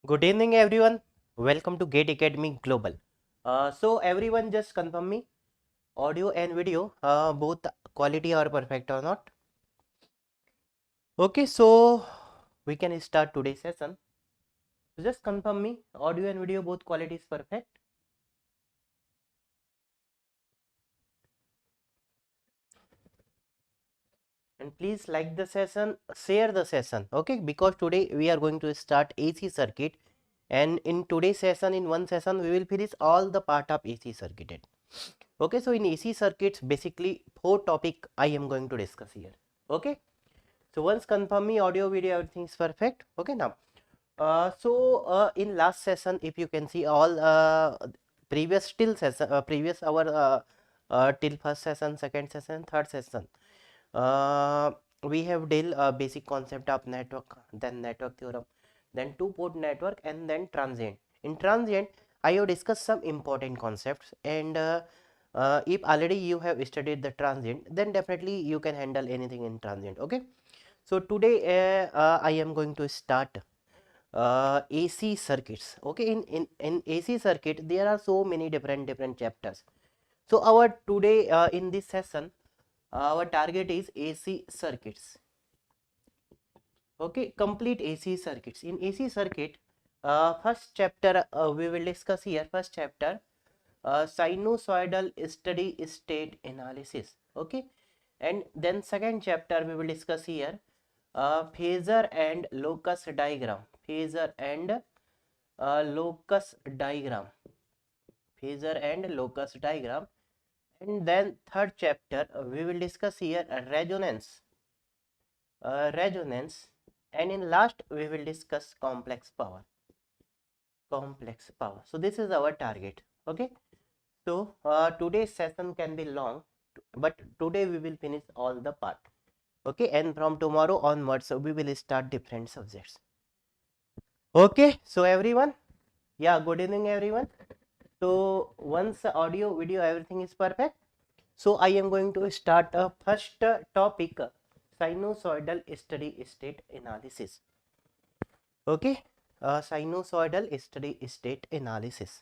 Good evening, everyone. Welcome to Gate Academy Global. So everyone just confirm me, audio and video, both quality are perfect or not. Okay, so we can start today's session. So just confirm me, audio and video both quality is perfect. And please like the session, share the session. Okay, because today we are going to start AC circuit, and in today's session, in one session, we will finish all the part of AC circuit. Okay, so in AC circuits, basically 4 topic I am going to discuss here. Okay, so once confirm me, audio, video, everything is perfect. Okay, now, in last session, if you can see all previous till session, previous our till first session, second session, third session, uh, we have deal basic concept of network, then network theorem, then two-port network, and then transient. In transient, I have discussed some important concepts, and if already you have studied the transient, then definitely you can handle anything in transient. Okay, so today I am going to start AC circuits. Okay, in AC circuit there are so many different chapters. So our today in this session, our target is AC circuits. Okay, complete AC circuits. In AC circuit, first chapter we will discuss here. First chapter, sinusoidal steady state analysis. Okay, and then second chapter we will discuss here, phasor and locus diagram. Phasor and locus diagram. Phasor and locus diagram. And then third chapter we will discuss here resonance. Resonance, and in last we will discuss complex power. So this is our target. Okay, so today's session can be long, but today we will finish all the part. Okay, and from tomorrow onwards we will start different subjects. Okay, so everyone, yeah, good evening everyone. So once audio, video, everything is perfect, so I am going to start a first topic, sinusoidal steady state analysis. Okay, sinusoidal steady state analysis.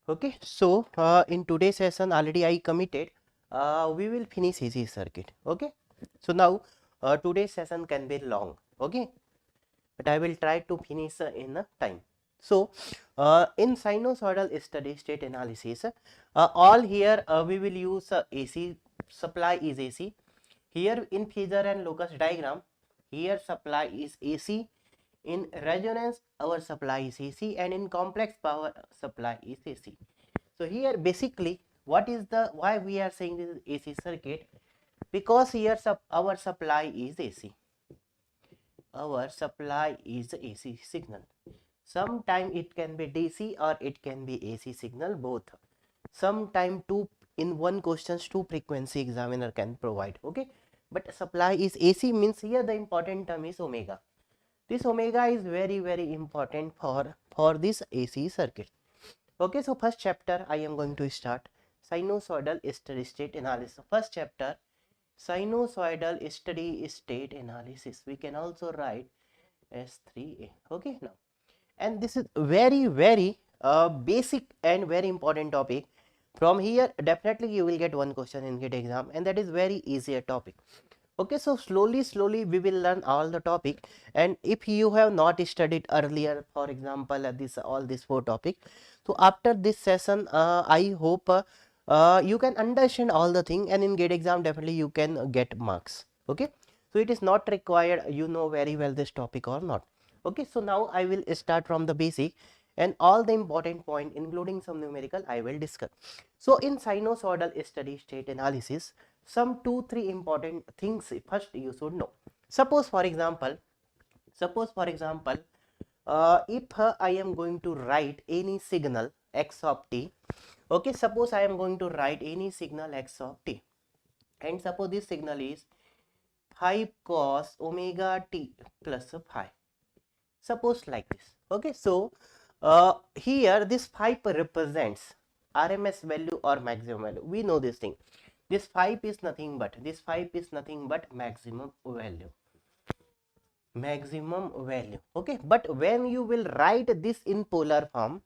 Okay, so in today's session already I committed, we will finish AC circuit. Okay, so now today's session can be long. Okay, but I will try to finish in a time. So in sinusoidal steady state analysis, all here we will use AC. Supply is AC. Here in phasor and locus diagram, here supply is AC. In resonance, our supply is AC, and in complex power, supply is AC. So here basically, what is the why we are saying this is AC circuit? Because here our supply is AC. Our supply is AC signal. Sometime it can be DC or it can be AC signal, both. Sometime two in one questions two frequency examiner can provide. Okay, but supply is AC means here the important term is omega. This omega is very important for this AC circuit. Okay, so first chapter I am going to start sinusoidal steady state analysis. First chapter, sinusoidal steady state analysis. We can also write S3A. Okay, now, and this is very basic and very important topic. From here definitely you will get one question in GATE exam, and that is very easier topic. Okay, so slowly we will learn all the topic, and if you have not studied earlier, for example this all these 4 topic, so after this session I hope you can understand all the thing, and in GATE exam definitely you can get marks. Okay, so it is not required you know very well this topic or not. Okay, so now I will start from the basic, and all the important point including some numerical I will discuss. So in sinusoidal steady state analysis, some 2-3 important things first you should know. Suppose for example, if I am going to write any signal x of t. Okay, suppose I am going to write any signal x of t, and suppose this signal is 5 cos omega t plus phi. Suppose like this. Okay, so here this 5 represents RMS value or maximum value. We know this thing. This 5 is nothing but maximum value. maximum value. Okay, but when you will write this in polar form,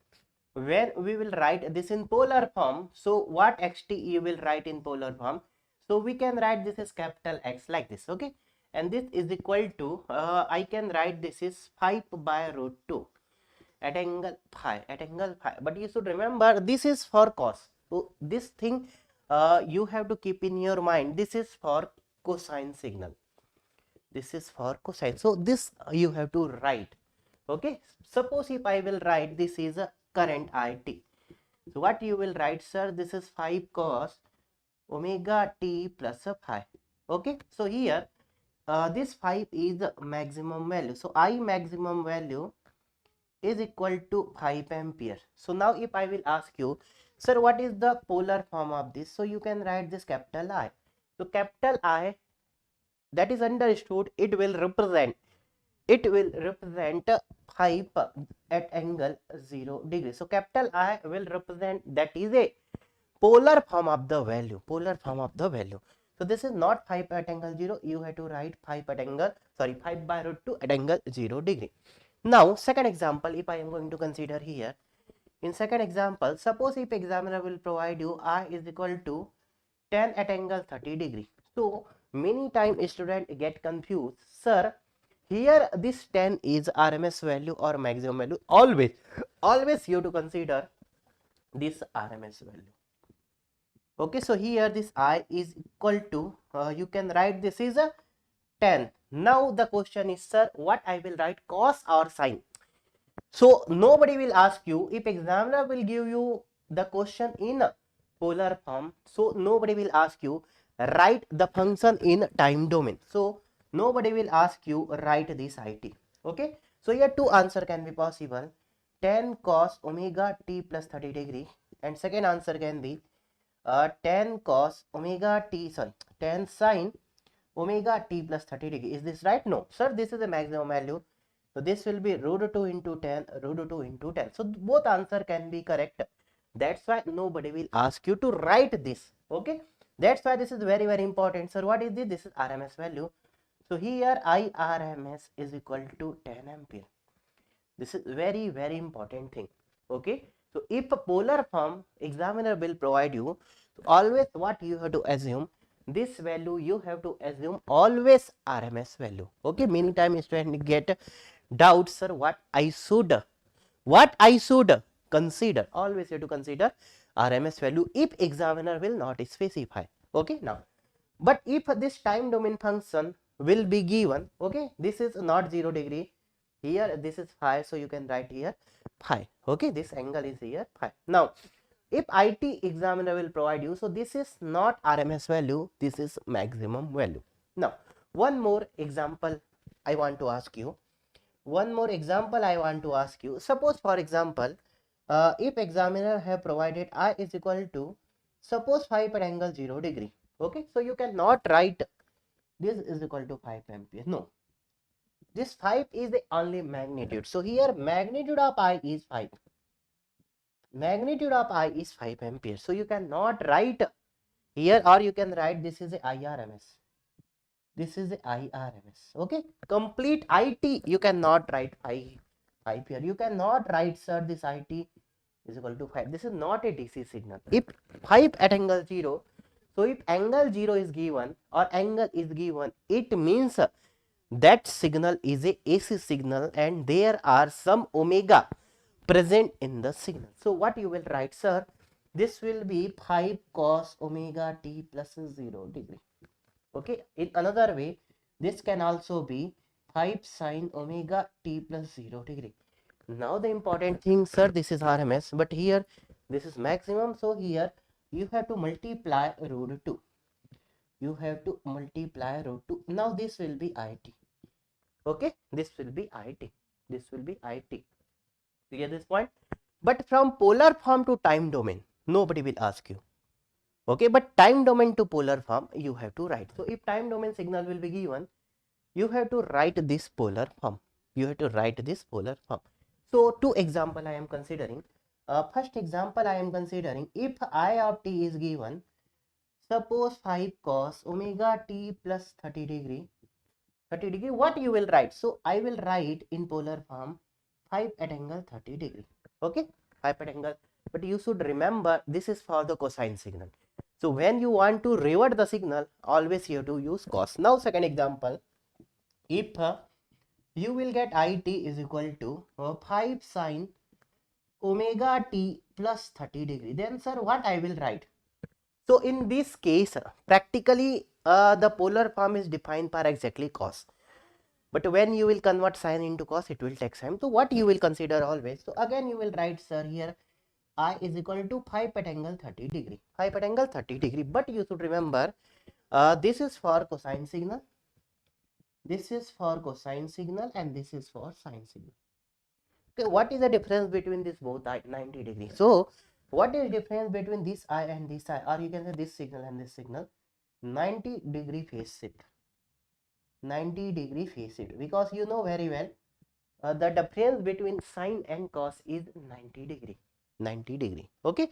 when we will write this in polar form, so what xt you will write in polar form? So we can write this as capital X like this. Okay, and this is equal to I can write this is 5 by root 2 at angle phi, but you should remember this is for cos. So this thing you have to keep in your mind, this is for cosine signal, this is for cosine. So this you have to write. Okay, suppose if I will write this is a current IT, so what you will write, sir, this is 5 cos omega t plus a phi. Okay, so here this 5 is the maximum value, so I maximum value is equal to 5 ampere. So now if I will ask you, sir, what is the polar form of this? So you can write this capital I. So capital I, that is understood, it will represent 5 at angle 0 degree. So capital I will represent, that is a polar form of the value, So this is not 5 at angle 0, you have to write 5 at angle, 5 by root 2 at angle 0 degree. Now second example, if I am going to consider here, in second example, suppose if examiner will provide you I is equal to 10 at angle 30 degree. So many times students get confused, sir, here this 10 is RMS value or maximum value. Always you have to consider this RMS value. Okay, so here this I is equal to you can write this is a 10. Now the question is, sir, what I will write, cos or sine? So nobody will ask you, if examiner will give you the question in polar form, so nobody will ask you write the function in time domain. So nobody will ask you write this IT. Okay, so here two answer can be possible, 10 cos omega t plus 30 degree, and second answer can be 10 cos omega t, 10 sine omega t plus 30 degree. Is this right? No, sir, this is the maximum value. So this will be root 2 into 10, root 2 into 10. So both answer can be correct. That's why nobody will ask you to write this. Okay, that's why this is very important. Sir, what is this? This is RMS value. So here IRMS is equal to 10 ampere. This is very important thing. Okay, so if a polar form examiner will provide you, so always what you have to assume, this value you have to assume always RMS value. Okay, many times students get doubts, sir, what I should consider. Always you have to consider RMS value if examiner will not specify. Okay, now but if this time domain function will be given, okay, this is not 0 degree, here this is phi, so you can write here phi. Okay, this angle is here phi. Now if IT examiner will provide you, so this is not RMS value, this is maximum value. Now one more example I want to ask you, suppose for example if examiner have provided I is equal to suppose 5 at angle 0 degree. Okay, so you cannot write this is equal to 5 ampere. No, this 5 is the only magnitude. So here magnitude of I is 5. Magnitude of I is 5 ampere. So you cannot write here, or you can write this is a IRMS. This is the IRMS. Okay, complete IT you cannot write 5 here. You cannot write, sir, this IT is equal to 5. This is not a DC signal. If 5 at angle 0, so if angle 0 is given or angle is given, it means that signal is a AC signal and there are some omega present in the signal. So what you will write, sir, this will be 5 cos omega t plus 0 degree. Okay, in another way, this can also be 5 sin omega t plus 0 degree. Now the important thing, sir, this is RMS, but here this is maximum. So here you have to multiply root 2. You have to multiply root 2. Now this will be IT. Okay, this will be IT. This will be IT. You get this point? But from polar form to time domain, nobody will ask you. Okay, but time domain to polar form you have to write. So if time domain signal will be given, you have to write this polar form. You have to write this polar form. So two example I am considering. First example I am considering, if I of t is given, suppose 5 cos omega t plus 30 degree 30 degree. What you will write? So I will write in polar form 5 at angle 30 degree. Okay, 5 at angle. But you should remember this is for the cosine signal. So when you want to revert the signal, always you have to use cos. Now second example, if you will get it is equal to 5 sine omega t plus 30 degree, then sir what I will write? So in this case practically the polar form is defined by exactly cos, but when you will convert sine into cos it will take time. So what you will consider always, so again you will write sir here I is equal to 5 at angle 30 degree, 5 at angle 30 degree. But you should remember this is for cosine signal, this is for cosine signal, and this is for sine signal. Okay, what is the difference between this both 90 degrees? So what is difference between this eye and this eye, or you can say this signal and this signal? 90-degree phase shift, 90-degree phase shift, because you know very well the difference between sine and cos is 90 degree, 90 degree. Okay,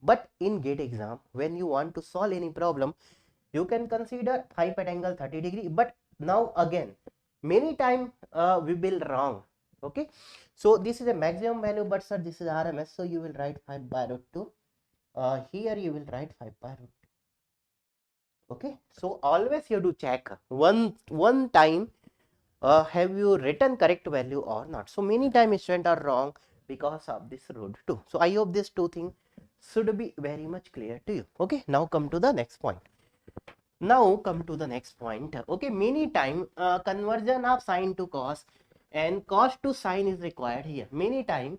but in gate exam when you want to solve any problem, you can consider 5 at angle 30 degree. But now again many time we will wrong. Okay, so this is a maximum value, but sir this is RMS, so you will write 5 by root 2. Here you will write 5 by root 2. Okay, so always you have to check one time have you written correct value or not. So many times students are wrong because of this root 2. So I hope these two things should be very much clear to you. Okay, now come to the next point. Now come to the next point. Okay, many time conversion of sine to cos and cos to sine is required here. Many time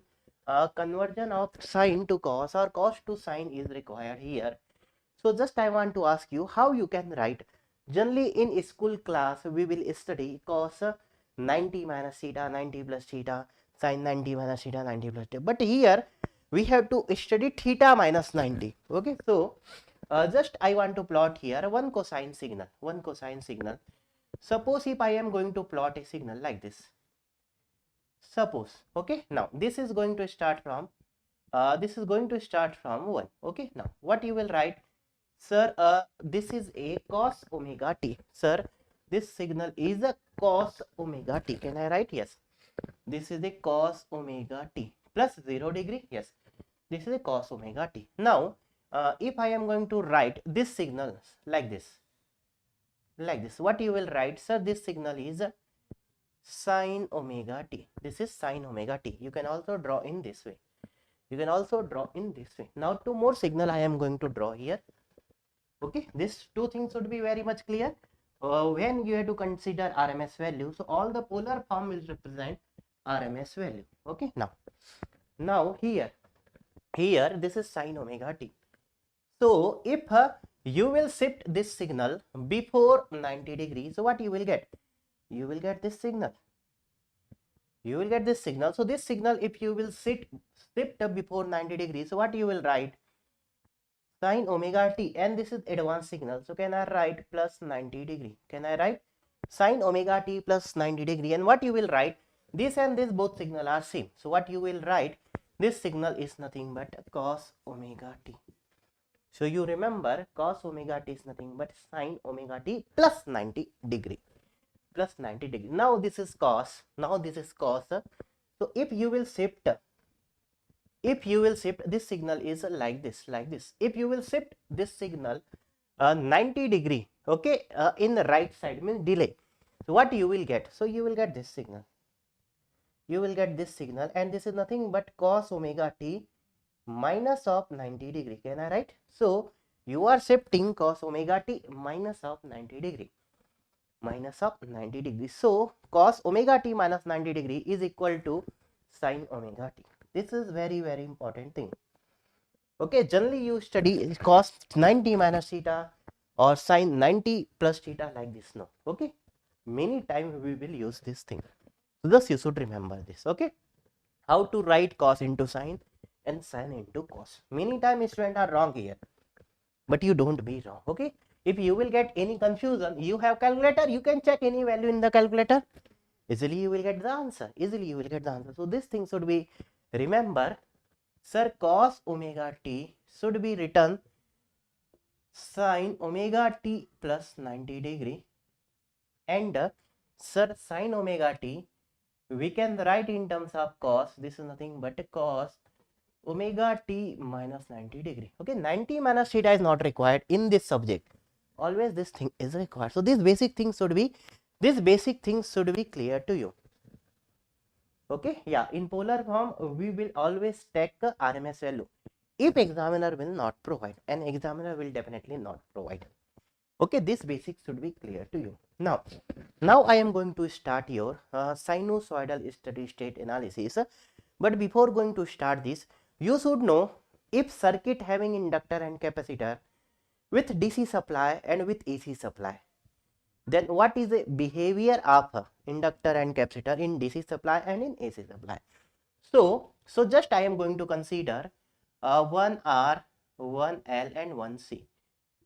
conversion of sine to cos or cos to sine is required here. So just I want to ask you how you can write. Generally in school class we will study cos 90 minus theta, 90 plus theta, sine 90 minus theta, 90 plus theta. But here we have to study theta minus 90. Okay, so just I want to plot here one cosine signal, one cosine signal. Suppose if I am going to plot a signal like this, suppose, okay, now this is going to start from 1. Okay, now what you will write? Sir, this is a cos omega t. Sir, this signal is a cos omega t. Can I write? Yes. This is a cos omega t plus 0 degree. Yes. This is a cos omega t. Now, if I am going to write this signal like this, what you will write? Sir, this signal is sine omega t. This is sine omega t. You can also draw in this way. You can also draw in this way. Now, two more signal I am going to draw here. Okay, these two things should be very much clear when you have to consider RMS value. So all the polar form will represent RMS value. Okay, now here this is sine omega t. So if you will shift this signal before 90 degrees, so what you will get? You will get this signal. You will get this signal. So this signal, if you will shift before 90 degrees, so what you will write? Sine omega t, and this is advanced signal. So can I write plus 90 degree? Can I write sine omega t plus 90 degree? And what you will write? This and this both signal are same. So what you will write? This signal is nothing but cos omega t. So you remember cos omega t is nothing but sine omega t plus 90 degree. Plus 90 degree. Now this is cos. Now this is cos. So if you will shift this signal is like this. If you will shift this signal 90 degree, okay, in the right side means delay. So what you will get? So you will get this signal. You will get this signal, and this is nothing but cos omega t minus of 90 degree. Can I write? So you are shifting cos omega t minus of 90 degree. Minus of 90 degree. So cos omega t minus 90 degree is equal to sine omega t. This is very important thing. Okay, generally you study cos 90 minus theta or sine 90 plus theta like this. No, okay, many times we will use this thing. So thus you should remember this. Okay, how to write cos into sine and sine into cos. Many times students are wrong here, but you don't be wrong. Okay, if you will get any confusion, you have calculator, you can check any value in the calculator. Easily you will get the answer. So this thing should be remember. Sir, cos omega t should be written sine omega t plus 90 degree, and Sir, sin omega t, we can write in terms of cos. This is nothing but cos omega t minus 90 degree. Okay, 90 minus theta is not required in this subject. Always this thing is required. So these basic things should be clear to you. Okay, yeah, in polar form we will always take a RMS value if examiner will not provide, and examiner will definitely not provide. Okay, this basics should be clear to you. Now I am going to start your sinusoidal steady state analysis. But before going to start this, you should know, if circuit having inductor and capacitor with DC supply and with AC supply, then what is the behavior of inductor and capacitor in DC supply and in AC supply? So just I am going to consider one R, one L and one C.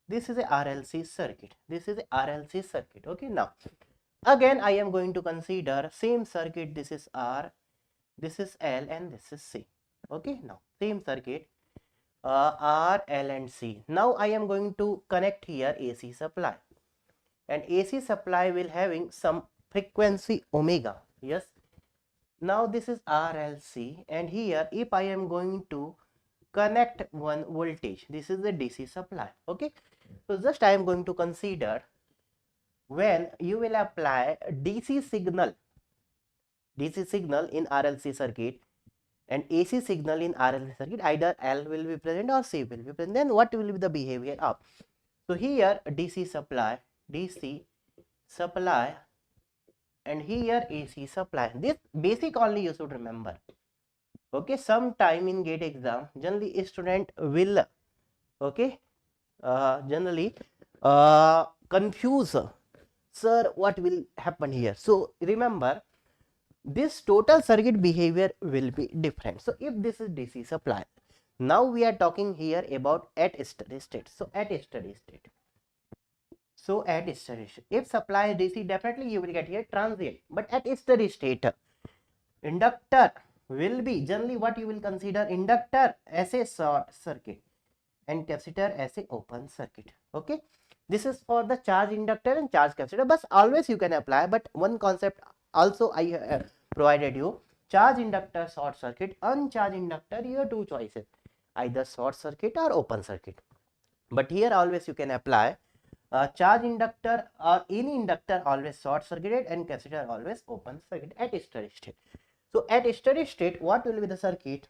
This is a RLC circuit. This is a RLC circuit. Okay, now again I am going to consider same circuit. This is R, this is L and this is C. Okay, now same circuit, R, L and C. Now I am going to connect here AC supply, and AC supply will having some frequency omega. Yes, now this is RLC, and here if I am going to connect one voltage, this is the DC supply. Okay, so just I am going to consider, when you will apply DC signal in RLC circuit and AC signal in RLC circuit, either L will be present or C will be present, then what will be the behavior of? So here DC supply, and here AC supply. This basic only you should remember. Okay, sometime in GATE exam, generally a student will, okay, generally confuse, sir, what will happen here? So remember, this total circuit behavior will be different. So if this is DC supply, now we are talking here about at steady state. So at steady state, if supply is DC, definitely you will get here transient. But at steady state, inductor will be, generally what you will consider, inductor as a short circuit and capacitor as a open circuit. Okay, this is for the charge inductor and charge capacitor, but always you can apply. But one concept also I provided you: charge inductor short circuit, uncharged inductor, you have two choices, either short circuit or open circuit. But here always you can apply charge inductor or any inductor always short circuited and capacitor always open circuit at steady state. So at steady state, what will be the circuit?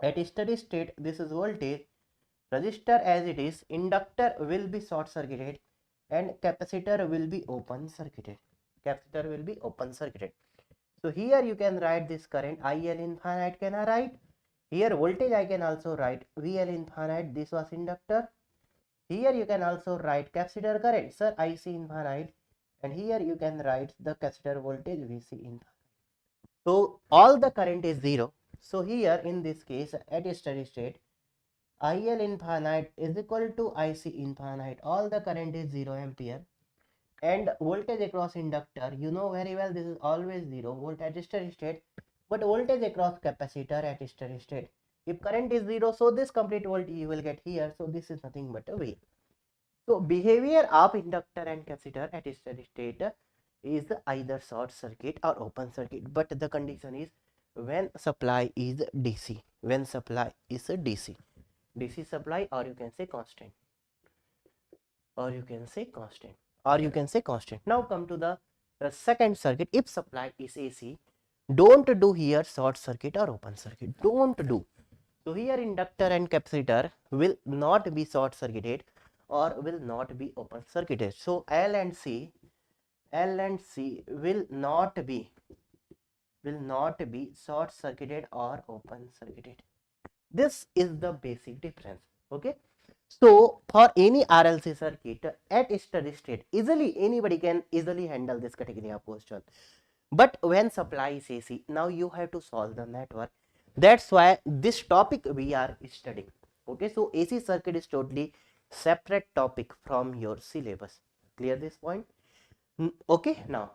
At steady state, this is voltage, resistor as it is, inductor will be short circuited and capacitor will be open circuited. So here you can write this current IL infinite, can I write? Here voltage I can also write VL infinite, this was inductor. Here you can also write capacitor current, sir, IC infinite, and here you can write the capacitor voltage VC infinite. So all the current is zero. So here in this case at steady state, IL infinite is equal to IC infinite. All the current is 0 ampere, and voltage across inductor, you know very well, this is always 0 volt at steady state. But voltage across capacitor at steady state, if current is 0, so this complete voltage you will get here. So this is nothing but a V. So behavior of inductor and capacitor at steady state is either short circuit or open circuit, but the condition is when supply is DC. DC supply, or you can say constant, Now come to the second circuit. If supply is AC, don't do here short circuit or open circuit, don't do. So here inductor and capacitor will not be short circuited or will not be open circuited. So L and C will not be short circuited or open circuited. This is the basic difference. Okay, so for any RLC circuit at steady state, easily anybody can easily handle this category of question. But when supply is AC, now you have to solve the network. That's why this topic we are studying. Okay, so AC circuit is totally separate topic from your syllabus. Clear this point? Okay, now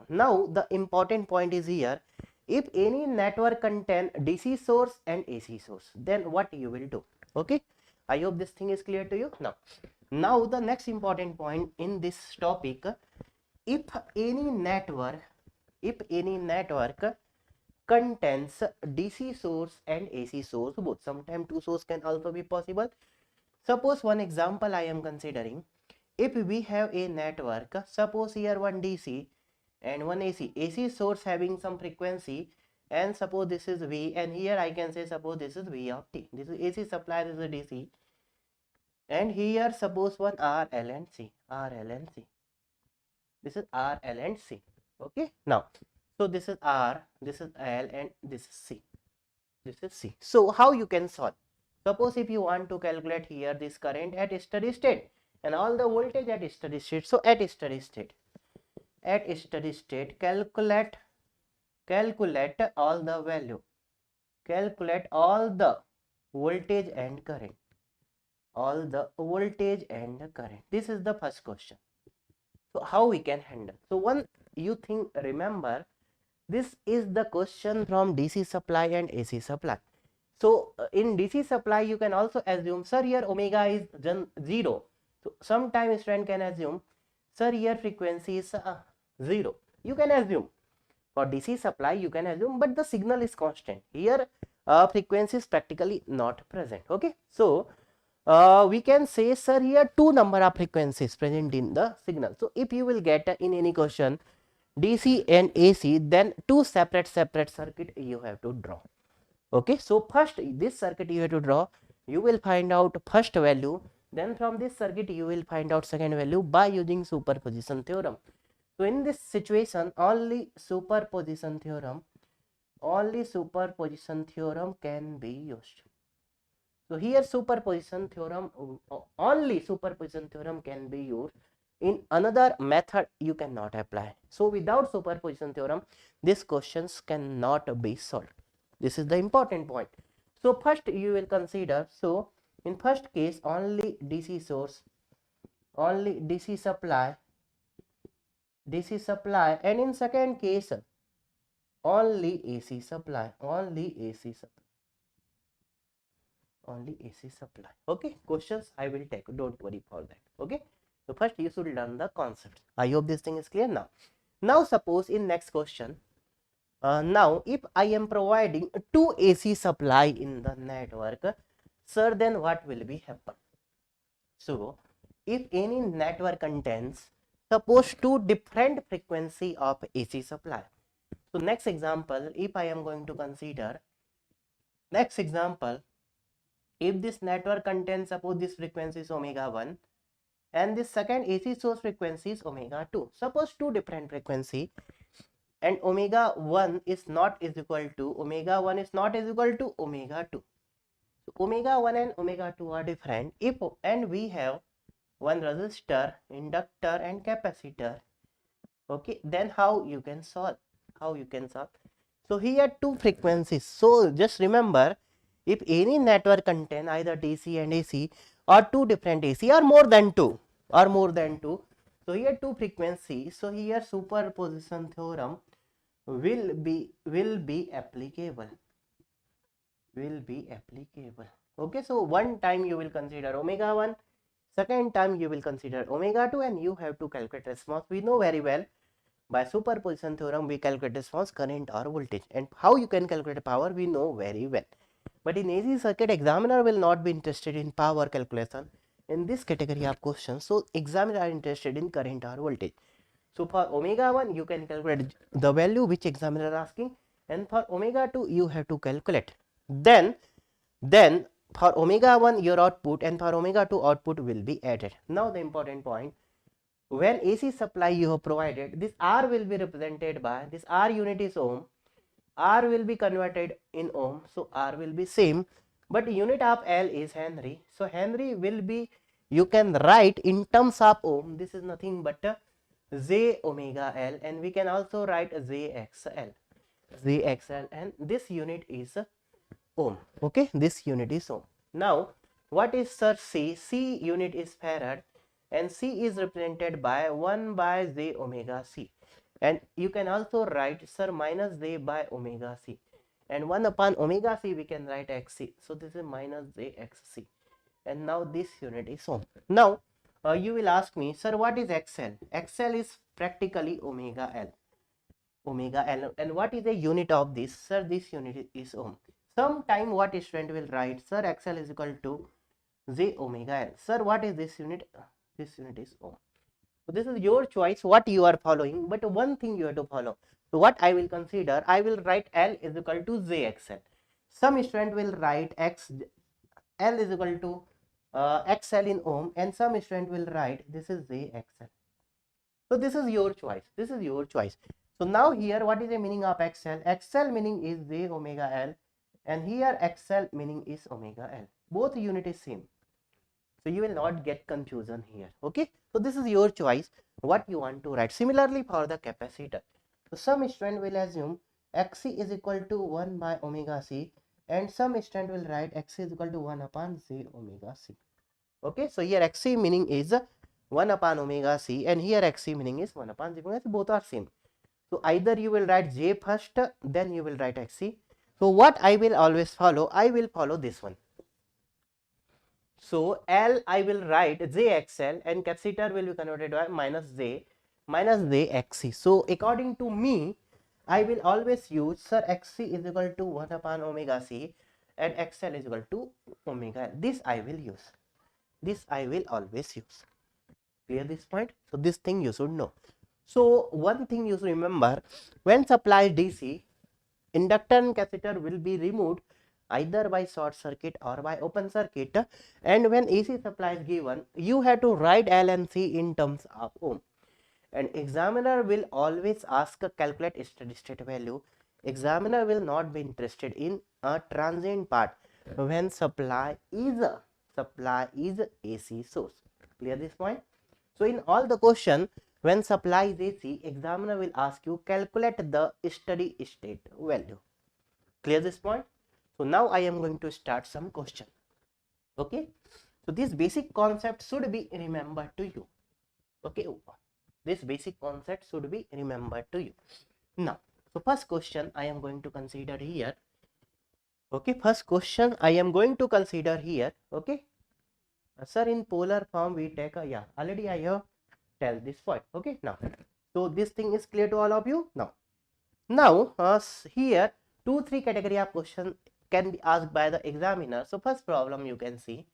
the important point is here. If any network contain DC source and AC source, then what you will do? Okay, I hope this thing is clear to you. Now the next important point in this topic: if any network if any network contains DC source and AC source both. Sometimes two source can also be possible. Suppose one example I am considering. If we have a network, suppose here one DC and one AC. AC source having some frequency, and suppose this is V, and here I can say suppose this is V of t. This is AC supply, this is DC. And here suppose one R, L and C. R, L and C. This is R, L and C. Okay. Now, so this is R, this is L and this is C. This is C. So how you can solve? Suppose if you want to calculate here this current at steady state and all the voltage at steady state. So at steady state, calculate all the value, calculate all the voltage and current, all the voltage and current. This is the first question. So how we can handle? So one you think, remember, this is the question from DC supply and AC supply. So in DC supply you can also assume, sir, here omega is 0. So sometimes student can assume, sir, here frequency is 0. You can assume. For DC supply you can assume, but the signal is constant. Here frequency is practically not present. Okay. So we can say, sir, here two number of frequencies present in the signal. So if you will get in any question DC and AC, then two separate circuit you have to draw. Okay. So first this circuit you have to draw. You will find out first value. Then from this circuit you will find out second value by using superposition theorem. So in this situation only superposition theorem can be used. So here superposition theorem, only superposition theorem can be used. In another method you cannot apply. So without superposition theorem these questions cannot be solved. This is the important point. So first you will consider, so in first case only DC source, only DC supply, and in second case only AC supply, only AC supply. Okay, questions I will take, don't worry for that. Okay, so first you should learn the concept. I hope this thing is clear now. Now suppose in next question, now if I am providing two AC supply in the network, sir, then what will be happen? So if any network contains suppose two different frequency of AC supply. So next example, if I am going to consider next example, if this network contains suppose this frequency is omega 1 and this second AC source frequency is omega 2. Suppose two different frequency and omega 1 is not is equal to omega 2. So omega 1 and omega 2 are different. If and we have one resistor, inductor and capacitor. Okay, then how you can solve? So here two frequencies. So just remember, if any network contain either DC and AC or two different AC or more than two, so here two frequencies. So here superposition theorem will be applicable. Okay, so one time you will consider omega 1, second time you will consider omega 2, and you have to calculate response. We know very well by superposition theorem we calculate response, current or voltage, and how you can calculate power we know very well. But in AC circuit examiner will not be interested in power calculation in this category of questions. So examiner are interested in current or voltage. So for omega 1 you can calculate the value which examiner are asking, and for omega 2 you have to calculate. Then for omega 1 your output and for omega 2 output will be added. Now the important point, when AC supply you have provided, this R will be represented by, this R unit is ohm, R will be converted in ohm, so R will be same, but unit of L is Henry. So Henry will be, you can write in terms of ohm, this is nothing but J omega L, and we can also write JXL, and this unit is ohm. Okay, this unit is ohm. Now what is sir C? C unit is farad, and C is represented by 1 by J omega C, and you can also write sir minus J by omega C, and 1 upon omega C we can write XC. So this is minus J XC, and now this unit is ohm. Now you will ask me, sir, what is XL? XL is practically omega L. omega L. And what is the unit of this? Sir, this unit is ohm. Sometime what student will write, sir, XL is equal to J omega L. Sir, what is this unit? This unit is ohm. So this is your choice what you are following, but one thing you have to follow. So what I will consider, I will write L is equal to JXL. Some student will write L is equal to XL in ohm, and some student will write this is JXL. So this is your choice. This is your choice. So now here what is the meaning of XL? XL meaning is J omega L, and here XL meaning is omega L. Both unit is same. So you will not get confusion here. Okay. So this is your choice what you want to write. Similarly for the capacitor. So some student will assume Xc is equal to 1 by omega C, and some student will write Xc is equal to 1 upon J omega C. Okay. So here Xc meaning is 1 upon omega C, and here Xc meaning is 1 upon J omega C. Both are same. So either you will write J first, then you will write Xc. So what I will always follow, I will follow this one. So L I will write JXL, and capacitor will be converted by minus JXC. So according to me, I will always use, sir, Xc is equal to 1 upon omega C and XL is equal to omega L. This I will use. This I will always use. Clear this point? So this thing you should know. So one thing you should remember, when supply DC, inductor and capacitor will be removed either by short circuit or by open circuit, and when AC supply is given, you have to write L and C in terms of ohm, and examiner will always ask calculate steady state value. Examiner will not be interested in a transient part when supply is AC source. Clear this point? So in all the question, when supply is AC, examiner will ask you calculate the steady state value. Clear this point? So now I am going to start some question. Okay. So this basic concept should be remembered to you. Okay. This basic concept should be remembered to you. Now, so first question I am going to consider here. Okay. First question I am going to consider here. Okay. Sir, in polar form we take a, yeah, already I have tell this point. Okay. Now, so this thing is clear to all of you. Now here 2-3 category of question can be asked by the examiner. So first problem you can see.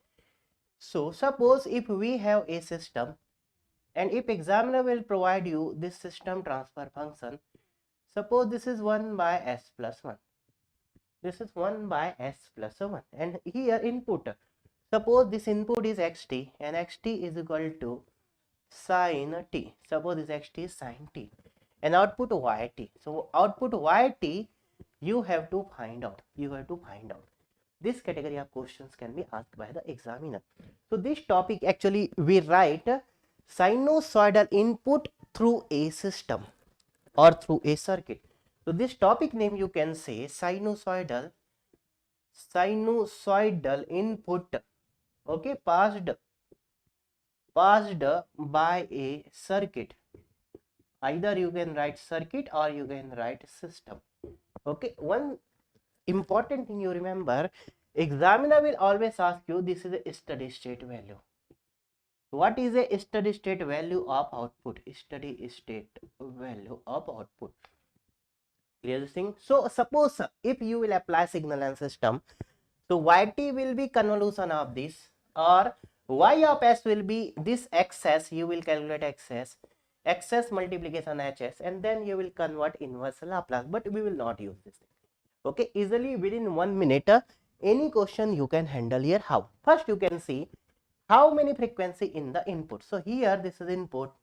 So suppose if we have a system, and if examiner will provide you this system transfer function, suppose this is 1 by s plus 1. This is 1 by s plus 1, and here input. Suppose this input is xt, and xt is equal to sin t. Suppose this xt is sin t, and output yt. So output yt you have to find out. This category of questions can be asked by the examiner. So this topic actually we write sinusoidal input through a system or through a circuit. So this topic name you can say sinusoidal input, okay, passed by a circuit. Either you can write circuit or you can write system. Okay, one important thing you remember, examiner will always ask you this is a steady state value. What is a steady state value of output? Steady state value of output. Clear this thing? So suppose if you will apply signal and system, so yt will be convolution of this, or y of s will be this xs, you will calculate xs multiplication hs, and then you will convert inverse Laplace, but we will not use this thing. Okay, easily within 1 minute any question you can handle here. How? First you can see how many frequency in the input. So here this is input.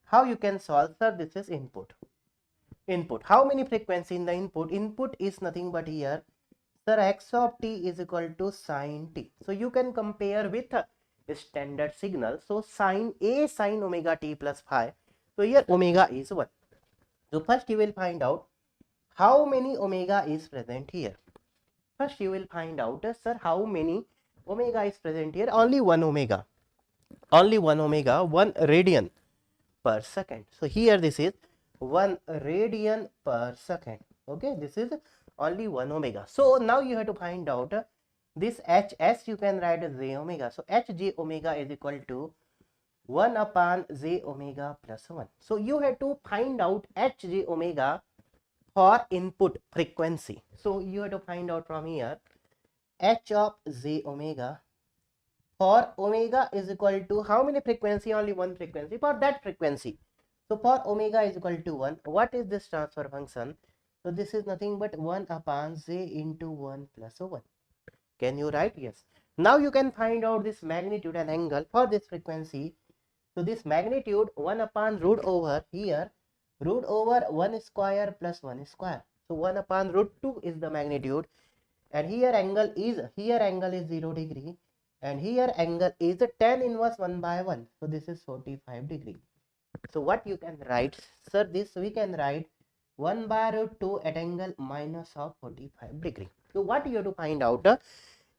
How you can solve? Sir, this is input. How many frequency in the input? Input is nothing but here, sir, x of t is equal to sin t. So you can compare with standard signal. So sin omega t plus phi. So here omega is 1. So first you will find out how many omega is present here. First you will find out, sir, how many omega is present here. Only 1 omega. 1 radian per second. So here this is 1 radian per second. Okay, this is only 1 omega. So now you have to find out this hs, you can write as j omega. So hj omega is equal to 1 upon j omega plus 1. So you have to find out hj omega for input frequency. So you have to find out from here h of j omega for omega is equal to how many frequency? Only one frequency for that frequency. So for omega is equal to 1, what is this transfer function? So this is nothing but 1 upon j into 1 plus 1. Can you write? Yes. Now you can find out this magnitude and angle for this frequency. So this magnitude 1 upon root over here, root over 1 square plus 1 square. So 1 upon root 2 is the magnitude, and here angle is 0 degree, and here angle is 10 inverse 1 by 1. So this is 45 degree. So what you can write, sir? This we can write 1 by root 2 at angle minus of 45 degree. So what you have to find out,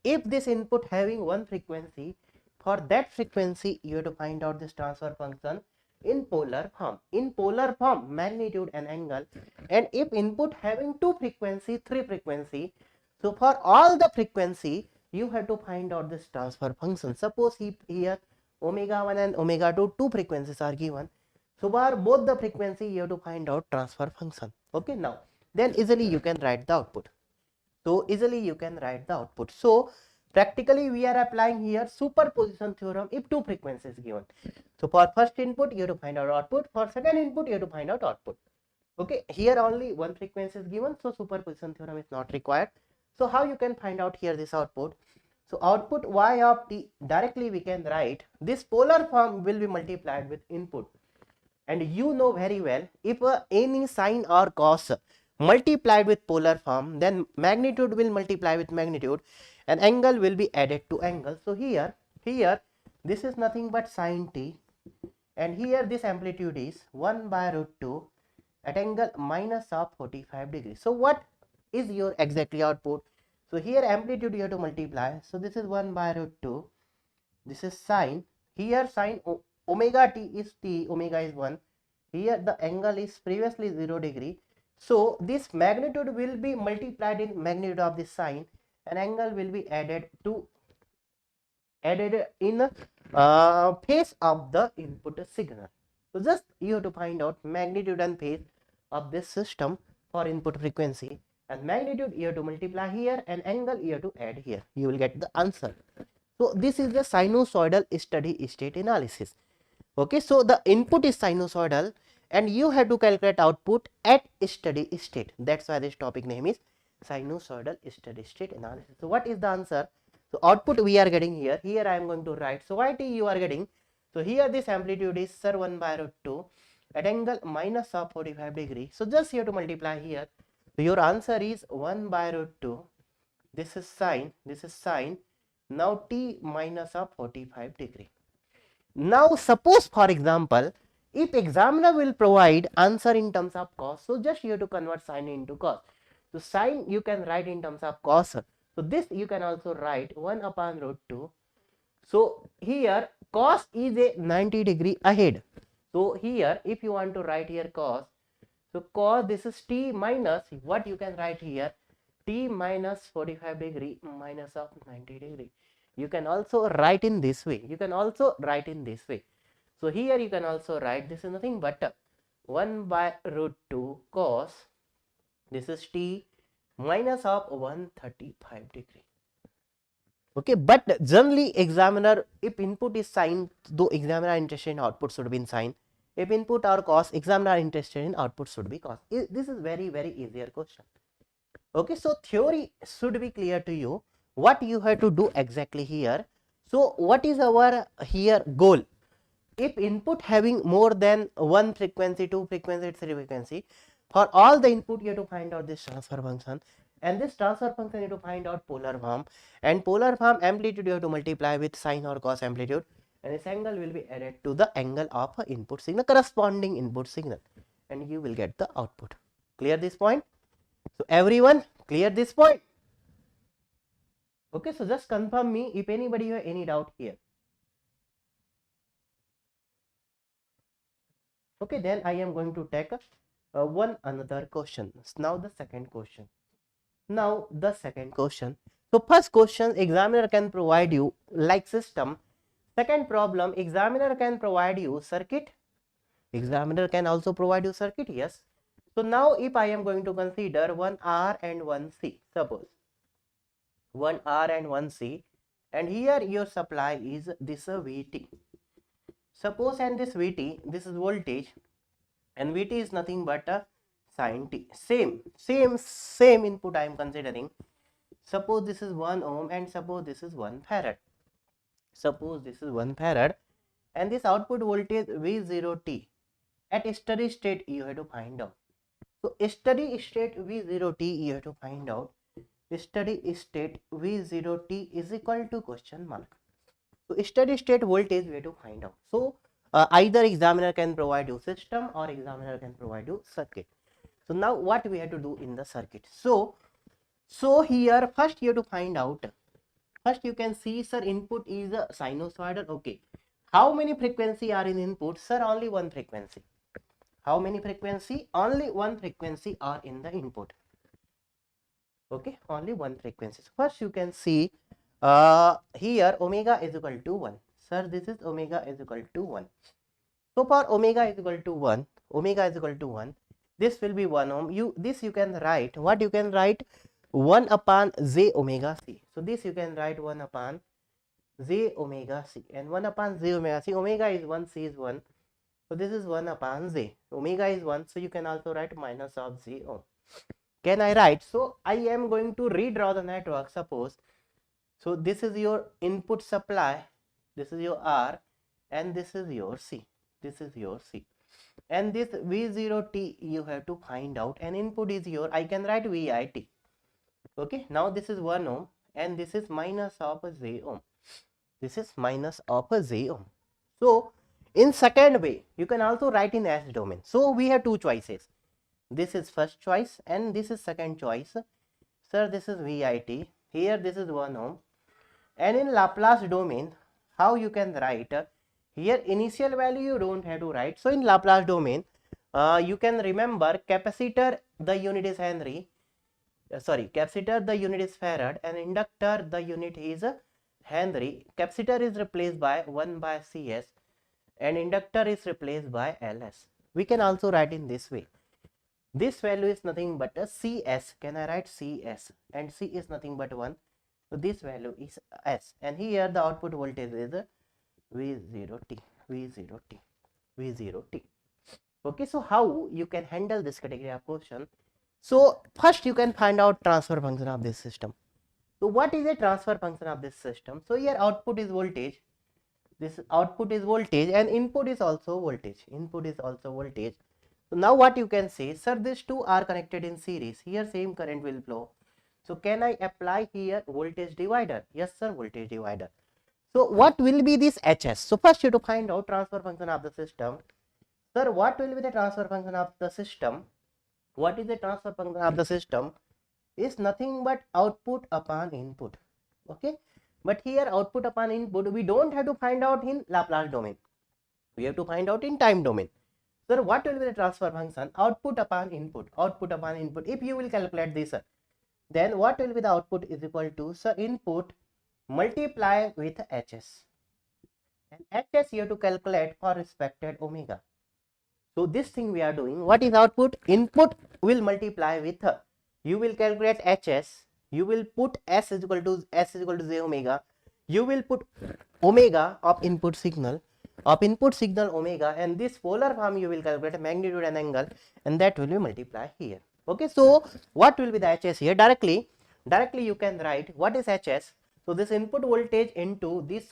if this input having one frequency, for that frequency you have to find out this transfer function in polar form. In polar form, magnitude and angle. And if input having two frequency, three frequency, so for all the frequency you have to find out this transfer function. Suppose here omega 1 and omega 2, two frequencies are given. So for both the frequency you have to find out transfer function. Okay, now then easily you can write the output. So easily you can write the output. So practically we are applying here superposition theorem if two frequencies given. So for first input you have to find out output, for second input you have to find out output. Okay, here only one frequency is given, so superposition theorem is not required. So how you can find out here this output? So output y of t, directly we can write this polar form will be multiplied with input. And you know very well, if any sine or cos multiplied with polar form, then magnitude will multiply with magnitude and angle will be added to angle. So here this is nothing but sine t, and here this amplitude is 1 by root 2 at angle minus of 45 degrees. So what is your exactly output? So here amplitude you have to multiply. So this is 1 by root 2, this is sine, here sine omega t is t, omega is 1, here the angle is previously 0 degree. So this magnitude will be multiplied in magnitude of this sine, and angle will be added in phase of the input signal. So just you have to find out magnitude and phase of this system for input frequency, and magnitude you have to multiply here and angle you have to add here. You will get the answer. So this is the sinusoidal steady state analysis. Okay, so the input is sinusoidal and you have to calculate output at steady state. That's why this topic name is sinusoidal steady state analysis. So what is the answer? So output we are getting here. Here I am going to write. So yt you are getting. So here this amplitude is sir 1 by root 2 at angle minus of 45 degree. So just you have to multiply here. So your answer is 1 by root 2. This is sine. This is sine. Now t minus of 45 degree. Now suppose for example, if examiner will provide answer in terms of cos, so just you have to convert sine into cos. So sine you can write in terms of cos. So this you can also write 1 upon root 2. So here cos is a 90 degree ahead. So here if you want to write here cos, so cos this is t minus what you can write here, t minus 45 degree minus of 90 degree. You can also write in this way. You can also write in this way. So here you can also write this is nothing but 1 by root 2 cos, this is t minus of 135 degree. Okay, but generally examiner, if input is sine, though examiner are interested in output should be in sine. If input or cos, examiner are interested in output should be cos. This is very easier question. Okay, so theory should be clear to you. What you have to do exactly here? So what is our here goal? If input having more than one frequency, two frequency, three frequency, for all the input you have to find out this transfer function, and this transfer function you have to find out polar form, and polar form amplitude you have to multiply with sine or cos amplitude, and this angle will be added to the angle of input signal, corresponding input signal, and you will get the output. Clear this point? So everyone clear this point? Okay, so just confirm me if anybody have any doubt here. Okay, then I am going to take one another question. Now the second question. So first question, examiner can provide you like system. Second problem, examiner can provide you circuit. Examiner can also provide you circuit, yes. So now if I am going to consider one R and one C, suppose one R and one C, and here your supply is this VT. Suppose, and this VT, this is voltage, and VT is nothing but a sin T. Same input I am considering. Suppose this is 1 ohm and suppose this is 1 farad. Suppose this is 1 farad and this output voltage V0T at steady state you have to find out. So steady state V0T you have to find out. Steady state V0T is equal to question mark. So steady state voltage we have to find out. So either examiner can provide you system or examiner can provide you circuit. So now what we have to do in the circuit? So here first you have to find out. First you can see, sir, input is a sinusoidal. Okay. How many frequency are in input? Sir, only one frequency. How many frequency? Only one frequency are in the input. Okay, only one frequency. So first you can see here omega is equal to 1. Sir, this is omega is equal to 1. So for omega is equal to 1, this will be 1 ohm. This you can write. What you can write? 1 upon j omega c. So this you can write 1 upon j omega c, and 1 upon j omega c. Omega is 1, c is 1. So this is 1 upon j. Omega is 1. So you can also write minus of j ohm. Can I write? So I am going to redraw the network. Suppose, so this is your input supply, this is your R, and this is your C. This is your C. And this V0T you have to find out, and input is your, I can write VIT. Okay, now this is 1 ohm and this is minus of a j ohm. This is minus of a j ohm. So in second way, you can also write in S domain. So we have two choices. This is first choice and this is second choice. Sir, this is VIT. Here this is 1 ohm. And in Laplace domain, how you can write? Here initial value you don't have to write. So in Laplace domain, you can remember capacitor, the unit is Henry. Capacitor the unit is farad, and inductor the unit is Henry. Capacitor is replaced by 1 by Cs and inductor is replaced by Ls. We can also write in this way. This value is nothing but a Cs. Can I write Cs? And C is nothing but 1. So this value is S, and here the output voltage is V0T. Okay, so how you can handle this category of question? So first you can find out transfer function of this system. So what is a transfer function of this system? So here output is voltage. This output is voltage and input is also voltage. So now what you can say, sir, these two are connected in series. Here same current will flow. So can I apply here voltage divider? Yes, sir, voltage divider. So what will be this HS? So first you have to find out transfer function of the system. Sir, what will be the transfer function of the system? What is the transfer function of the system? Is nothing but output upon input. Okay, but here output upon input we don't have to find out in Laplace domain. We have to find out in time domain. Sir, what will be the transfer function? Output upon input. If you will calculate this, then what will be the output is equal to, sir, input multiply with HS. And HS you have to calculate for respected omega. So this thing we are doing. What is output? Input will multiply with, you will calculate HS, you will put S is equal to j omega, you will put omega of input signal omega, and this polar form you will calculate magnitude and angle, and that will be multiply here. Okay, so what will be the HS here? Directly you can write what is HS. So this input voltage into this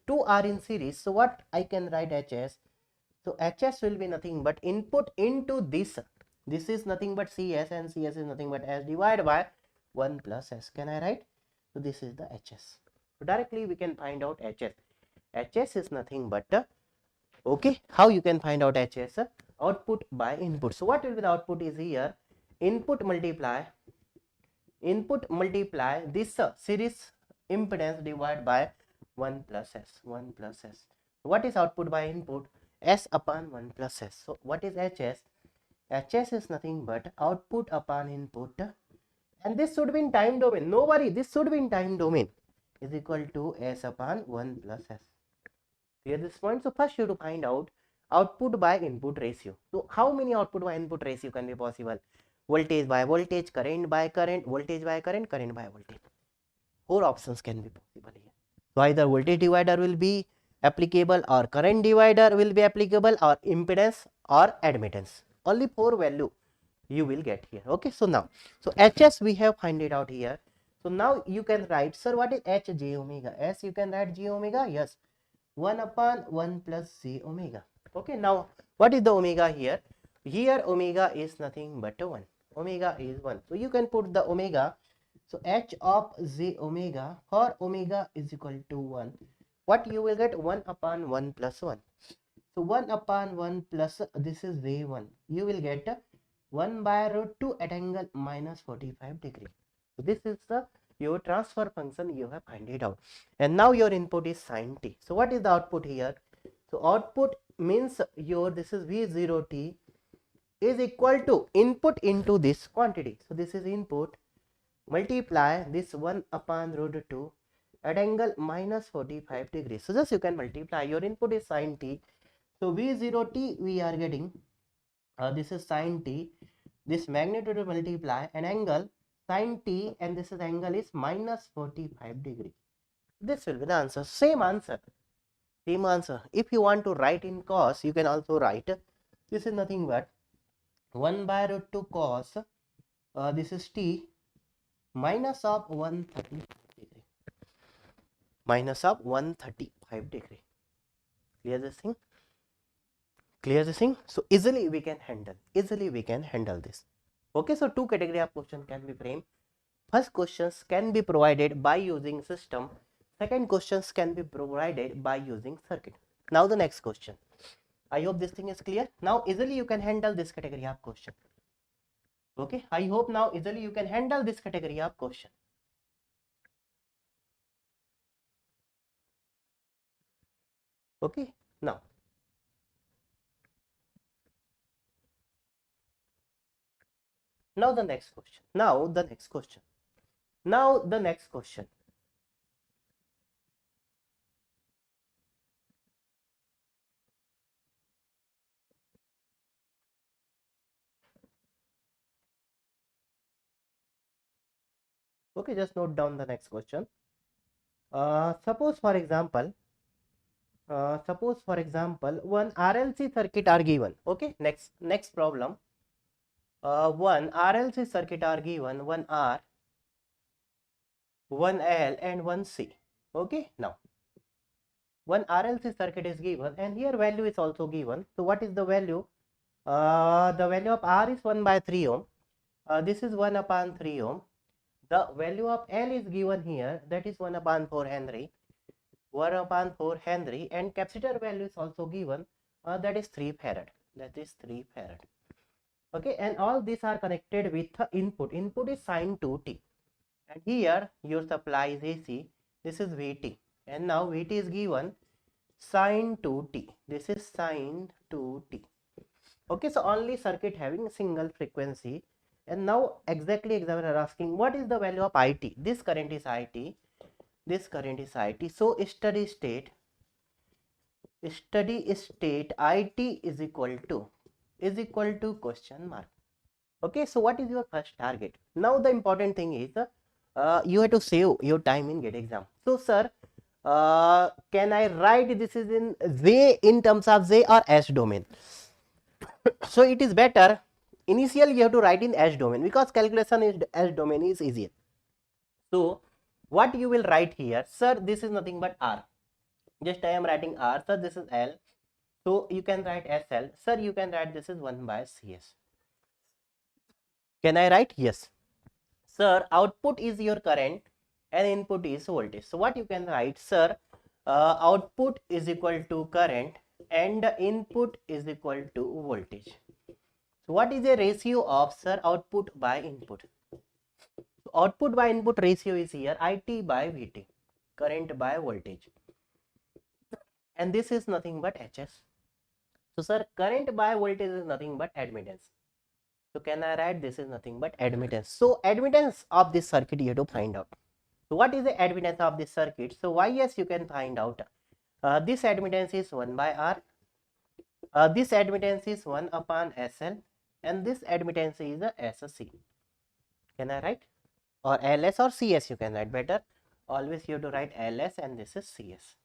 two are in series. So what I can write HS? So HS will be nothing but input into this. This is nothing but CS, and CS is nothing but S divided by 1 plus S. Can I write? So this is the HS. So directly we can find out HS. HS is nothing but okay. How you can find out HS? Output by input. So what will be the output is here? Input multiply this series impedance divided by 1 plus S. What is output by input? S upon 1 plus S. So what is HS? HS is nothing but output upon input, and this should be in time domain. No worry, this should be in time domain, is equal to S upon 1 plus S. Clear this point? So first you have to find out output by input ratio. So how many output by input ratio can be possible? Voltage by voltage, current by current, voltage by current, current by voltage. 4 options can be possible here. So either voltage divider will be applicable, or current divider will be applicable, or impedance or admittance. Only 4 value you will get here. Okay, so now, so HS we have find it out here. So now you can write, sir, what is H j omega? S you can write j omega, yes, 1 upon 1 plus j omega. Okay, now what is the omega here? Here omega is nothing but 1. Omega is 1. So you can put the omega. So H of j omega, for omega is equal to 1. What you will get? 1 upon 1 plus 1. So 1 upon 1 plus, this is j1. You will get 1 by root 2 at angle minus 45 degree. So this is the your transfer function you have find it out. And now your input is sin t. So what is the output here? So output means your, this is V0t is equal to input into this quantity. So this is input, multiply this 1 upon root 2 at angle minus 45 degrees. So just you can multiply, your input is sin t. So V0t we are getting, this is sin t, this magnitude will multiply an angle sin t, and this is angle is minus 45 degree. This will be the answer. Same answer, same answer. If you want to write in cos, you can also write, this is nothing but 1 by root 2 cos, this is t, minus of 135 degree, minus of 135 degree. Clear this thing? Clear this thing? So easily we can handle, this. Okay, so 2 category of question can be framed. First, questions can be provided by using system. Second, questions can be provided by using circuit. Now the next question. I hope this thing is clear. Now easily you can handle this category of question. Okay, I hope now easily you can handle this category of question. Okay, now the next question. Now the next question. Okay, just note down the next question. Suppose for example, one RLC circuit are given. Okay, next problem. One RLC circuit are given, one R, one L, and one C. Okay, now one RLC circuit is given, and here value is also given. So what is the value? The value of R is 1 by 3 ohm. This is 1 upon 3 ohm. The value of L is given here, that is 1 upon 4 Henry. 1 upon 4 Henry, and capacitor value is also given, that is 3 Farad. Okay, and all these are connected with the input. Input is sin 2t, and here your supply is AC. This is VT, and now VT is given sin 2t. This is sin 2t. Okay, so only circuit having single frequency. And now exactly examiner asking, what is the value of IT? This current is IT. This current is IT. So steady state IT is equal to question mark. Okay, so what is your first target? Now the important thing is, you have to save your time in GATE exam. So sir, can I write this is in Z, in terms of Z or S domain? So it is better initially you have to write in S domain, because calculation is S domain is easier. So what you will write here, sir, this is nothing but R. Just I am writing R. Sir, this is L. So you can write SL. Sir, you can write this is 1 by CS. Can I write? Yes. Sir, output is your current and input is voltage. So what you can write, sir, output is equal to current and input is equal to voltage. So what is the ratio of, sir, output by input? So output by input ratio is here IT by VT, current by voltage, and this is nothing but HS. So sir, current by voltage is nothing but admittance. So can I write this is nothing but admittance? So admittance of this circuit you have to find out. So what is the admittance of this circuit? So YS you can find out. This admittance is 1 by R. This admittance is 1 upon SL and this admittance is a SC. Can I write? Or LS or CS you can write better. Always you have to write LS and this is CS.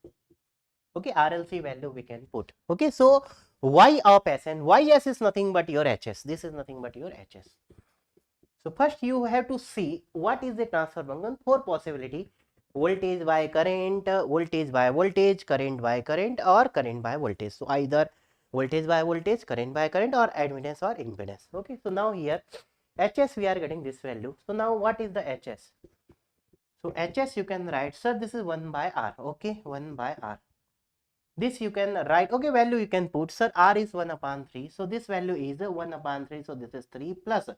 Okay, RLC value we can put. Okay, so Y of S and YS is nothing but your HS. This is nothing but your HS. So first you have to see what is the transfer function for possibility: voltage by current, voltage by voltage, current by current, or current by voltage. So either voltage by voltage, current by current, or admittance or impedance. Okay, so now here HS we are getting this value. So now what is the HS? So HS you can write, sir, this is 1 by R. Okay, 1 by R. This you can write, okay, value you can put, sir, R is 1 upon 3. So this value is 1 upon 3. So this is 3 plus.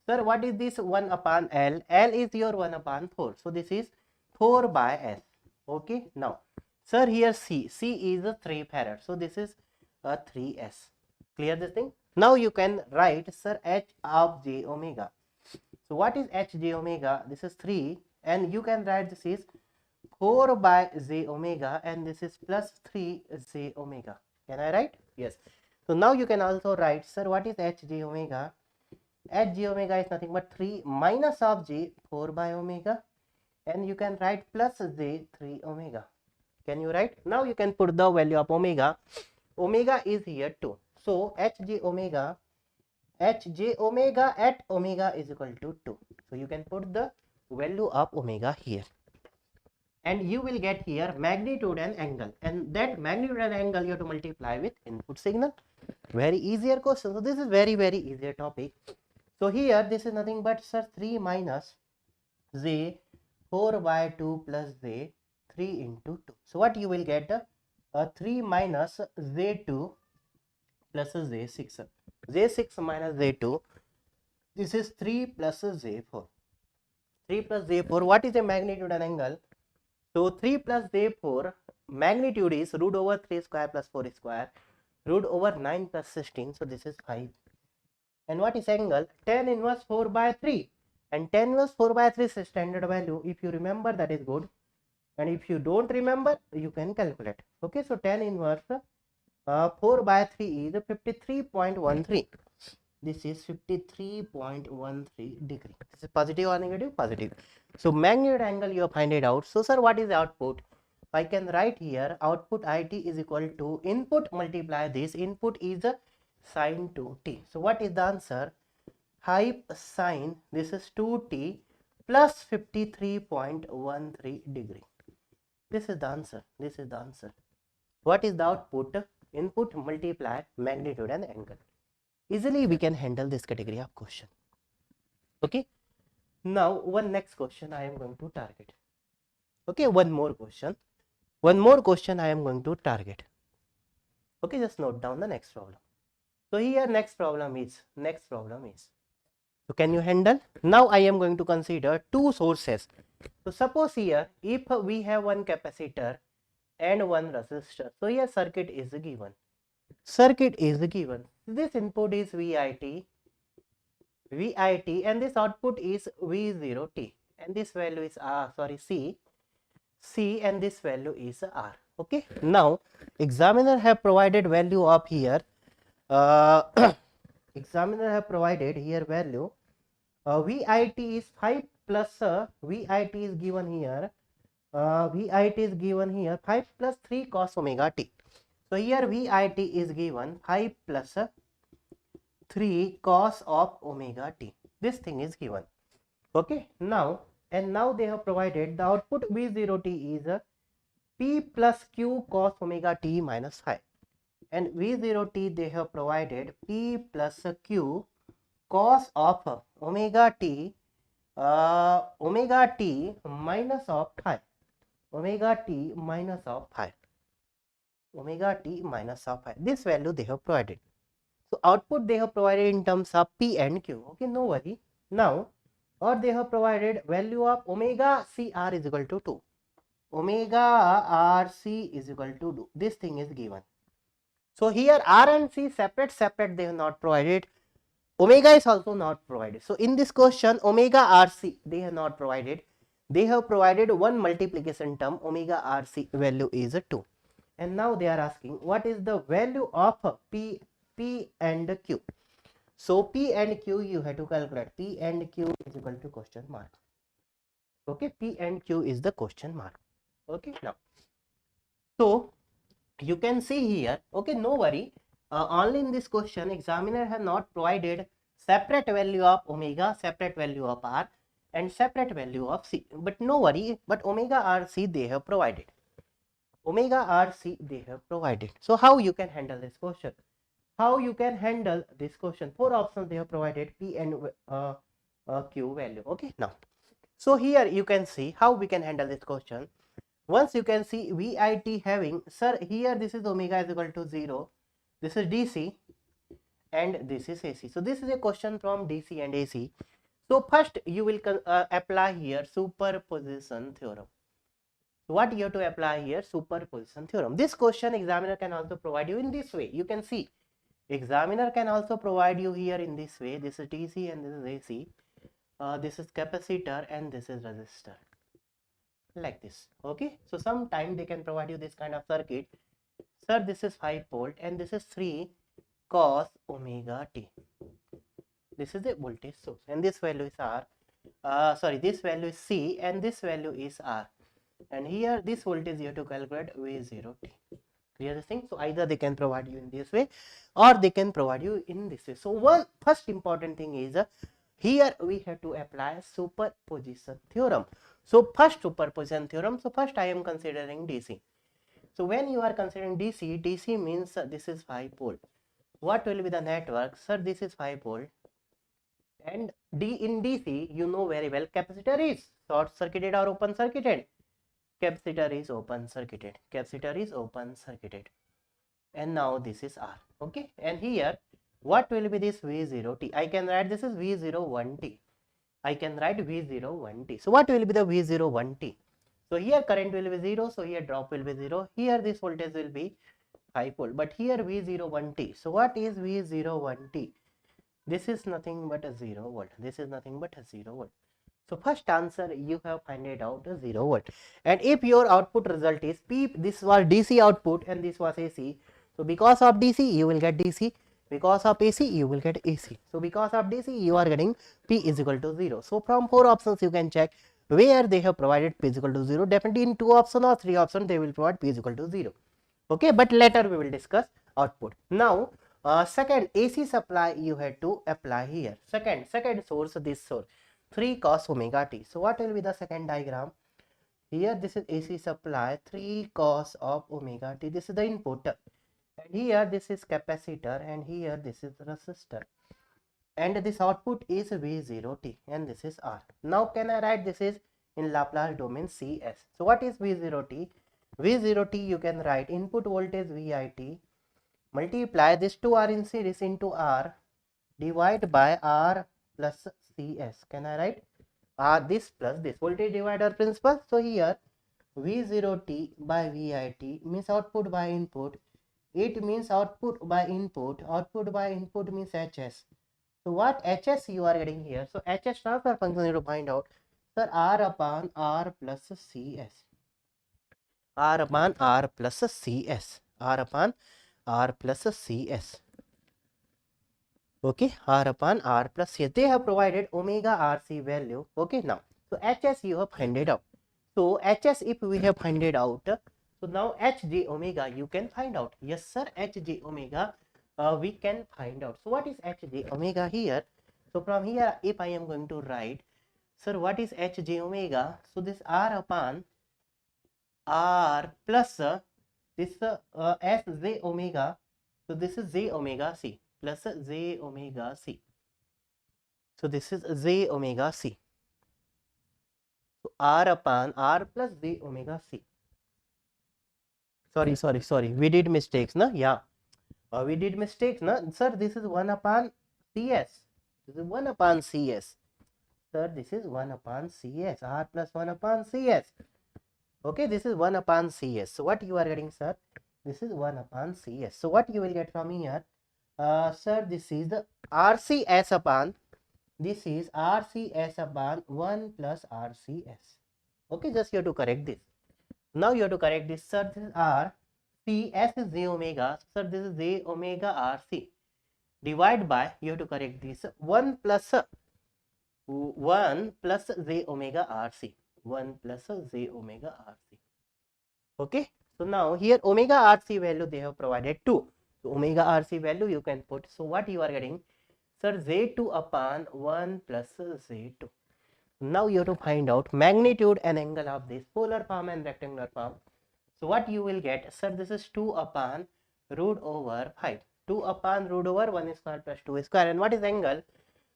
Sir, what is this 1 upon L? L is your 1 upon 4. So this is 4 by S. Okay, now, sir, here C. C is a 3 farad. So this is a 3S. Clear this thing? Now you can write, sir, H of j omega. So what is H j omega? This is 3. And you can write this is 4 by j omega. And this is plus 3 j omega. Can I write? Yes. So now you can also write, sir, what is H j omega? H j omega is nothing but 3 minus of j 4 by omega, and you can write plus j 3 omega. Can you write? Now you can put the value of omega. Omega is here 2. So Hj omega at omega is equal to 2. So you can put the value of omega here. And you will get here magnitude and angle. And that magnitude and angle you have to multiply with input signal. Very easier question. So this is very, very easier topic. So here this is nothing but, sir, 3 minus j 4 by 2 plus j 3 into 2. So what you will get? 3 minus j2 plus j6. j6 minus j2. This is 3 plus j4. 3 plus j4. What is the magnitude and angle? So 3 plus j4 magnitude is root over 3 square plus 4 square. Root over 9 plus 16. So this is 5. And what is angle? Tan inverse 4 by 3. And tan inverse 4 by 3 is standard value. If you remember, that is good. And if you don't remember, you can calculate. Okay, so tan inverse 4 by 3 is 53.13. This is 53.13 degree. This is positive or negative? Positive. So magnitude angle you have find it out. So sir, what is the output? I can write here output IT is equal to input multiply this. Input is sine 2t. So what is the answer? Hype sine, this is 2t plus 53.13 degree. This is the answer. This is the answer. What is the output? Input multiply magnitude and angle. Easily we can handle this category of question. Okay. Now one next question I am going to target. Okay, one more question. One more question I am going to target. Okay, just note down the next problem. So here next problem is. So can you handle? Now I am going to consider two sources. So suppose here if we have one capacitor and one resistor. So here circuit is given. This input is VIT and this output is V0T and this value is C and this value is R. Okay. Now examiner have provided value of here. Examiner have provided here value. VIT is 5 plus VIT is given here. VIT is given here 5 plus 3 cos omega t. So here VIT is given 5 plus 3 cos of omega t. This thing is given. Okay. Now they have provided the output V0T is P plus Q cos omega t minus 5. And V0T they have provided P plus Q cos of omega t minus of 5. This value they have provided. So output they have provided in terms of P and Q. Okay, no worry. Now, or they have provided value of omega CR is equal to 2. Omega RC is equal to 2. This thing is given. So here R and C separate they have not provided. Omega is also not provided. So in this question omega RC they have not provided. They have provided one multiplication term omega RC value is 2. And now they are asking what is the value of P and Q. So P and Q you have to calculate. P and Q is equal to question mark. Okay, P and Q is the question mark. Okay, now so you can see here. Okay, no worry. Only in this question examiner has not provided separate value of omega, separate value of R, and separate value of C. But no worry, but omega R C they have provided. Omega R C they have provided. So how you can handle this question? How you can handle this question? Four options they have provided, P and Q value. Okay, now so here you can see how we can handle this question. Once you can see VIT having, sir, here this is omega is equal to 0, this is DC and this is AC. So this is a question from DC and AC. So first you will apply here superposition theorem. So what you have to apply here? Superposition theorem. This question examiner can also provide you in this way. You can see examiner can also provide you here in this way. This is DC and this is AC. This is capacitor and this is resistor, like this. Okay, so sometime they can provide you this kind of circuit. Sir, this is 5 volt and this is 3 cos omega t. This is the voltage source and this value is R. This value is C and this value is R. And here this voltage you have to calculate V0 t. Clear this thing? So either they can provide you in this way or they can provide you in this way. So one first important thing is here we have to apply superposition theorem. So first superposition theorem. So first I am considering DC. So when you are considering DC, DC means this is 5 volt. What will be the network? Sir, this is 5 volt. And in DC, you know very well, capacitor is short circuited or open circuited. Capacitor is open circuited. Capacitor is open circuited. And now this is R. Okay. And here, what will be this V0t? I can write this is V01t. I can write V01t. So what will be the V01t? So here current will be 0. So here drop will be 0. Here this voltage will be 5 volt. But here V01t. So what is V01t? This is nothing but a 0 volt. This is nothing but a 0 volt. So first answer you have find it out a 0 volt. And if your output result is P, this was DC output and this was AC. So because of DC you will get DC. Because of AC you will get AC. So because of DC you are getting P is equal to 0. So from 4 options you can check where they have provided P is equal to 0. Definitely in 2 options or 3 options they will provide P is equal to 0. Okay, but later we will discuss output. Now second AC supply you had to apply here. Second source, this source 3 cos omega t. So what will be the second diagram? Here this is AC supply 3 cos of omega t. This is the input. And here this is capacitor and here this is resistor. And this output is V0t and this is R. Now can I write this is in Laplace domain CS. So what is V0t? V0t you can write input voltage VIT multiply this 2R in series into R divide by R plus CS. Can I write R this plus this voltage divider principle? So here V0t by VIT means output by input. It means output by input. Output by input means HS. So what HS you are getting here? So HS transfer function you have to find out. Sir, R upon R plus CS. R upon R plus CS. R upon R plus CS. Okay, R upon R plus CS. They have provided omega RC value. Okay, now so HS you have finded out. So HS if we have finded out. So now Hj omega you can find out. Yes sir, Hj omega we can find out. So what is Hj omega here? So from here if I am going to write, sir, what is Hj omega? So this R upon R plus this Sj omega. So this is J omega C plus J omega C. So this is J omega C. So R upon R plus J omega C. Sorry. We did mistakes, na? Yeah. We did mistakes, na? Sir, this is 1 upon CS. This is 1 upon CS. Sir, this is 1 upon CS. R plus 1 upon CS. Okay, this is 1 upon CS. So what you are getting, sir? This is 1 upon CS. So what you will get from here? Sir, this is the RCS upon. This is RCS upon 1 plus RCS. Okay, just you have to correct this. Now you have to correct this, sir. This is R. C, S is j omega. So, sir, this is j omega RC. Divide by, you have to correct this, 1 plus j omega RC. 1 plus j omega RC. Okay. So, now here omega RC value they have provided 2. So, omega RC value you can put. So, what you are getting? Sir, Z2 upon 1 plus Z2. Now you have to find out magnitude and angle of this polar form and rectangular form. So what you will get? Sir, this is 2 upon root over 5. 2 upon root over 1 square plus 2 square. And what is angle?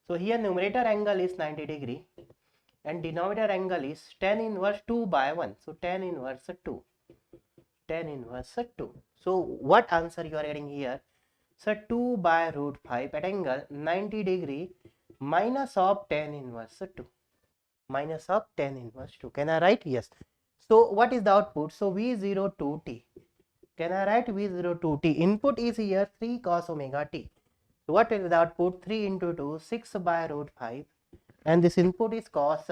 So here numerator angle is 90 degree and denominator angle is tan inverse 2 by 1. So tan inverse 2. Tan inverse 2. So what answer you are getting here? So 2 by root 5 at angle 90 degree minus of tan inverse 2. Minus of tan inverse 2. Can I write? Yes. So what is the output? So V02t. Can I write V02t? Input is here 3 cos omega t. So what is the output? 3 into 2, 6 by root 5. And this input is cos.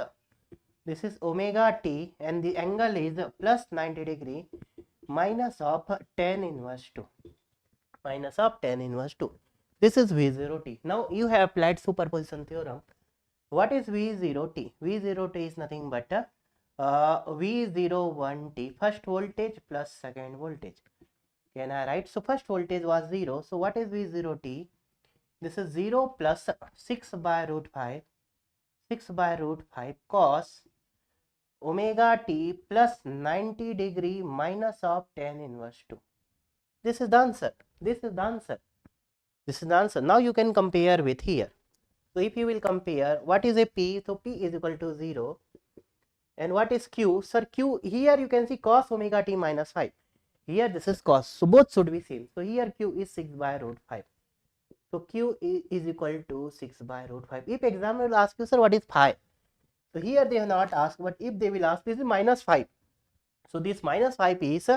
This is omega t and the angle is plus 90 degree minus of tan inverse 2. Minus of tan inverse 2. This is V0t. Now you have applied superposition theorem. What is V0t? V0t is nothing but V01t, first voltage plus second voltage. Can I write? So first voltage was 0. So what is V0t? This is 0 plus 6 by root 5. 6 by root 5 cos omega t plus 90 degree minus of tan inverse 2. This is the answer. This is the answer. This is the answer. Now you can compare with here. So if you will compare, what is a P? So P is equal to 0. And what is Q? Sir, Q, here you can see cos omega t minus 5. Here this is cos. So both should be same. So here Q is 6 by root 5. So Q is equal to 6 by root 5. If examiner will ask you, sir, what is phi? So here they have not asked, but if they will ask, this is minus 5. So this minus 5 is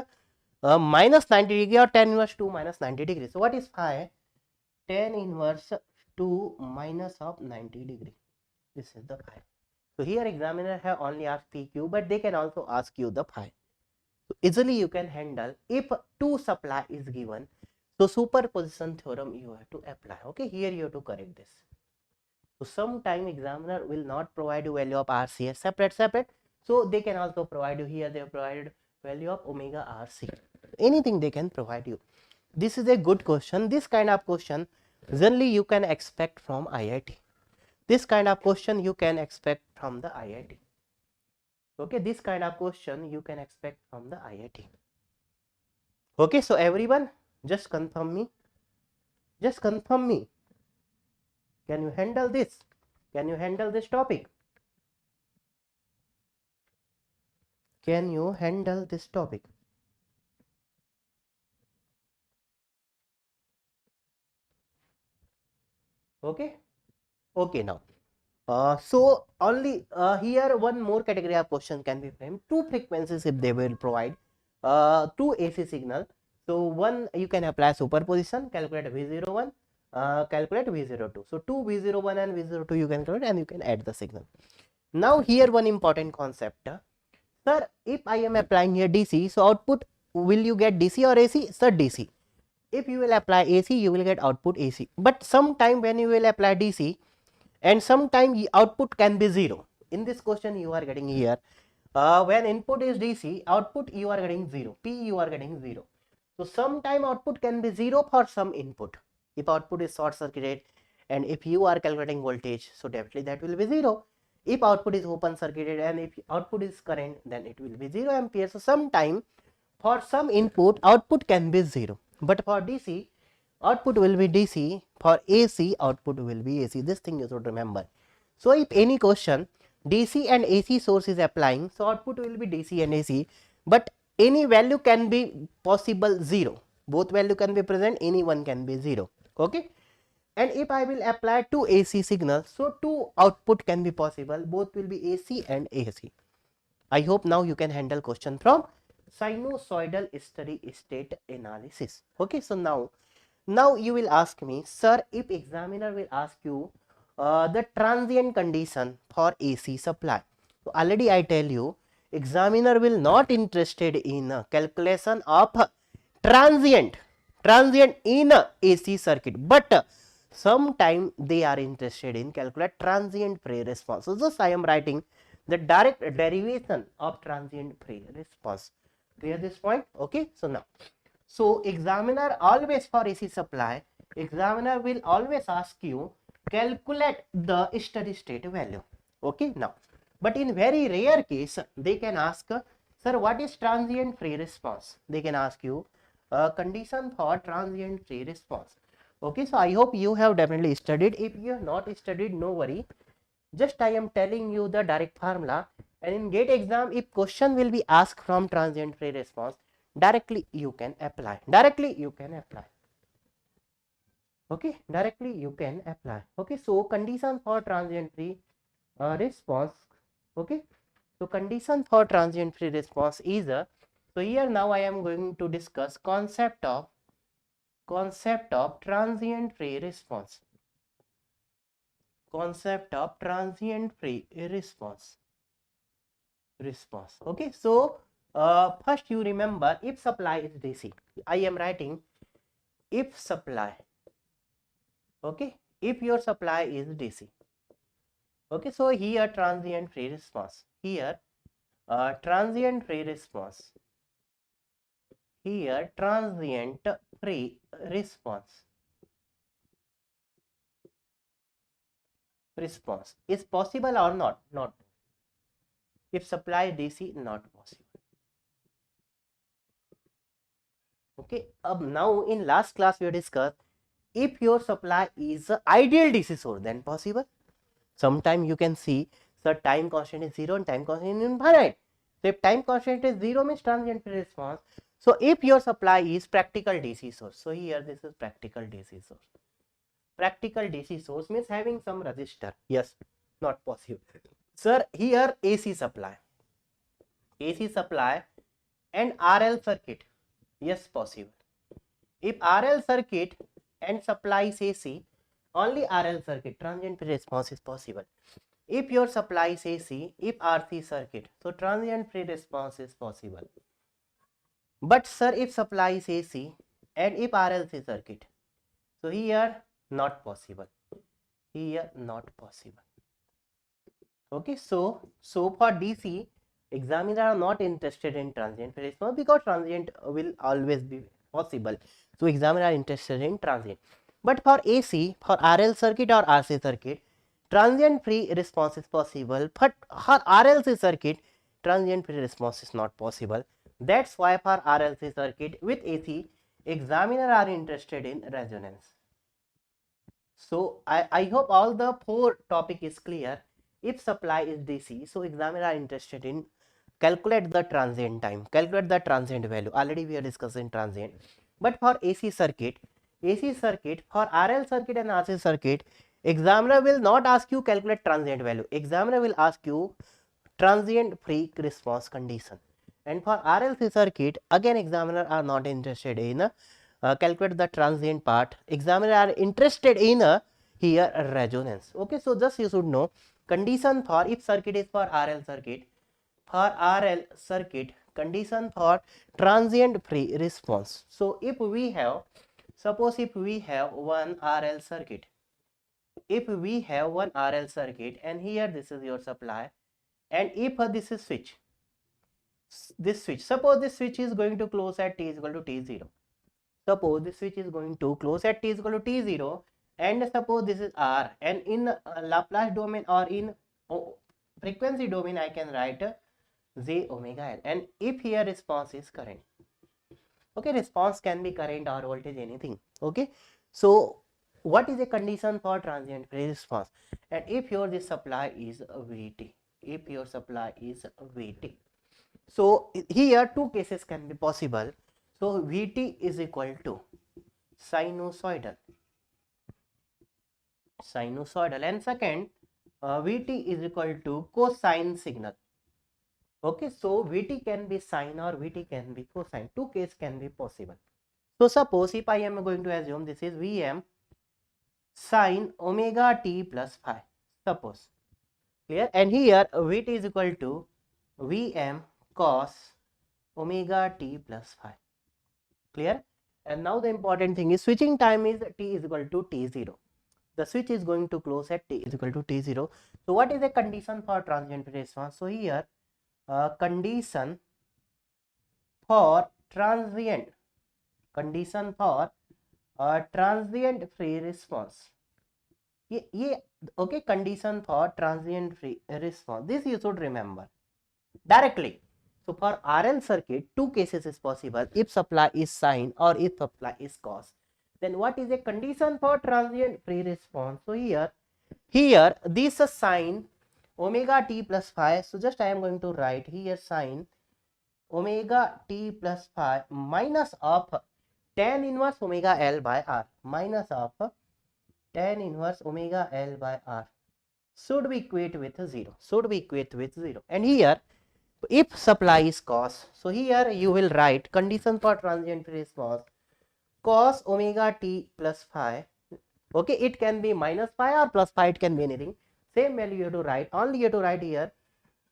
minus 90 degree or tan inverse 2 minus 90 degree. So what is phi? Tan inverse 2 minus of 90 degree. This is the phi. So here examiner have only asked PQ, but they can also ask you the phi. So easily you can handle if 2 supply is given. So superposition theorem you have to apply. Okay, here you have to correct this. So sometime examiner will not provide you value of RCS separate. So they can also provide you here. They have provided value of omega RC. Anything they can provide you. This is a good question. This kind of question generally you can expect from IIT. This kind of question you can expect from the IIT. Okay, this kind of question you can expect from the IIT. Okay, so everyone just confirm me. Just confirm me. Can you handle this? Can you handle this topic? Can you handle this topic? Okay. Okay, now. So only here one more category of question can be framed. 2 frequencies if they will provide 2 AC signal. So one you can apply superposition, calculate V01, calculate V02. So 2 V01 and V02 you can calculate and you can add the signal. Now here one important concept. Sir, if I am applying here DC, so output will you get DC or AC? Sir, DC. If you will apply AC, you will get output AC. But sometime when you will apply DC, and sometime output can be 0. In this question you are getting here, when input is DC, output you are getting 0, P you are getting 0. So sometime output can be 0 for some input. If output is short circuited and if you are calculating voltage, so definitely that will be 0. If output is open circuited and if output is current, then it will be 0 ampere. So sometime for some input output can be 0, but for DC output will be DC, for AC output will be AC. This thing you should remember. So if any question DC and AC source is applying, so output will be DC and AC, but any value can be possible 0. Both value can be present, any one can be 0. Okay. And if I will apply 2 AC signals, so 2 output can be possible, both will be AC and AC. I hope now you can handle question from sinusoidal steady state analysis. Okay, so now you will ask me, sir, if examiner will ask you the transient condition for AC supply. So already I tell you, examiner will not interested in calculation of transient in a AC circuit, but sometime they are interested in calculate transient free response. So just I am writing the direct derivation of transient free response. Clear this point? Okay. So now, so examiner always for AC supply, examiner will always ask you calculate the steady state value. Okay. Now, but in very rare case, they can ask, sir, what is transient free response? They can ask you condition for transient free response. Okay, so I hope you have definitely studied. If you have not studied, no worry. Just I am telling you the direct formula, and in GATE exam, if question will be asked from transient free response, directly you can apply. Directly you can apply. Okay, directly you can apply. Okay, so condition for transient free response. Okay, so condition for transient free response is so here now I am going to discuss concept of transient free response. Concept of transient free response. Okay, so first you remember, if supply is DC, I am writing if supply. Okay, if your supply is DC. Okay, so here transient free response. Here transient free response. Here transient free response. Response is possible or not? Not. If supply DC, not possible. Okay, now in last class we discussed, if your supply is ideal DC source, then possible. Sometime you can see, so time constant is 0 and time constant is infinite. So if time constant is 0 means transient free response. So if your supply is practical DC source, so here this is practical DC source. Practical DC source means having some resistor. Yes, not possible. Sir, here AC supply. AC supply and RL circuit. Yes, possible. If RL circuit and supply is AC, only RL circuit, transient free response is possible. If your supply is AC, if RC circuit, so transient free response is possible. But sir, if supply is AC and if RLC circuit, so here not possible. Here not possible. Okay, so for DC, examiners are not interested in transient free response because transient will always be possible. So examiners are interested in transient. But for AC, for RL circuit or RC circuit, transient free response is possible. But for RLC circuit, transient free response is not possible. That's why for RLC circuit with AC, examiners are interested in resonance. So I hope all the four topic is clear. If supply is DC, so examiners are interested in calculate the transient time, calculate the transient value. Already we are discussing transient. But for AC circuit, for RL circuit and RC circuit, examiner will not ask you calculate transient value. Examiner will ask you transient free response condition. And for RLC circuit, again examiner are not interested in calculate the transient part. Examiner are interested in here resonance. Okay, so just you should know condition for if circuit is for RL circuit. For RL circuit, condition for transient free response. So if we have, suppose if we have one RL circuit, and here this is your supply, and if this is switch, suppose this switch is going to close at t is equal to t0. Suppose this switch is going to close at t is equal to t0, and suppose this is R, and in Laplace domain or in frequency domain I can write j omega l, and if here response is current. Okay, response can be current or voltage, anything. Okay, so what is a condition for transient free response? And if your this supply is Vt, so here two cases can be possible. So Vt is equal to sinusoidal, and second Vt is equal to cosine signal. Okay, so Vt can be sine or Vt can be cosine. Two cases can be possible. So suppose if I am going to assume this is Vm sine omega t plus phi. Suppose, clear? And here Vt is equal to Vm cos omega t plus phi. Clear? And now the important thing is switching time is t is equal to t0. The switch is going to close at t is equal to t0. So what is the condition for transient response? So here condition for transient free response. ये okay, condition for transient free response. This you should remember directly. So for RL circuit, two cases is possible: if supply is sine or if supply is cos. Then what is a condition for transient free response? So here this is sine omega t plus phi. So just I am going to write here sine omega t plus phi minus of tan inverse omega L by R, minus of tan inverse omega L by R should be equate with 0, and here if supply is cos, so here you will write condition for transient free response cos omega t plus phi. Okay, it can be minus phi or plus phi, it can be anything. Same value you have to write, only you have to write here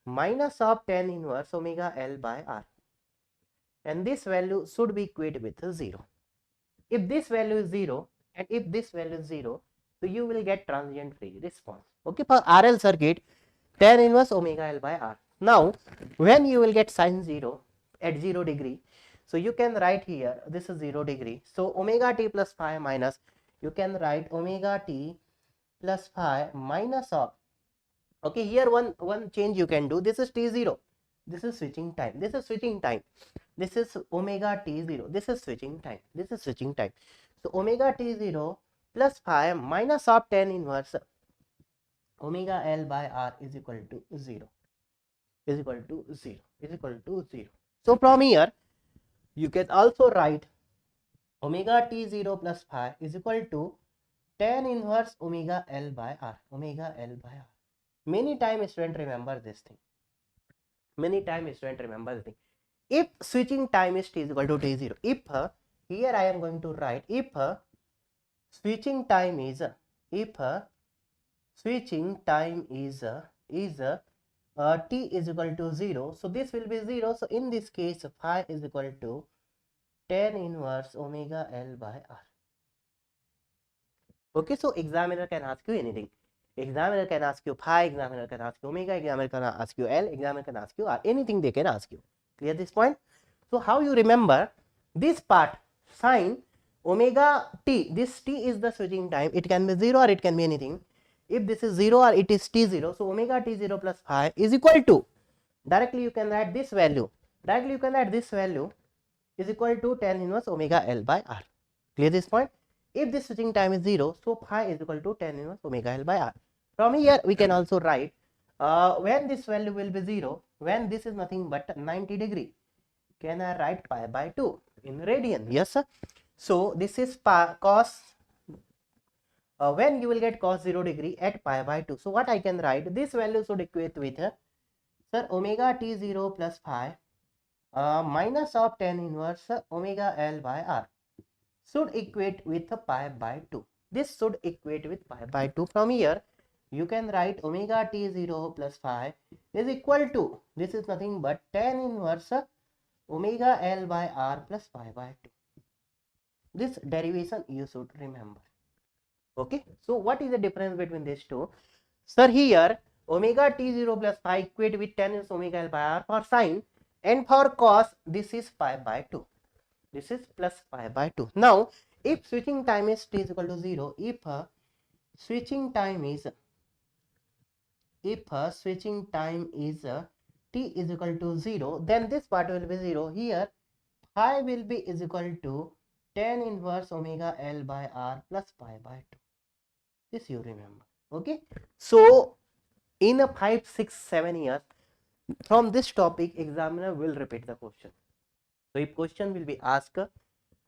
minus of tan inverse omega L by R, and this value should be equate with 0. If this value is 0 and if this value is 0, so you will get transient free response. Okay, for RL circuit, tan inverse omega L by R. Now when you will get sine 0 at 0 degree, so you can write here this is 0 degree, so omega t plus phi minus, you can write omega t plus phi minus of, okay, here one change you can do, this is t0, this is switching time, this is omega t0, this is switching time, so omega t0 plus phi minus of tan inverse omega L by R is equal to 0. So from here you can also write omega t0 plus phi is equal to tan inverse omega L by R. Many times student remember this thing. If switching time is t is equal to t0, if here I am going to write if switching time is t is equal to 0, so this will be 0. So in this case phi is equal to tan inverse omega L by R. Okay, so examiner can ask you anything. Examiner can ask you phi, examiner can ask you omega, examiner can ask you L, examiner can ask you R, anything they can ask you. Clear this point? So how you remember this part, sine omega t, this t is the switching time, it can be 0 or it can be anything. If this is 0 or it is t0, so omega t0 plus phi is equal to, directly you can write this value, is equal to tan inverse omega L by R. Clear this point? If this switching time is 0, so phi is equal to tan inverse omega L by R. From here we can also write when this value will be 0, when this is nothing but 90 degree, can I write pi by 2 in radian? Yes sir. So this is pi cos, when you will get cos 0 degree at pi by 2. So what I can write, this value should equate with sir omega t0 plus phi minus of tan inverse omega L by R should equate with pi by 2. This should equate with pi by 2. From here you can write omega t0 plus phi is equal to, this is nothing but tan inverse omega L by R plus pi by 2. This derivation you should remember. Okay, so what is the difference between these two? Sir, here omega t0 plus phi equate with tan inverse omega L by R for sine, and for cos this is pi by 2. This is plus pi by 2. Now if switching time is t is equal to 0, if switching time is t is equal to 0, then this part will be 0. Here phi will be is equal to tan inverse omega L by R plus pi by 2. This you remember. Okay, so in a 5, 6, 7 years from this topic examiner will repeat the question. So if question will be asked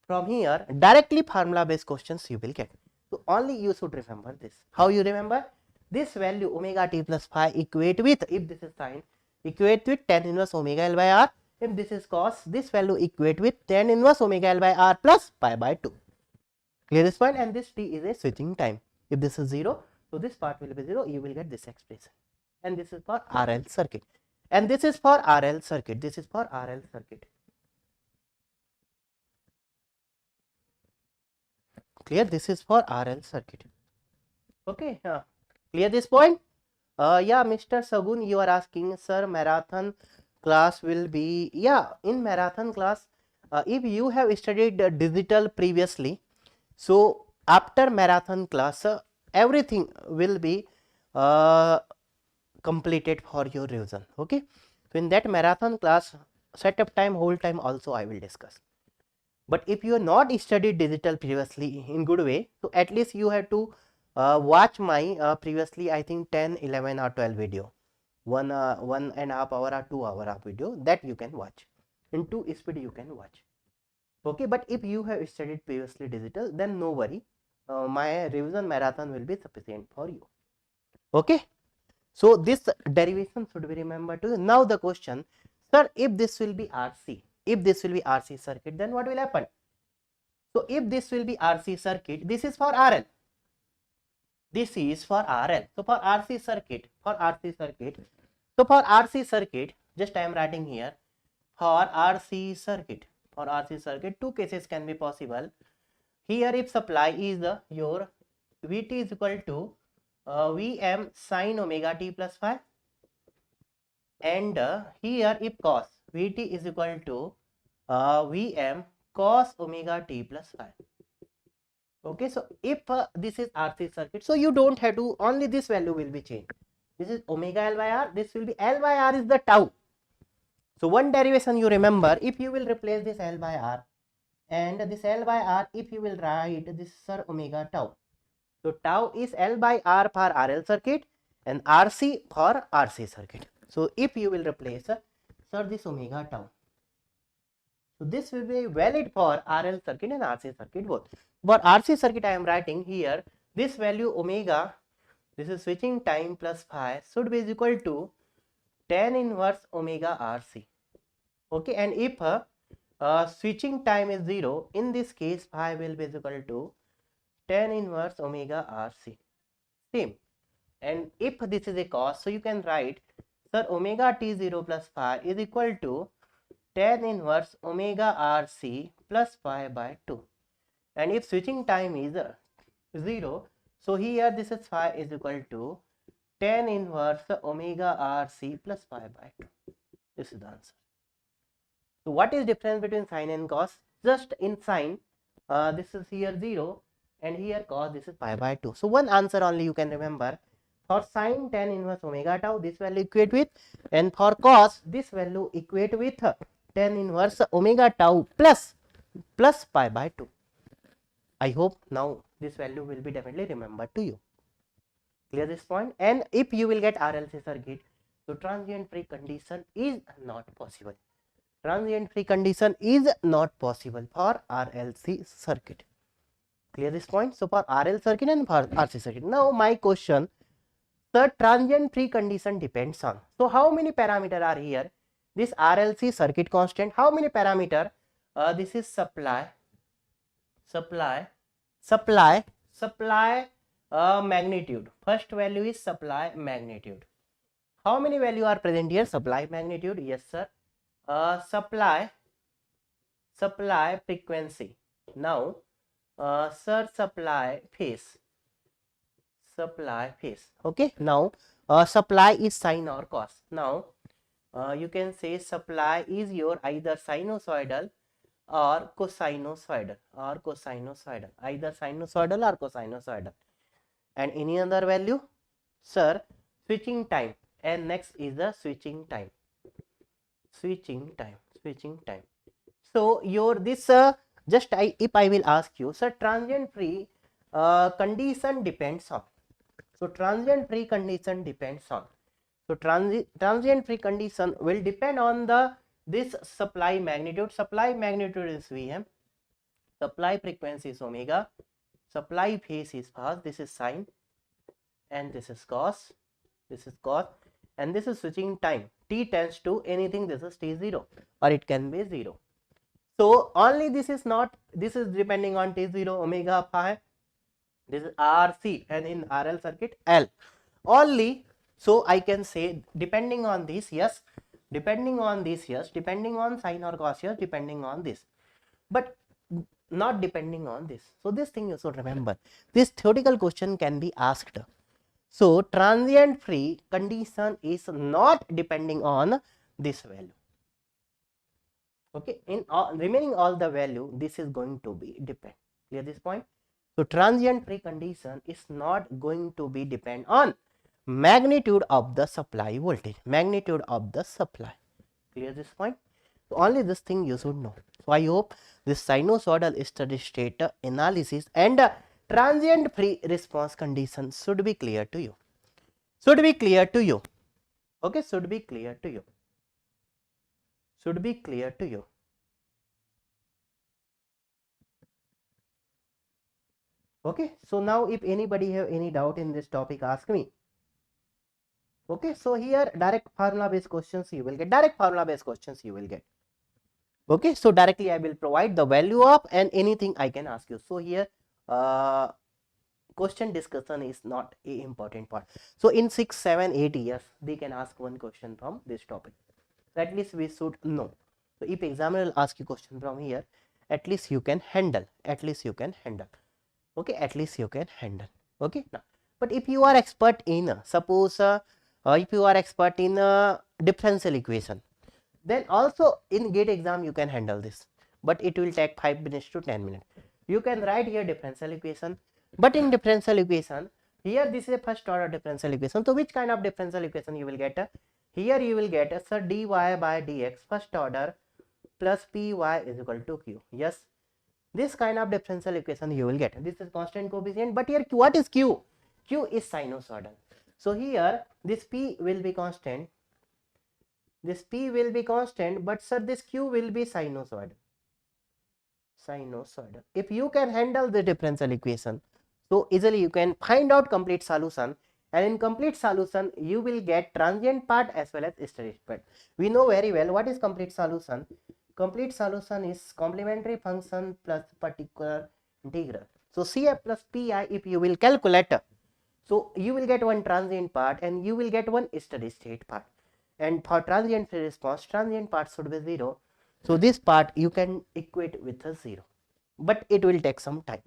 from here, directly formula based questions you will get. So only you should remember this. How you remember? This value omega t plus phi equate with, if this is sine, equate with tan inverse omega L by R. If this is cos, this value equate with tan inverse omega L by R plus pi by 2. Clear this point? And this t is a switching time. If this is 0, so this part will be 0, you will get this expression. And this is for RL circuit. And this is for RL circuit. Clear? This is for RL circuit. Okay, clear this point? Yeah, Mr. Sagun, you are asking, sir, marathon class will be, yeah, in marathon class, if you have studied digital previously, so after marathon class, everything will be completed for your revision. Okay, so in that marathon class, setup time, whole time also I will discuss. But if you are not studied digital previously in good way, so at least you have to watch my previously I think 10, 11 or 12 video, 1.5 hour or 2 hour of video that you can watch. In 2 speed you can watch. Okay, but if you have studied previously digital, then no worry, my revision marathon will be sufficient for you. Okay, so this derivation should be remembered to you. Now the question, sir, if this will be RC, if this will be RC circuit, then what will happen? So if this will be RC circuit, this is for RL. This is for RL. So for RC circuit, so for RC circuit, just I am writing here, for RC circuit, two cases can be possible. Here if supply is your Vt is equal to Vm sin omega t plus phi, and here if cos Vt is equal to Vm cos omega t plus phi. Okay, so if this is RC circuit, so you don't have to, only this value will be changed. This is omega L by R, this will be L by R is the tau. So one derivation you remember, if you will replace this L by R and this L by R, if you will write this sir omega tau. So tau is L by R for RL circuit and RC for RC circuit. So if you will replace sir this omega tau, so this will be valid for RL circuit and RC circuit both. For RC circuit I am writing here, this value omega, this is switching time plus phi, should be equal to tan inverse omega RC. Okay, and if switching time is 0, in this case phi will be equal to tan inverse omega RC. Same. And if this is a cos, so you can write, sir, omega t0 plus phi is equal to tan inverse omega RC plus phi by 2. And if switching time is 0, so here this is phi is equal to tan inverse omega RC plus phi by 2. This is the answer. So what is difference between sine and cos? Just in sine, this is here 0 and here cos, this is pi by 2. So one answer only you can remember. For sine tan inverse omega tau, this value equate with, and for cos, this value equate with tan inverse omega tau plus pi by 2. I hope now this value will be definitely remembered to you. Clear this point? And if you will get RLC circuit, so transient free condition is not possible. Transient free condition is not possible for RLC circuit. Clear this point? So for RL circuit and for RC circuit. Now my question, the transient free condition depends on. So how many parameters are here? This RLC circuit constant, how many parameter? This is supply magnitude. First value is supply magnitude. How many value are present here? Supply magnitude, yes sir. Supply frequency. Now sir, supply phase. Okay, now supply is sine or cos. Now you can say supply is your either sinusoidal or cosinusoidal, either sinusoidal or cosinusoidal. And any other value, sir, switching time, and next is the switching time. So your this just if I will ask you, sir, transient free condition depends on. So transient free condition depends on. So transient free condition will depend on this supply magnitude. Supply magnitude is Vm, supply frequency is omega, supply phase is phase, this is sine, and this is cos, and this is switching time. T tends to anything, this is T0 or it can be 0. So only this is depending on T0 omega phi, this is RC, and in RL circuit L only. So I can say depending on this, yes, depending on sine or cos, yes, depending on this. But not depending on this. So this thing you should remember. This theoretical question can be asked. So transient free condition is not depending on this value. Okay, in all, remaining all the value, this is going to be depend. Clear this point? So transient free condition is not going to be depend on magnitude of the supply voltage, magnitude of the supply. Clear this point? So only this thing you should know. So I hope this sinusoidal steady state analysis and transient free response condition should be clear to you. Should be clear to you. Okay, should be clear to you. Should be clear to you. Okay, so now if anybody have any doubt in this topic, ask me. Okay, so here direct formula based questions you will get. Direct formula based questions you will get. Okay, so directly I will provide the value of and anything I can ask you. So here question discussion is not a important part. So in 6, 7, 8 years they can ask one question from this topic. So at least we should know. So if examiner will ask you question from here, at least you can handle. At least you can handle. Okay, at least you can handle. Okay, now but if you are expert in suppose if you are expert in differential equation, then also in gate exam you can handle this, but it will take 5 minutes to 10 minutes. You can write here differential equation, but in differential equation here this is a first order differential equation. So which kind of differential equation you will get? Here you will get sir dy by dx first order plus py is equal to q. Yes, this kind of differential equation you will get. This is constant coefficient, but here what is q? Q is sinusoidal. So here this p will be constant, this p will be constant, but sir this q will be sinusoidal. Sinusoidal. If you can handle the differential equation, so easily you can find out complete solution, and in complete solution you will get transient part as well as steady part. We know very well what is complete solution. Complete solution is complementary function plus particular integral. So CF plus PI if you will calculate, so you will get one transient part and you will get one steady state part. And for transient free response, transient part should be 0. So this part you can equate with a 0, but it will take some time.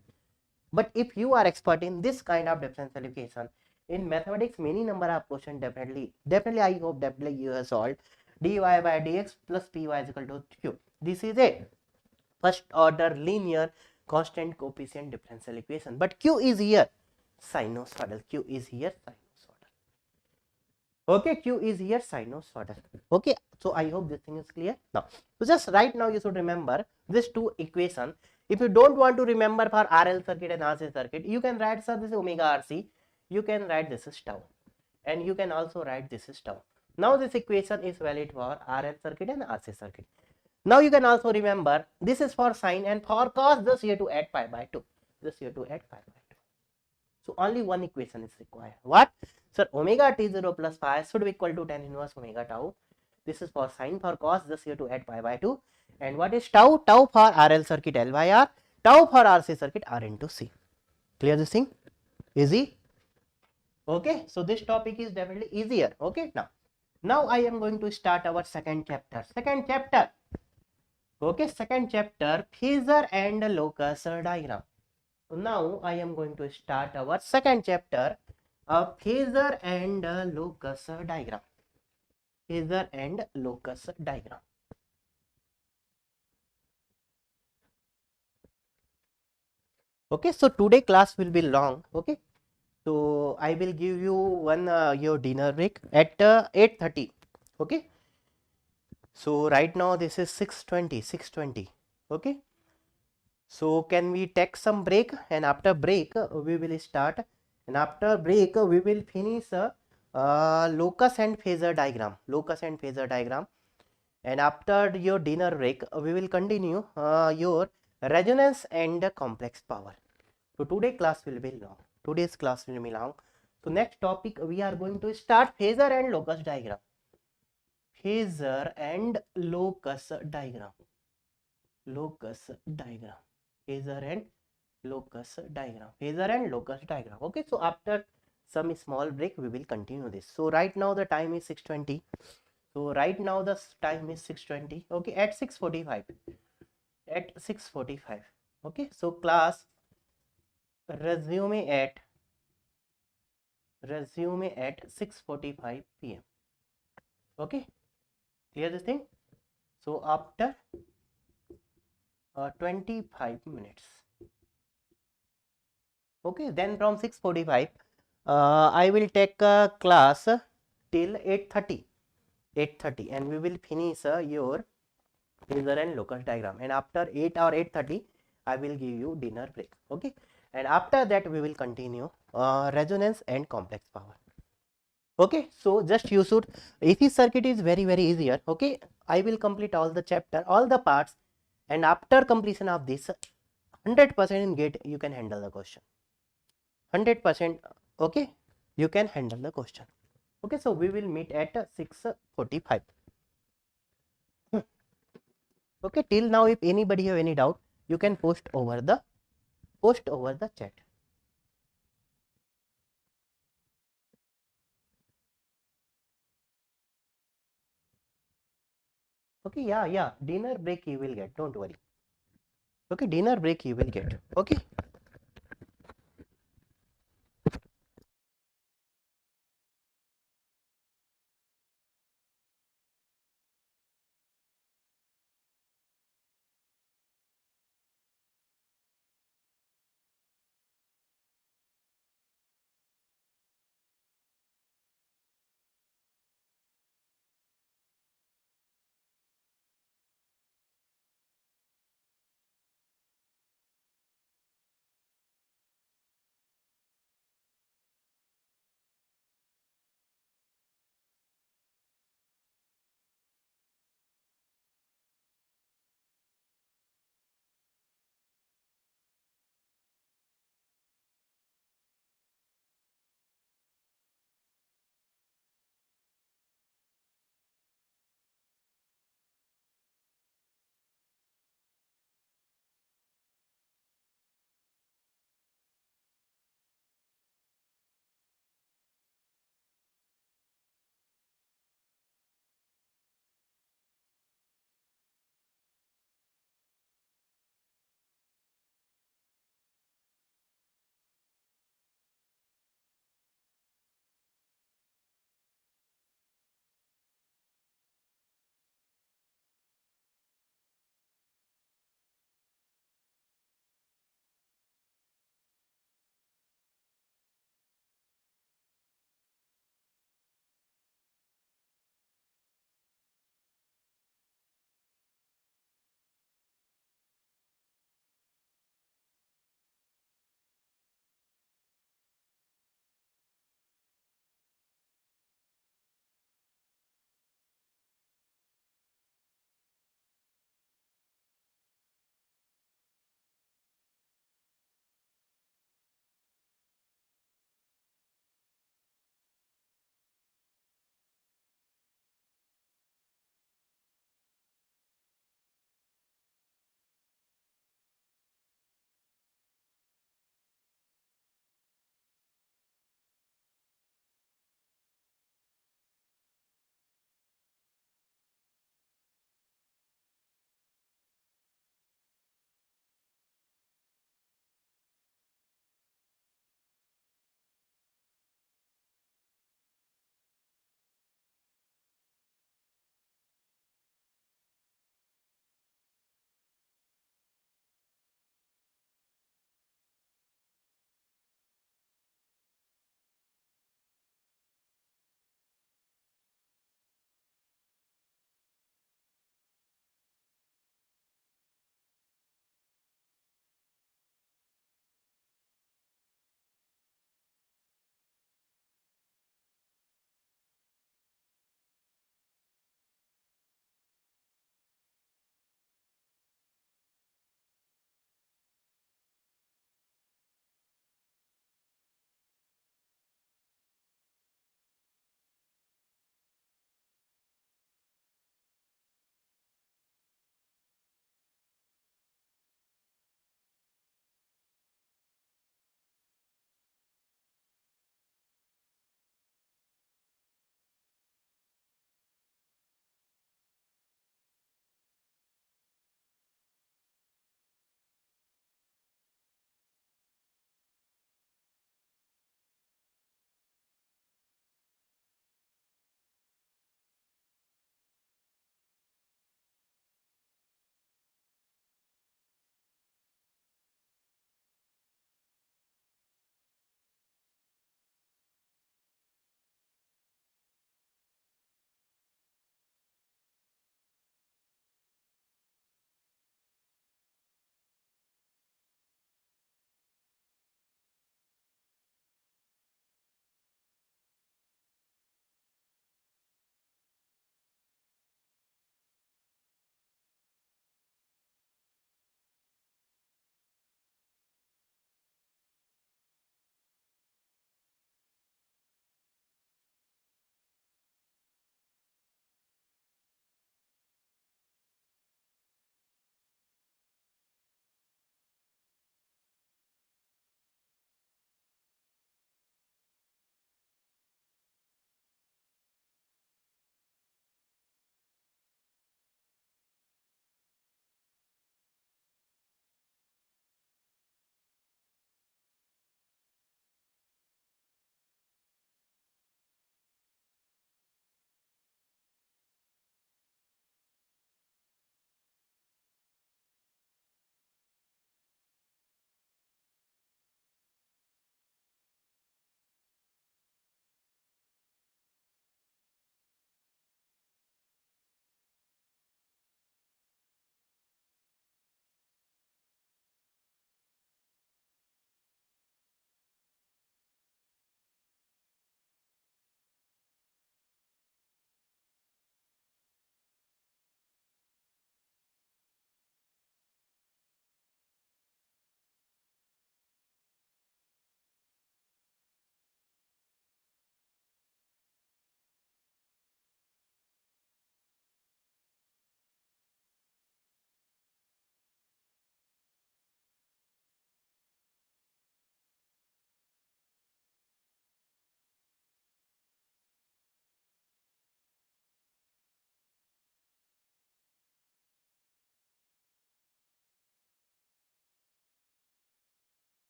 But if you are expert in this kind of differential equation, in mathematics many number of questions definitely I hope definitely you have solved. Dy by dx plus py is equal to q. This is a first order linear constant coefficient differential equation, but q is here sinusoidal. Q is here sinusoidal. Okay, q is here sinusoidal. Okay, so I hope this thing is clear now. So just right now you should remember this two equation. If you don't want to remember for RL circuit and RC circuit, you can write sir this is omega RC, you can write this is tau, and you can also write this is tau. Now this equation is valid for RL circuit and RC circuit. Now you can also remember this is for sine, and for cos just you have to add pi by 2. Just you have to add pi by 2. So only one equation is required. What? Sir, omega t0 plus pi should be equal to tan inverse omega tau. This is for sine. For cos just you have to add pi by 2. And what is tau? Tau for RL circuit L by R. Tau for RC circuit R into C. Clear this thing? Easy? Okay. So this topic is definitely easier. Okay. Now I am going to start our second chapter. Okay. Second chapter, Phasor and Locus diagram. So now I am going to start our second chapter of Phasor and Locus diagram. Phasor and Locus diagram. Okay, so today class will be long. Okay, so I will give you one your dinner break at 8:30. Okay, so right now this is 6:20. Okay, so can we take some break, and after break we will start, and after break we will finish locus and phasor diagram. And after your dinner break we will continue your resonance and complex power. So today class will be long. Today's class will be long. So next topic we are going to start phasor and locus diagram. Phasor and locus diagram. Phasor and locus diagram. Okay, so after some small break we will continue this. So right now the time is 6:20. So right now the time is 6:20. Okay, at 6:45. at 6:45. Okay, so class resume at 6:45 p.m. Okay, clear this thing. So after 25 minutes. Okay, then from 6:45 I will take a class till 8:30 and we will finish your Phasor and Locus diagram, and after 8 or 8:30 I will give you dinner break. Okay, and after that we will continue resonance and complex power. Okay, so just you should, AC circuit is very easier. Okay, I will complete all the chapter, all the parts, and after completion of this 100% in gate you can handle the question. 100%. Okay, you can handle the question. Okay, so we will meet at 6:45. Okay, till now if anybody have any doubt, you can post over the chat. Okay, yeah, dinner break you will get, don't worry. Okay, dinner break you will get. Okay.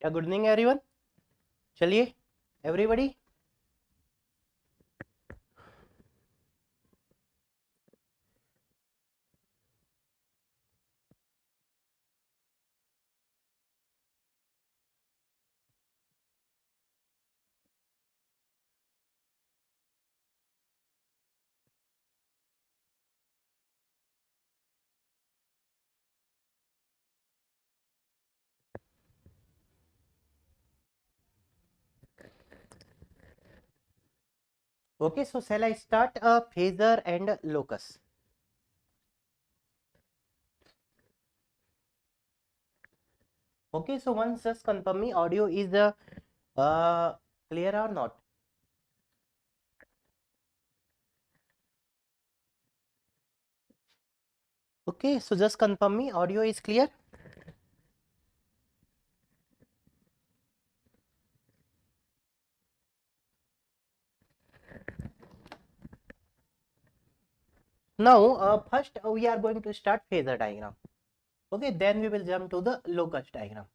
Yeah, good evening everyone. चलिए everybody. Okay, so shall I start Phasor and Locus? Okay, so once just confirm me audio is uh, clear or not. Okay, so just confirm me audio is clear. Now first we are going to start Phasor diagram. Okay, then we will jump to the Locus diagram.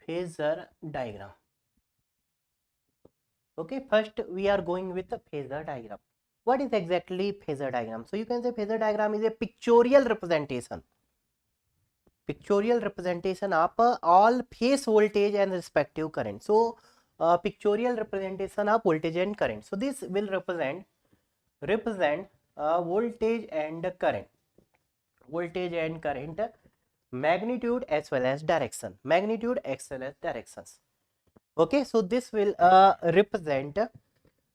Phasor diagram. Okay, first we are going with the Phasor diagram. What is exactly Phasor diagram? So you can say Phasor diagram is a pictorial representation. Pictorial representation of all phase voltage and respective current. So pictorial representation of voltage and current. So this will represent voltage and current, magnitude as well as direction, magnitude as well as directions. Okay, so this will represent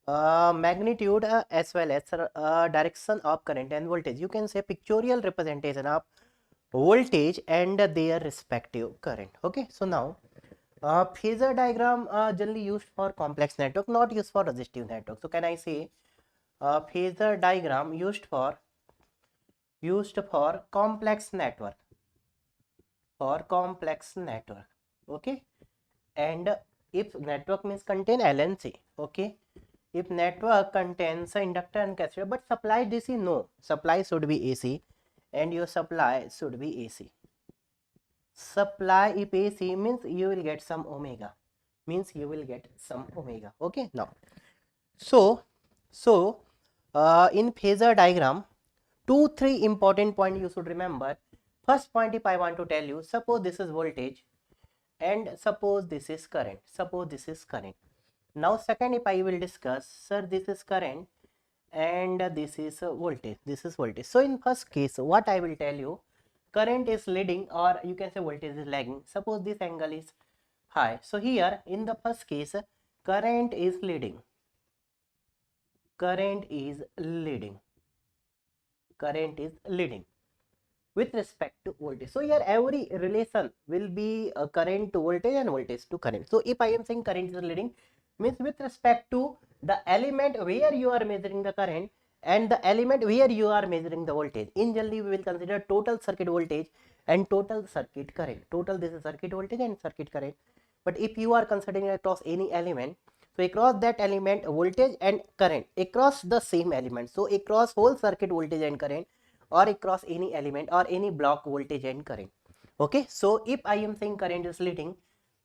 magnitude as well as direction of current and voltage. You can say pictorial representation of voltage and their respective current. Okay, so now phasor diagram generally used for complex network, not used for resistive network. So can I say phasor diagram used for complex network, okay. And if network means contain LNC, okay, if network contains inductor and capacitor but supply DC, no, supply should be AC and your supply should be AC. Supply if AC means you will get some omega, okay. Now so in phasor diagram, 2-3 important point you should remember. First point, if I want to tell you, suppose this is voltage and suppose this is current, now second, if I will discuss, sir, this is current and this is voltage, so in first case what I will tell you, current is leading or you can say voltage is lagging. Suppose this angle is high, so here in the first case current is leading, current is leading with respect to voltage. So here every relation will be current to voltage and voltage to current. So if I am saying current is leading, means with respect to the element where you are measuring the current and the element where you are measuring the voltage. In generally we will consider total circuit voltage and total circuit current. Total, this is circuit voltage and circuit current. But if you are considering across any element, so across that element voltage and current across the same element, so across whole circuit voltage and current or across any element or any block voltage and current. Okay, so if I am saying current is leading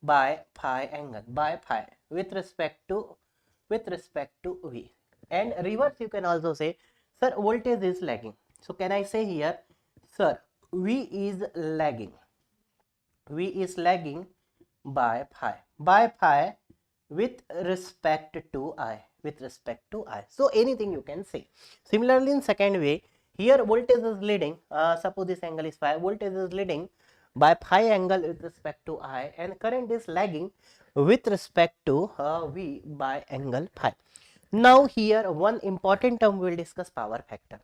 by phi angle, by phi with respect to V, and reverse you can also say, sir, voltage is lagging. So can I say here, sir, V is lagging by phi with respect to I, so anything you can say. Similarly in second way, here voltage is leading, suppose this angle is phi, voltage is leading by phi angle with respect to I and current is lagging with respect to V by angle phi. Now here one important term we will discuss, power factor.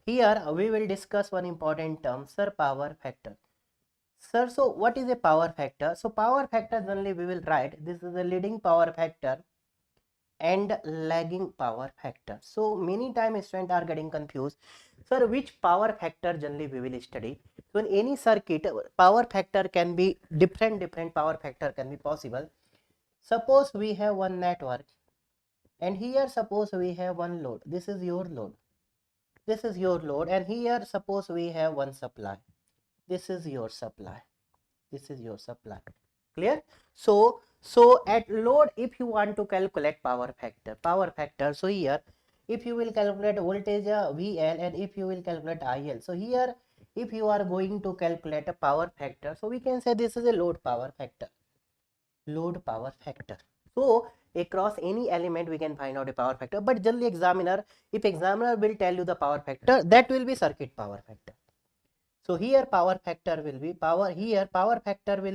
Here we will discuss one important term, sir, power factor. Sir, so what is a power factor? So power factor generally we will write, this is a leading power factor and lagging power factor. So many times students are getting confused, sir, which power factor generally we will study. So in any circuit, power factor can be different power factor can be possible. Suppose we have one network and here suppose we have one load, this is your load, and here suppose we have one supply, this is your supply, Clear? So at load, if you want to calculate power factor, so here if you will calculate voltage VL and if you will calculate IL, so here if you are going to calculate a power factor, so we can say this is a load power factor. So across any element we can find out a power factor, but generally if examiner will tell you the power factor, that will be circuit power factor. So here power factor will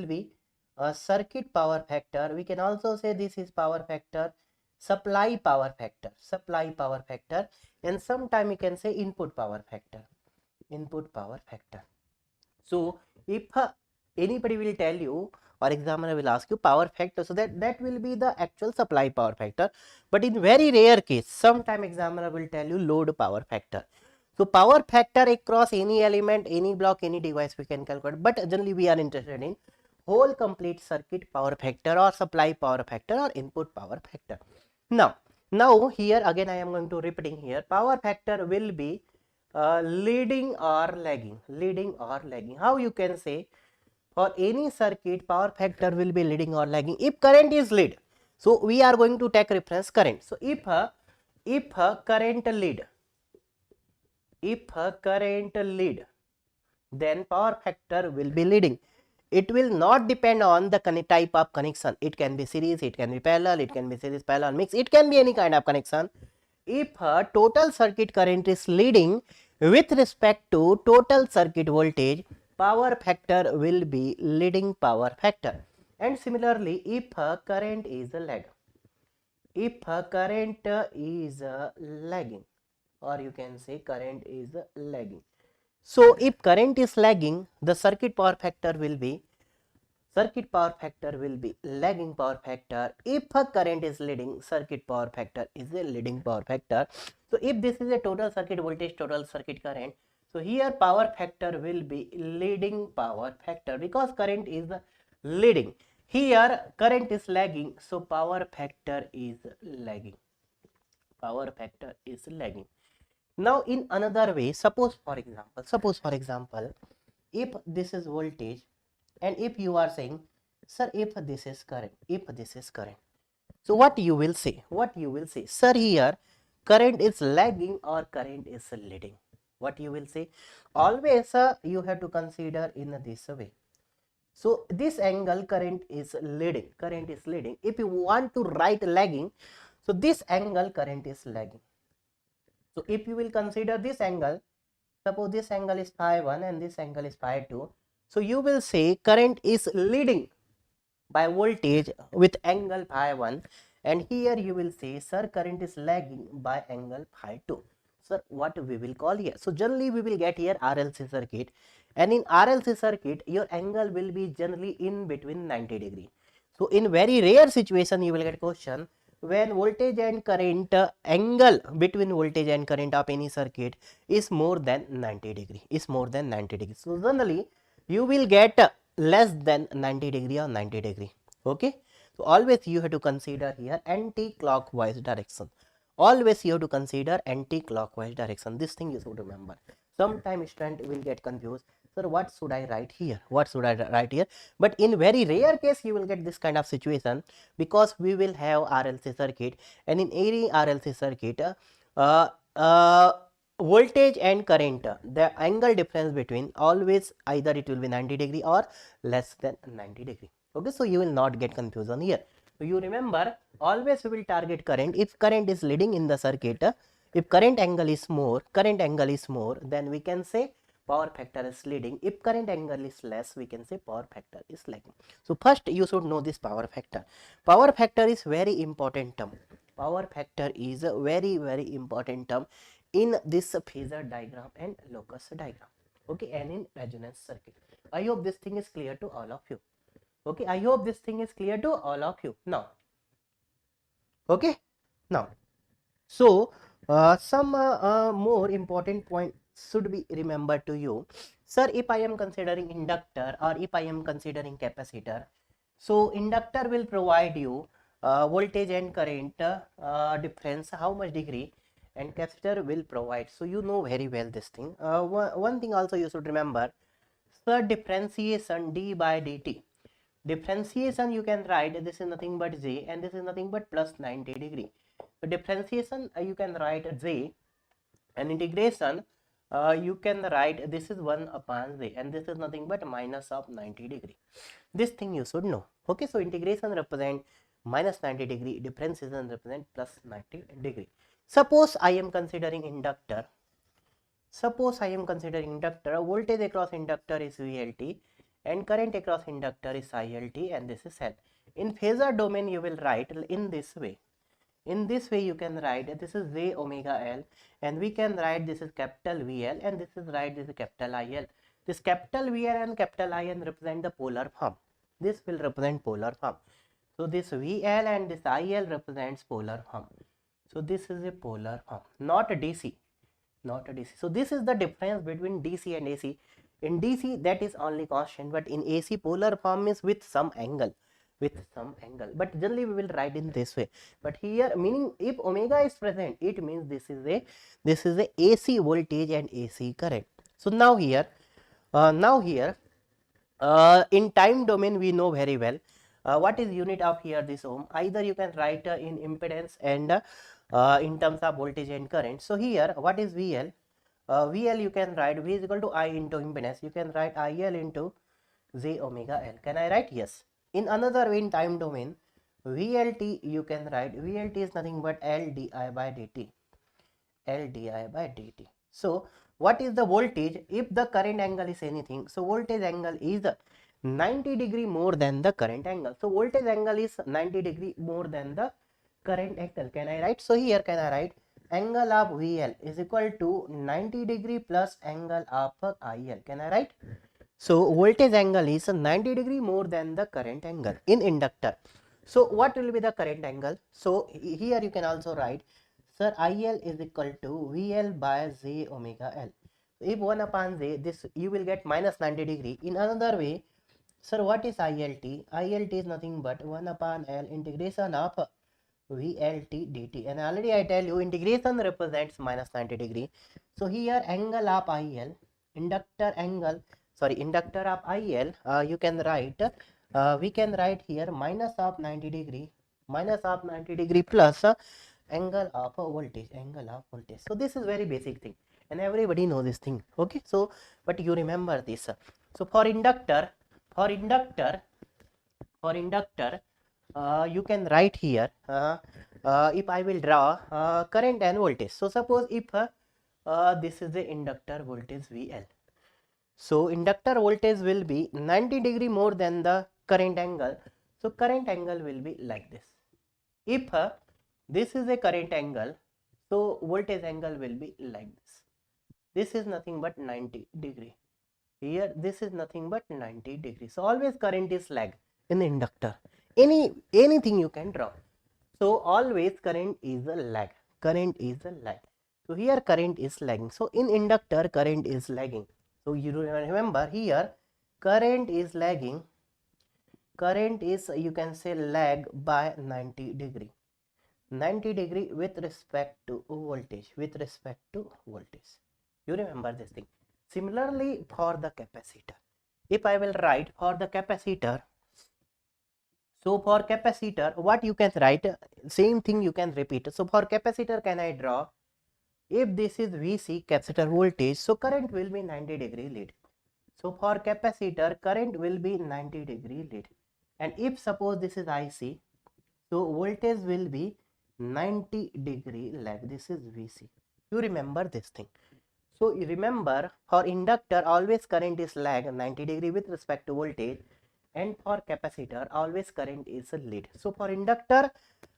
be a circuit power factor. We can also say this is power factor, supply power factor, and sometime we can say input power factor. So if anybody will tell you or examiner will ask you power factor, so that will be the actual supply power factor. But in very rare case, sometime examiner will tell you load power factor. So power factor across any element, any block, any device we can calculate, but generally we are interested in whole complete circuit power factor or supply power factor or input power factor. Now here again I am going to repeating here, power factor will be leading or lagging. How you can say for any circuit power factor will be leading or lagging if current is lead. So we are going to take reference current. So if current lead, then power factor will be leading. It will not depend on the type of connection. It can be series, it can be parallel, it can be series, parallel, mix, it can be any kind of connection. If total circuit current is leading with respect to total circuit voltage, power factor will be leading power factor. And similarly, if current is lagging, or you can say current is lagging. So if current is lagging, the circuit power factor will be lagging power factor. If a current is leading, circuit power factor is a leading power factor. So if this is a total circuit voltage, total circuit current, so here power factor will be leading power factor because current is leading. Here current is lagging, so power factor is lagging. Now in another way, suppose for example, if this is voltage and if you are saying, sir, if this is current, so what you will say, sir, here current is lagging or current is leading? What you will say? Always you have to consider in this way. So this angle current is leading. If you want to write lagging, so this angle current is lagging. So if you will consider this angle, suppose this angle is phi 1 and this angle is phi 2. So you will say current is leading by voltage with angle phi 1, and here you will say, sir, current is lagging by angle phi 2. Sir, what we will call here? So generally we will get here RLC circuit, and in RLC circuit your angle will be generally in between 90 degree. So in very rare situation you will get question when voltage and current angle between voltage and current of any circuit is more than 90 degree. So generally you will get less than 90 degree or 90 degree. Okay, so always you have to consider here anti-clockwise direction. This thing you should remember. Sometimes student will get confused, sir, what should I write here? But in very rare case you will get this kind of situation, because we will have RLC circuit, and in any RLC circuit voltage and current, the angle difference between always either it will be 90 degree or less than 90 degree. Okay, so you will not get confusion here. So you remember, always we will target current. If current is leading in the circuit, if current angle is more, then we can say power factor is leading. If current angle is less, we can say power factor is lagging. So first you should know this power factor. Power factor is very important term. In this Phasor diagram and Locus diagram. Okay, and in resonance circuit. I hope this thing is clear to all of you. Okay, I hope this thing is clear to all of you now. Okay, now, so some more important point should be remembered to you. Sir, if I am considering inductor or if I am considering capacitor, so inductor will provide you voltage and current difference, how much degree, and capacitor will provide. So you know very well this thing. One thing also you should remember, sir, differentiation d by dt Differentiation you can write, this is nothing but j and this is nothing but plus 90 degree. So differentiation you can write j, and integration you can write this is 1 upon j and this is nothing but minus of 90 degree. This thing you should know. Okay, so integration represent minus 90 degree, differentiation represent plus 90 degree. Suppose I am considering inductor. Suppose I am considering inductor, voltage across inductor is VLT and current across inductor is ILT and this is L. In phasor domain you will write in this way. In this way you can write this is j omega L and we can write this is capital VL and this is this is capital IL. This capital VL and capital IL represent the polar form. This will represent polar form. So this VL and this IL represents polar form. So this is a polar form, not a DC. Not a DC. So this is the difference between DC and AC. In DC that is only constant, but in AC polar form is with some angle. But generally we will write in this way. But here meaning if omega is present, it means this is a AC voltage and AC current. So now here in time domain we know very well what is unit of here this ohm. Either you can write in impedance and in terms of voltage and current. So here what is VL? VL you can write V is equal to I into impedance. You can write IL into j omega L. Can I write? Yes. In another way, in time domain, VLT you can write VLT is nothing but L di by dt. L di by dt. So what is the voltage? If the current angle is anything, so voltage angle is 90 degree more than the current angle. So voltage angle is 90 degree more than the current angle. Can I write? So here can I write angle of VL is equal to 90 degree plus angle of IL. Can I write? So voltage angle is 90 degree more than the current angle in inductor. So what will be the current angle? So here you can also write, sir, IL is equal to VL by j omega L. If 1 upon j, this you will get minus 90 degree. In another way, sir, what is ILT? ILT is nothing but 1 upon L integration of VLT dt. And already I tell you integration represents minus 90 degree. So here angle of IL, inductor of IL, you can write, we can write here minus of 90 degree plus angle of voltage. So this is very basic thing and everybody knows this thing. Okay, so but you remember this. So for inductor you can write here if I will draw current and voltage. So suppose if this is the inductor voltage VL. So inductor voltage will be 90 degree more than the current angle. So current angle will be like this. If this is a current angle, so voltage angle will be like this. This is nothing but 90 degree. Here this is nothing but 90 degree. So always current is lag in the inductor. Anything you can draw. So always current is a lag. So here current is lagging. So in inductor current is lagging. So you remember here current is lagging. Current is, you can say, lag by 90 degree. 90 degree with respect to voltage. You remember this thing. Similarly for the capacitor. If I will write for the capacitor, so for capacitor what you can write, same thing you can repeat. So for capacitor can I draw, if this is VC capacitor voltage, so current will be 90 degree lead. So for capacitor current will be 90 degree lead. And if suppose this is IC, so voltage will be 90 degree lag. This is VC. You remember this thing. So you remember for inductor always current is lag 90 degree with respect to voltage, and for capacitor always current is a lead. So for inductor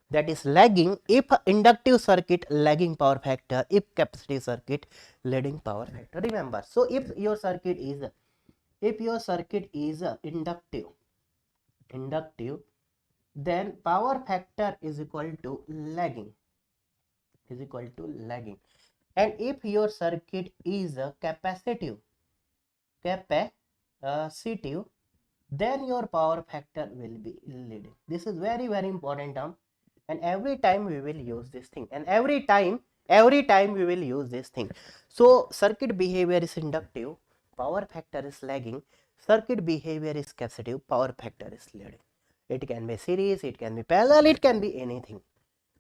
that is lagging, if inductive circuit lagging power factor, if capacitive circuit leading power factor. Remember, so if your circuit is inductive, then power factor is equal to lagging. And if your circuit is capacitive, then your power factor will be leading. This is very, very important term, and every time we will use this thing, and every time we will use this thing. So circuit behavior is inductive, power factor is lagging, circuit behavior is capacitive, power factor is leading. It can be series, it can be parallel, it can be anything.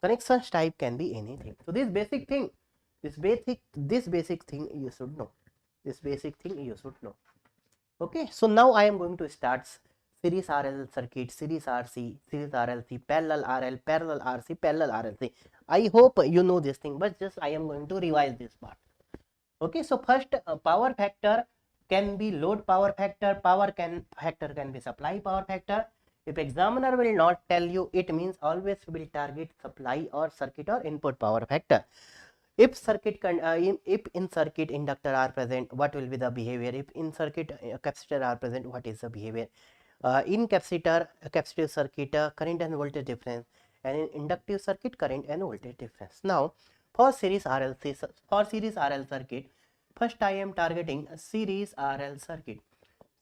Connections type can be anything. So this basic thing, this basic thing you should know. This basic thing you should know. Okay, so now I am going to start series RL circuit, series RC, series RLC, parallel RL, parallel RC, parallel RLC. I hope you know this thing, but just I am going to revise this part. Okay, so first power factor can be load power factor, factor can be supply power factor. If examiner will not tell you, it means always will target supply or circuit or input power factor. If if in circuit inductor are present, what will be the behavior? If in circuit capacitor are present, what is the behavior? In capacitive circuit, current and voltage difference, and in inductive circuit, current and voltage difference. Now, for series RL circuit, first I am targeting a series RL circuit.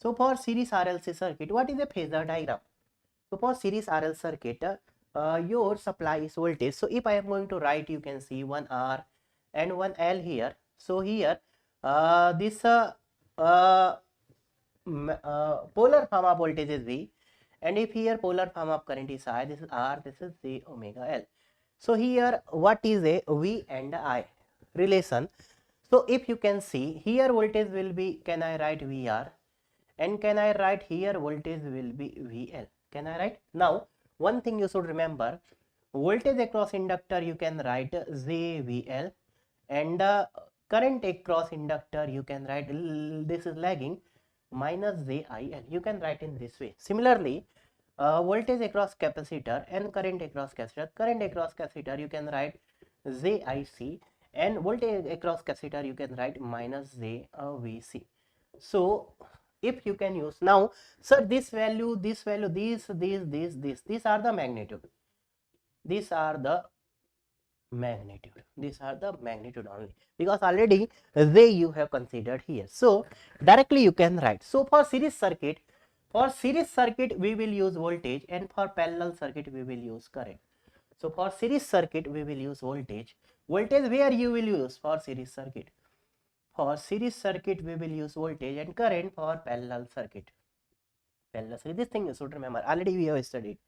So for series RLC circuit, what is a phasor diagram? So for series RL circuit, your supply is voltage. So if I am going to write, you can see one R and one L here. So here, this polar form of voltage is V, and if here polar form of current is I, this is R, this is J omega L. So here, what is a V and I relation? So if you can see here, voltage will be, can I write VR, and can I write here voltage will be VL? Can I write? Now one thing you should remember, voltage across inductor you can write JVL, and current across inductor you can write, this is lagging, minus JIL. You can write in this way. Similarly, voltage across capacitor and current across capacitor you can write JIC, and voltage across capacitor you can write minus JVC. So if you can use now, sir, this value, these are the magnitude. These are the magnitude only, because already they you have considered here. So directly you can write. So for series circuit we will use voltage, and for parallel circuit we will use current. So for series circuit we will use voltage. Voltage where you will use for series circuit? For series circuit we will use voltage, and current for parallel circuit. This thing you should remember, already we have studied.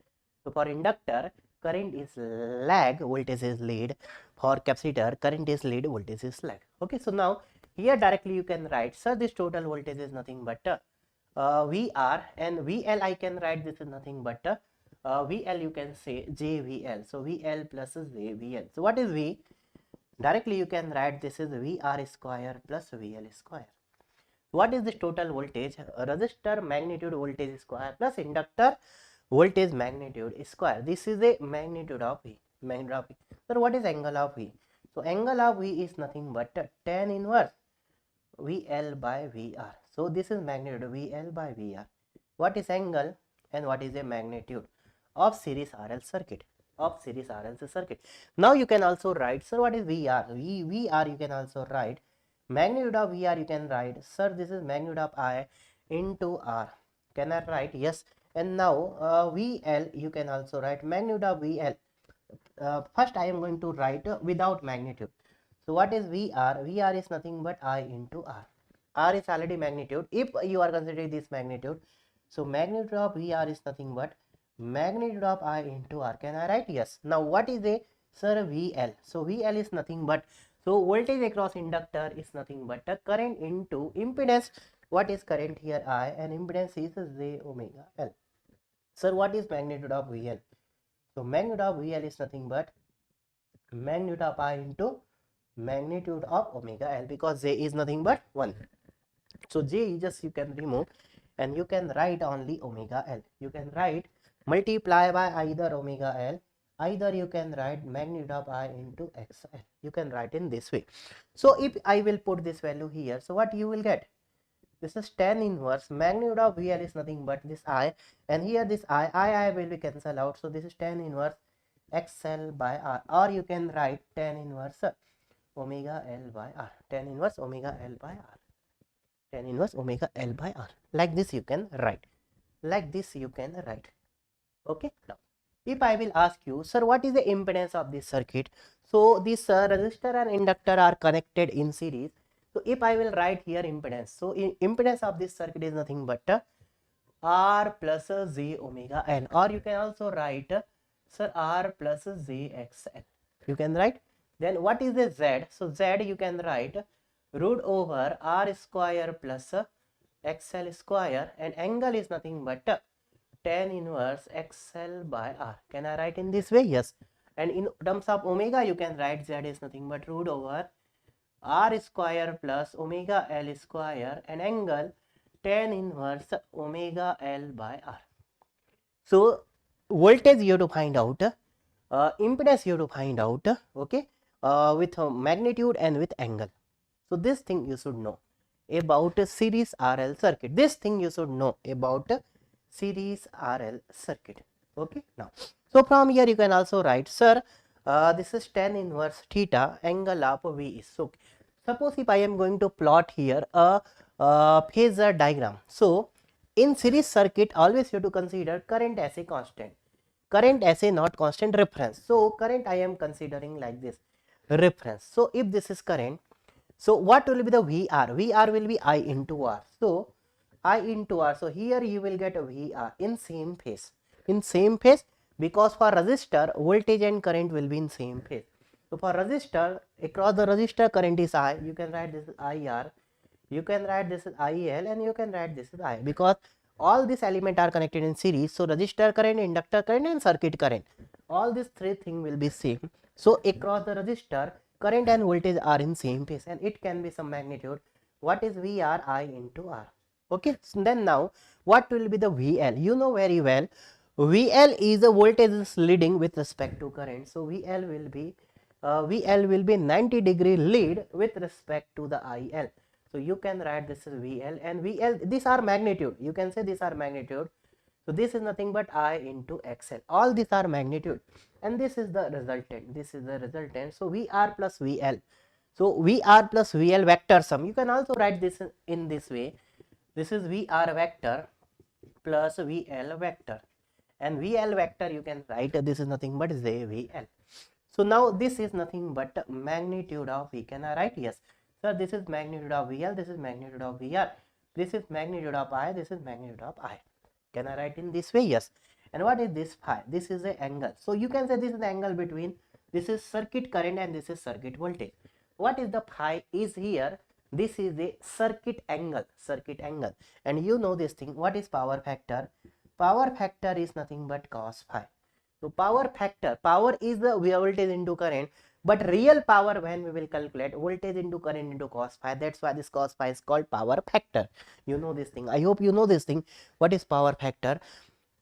So for inductor, current is lag, voltage is lead. For capacitor, current is lead, voltage is lag. Okay, so now here directly you can write, sir, this total voltage is nothing but VR, and VL I can write, this is nothing but VL, you can say JVL. So VL plus JVL. So what is V? Directly you can write, this is VR square plus VL square. What is this total voltage? Resistor magnitude voltage square plus inductor voltage magnitude square. This is a magnitude of V. So what is angle of V? So angle of V is nothing but tan inverse VL by VR. So this is magnitude VL by VR. What is angle and what is a magnitude of series RL circuit? Now you can also write, sir, what is VR? VR you can also write. Magnitude of VR you can write, sir, this is magnitude of I into R. Can I write? Yes. And now VL you can also write magnitude of VL. First I am going to write without magnitude. So what is VR? VR is nothing but I into R. R is already magnitude. If you are considering this magnitude, so magnitude of VR is nothing but magnitude of I into R. Can I write? Yes. Now what is a, sir, VL? So VL is nothing but, so voltage across inductor is nothing but a current into impedance. What is current here? I, and impedance is J omega L. Sir, what is magnitude of VL? So magnitude of VL is nothing but magnitude of I into magnitude of omega L, because J is nothing but 1. So J just you can remove, and you can write only omega L. You can write multiply by either omega L, either you can write magnitude of I into XL. You can write in this way. So if I will put this value here, so what you will get? This is tan inverse magnitude of VL is nothing but this I, and here this I will be cancelled out. So this is tan inverse XL by R, or you can write tan inverse omega L by R. Tan inverse omega L by R. Tan inverse omega L by R. Like this you can write. Okay. Now, if I will ask you, sir, what is the impedance of this circuit? So this resistor and inductor are connected in series. So if I will write here impedance, so impedance of this circuit is nothing but R plus j omega n, or you can also write sir R plus jxl. You can write. Then what is the z? So z you can write root over R square plus xl square, and angle is nothing but tan inverse xl by r. Can I write in this way? Yes. And in terms of omega, you can write z is nothing but root over r square plus omega l square, and angle tan inverse omega l by r. So voltage you have to find out, impedance you have to find out, okay, with magnitude and with angle. So this thing you should know about a series RL circuit. This thing you should know about a series RL circuit. Okay. Now, so from here you can also write, sir, this is tan inverse theta, angle of V is. So suppose if I am going to plot here a phasor diagram. So in series circuit, always you have to consider current as a constant. Current as a not constant, reference. So current I am considering like this, reference. So if this is current, so what will be the VR? VR will be I into R. So I into R. So here you will get a VR in same phase. In same phase, because for resistor, voltage and current will be in same phase. So for resistor, across the resistor current is I. You can write this is IR. You can write this is IL, and you can write this is I, because all these elements are connected in series. So resistor current, inductor current, and circuit current, all these three things will be same. So across the resistor, current and voltage are in same phase, and it can be some magnitude. What is VR? I into R. Okay. So then now what will be the VL? You know very well, VL is the voltage is leading with respect to current. So VL will be 90-degree lead with respect to the IL. So you can write this is VL, and VL, these are magnitude. You can say these are magnitude. So this is nothing but I into XL. All these are magnitude, and this is the resultant. This is the resultant. So VR plus VL. So VR plus VL vector sum. You can also write this in this way. This is VR vector plus VL vector, and VL vector you can write this is nothing but JVL. So now this is nothing but magnitude of V. Can I write? Yes. So this is magnitude of VL, this is magnitude of VR, this is magnitude of I, this is magnitude of I. Can I write in this way? Yes. And what is this phi? This is the angle. So you can say this is the angle between, this is circuit current and this is circuit voltage. What is the phi is here? This is a circuit angle, and you know this thing. What is power factor? Power factor is nothing but cos phi. So power factor, power is the voltage into current, but real power, when we will calculate voltage into current into cos phi, that's why this cos phi is called power factor. You know this thing. I hope you know this thing. What is power factor?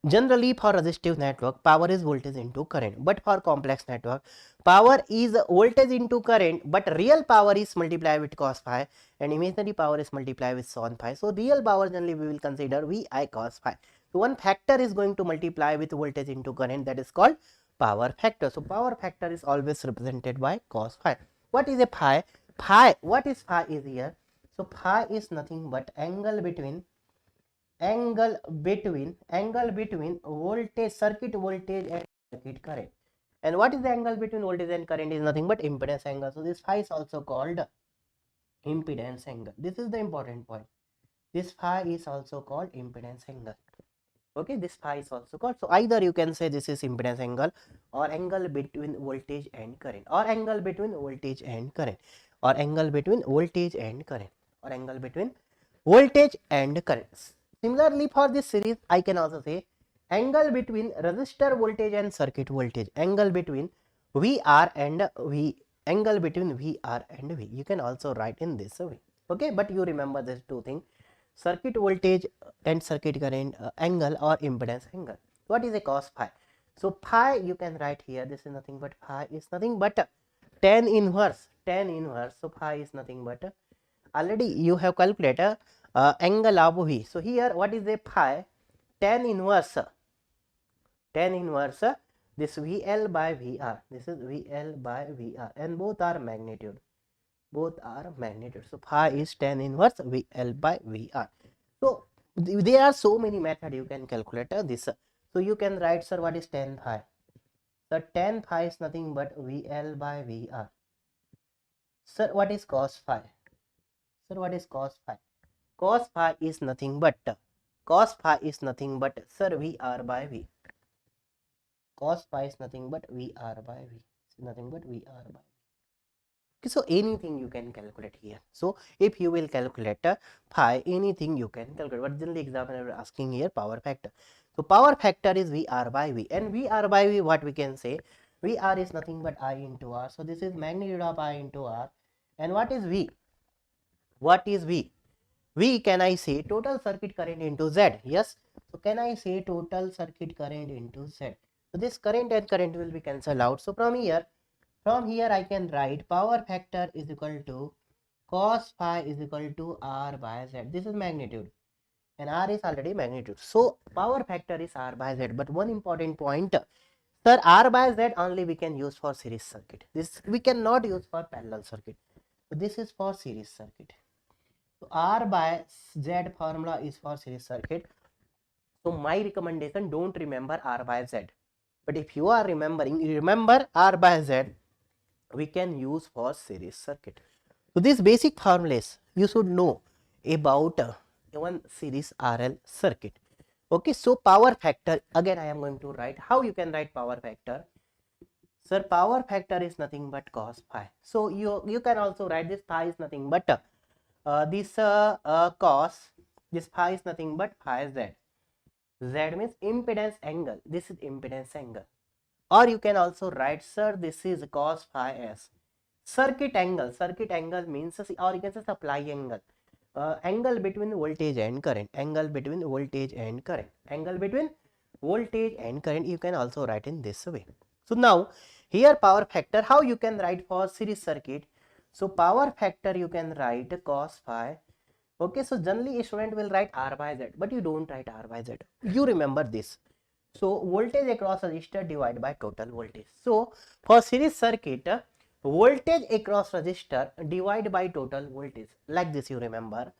Generally for resistive network, power is voltage into current, but for complex network, power is voltage into current, but real power is multiplied with cos phi, and imaginary power is multiplied with sin phi. So real power generally we will consider VI cos phi. So one factor is going to multiply with voltage into current, that is called power factor. So power factor is always represented by cos phi. What is a phi? Phi, what is phi is here? So phi is nothing but angle between voltage, circuit voltage and circuit current. And what is the angle between voltage and current is nothing but impedance angle. So this phi is also called impedance angle. This is the important point. This phi is also called impedance angle. Okay, this phi is also called. So either you can say this is impedance angle, or angle between voltage and current, or angle between voltage and current, or angle between voltage and current, or angle between voltage and current. Similarly, for this series, I can also say angle between resistor voltage and circuit voltage, angle between VR and V, angle between VR and V. You can also write in this way. Okay, but you remember these two things: circuit voltage and circuit current angle, or impedance angle. What is a cos phi? So phi you can write here. This is nothing but phi is nothing but tan inverse. So phi is nothing but already you have calculated angle of V. So here what is a phi? Tan inverse this VL by VR. This is VL by VR, and both are magnitude. So phi is tan inverse VL by VR. So there are so many methods you can calculate this. So you can write, sir, what is tan phi? So tan phi is nothing but VL by VR. Sir, what is cos phi? Sir, what is cos phi? Cos phi is nothing but sir VR by V. Cos phi is nothing but VR by V. It's nothing but VR by V. Okay, so anything you can calculate here. So if you will calculate phi, anything you can calculate. What generally examiner asking here? Power factor. So power factor is VR by V, and VR by V, what we can say? VR is nothing but I into R. So this is magnitude of I into R. And what is V? What is V? V, can I say total circuit current into Z? Yes. So can I say total circuit current into Z? So this current and current will be cancelled out. So from here I can write power factor is equal to cos phi is equal to R by Z. This is magnitude and R is already magnitude. So power factor is R by Z. But one important point, sir, R by Z only we can use for series circuit. This we cannot use for parallel circuit. So this is for series circuit. So R by Z formula is for series circuit. So my recommendation, don't remember R by Z. But if you are remembering, remember R by Z, we can use for series circuit. So these basic formulas you should know about one series RL circuit. Okay, so power factor, again I am going to write. How you can write power factor? Sir, power factor is nothing but cos phi. So you can also write this phi is nothing but this cos, this phi is nothing but phi Z. Z means impedance angle. This is impedance angle. Or you can also write, sir, this is cos phi S. Circuit angle means, or you can say supply angle. Angle between voltage and current. Angle between voltage and current. Angle between voltage and current, you can also write in this way. So now here power factor, how you can write for series circuit? So power factor you can write cos phi. Okay, so generally a student will write R by Z, but you don't write R by Z. You remember this. So voltage across resistor divided by total voltage. So for series circuit, voltage across resistor divided by total voltage. Like this you remember.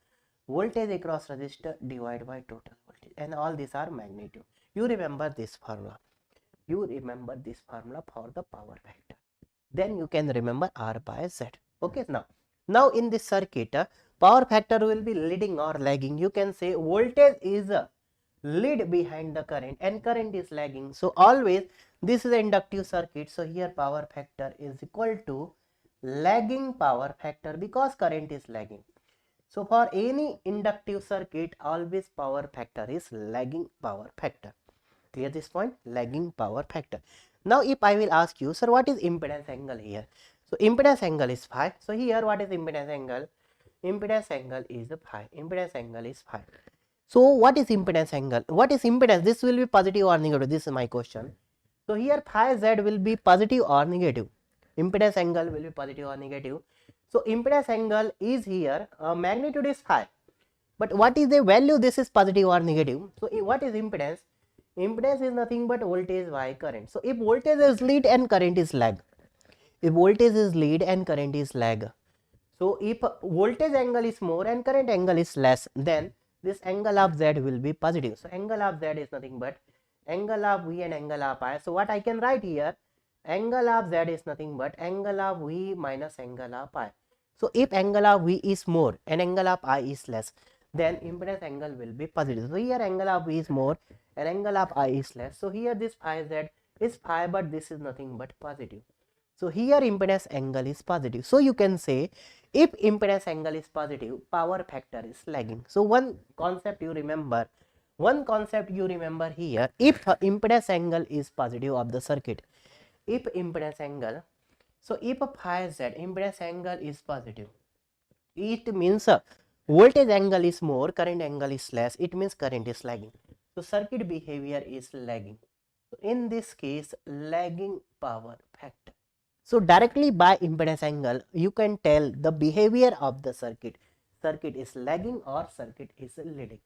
Voltage across resistor divided by total voltage. And all these are magnitude. You remember this formula. You remember this formula for the power factor. Then you can remember R by Z. Okay, now in this circuit, power factor will be leading or lagging. You can say voltage is lead behind the current and current is lagging. So always this is an inductive circuit. So here power factor is equal to lagging power factor because current is lagging. So for any inductive circuit, always power factor is lagging power factor. Clear this point? Lagging power factor. Now if I will ask you, sir, what is impedance angle here? So impedance angle is phi. So here what is impedance angle? Impedance angle is phi. Impedance angle is phi. So what is impedance angle? What is impedance? This will be positive or negative? This is my question. So here phi Z will be positive or negative? Impedance angle will be positive or negative? So impedance angle is here, magnitude is phi. But what is the value? This is positive or negative? So what is impedance? Impedance is nothing but voltage by current. So if voltage is lead and current is lag. If voltage is lead and current is lag. So if voltage angle is more and current angle is less, then this angle of Z will be positive. So angle of Z is nothing but angle of V and angle of I. So what I can write here, angle of Z is nothing but angle of V minus angle of I. So if angle of V is more and angle of I is less, then impedance angle will be positive. So here angle of V is more and angle of I is less. So here this phi Z is phi, but this is nothing but positive. So here impedance angle is positive. So you can say if impedance angle is positive, power factor is lagging. So one concept you remember here, if impedance angle is positive of the circuit, if impedance angle, so if phi Z impedance angle is positive, it means voltage angle is more, current angle is less, it means current is lagging. So circuit behavior is lagging. So in this case, lagging power factor. So directly by impedance angle, you can tell the behavior of the circuit. Circuit is lagging or circuit is leading.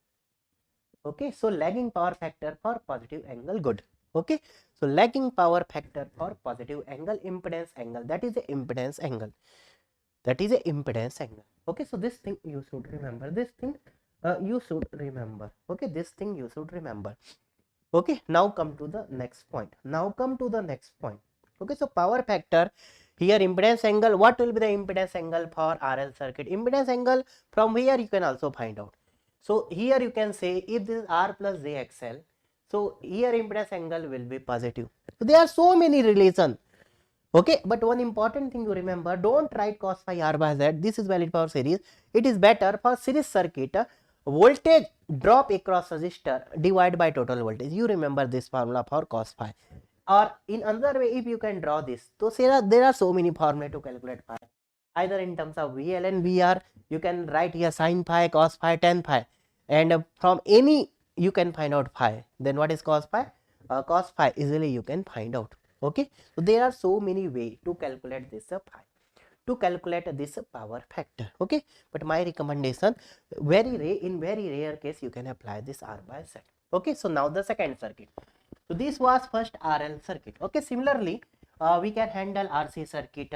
Okay, so lagging power factor for positive angle, good. Okay, so lagging power factor for positive angle, impedance angle, that is the impedance angle. That is a impedance angle. Okay, so this thing you should remember. This thing you should remember. Okay, this thing you should remember. Okay, now come to the next point. Okay, so power factor Here impedance angle, what will be the impedance angle for RL circuit? Impedance angle from here you can also find out. So here you can say if this is R plus JXL, so here impedance angle will be positive. So there are so many relations. Okay, but one important thing to remember, don't write cos phi R by Z. This is valid for series. It is better for series circuit. Voltage drop across resistor divided by total voltage. You remember this formula for cos phi. Or in another way, if you can draw this, so there are so many formulae to calculate phi. Either in terms of VL and VR, you can write here sin phi, cos phi, tan phi, and from any you can find out phi. Then what is cos phi? Cos phi easily you can find out. Okay, so there are so many ways to calculate this phi, to calculate this power factor. Okay, but my recommendation, in very rare case you can apply this R by Z. Okay, so now the second circuit. So this was first RL circuit. Okay, similarly we can handle RC circuit.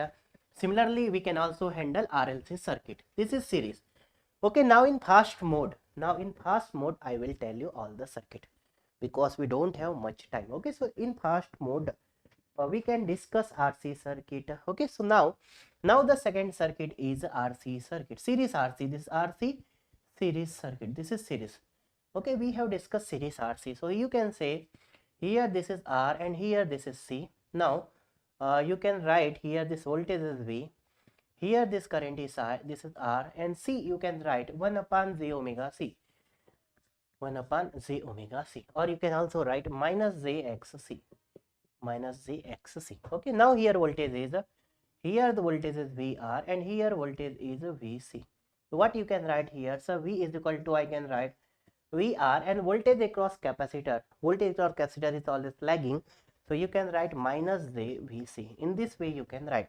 Similarly we can also handle RLC circuit. This is series. Okay, now in fast mode, I will tell you all the circuit because we don't have much time. Okay, so in fast mode we can discuss RC circuit. Okay, so now the second circuit is RC circuit, series RC. This RC series circuit, this is series. Okay, we have discussed series RC. So you can say here this is R and here this is C. Now you can write here this voltage is V, here this current is I, this is R, and C you can write 1 upon J omega C, 1 upon J omega C, or you can also write minus JXC, minus JXC. Okay, now here voltage is, here the voltage is VR and here voltage is VC. So what you can write here, so V is equal to, I can write VR, and voltage across capacitor, is always lagging, so you can write minus JVC. In this way you can write.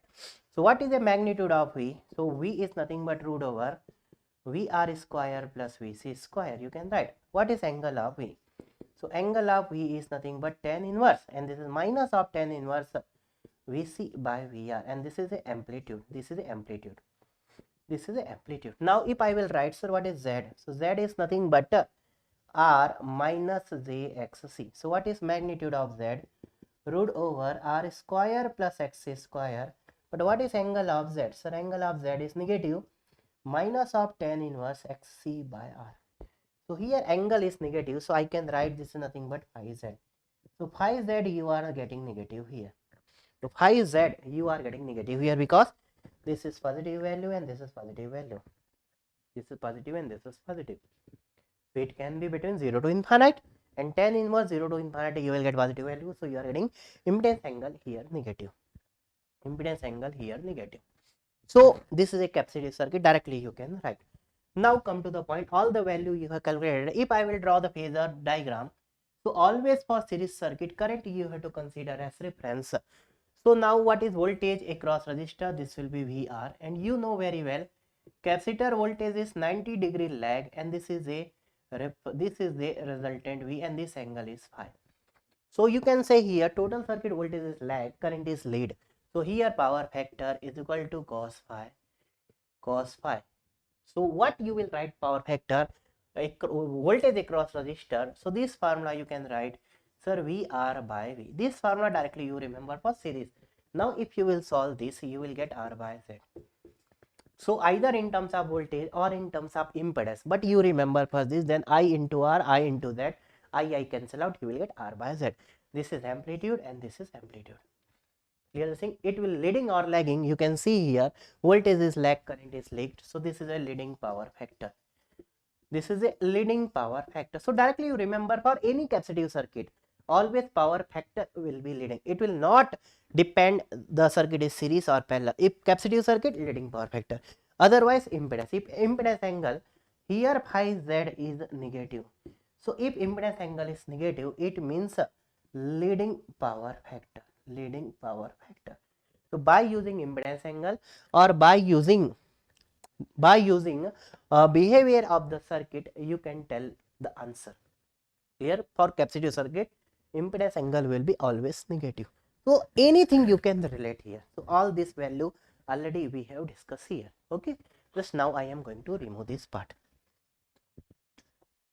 So what is the magnitude of V? So V is nothing but root over VR square plus VC square. You can write. What is angle of V? So angle of V is nothing but tan inverse, and this is minus of tan inverse VC by VR, and this is the amplitude. This is the amplitude. This is the amplitude. Now if I will write, sir, what is Z? So Z is nothing but R minus JXC. So what is magnitude of Z? Root over R square plus X square. But what is angle of Z? So angle of Z is negative minus of tan inverse XC by R. So here angle is negative, so I can write this is nothing but phi Z. So phi Z you are getting negative here. So phi Z you are getting negative here because this is positive value and this is positive value. This is positive and this is positive. So it can be between 0 to infinite, and tan inverse 0 to infinity you will get positive value. So you are getting impedance angle here negative. Impedance angle here negative. So this is a capacitive circuit, directly you can write. Now come to the point, all the value you have calculated. If I will draw the phasor diagram, so always for series circuit, current you have to consider as reference. So now what is voltage across resistor? This will be VR, and you know very well capacitor voltage is 90-degree lag, and this is a resultant V, and this angle is phi. So you can say here total circuit voltage is lag, current is lead. So here power factor is equal to cos phi, cos phi. So what you will write power factor, voltage across resistor. So this formula you can write, sir, VR by V. This formula directly you remember for series. Now if you will solve this, you will get R by Z. So either in terms of voltage or in terms of impedance, but you remember first this, then I into R, I into Z, I cancel out, you will get R by Z. This is amplitude and this is amplitude. Clear the thing? It will leading or lagging. You can see here voltage is lag, current is leaked. So this is a leading power factor. This is a leading power factor. So directly you remember for any capacitive circuit, always power factor will be leading. It will not depend the circuit is series or parallel. If capacitive circuit, leading power factor. Otherwise impedance. If impedance angle, here phi Z is negative. So if impedance angle is negative, it means leading power factor. Leading power factor. So by using impedance angle or by using behavior of the circuit, you can tell the answer. Here for capacitive circuit, impedance angle will be always negative. So anything you can relate here. So all this value already we have discussed here. Okay, just now I am going to remove this part.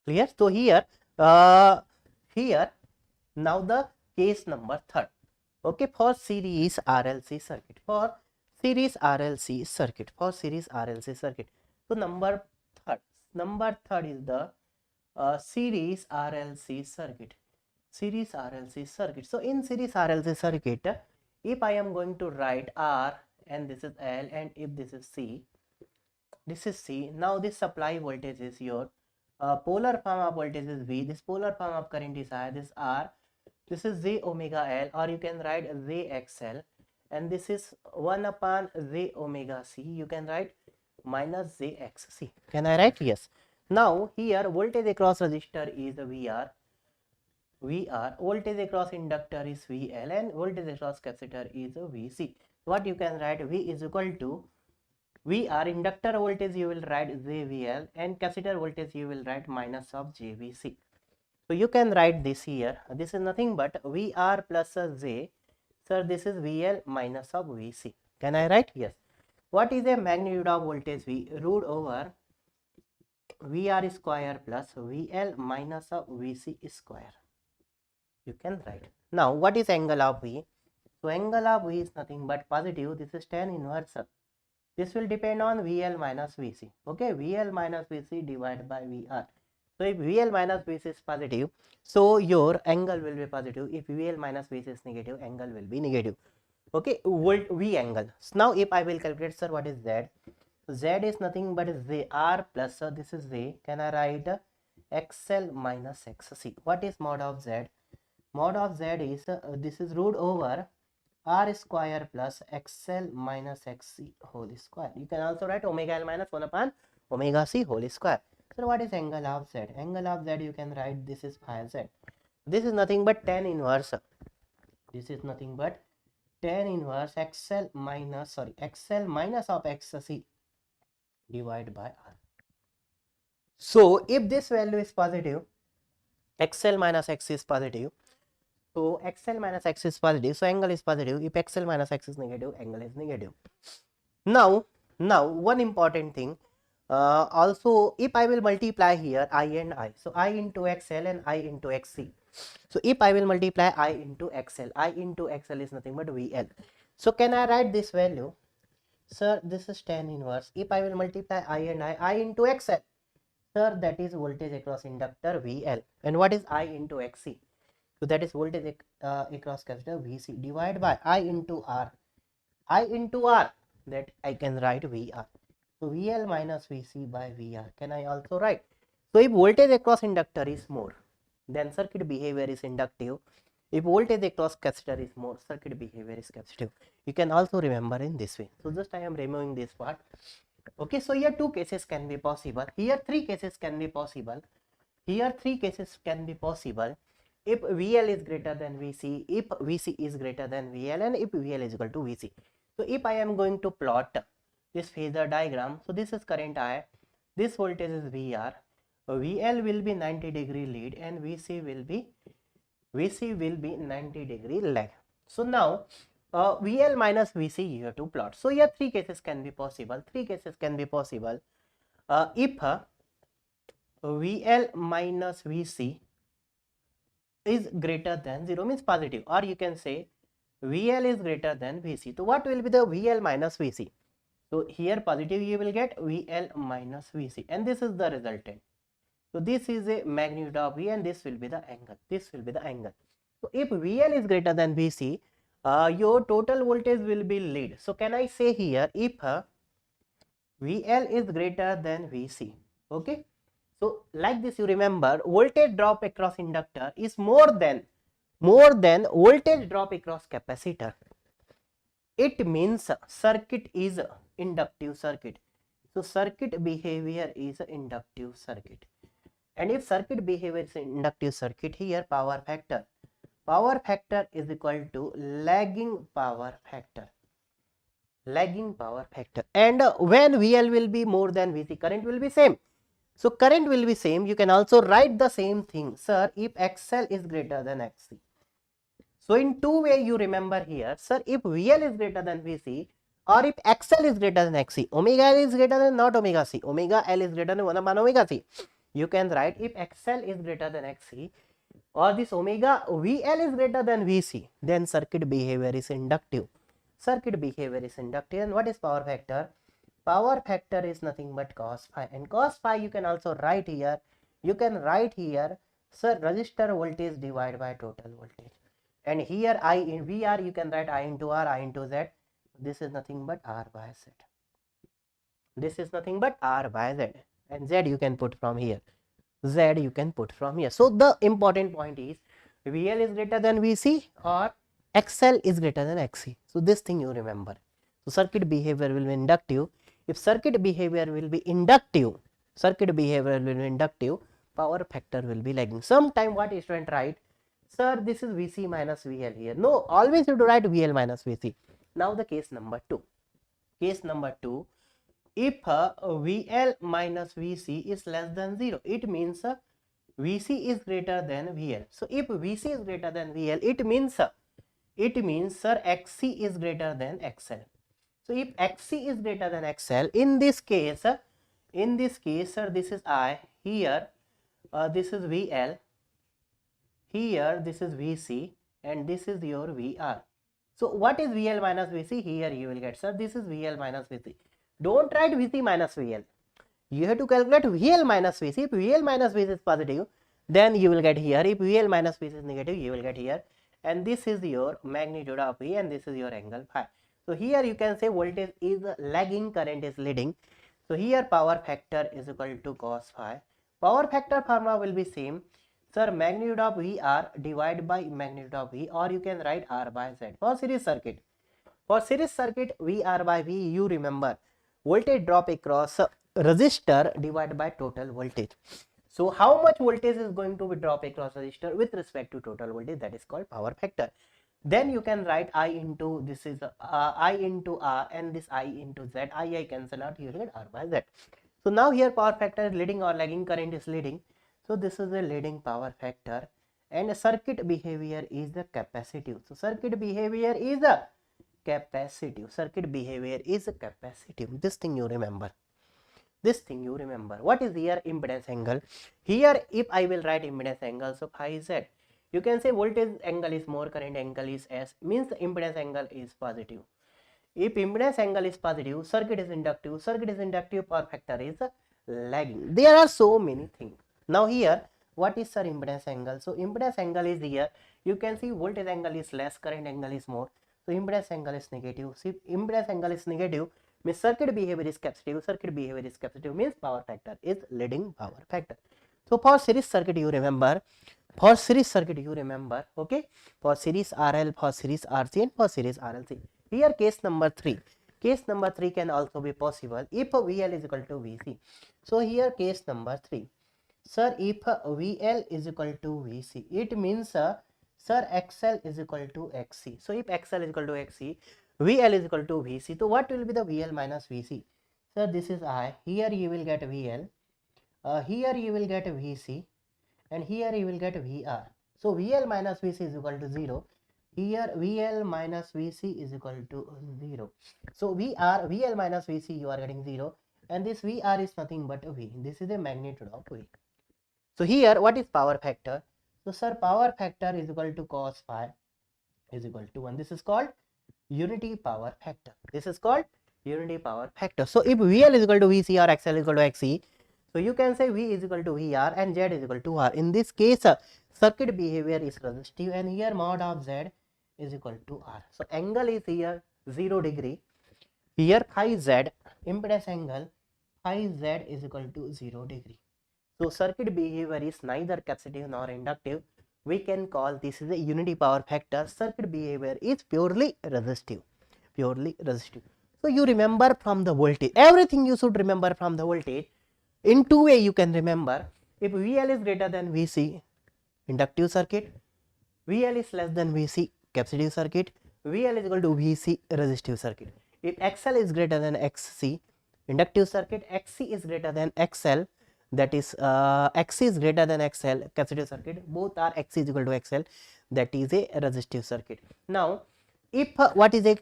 Clear? So here now the case number 3rd. Okay, for series RLC circuit. For series RLC circuit, for series RLC circuit. So number third is the series RLC circuit. Series RLC circuit. So in series RLC circuit, if I am going to write R and this is L, and if this is C, this is C. Now this supply voltage is your polar form of voltage is V. This polar form of current is I. This R. This is J omega L, or you can write JXL, and this is 1 upon J omega C. You can write minus JXC. Can I write? Yes. Now here voltage across resistor is VR. Voltage across inductor is VL, and voltage across capacitor is VC. What you can write? V is equal to VR, inductor voltage you will write JVL, and capacitor voltage you will write minus of JVC. So you can write this here. This is nothing but VR plus J. Sir, this is VL minus of VC. Can I write? Yes. What is the magnitude of voltage V? Root over VR square plus VL minus of VC square. You can write. Now, what is angle of V? So angle of V is nothing but positive. This is tan inverse. This will depend on VL minus VC. Okay, VL minus VC divided by VR. So if VL minus VC is positive, so your angle will be positive. If VL minus VC is negative, angle will be negative. Okay, volt V angle. So now if I will calculate, sir, what is Z? Z is nothing but ZR plus this is Z. Can I write XL minus XC? What is mod of Z? Mod of Z is this is root over R square plus XL minus XC whole square. You can also write omega L minus 1 upon omega C whole square. So what is angle of Z? Angle of Z you can write this is phi Z. This is nothing but tan inverse. This is nothing but tan inverse XL minus of XC divided by R. So if this value is positive, XL minus X is positive. So XL minus X is positive, so angle is positive. If XL minus X is negative, angle is negative. Now one important thing, also if I will multiply here I and I, so I into XL and I into XC. So if I will multiply I into XL is nothing but VL. So can I write this value? Sir, this is tan inverse. If I will multiply I and I into XL, sir, that is voltage across inductor VL. And what is I into XC? So that is voltage across capacitor VC divided by I into R. That I can write VR. So VL minus VC by VR. Can I also write? So if voltage across inductor is more, then circuit behavior is inductive. If voltage across capacitor is more, circuit behavior is capacitive. You can also remember in this way. So just I am removing this part. Okay, so here two cases can be possible. Here three cases can be possible. If VL is greater than VC, if VC is greater than VL, and if VL is equal to VC. So if I am going to plot this phasor diagram, so this is current I, this voltage is VR, VL will be 90-degree lead and VC will be 90-degree lag. So now VL minus VC you have to plot. So here three cases can be possible. If VL minus VC is greater than 0, means positive, or you can say VL is greater than VC. So what will be the VL minus VC? So here positive you will get VL minus VC, and this is the resultant. So this is a magnitude of V, and this will be the angle. So if VL is greater than VC, your total voltage will be lead. So can I say here, if VL is greater than VC, okay? So like this, you remember voltage drop across inductor is more than voltage drop across capacitor. It means circuit is inductive circuit. So circuit behavior is inductive circuit. And if circuit behavior is inductive circuit, here power factor is equal to lagging power factor. And when VL will be more than VC, current will be same. So current will be same. You can also write the same thing, sir, if XL is greater than XC. So in two way you remember here, sir, if VL is greater than VC, or if XL is greater than XC, omega L is greater than not omega C, omega L is greater than 1 upon omega C. You can write if XL is greater than XC, or this omega VL is greater than VC, then circuit behavior is inductive. circuit behavior is inductive. And what is power factor? Power factor is nothing but cos phi, and cos phi you can also write here. You can write here, sir, resistor voltage divided by total voltage. And here I in VR you can write I into R, I into Z. This is nothing but R by Z. This is nothing but R by Z, and Z you can put from here. Z you can put from here. So the important point is VL is greater than VC or XL is greater than XC. So this thing you remember. So circuit behavior will be inductive. If circuit behavior will be inductive, power factor will be lagging. Sometime what student write, sir, this is VC minus VL here. No, always you do write VL minus VC. Now the case number 2. Case number 2. If VL minus VC is less than 0, it means VC is greater than VL. So if VC is greater than VL, it means sir, XC is greater than XL. So if XC is greater than XL, in this case, sir, this is I, here this is VL, here this is VC, and this is your VR. So what is VL minus VC? Here you will get, sir, this is VL minus VC. Don't write VC minus VL. You have to calculate VL minus VC. If VL minus VC is positive, then you will get here. If VL minus VC is negative, you will get here. And this is your magnitude of V, and this is your angle phi. So here you can say voltage is lagging, current is leading. So here power factor is equal to cos phi. Power factor formula will be same. Sir, magnitude of VR divided by magnitude of V, or you can write R by Z. For series circuit, VR by V, you remember voltage drop across resistor divided by total voltage. So how much voltage is going to be drop across resistor with respect to total voltage? That is called power factor. Then you can write I into, this is I into R, and this I into Z. I cancel out, you will get R by Z. So now here power factor is leading or lagging, current is leading. So this is a leading power factor, and circuit behavior is the capacitive. So circuit behavior is a capacitive. This thing you remember. What is here? Impedance angle. Here if I will write impedance angle, so phi Z. You can say voltage angle is more, current angle is S, means the impedance angle is positive. If impedance angle is positive, circuit is inductive. Power factor is lagging. There are so many things. Now here, what is, sir, impedance angle? So impedance angle is here. You can see voltage angle is less, current angle is more. So impedance angle is negative. See, impedance angle is negative means circuit behavior is capacitive. Means power factor is leading power factor. So for series circuit you remember. Okay, for series RL, for series RC, and for series RLC. Here case number 3. Case number 3 can also be possible if VL is equal to VC. So here case number 3. Sir, if VL is equal to VC, it means sir, XL is equal to XC. So if XL is equal to XC, VL is equal to VC. So what will be the VL minus VC? Sir, this is I. Here you will get VL. Here you will get VC. And here you will get VR. So VL minus VC is equal to 0. Here VL minus VC is equal to 0. So VL minus VC you are getting 0. And this VR is nothing but V. This is the magnitude of V. So here what is power factor? So sir, power factor is equal to cos phi is equal to 1. This is called unity power factor. So if VL is equal to VC or XL is equal to XC, so you can say V is equal to VR and Z is equal to R. In this case, circuit behavior is resistive, and here mod of Z is equal to R. So angle is here 0 degree. Here phi Z, impedance angle, phi Z is equal to 0 degree. So circuit behavior is neither capacitive nor inductive. We can call this is a unity power factor. Circuit behavior is purely resistive. So you remember from the voltage. Everything you should remember from the voltage. In two ways you can remember. If VL is greater than VC, inductive circuit. VL is less than VC, capacitive circuit. VL is equal to VC, resistive circuit. If XL is greater than XC, inductive circuit. XC is greater than XL, that is XC is greater than XL, capacitive circuit. Both are XC is equal to XL, that is a resistive circuit. Now if what is a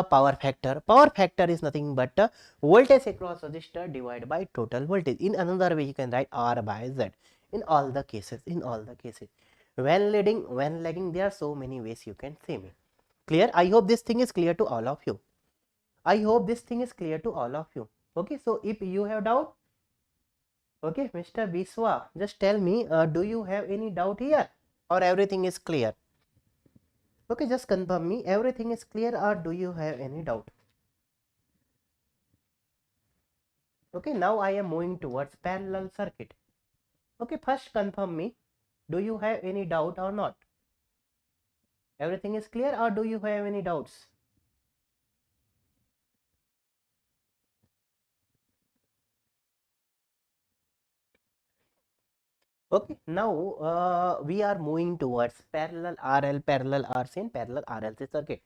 power factor? Power factor is nothing but voltage across resistor divided by total voltage. In another way you can write R by Z. In all the cases, when leading, when lagging, there are so many ways you can say me. Clear? I hope this thing is clear to all of you. I hope this thing is clear to all of you. Okay, so if you have doubt, okay, Mr. Biswa, just tell me, do you have any doubt here or everything is clear? Okay, just confirm me, everything is clear or do you have any doubt? Okay, now I am moving towards parallel circuit. Okay, first confirm me, do you have any doubt or not? Everything is clear or do you have any doubts? Okay, now we are moving towards parallel RL, parallel RC and parallel RLC circuit.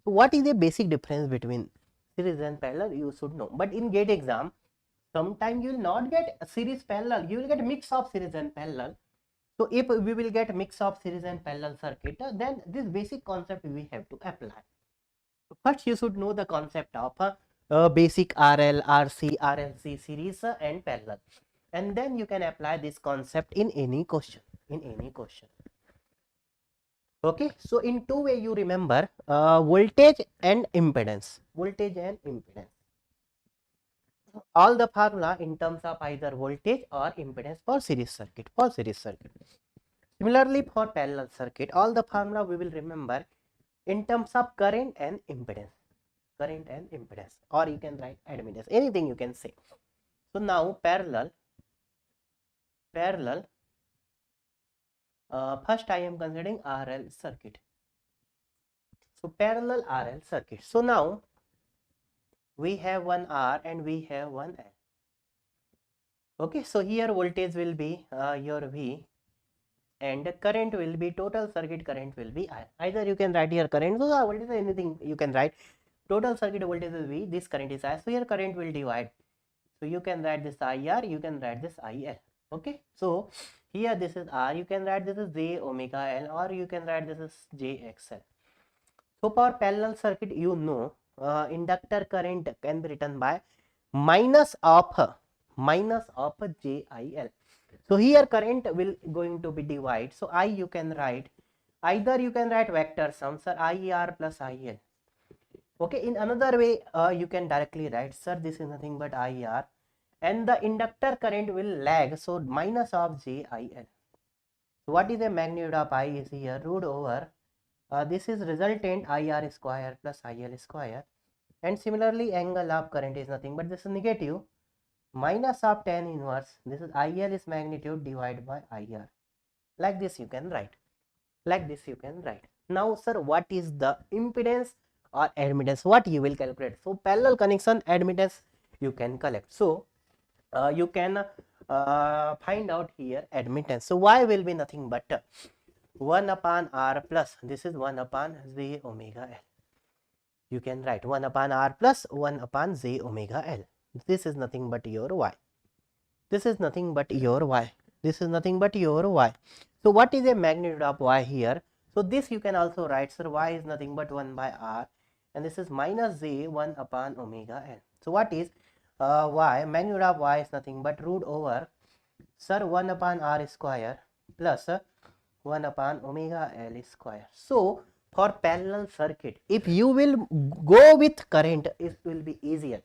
So what is the basic difference between series and parallel? You should know. But in GATE exam, sometimes you will not get series parallel. You will get mix of series and parallel. So if we will get mix of series and parallel circuit, then this basic concept we have to apply. First, you should know the concept of basic RL, RC, RLC series and parallel, and then you can apply this concept in any question. In any question. Okay, so in two way you remember voltage and impedance. Voltage and impedance. All the formula in terms of either voltage or impedance for series circuit. For series circuit. Similarly, for parallel circuit, all the formula we will remember in terms of current and impedance. Current and impedance, or you can write admittance, anything you can say. So now parallel, first I am considering RL circuit. So parallel RL circuit. So now we have one R and we have one L. Okay, so here voltage will be your V and current will be, total circuit current will be I. Either you can write here current, so voltage is anything you can write. Total circuit voltage is V, this current is I, so here current will divide. So you can write this IR, you can write this IL. Okay, so here this is R, you can write this is J omega L, or you can write this is JXL. So for parallel circuit, you know inductor current can be written by minus of JIL. So here current will going to be divided. So I you can write, either you can write vector sum, sir, IR plus IL. Okay, in another way you can directly write, sir, this is nothing but IR and the inductor current will lag, so minus of JIL. So what is the magnitude of I is here root over this is resultant IR square plus IL square, and similarly angle of current is nothing but this is negative minus of tan inverse, this is IL is magnitude divided by IR. Like this you can write, like this you can write. Now sir, what is the impedance or admittance, what you will calculate? So parallel connection admittance you can collect. So you can find out here admittance. So y will be nothing but 1 upon R plus, this is 1 upon J omega L. You can write 1 upon R plus 1 upon J omega L. This is nothing but your y. This is nothing but your y. This is nothing but your y. So what is the magnitude of y here? So this you can also write, sir, y is nothing but 1 by R and this is minus J 1 upon omega L. So what is y? Magnitude of y is nothing but root over, sir, 1 upon R square plus 1 upon omega L square. So for parallel circuit, if you will go with current, it will be easier,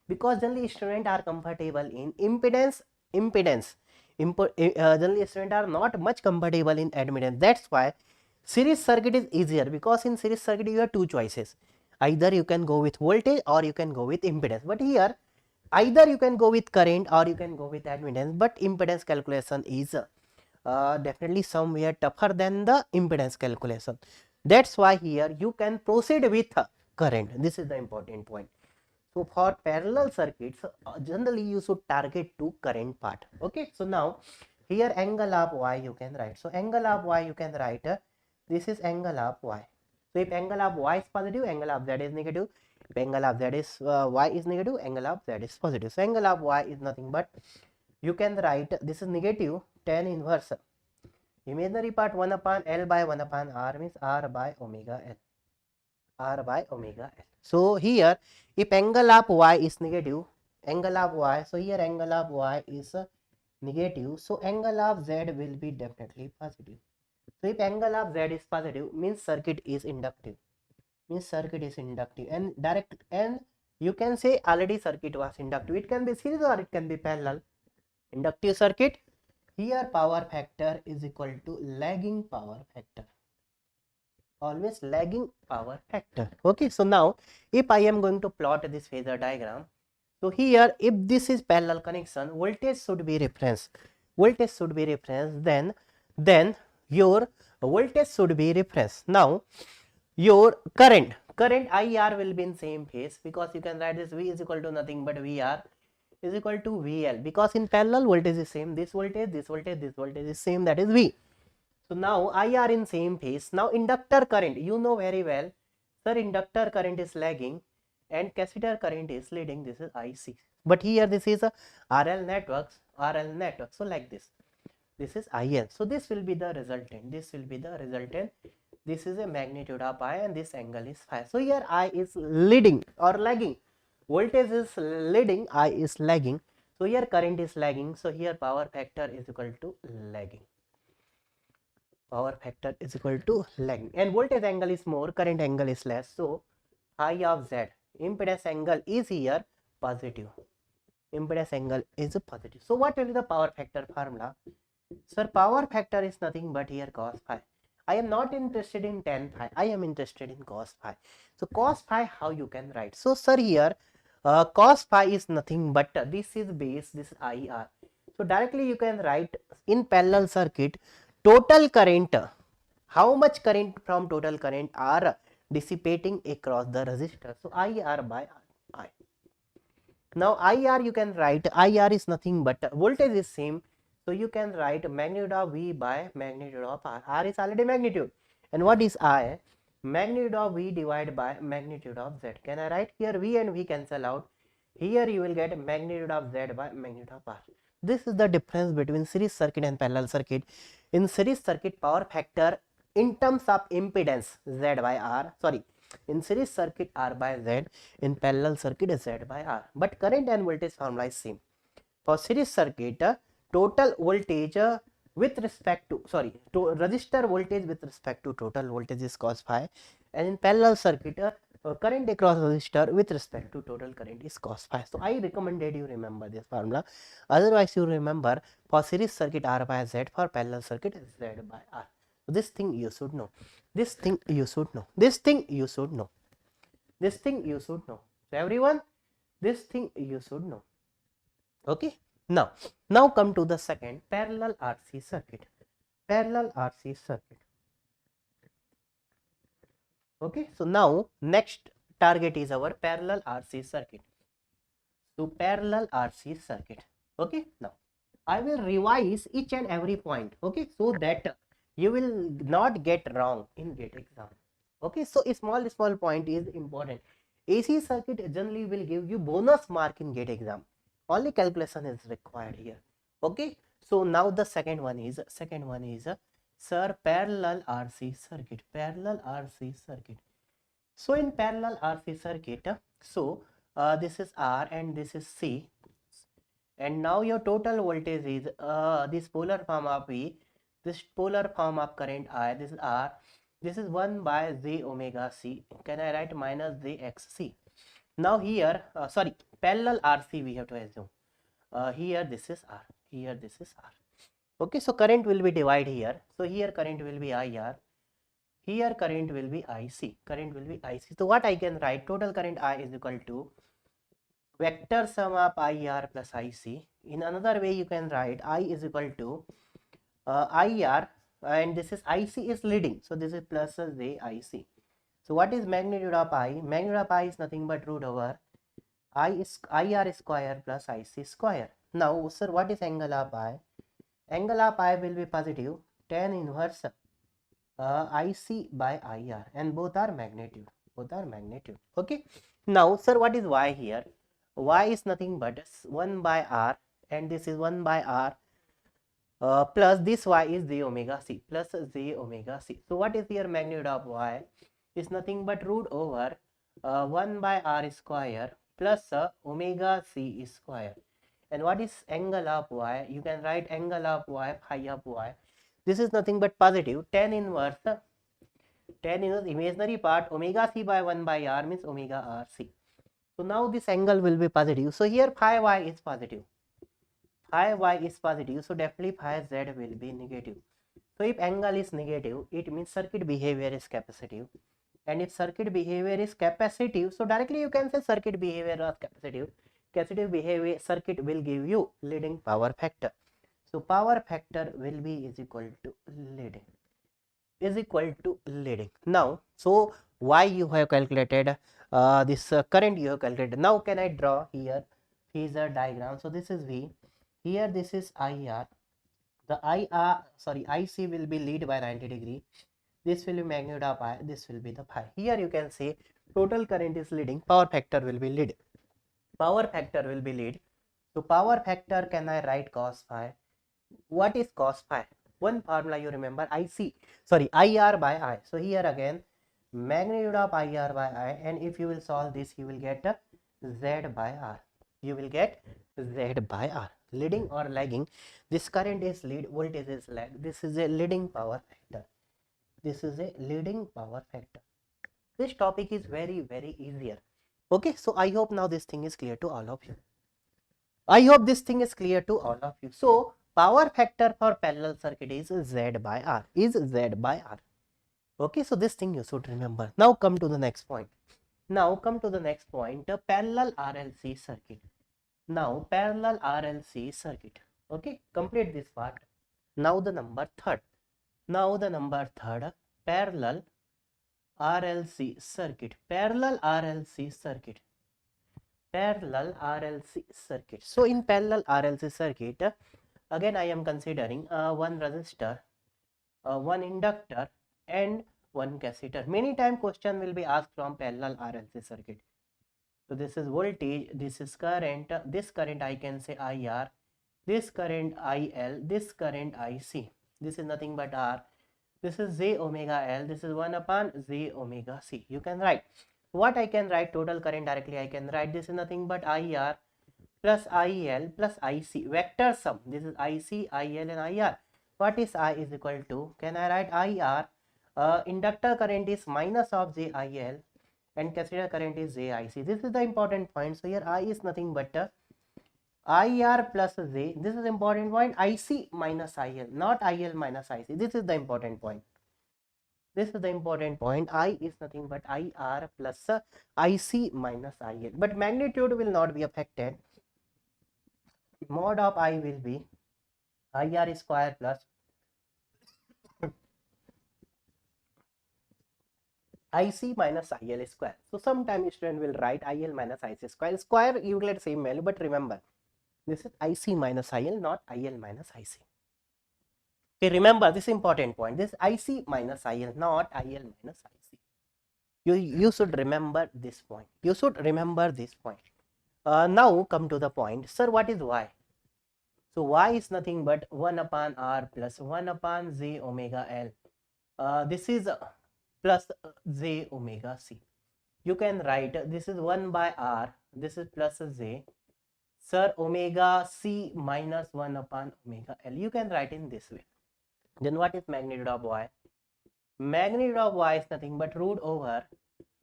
because generally students are comfortable in impedance. Generally students are not much comfortable in admittance. That's why series circuit is easier, because in series circuit you have two choices. Either you can go with voltage or you can go with impedance. But here either you can go with current or you can go with admittance, but impedance calculation is definitely somewhere tougher than the impedance calculation. That's why here you can proceed with current. This is the important point. So for parallel circuits, generally you should target to current part. Okay, so now here angle of y you can write. So angle of y you can write, this is angle of y. So if angle of y is positive, angle of z is negative. If angle of z is y is negative, angle of z is positive. So angle of y is nothing but, you can write, this is negative tan inverse imaginary part 1 upon L by 1 upon R, means R by omega L. R by omega L. So here if angle of y is negative, angle of y, so here angle of y is negative, so angle of z will be definitely positive. So if angle of z is positive, means circuit is inductive. means circuit is inductive, and direct, and you can say already circuit was inductive. It can be series or it can be parallel. Inductive circuit, here power factor is equal to lagging power factor, always lagging power factor. Okay, so now if I am going to plot this phasor diagram, so here if this is parallel connection, voltage should be reference, voltage should be reference, then your voltage should be reference. Now your current IR will be in same phase, because you can write this V is equal to nothing but VR is equal to VL, because in parallel voltage is same, this voltage, this voltage, this voltage is same, that is V. So now IR in same phase. Now inductor current, you know very well, sir, inductor current is lagging and capacitor current is leading, this is IC. But here this is a RL network, so like this is IL. So this will be the resultant, this will be the resultant. This is a magnitude of I and this angle is phi. So here I is leading or lagging, voltage is leading, I is lagging. So here current is lagging. So here power factor is equal to lagging. Power factor is equal to lagging, and voltage angle is more, current angle is less. So phi of Z, impedance angle is here positive. Impedance angle is positive. So what will be the power factor formula? Sir, power factor is nothing but here cos phi. I am not interested in tan phi, I am interested in cos phi. So cos phi, how you can write? So sir, here cos phi is nothing but this is base, this is IR. So directly you can write in parallel circuit total current, how much current from total current are dissipating across the resistor. So IR by I. Now IR you can write, IR is nothing but voltage is same. So you can write magnitude of V by magnitude of R. R is already magnitude. And what is I? Magnitude of V divided by magnitude of Z. Can I write here V and V cancel out? Here you will get magnitude of Z by magnitude of R. This is the difference between series circuit and parallel circuit. In series circuit, power factor in terms of impedance Z by R, sorry, in series circuit R by Z, in parallel circuit Z by R. But current and voltage formula is same. For series circuit, total voltage with respect to, sorry, to resistor voltage with respect to total voltage is cos phi, and in parallel circuit current across resistor with respect to total current is cos phi. So I recommended you remember this formula, otherwise you remember for series circuit R by Z, for parallel circuit Z by R. So this thing you should know, this thing you should know, this thing you should know, this thing you should know. So everyone, this thing you should know. Okay, now come to the second, parallel RC circuit. Parallel RC circuit. Okay, so now next target is our parallel RC circuit. So parallel RC circuit. Okay, now I will revise each and every point. Okay, so that you will not get wrong in GATE exam. Okay, so a small point is important. AC circuit generally will give you bonus mark in GATE exam. Only calculation is required here. Okay, so now the second one is sir, parallel RC circuit, parallel RC circuit. So in parallel RC circuit, so this is R and this is C, and now your total voltage is this polar form of V, this polar form of current I, this is R, this is 1 by J omega C. Can I write minus JXC? Now here, sorry, parallel RC we have to assume. Here this is R, here this is R. Okay, so current will be divided here. So here current will be IR, here current will be IC, current will be IC. So what I can write, total current I is equal to vector sum of IR plus IC. In another way you can write I is equal to IR, and this is IC is leading. So this is plus JIC. So what is magnitude of I? Magnitude of I is nothing but root over IR square plus IC square. Now sir, what is angle of I? Angle of I will be positive tan inverse IC by IR, and both are magnitude, okay. Now sir, what is Y here? Y is nothing but 1 by R, and this is 1 by R plus this Y is J omega C, plus J omega C. So what is here magnitude of Y? Is nothing but root over 1 by R square plus omega C square. And what is angle of Y? You can write angle of Y, phi of Y. This is nothing but positive tan inverse tan inverse imaginary part omega c by 1 by r means omega r c. So now this angle will be positive. So here phi y is positive. Phi y is positive. So definitely phi z will be negative. So if angle is negative, it means circuit behavior is capacitive. And if circuit behavior is capacitive, so directly you can say circuit behavior is capacitive. Capacitive behavior circuit will give you leading power factor. So power factor will be is equal to leading. Now, so why you have calculated this current you have calculated. Now can I draw here phasor diagram? So this is V. Here this is IR. The IC will be lead by 90 degree. This will be magnitude of I, this will be the phi. Here you can say total current is leading, power factor will be lead. Power factor will be lead. So power factor can I write cos phi. What is cos phi? One formula you remember, IR by I. So here again magnitude of IR by I, and if you will solve this you will get Z by R. You will get Z by R. Leading or lagging, this current is lead, voltage is lag. This is a leading power factor. This is a leading power factor. This topic is very easier. Okay, so I hope now this thing is clear to all of you. So power factor for parallel circuit is Z by R. Okay, so this thing you should remember. Now come to the next point. The parallel RLC circuit. Now parallel RLC circuit. Okay, complete this part. Now the number third. Parallel RLC circuit. So in parallel RLC circuit, again I am considering one resistor, one inductor and one capacitor. Many times question will be asked from parallel RLC circuit. So this is voltage, this is current, this current I can say IR, this current IL, this current IC. This is nothing but R. This is J omega L. This is 1 upon J omega C. You can write. What I can write? Total current directly I can write. This is nothing but IR plus IL plus IC. Vector sum. This is IC, IL and IR. What is I is equal to? Can I write IR? Inductor current is minus of JIL and capacitor current is JIC. This is the important point. So here I is nothing but IR plus J. This is important point. IC minus IL, not IL minus IC. This is the important point. I is nothing but IR plus IC minus IL. But magnitude will not be affected. Mod of I will be IR square plus IC minus IL square. So sometimes student will write IL minus IC square. Square you will get same value, but remember this is IC minus IL, not IL minus IC. Okay, remember this important point. This IC minus IL, not IL minus IC. You should remember this point. Now come to the point. Sir, what is Y? So Y is nothing but 1 upon R plus 1 upon J omega L. This is plus J omega C. You can write this is 1 by R. This is plus J. Sir, omega C minus 1 upon omega L. You can write in this way. Then what is magnitude of Y? Magnitude of Y is nothing but root over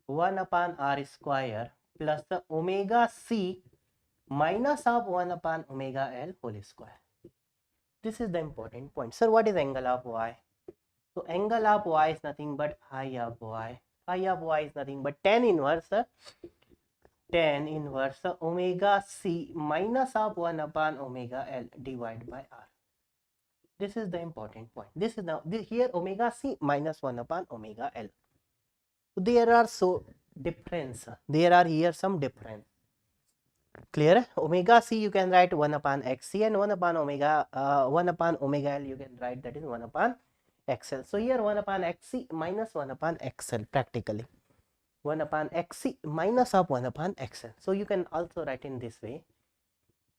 1 upon R square plus the omega C minus of 1 upon omega L whole square. This is the important point. Sir, what is angle of Y? So angle of Y is nothing but phi of Y. Phi of Y is nothing but tan inverse omega C minus of 1 upon omega L divided by R. This is the important point. This is now here omega C minus 1 upon omega L. There are some difference. Clear? Omega C you can write 1 upon XC and 1 upon omega L you can write that is 1 upon XL. So here 1 upon XC minus 1 upon XL practically. 1 upon XC minus of 1 upon XL. So you can also write in this way.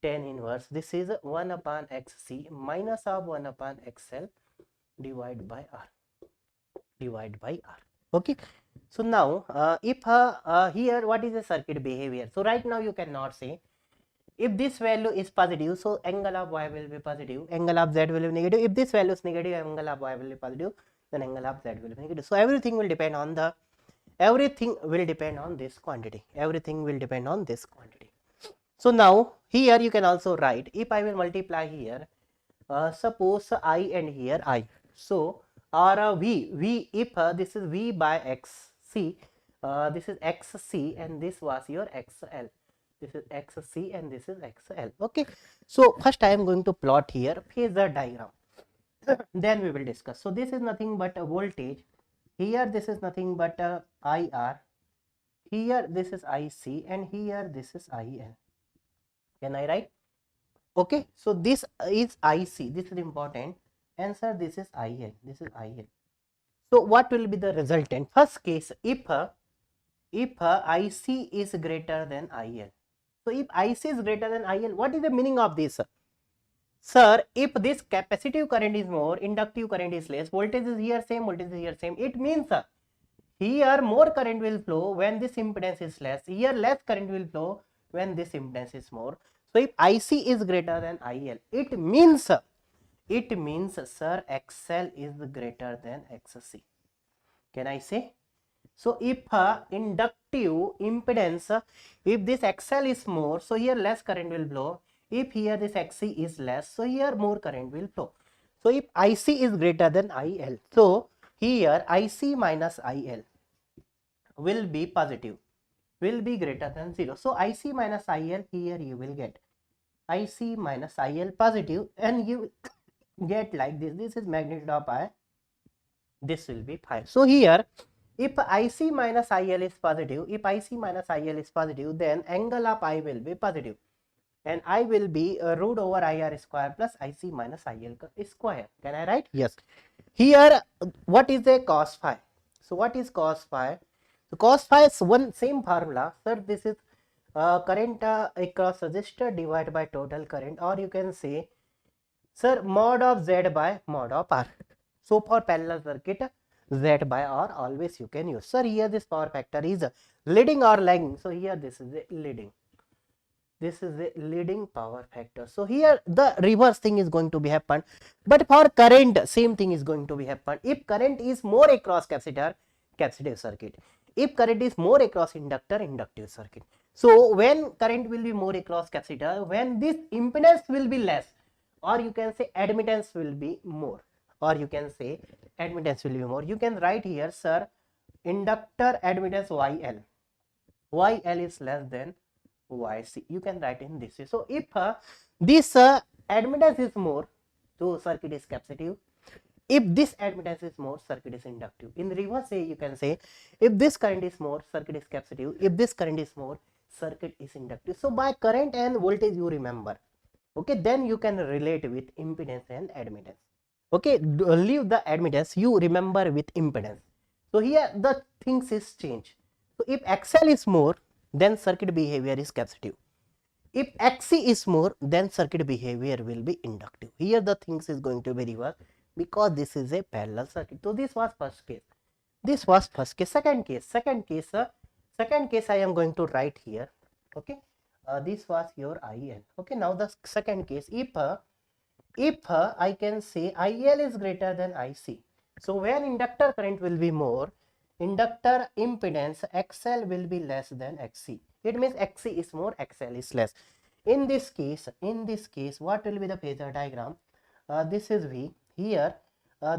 Tan inverse. This is 1 upon XC minus of 1 upon XL divided by R. Okay. So now if here what is the circuit behavior? So right now you cannot say if this value is positive, so angle of Y will be positive, angle of Z will be negative. If this value is negative, angle of Y will be positive. then angle of Z will be negative. So everything will depend on the, everything will depend on this quantity, everything will depend on this quantity. So now here you can also write, if I will multiply here, suppose I and here I, so or v if this is v by x c, this is xc and this was your xl, this is xc and this is xl. Okay, so first I am going to plot here phasor diagram, then we will discuss. So this is nothing but a voltage, here this is nothing but a IR, here this is IC and here this is IL. Can I write? Okay, so this is IC, this is important, and sir this is IL, this is IL. So what will be the resultant? First case, if IC is greater than IL. So if IC is greater than IL, what is the meaning of this? Sir, if this capacitive current is more, inductive current is less, voltage is here same, voltage is here same, it means here more current will flow when this impedance is less, here less current will flow when this impedance is more. So if IC is greater than IL, it means sir XL is greater than XC. Can I say? So if inductive impedance, if this XL is more, so here less current will flow. If here this XC is less, so here more current will flow. So if IC is greater than IL, so here IC minus IL will be positive, will be greater than 0. So IC minus IL, here you will get IC minus IL positive, and you get like this. This is magnitude of I, this will be 5. So here if IC minus IL is positive, if IC minus IL is positive, then angle of I will be positive, and I will be root over IR square plus IC minus IL square. Can I write? Yes. Here what is a cos phi? So what is cos phi? So cos phi is one same formula. Sir, this is current across resistor divided by total current, or you can say sir mod of Z by mod of R. So for parallel circuit, Z by R always you can use. Sir, here this power factor is leading or lagging. So here this is a leading. This is a leading power factor. So here the reverse thing is going to be happen. But for current, same thing is going to be happen. If current is more across capacitor, capacitive circuit. If current is more across inductor, inductive circuit. So when current will be more across capacitor, when this impedance will be less, or you can say admittance will be more, or you can say admittance will be more. You can write here, sir, inductor admittance YL. YL is less than YC. You can write in this way. So if this admittance is more, so circuit is capacitive. If this admittance is more, circuit is inductive. In reverse way, you can say if this current is more, circuit is capacitive. If this current is more, circuit is inductive. So by current and voltage you remember. Okay, then you can relate with impedance and admittance. Okay, leave the admittance, you remember with impedance. So here the things is changed. So if XL is more, then circuit behavior is capacitive. If XC is more, then circuit behavior will be inductive. Here the things is going to be reversed because this is a parallel circuit. So this was first case. This was first case. Second case I am going to write here. Okay, this was your IL. Okay, now the second case, if I can say IL is greater than IC. So when inductor current will be more, inductor impedance XL will be less than XC. It means XC is more, XL is less. In this case, what will be the phasor diagram? This is V. Here,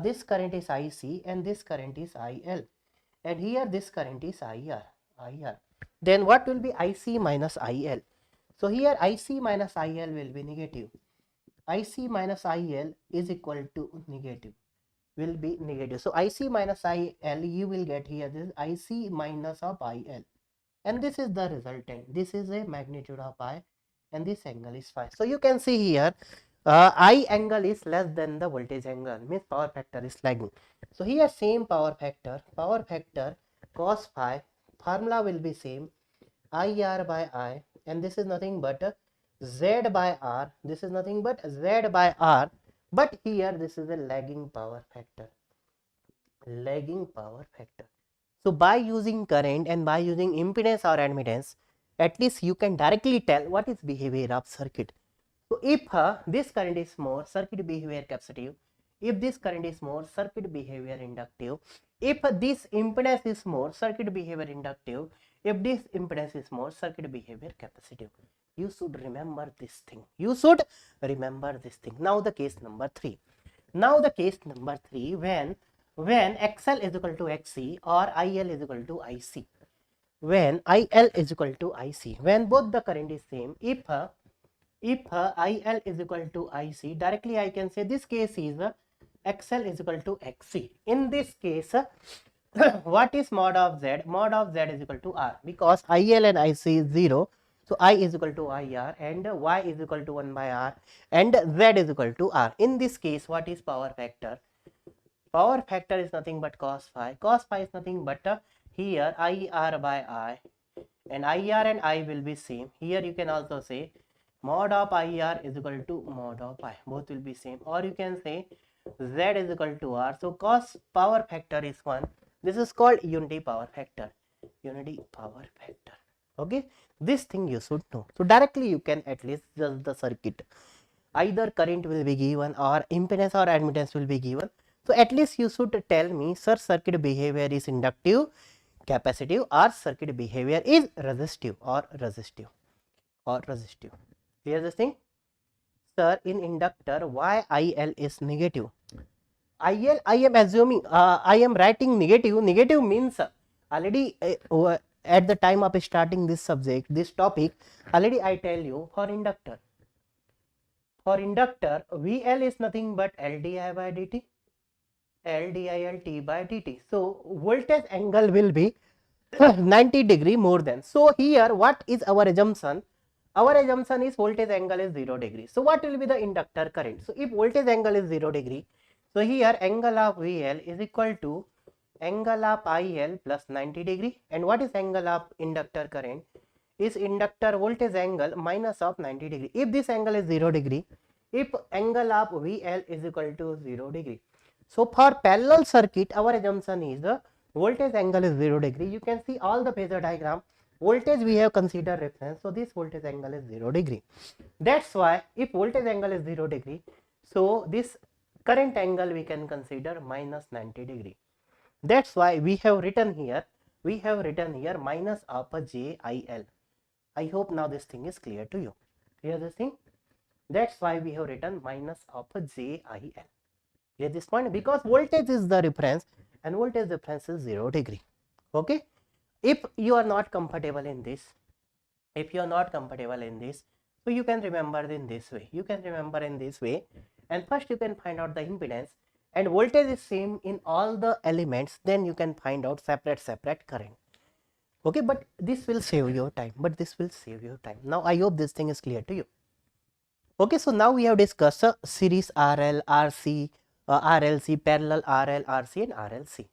this current is IC and this current is IL. And here this current is IR. Then what will be IC minus IL? So here IC minus IL will be negative. IC minus IL is equal to negative. Will be negative. So IC minus IL, you will get here this IC minus of IL, and this is the resultant. This is a magnitude of I, and this angle is phi. So you can see here I angle is less than the voltage angle, means power factor is lagging. So here same power factor cos phi, formula will be same, IR by I, and this is nothing but Z by R. This is nothing but Z by R. But here this is a lagging power factor. So by using current and by using impedance or admittance, at least you can directly tell what is behavior of circuit. So if this current is more, circuit behavior capacitive. If this current is more, circuit behavior inductive. If this impedance is more, circuit behavior inductive. If this impedance is more, circuit behavior capacitive. You should remember this thing. You should remember this thing. Now the case number 3. Now the case number 3, when XL is equal to XC or IL is equal to IC. When IL is equal to IC, when both the current is same, if IL is equal to IC, directly I can say this case is XL is equal to XC. In this case, what is mod of Z? Mod of Z is equal to R, because IL and IC is 0. So I is equal to IR and Y is equal to 1 by R and Z is equal to R. In this case, what is power factor? Power factor is nothing but cos phi. Cos phi is nothing but here IR by I, and IR and I will be same. Here you can also say mod of IR is equal to mod of I. Both will be same. Or you can say Z is equal to R. So cos power factor is 1. This is called unity power factor. Unity power factor. Okay. This thing you should know. So directly you can at least judge the circuit. Either current will be given or impedance or admittance will be given. So at least you should tell me, sir, circuit behavior is inductive, capacitive, or circuit behavior is resistive or resistive or resistive. Here's the thing. Sir, in inductor, why IL is negative? IL, I am assuming, I am writing negative. Negative means already at the time of starting this subject, this topic, already I tell you for inductor. For inductor, VL is nothing but LdI by dt. LdILt by dt. So voltage angle will be 90 degree more than. So here what is our assumption? Our assumption is voltage angle is 0 degree. So what will be the inductor current? So if voltage angle is 0 degree, so here angle of VL is equal to angle of IL plus 90 degree. And what is angle of inductor current? Is inductor voltage angle minus of 90 degree. If this angle is 0 degree, if angle of VL is equal to 0 degree. So for parallel circuit, our assumption is the voltage angle is 0 degree. You can see all the phasor diagram. Voltage we have considered reference. So this voltage angle is 0 degree. That's why if voltage angle is 0 degree, so this current angle we can consider minus 90 degree. That's why we have written here minus of a JIL. I hope now this thing is clear to you. Here's the thing. That's why we have written minus of a JIL. At this point, because voltage is the reference and voltage difference is 0 degree. Okay. If you are not comfortable in this, so you can remember in this way. And first you can find out the impedance, and voltage is same in all the elements. Then you can find out separate current. Okay, but this will save your time. Now I hope this thing is clear to you. Okay, so now we have discussed series RL, RC, RLC, parallel RL, RC and RLC.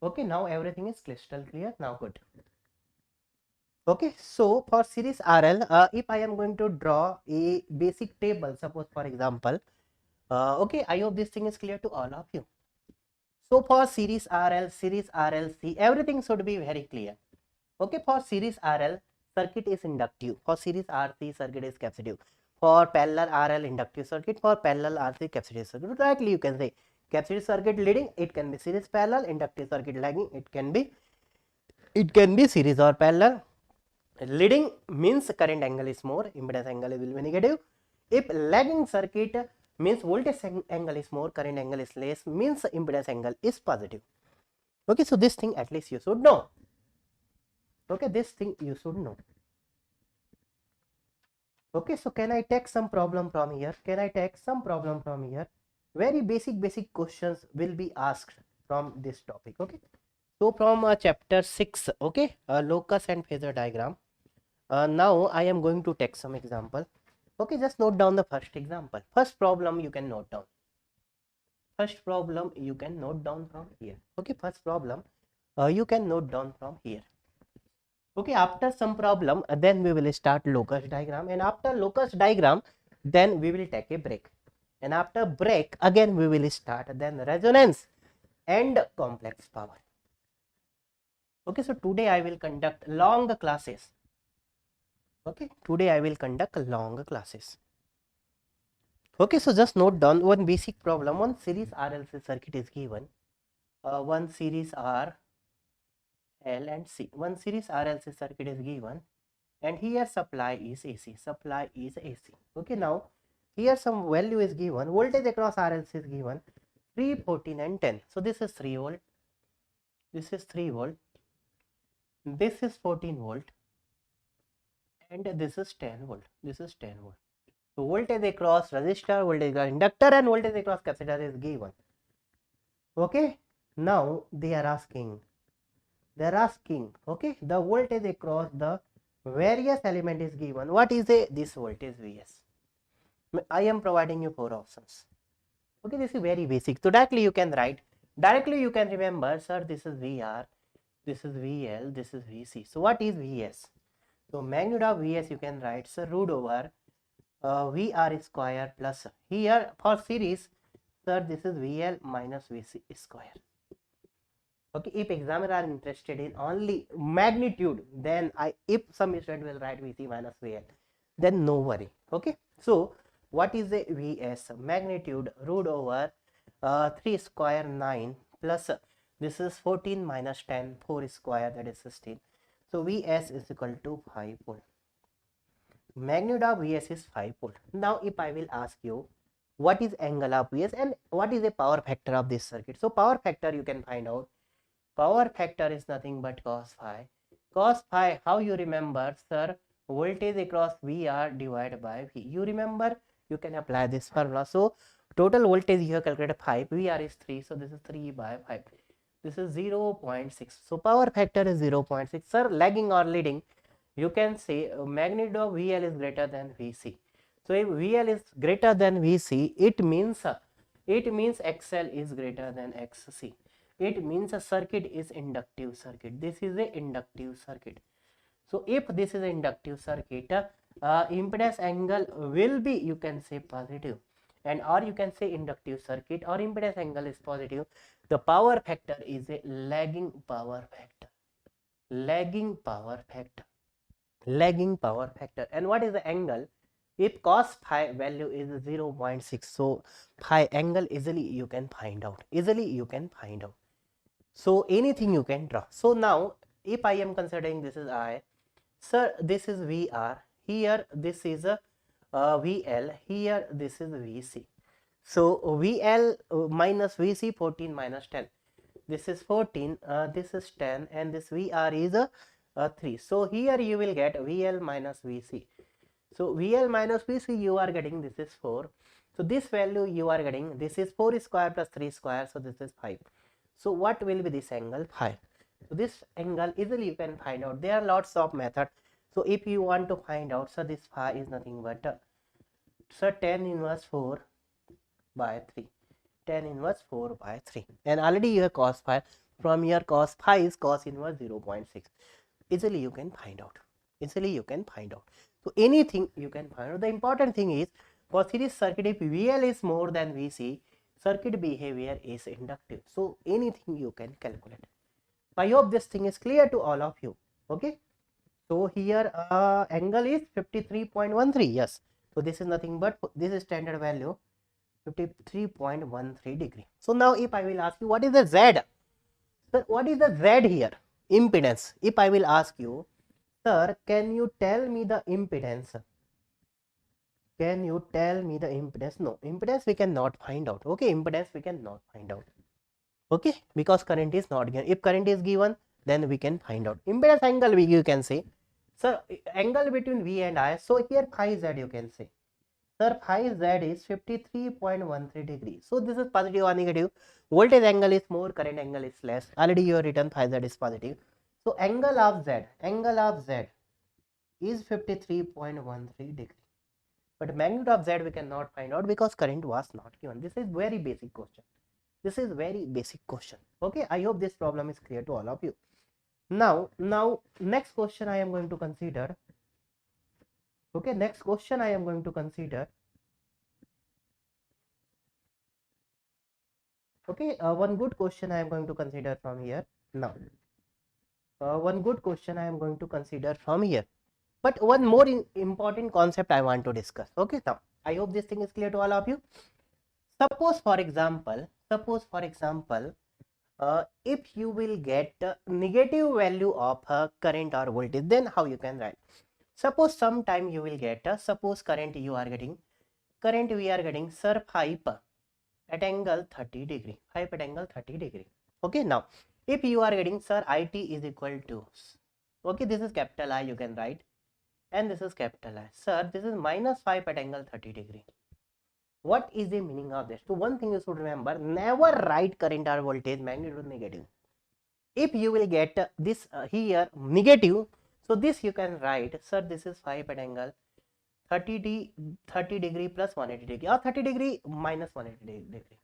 Okay, now everything is crystal clear. Now good. Okay, so for series RL, if I am going to draw a basic table, suppose for example, okay, I hope this thing is clear to all of you. So for series RL, series RLC, everything should be very clear. Okay, for series RL, circuit is inductive. For series RC, circuit is capacitive. For parallel RL, inductive circuit. For parallel RC, capacitive circuit. Directly you can say capacitive circuit leading, it can be series parallel. Inductive circuit lagging, it can be series or parallel. Leading means current angle is more, impedance angle will be negative. If lagging circuit means voltage angle is more, current angle is less, means impedance angle is positive. Okay, so this thing at least you should know. Okay, this thing you should know. Okay, so can I take some problem from here? Very basic questions will be asked from this topic. Okay, so from chapter 6, okay, locus and phasor diagram. Now I am going to take some example. Okay, just note down the first example. First problem you can note down. From here. Okay, first problem you can note down from here. Okay, after some problem, then we will start locus diagram, and after locus diagram, then we will take a break, and after break again we will start then resonance and complex power. Okay, so today I will conduct long classes. Okay, today I will conduct long classes. Okay, so just note down one basic problem. One series RLC circuit is given. One series R, L and C. One series RLC circuit is given, and here supply is AC. Supply is AC. Okay, now here some value is given. Voltage across RLC is given 3, 14 and 10. So this is 3 volt. This is 3 volt. This is 14 volt. And this is 10 volt. This is 10 volt. So voltage across resistor, voltage across inductor and voltage across capacitor is given. Okay. Now they are asking, okay, the voltage across the various element is given. What is this voltage Vs? I am providing you 4 options. Okay, this is very basic. So directly you can write, directly you can remember, sir, this is VR, this is VL, this is VC. So what is Vs? So magnitude of Vs you can write, sir, root over VR square plus, here for series, sir, this is VL minus VC square. Okay, if examiner are interested in only magnitude, then if some student will write VC minus VL, then no worry. Okay, so what is the Vs? Magnitude root over 3 square 9 plus this is 14 minus 10, 4 square, that is 16. So Vs is equal to 5 volt. Magnitude of Vs is 5 volt. Now if I will ask you what is angle of Vs and what is the power factor of this circuit. So power factor you can find out. Power factor is nothing but cos phi. Cos phi, how you remember, sir? Voltage across VR divided by V. You remember, you can apply this formula. So total voltage you have calculated 5, VR is 3, so this is 3 by 5. This is 0.6. So power factor is 0.6. Sir, lagging or leading, you can say magnitude of VL is greater than VC. So if VL is greater than VC, it means XL is greater than XC. It means a circuit is inductive circuit. This is a inductive circuit. So if this is an inductive circuit, impedance angle will be, you can say, positive, and or you can say inductive circuit or impedance angle is positive. The power factor is a lagging power factor. Lagging power factor. Lagging power factor. And what is the angle? If cos phi value is 0.6, so phi angle easily you can find out. So anything you can draw. So now if I am considering this is I, sir, this is VR, here this is a VL, here this is VC. So VL minus VC, 14 minus 10. This is 14, this is 10, and this VR is 3. So here you will get VL minus VC. So VL minus VC you are getting, this is 4. So this value you are getting, this is 4 square plus 3 square, so this is 5. So what will be this angle? Phi. So this angle easily you can find out. There are lots of methods. So if you want to find out, so this phi is nothing but so 10 inverse 4 by 3. 10 inverse 4 by 3. And already you have cos phi. From here cos phi is cos inverse 0.6. Easily you can find out. So anything you can find out. The important thing is, for series circuit, if VL is more than VC, circuit behavior is inductive. So anything you can calculate. I hope this thing is clear to all of you. Okay. So here angle is 53.13. Yes. So this is nothing but, this is standard value, 53.13 degree. So now if I will ask you what is the Z? Sir, what is the Z here? Impedance. If I will ask you, sir, can you tell me the impedance? Can you tell me the impedance? No, impedance we cannot find out. Okay, impedance we cannot find out. Okay, because current is not given. If current is given, then we can find out. Impedance angle you can say. Sir, angle between V and I. So here phi Z you can say. Sir, phi Z is 53.13 degrees. So this is positive or negative. Voltage angle is more, current angle is less. Already you have written phi Z is positive. So angle of Z is 53.13 degree. But magnitude of Z we cannot find out because current was not given. This is very basic question. Okay, I hope this problem is clear to all of you. Now next question I am going to consider. Okay, next question I am going to consider. Okay, one good question I am going to consider from here. Now, one good question I am going to consider from here. But one more important concept I want to discuss. Okay, now I hope this thing is clear to all of you. Suppose for example, if you will get negative value of current or voltage, then how you can write? Suppose sometime you will get suppose current we are getting sir 5 at angle 30 degree, 5 at angle 30 degree. Okay, now if you are getting sir IT is equal to, okay, this is capital I you can write, and this is capital I. Sir, this is minus 5 at angle 30 degree. What is the meaning of this? So one thing you should remember, never write current or voltage magnitude negative. If you will get this here negative, so this you can write, sir, this is 5 at angle 30 degree plus 180 degree, or 30 degree minus 180 degree.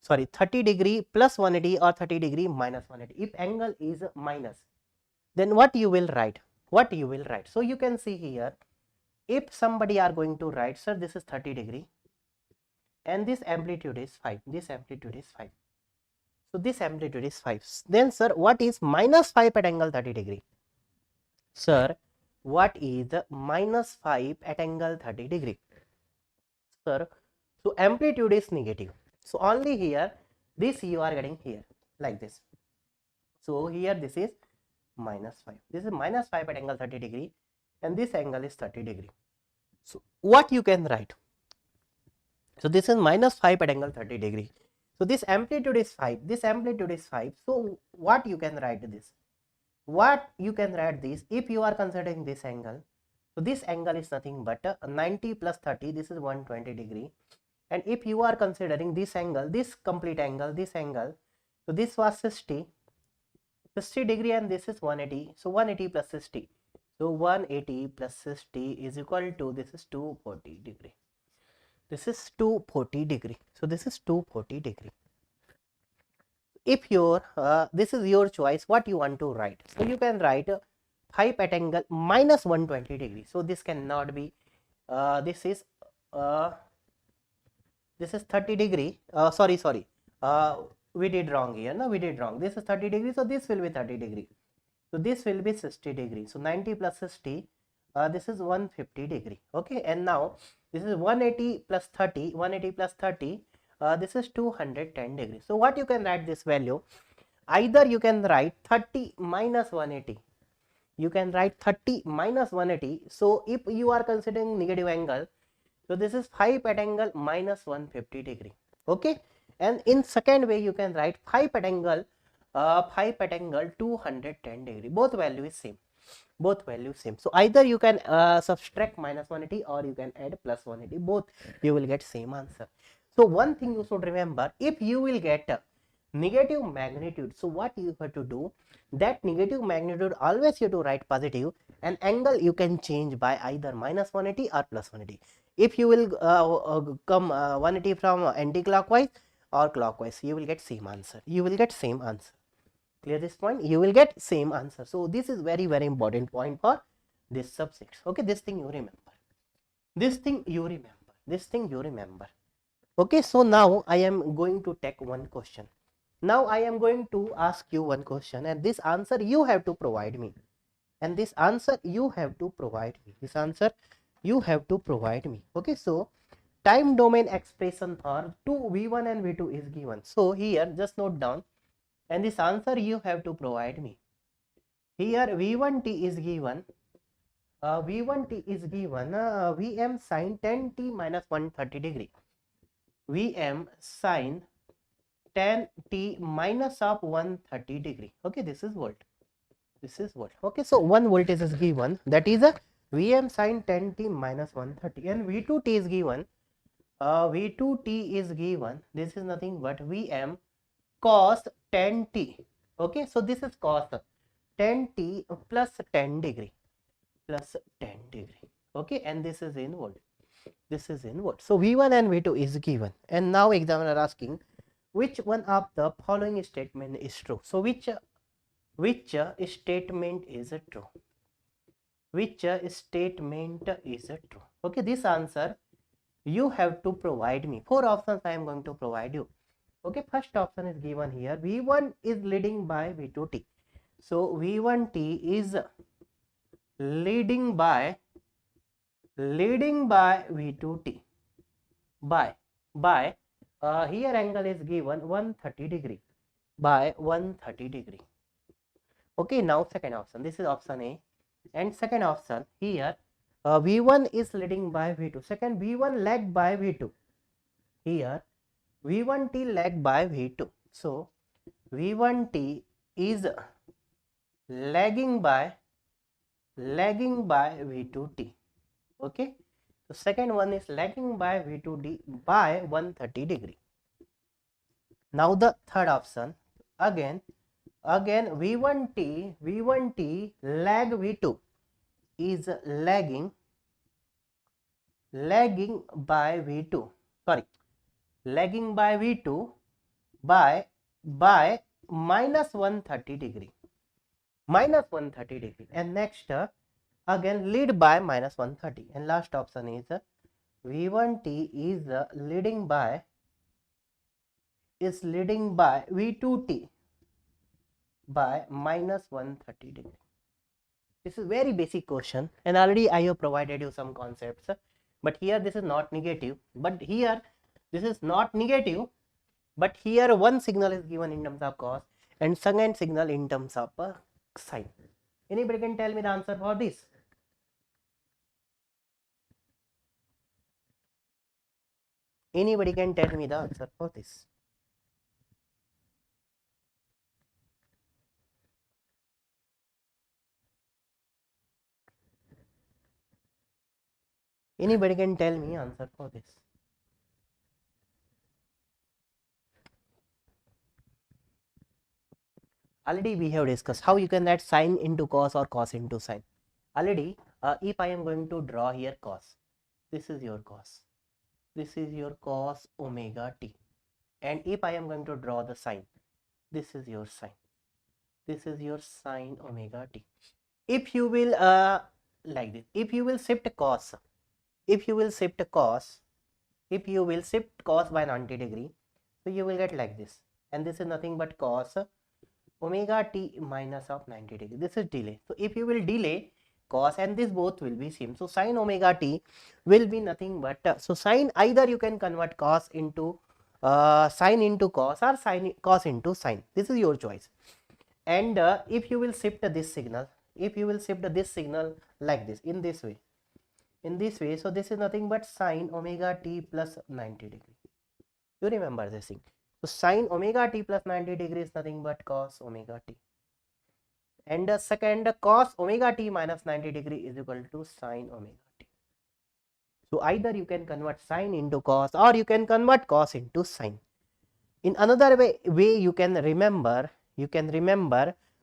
Sorry, 30 degree plus 180 or 30 degree minus 180. If angle is minus, then what you will write? So you can see here, if somebody are going to write, sir, this is 30 degree and this amplitude is 5. So this amplitude is 5. Then sir, what is minus 5 at angle 30 degree? Sir, what is minus 5 at angle 30 degree? Sir, so amplitude is negative. So only here, this you are getting here like this. So here this is minus 5. This is minus 5 at angle 30 degree and this angle is 30 degree. So what you can write? So this is minus 5 at angle 30 degree. So this amplitude is 5. So what you can write this? If you are considering this angle. So this angle is nothing but 90 plus 30. This is 120 degree. And if you are considering this angle, this complete angle, so this was 60 degree and this is 180. So 180 plus 60. So 180 plus 60 is equal to, this is 240 degree. So this is 240 degree. If your this is your choice, what you want to write? So you can write 5 at angle minus 120 degree. So this cannot be this is 30 degree. Sorry, we did wrong here. No, we did wrong. This is 30 degree, so this will be 30 degree. So this will be 60 degree. So 90 plus 60, this is 150 degree. Okay, and now this is 180 plus 30. This is 210 degree. So what you can write this value? Either you can write 30 minus 180. So if you are considering negative angle, so this is 5 at angle minus 150 degree. Okay, and in second way you can write 5 at angle 210 degree. Both value is same. So either you can subtract minus 180 or you can add plus 180. Both you will get same answer. So one thing you should remember, if you will get a negative magnitude, so what you have to do, that negative magnitude always you have to write positive, and angle you can change by either minus 180 or plus 180. If you will come 180 from anti-clockwise or clockwise, you will get same answer. Clear this point? You will get same answer. So this is very important point for this subject. Okay, this thing you remember. Okay, so now I am going to take one question. Now I am going to ask you one question, and this answer you have to provide me. Okay, so time domain expression for 2 V1 and V2 is given. So here just note down, and this answer you have to provide me. Here V1t is given. Vm sin 10t minus 130 degree. Vm sin 10t minus of 130 degree. Okay, this is volt. Okay, so 1 voltage is given, that is a Vm sin 10t minus 130, and V2t is given. This is nothing but Vm cos 10t. Okay, so this is cos 10t plus 10 degree. Okay, and this is in volt. So V1 and V2 is given, and now examiner asking which one of the following statement is true. So which statement is true? Okay, this answer you have to provide me. 4 options I am going to provide you. Okay, first option is given here. V1 is leading by V2t. So V1t is leading by leading by V2T by here angle is given 130 degree by 130 degree. Okay, now second option, this is option A, and second option here V1 is leading by V2, second V1 lag by V2, here V1T lag by V2, so V1T is lagging by V2T. Okay, so second one is lagging by V2D by 130 degree. Now the third option, again V1T lag V2 is lagging by V2, sorry, lagging by V2 by minus 130 degree, and next again lead by minus 130, and last option is V1T is leading by V2T by minus 130 degree. This is very basic question, and already I have provided you some concepts, but here this is not negative, but here this is not negative, but here one signal is given in terms of cos and second signal in terms of sine. Anybody can tell me the answer for this? Anybody can tell me the answer for this? Anybody can tell me answer for this? Already we have discussed how you can write sine into cos or cos into sine. Already if I am going to draw here cos, this is your cos, this is your cos omega t, and if I am going to draw the sine, this is your sine, this is your sine omega t. If you will like this, if you will shift cos, if you will shift cos by 90 degree, so you will get like this, and this is nothing but cos omega t minus of 90 degree. This is delay. So if you will delay cos, and this both will be same, so sine omega t will be nothing but so sine, either you can convert cos into sine into cos or cos into sine. This is your choice. And if you will shift this signal, like this, in this way, so this is nothing but sine omega t plus 90 degree. You remember this thing. So sine omega t plus 90 degree is nothing but cos omega t, and second cos omega t minus 90 degree is equal to sine omega t. So either you can convert sine into cos or you can convert cos into sine. In another way you can remember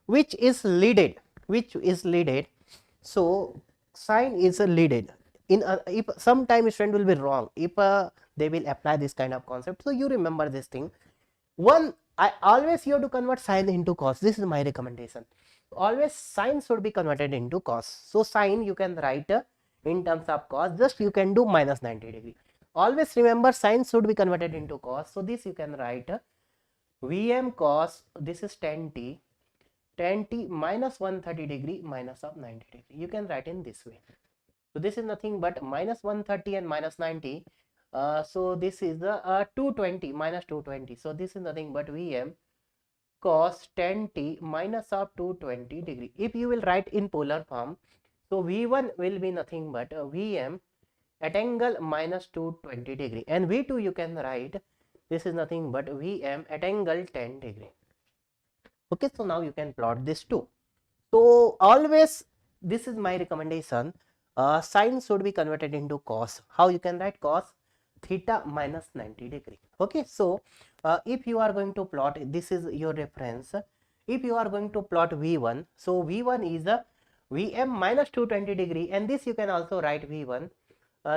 which is leaded. So sine is leaded. If sometime student will be wrong if they will apply this kind of concept, so you remember this thing. One, I always you have to convert sine into cos. This is my recommendation. Always sine should be converted into cos. So sine you can write in terms of cos, just you can do minus 90 degree. Always remember sine should be converted into cos. So this you can write Vm cos, this is 10t minus 130 degree minus of 90 degree. You can write in this way. So this is nothing but minus 130 and minus 90. So this is the 220 minus 220. So this is nothing but Vm cos 10t minus of 220 degree. If you will write in polar form, so V1 will be nothing but Vm at angle minus 220 degree, and V2 you can write, this is nothing but Vm at angle 10 degree. Okay, so now you can plot this too. So always this is my recommendation. Sine should be converted into cos. How you can write cos theta minus 90 degree. Okay, so if you are going to plot, this is your reference. If you are going to plot V1, so V1 is a Vm minus 220 degree, and this you can also write V1.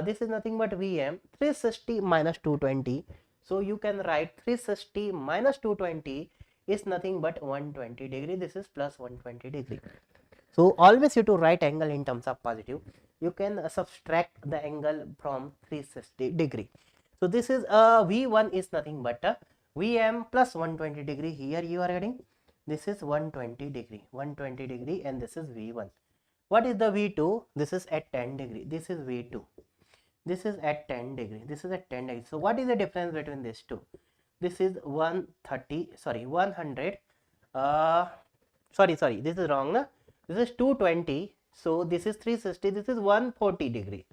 This is nothing but Vm 360 minus 220. So you can write 360 minus 220 is nothing but 120 degree. This is plus 120 degree. So always you to write angle in terms of positive. You can subtract the angle from 360 degree. So this is V1 is nothing but Vm plus 120 degree. Here you are getting, this is 120 degree, and this is V1. What is the V2? This is at 10 degree. This is V2. This is at 10 degree. This is at 10 degree. So what is the difference between these two? This is 130, sorry, 100. Sorry, this is wrong. Na? This is 220. So this is 360. This is 140 degree.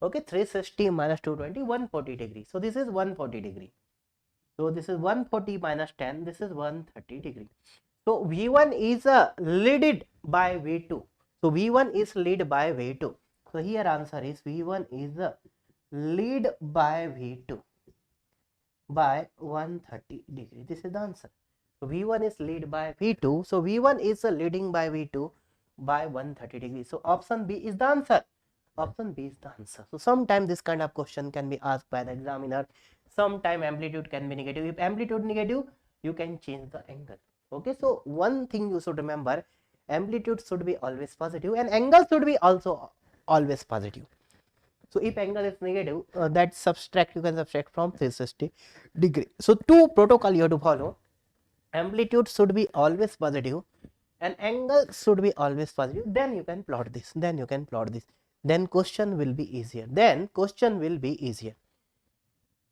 Okay, 360 minus 220, 140 degree. So this is 140 degree. So this is 140 minus 10. This is 130 degree. So V1 is leaded by V2. So V1 is lead by V2. So here answer is V1 is lead by V2 by 130 degree. This is the answer. So V1 is lead by V2. So V1 is leading by V2 by 130 degree. So option B is the answer. Option B is the answer. So sometimes this kind of question can be asked by the examiner. Sometime amplitude can be negative. If amplitude negative, you can change the angle. Okay, so one thing you should remember, amplitude should be always positive and angle should be also always positive. So if angle is negative, that you can subtract from 360 degree. So two protocol you have to follow. Amplitude should be always positive and angle should be always positive. Then you can plot this. Then question will be easier.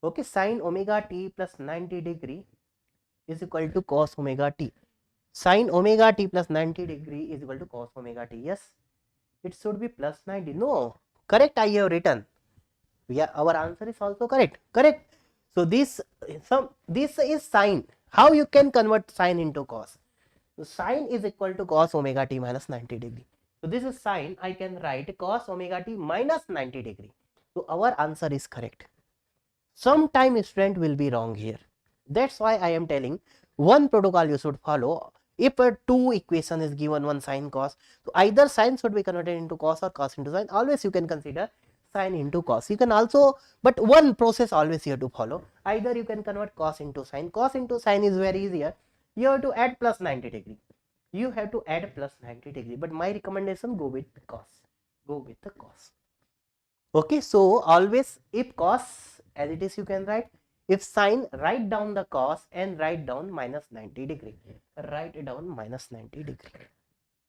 Okay, sine omega t plus 90 degree is equal to cos omega t. Sine omega t plus 90 degree is equal to cos omega t. Yes, it should be plus 90. No, correct, I have written. Our answer is also correct. So this is sine. How you can convert sine into cos? So sine is equal to cos omega t minus 90 degree. So this is sine. I can write cos omega t minus 90 degree. So our answer is correct. Sometime student will be wrong here. That's why I am telling one protocol you should follow. If a two equation is given, one sine cos, so either sine should be converted into cos or cos into sine. Always you can consider sine into cos. You can also, but one process always you have to follow. Either you can convert cos into sine. Cos into sine is very easier. You have to add plus 90 degree. But my recommendation, go with cos. Okay, so always if cos as it is you can write. If sine, write down the cos and write down minus 90 degree.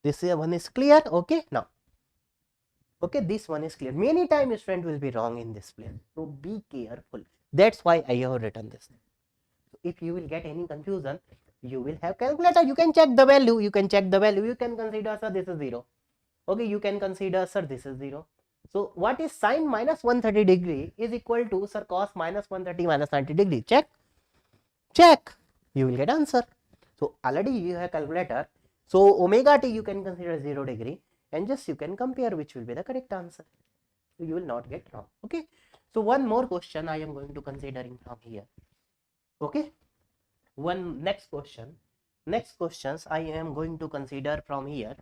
This one is clear. Okay, now. Okay, this one is clear. Many times student will be wrong in this place. So be careful. That's why I have written this. So if you will get any confusion, you will have calculator. You can check the value. You can consider, sir, this is 0. Okay, you can consider, sir, this is 0. So what is sine minus 130 degree is equal to, sir, cos minus 130 minus 90 degree. Check. You will get answer. So already you have calculator. So omega t you can consider 0 degree and just you can compare which will be the correct answer. So you will not get wrong. Okay. So one more question I am going to considering from here. Okay. One next questions I am going to consider from here.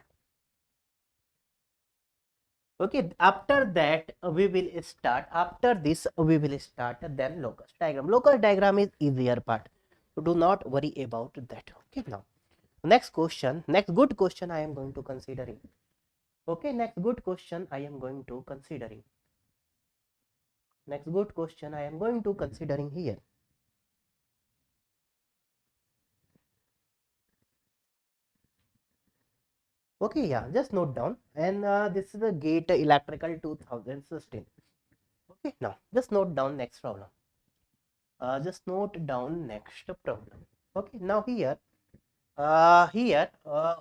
Okay, after that we will start. After this we will start then locus diagram. Locus diagram is easier part, so do not worry about that. Okay, now next good question I am going to considering. Okay, next good question I am going to considering here. Okay, yeah, just note down. And this is a GATE electrical 2016. Okay, now just note down next problem. Okay, now here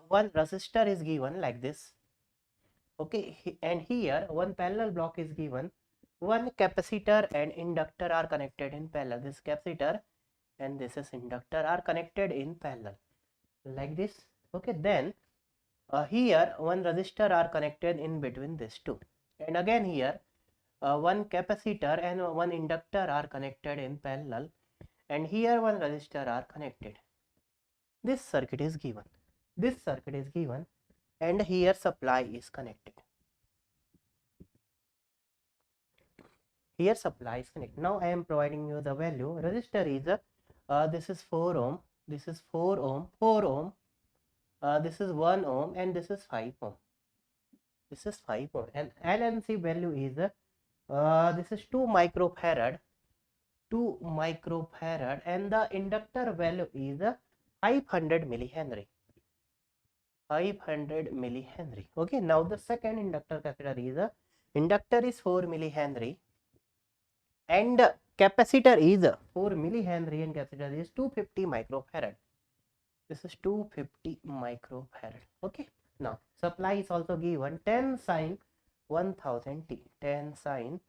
one resistor is given like this. Okay, and here one parallel block is given. One capacitor and inductor are connected in parallel. This capacitor and this is inductor are connected in parallel like this. Okay, then here one resistor are connected in between these two, and again here one capacitor and one inductor are connected in parallel, and here one resistor are connected. This circuit is given, and here supply is connected. Now I am providing you the value. Resistor is this is 4 ohm, this is 4 ohm, 4 ohm. This is 1 ohm and this is 5 ohm. And LNC value is this is 2 microfarad, and the inductor value is 500 millihenry. 500 millihenry. Okay, now the second inductor capacitor is inductor is 4 millihenry and capacitor is 4 millihenry and capacitor is 250 microfarad. This is 250 microfarad. Okay, now supply is also given 10 sine 1000 t. 10 sine,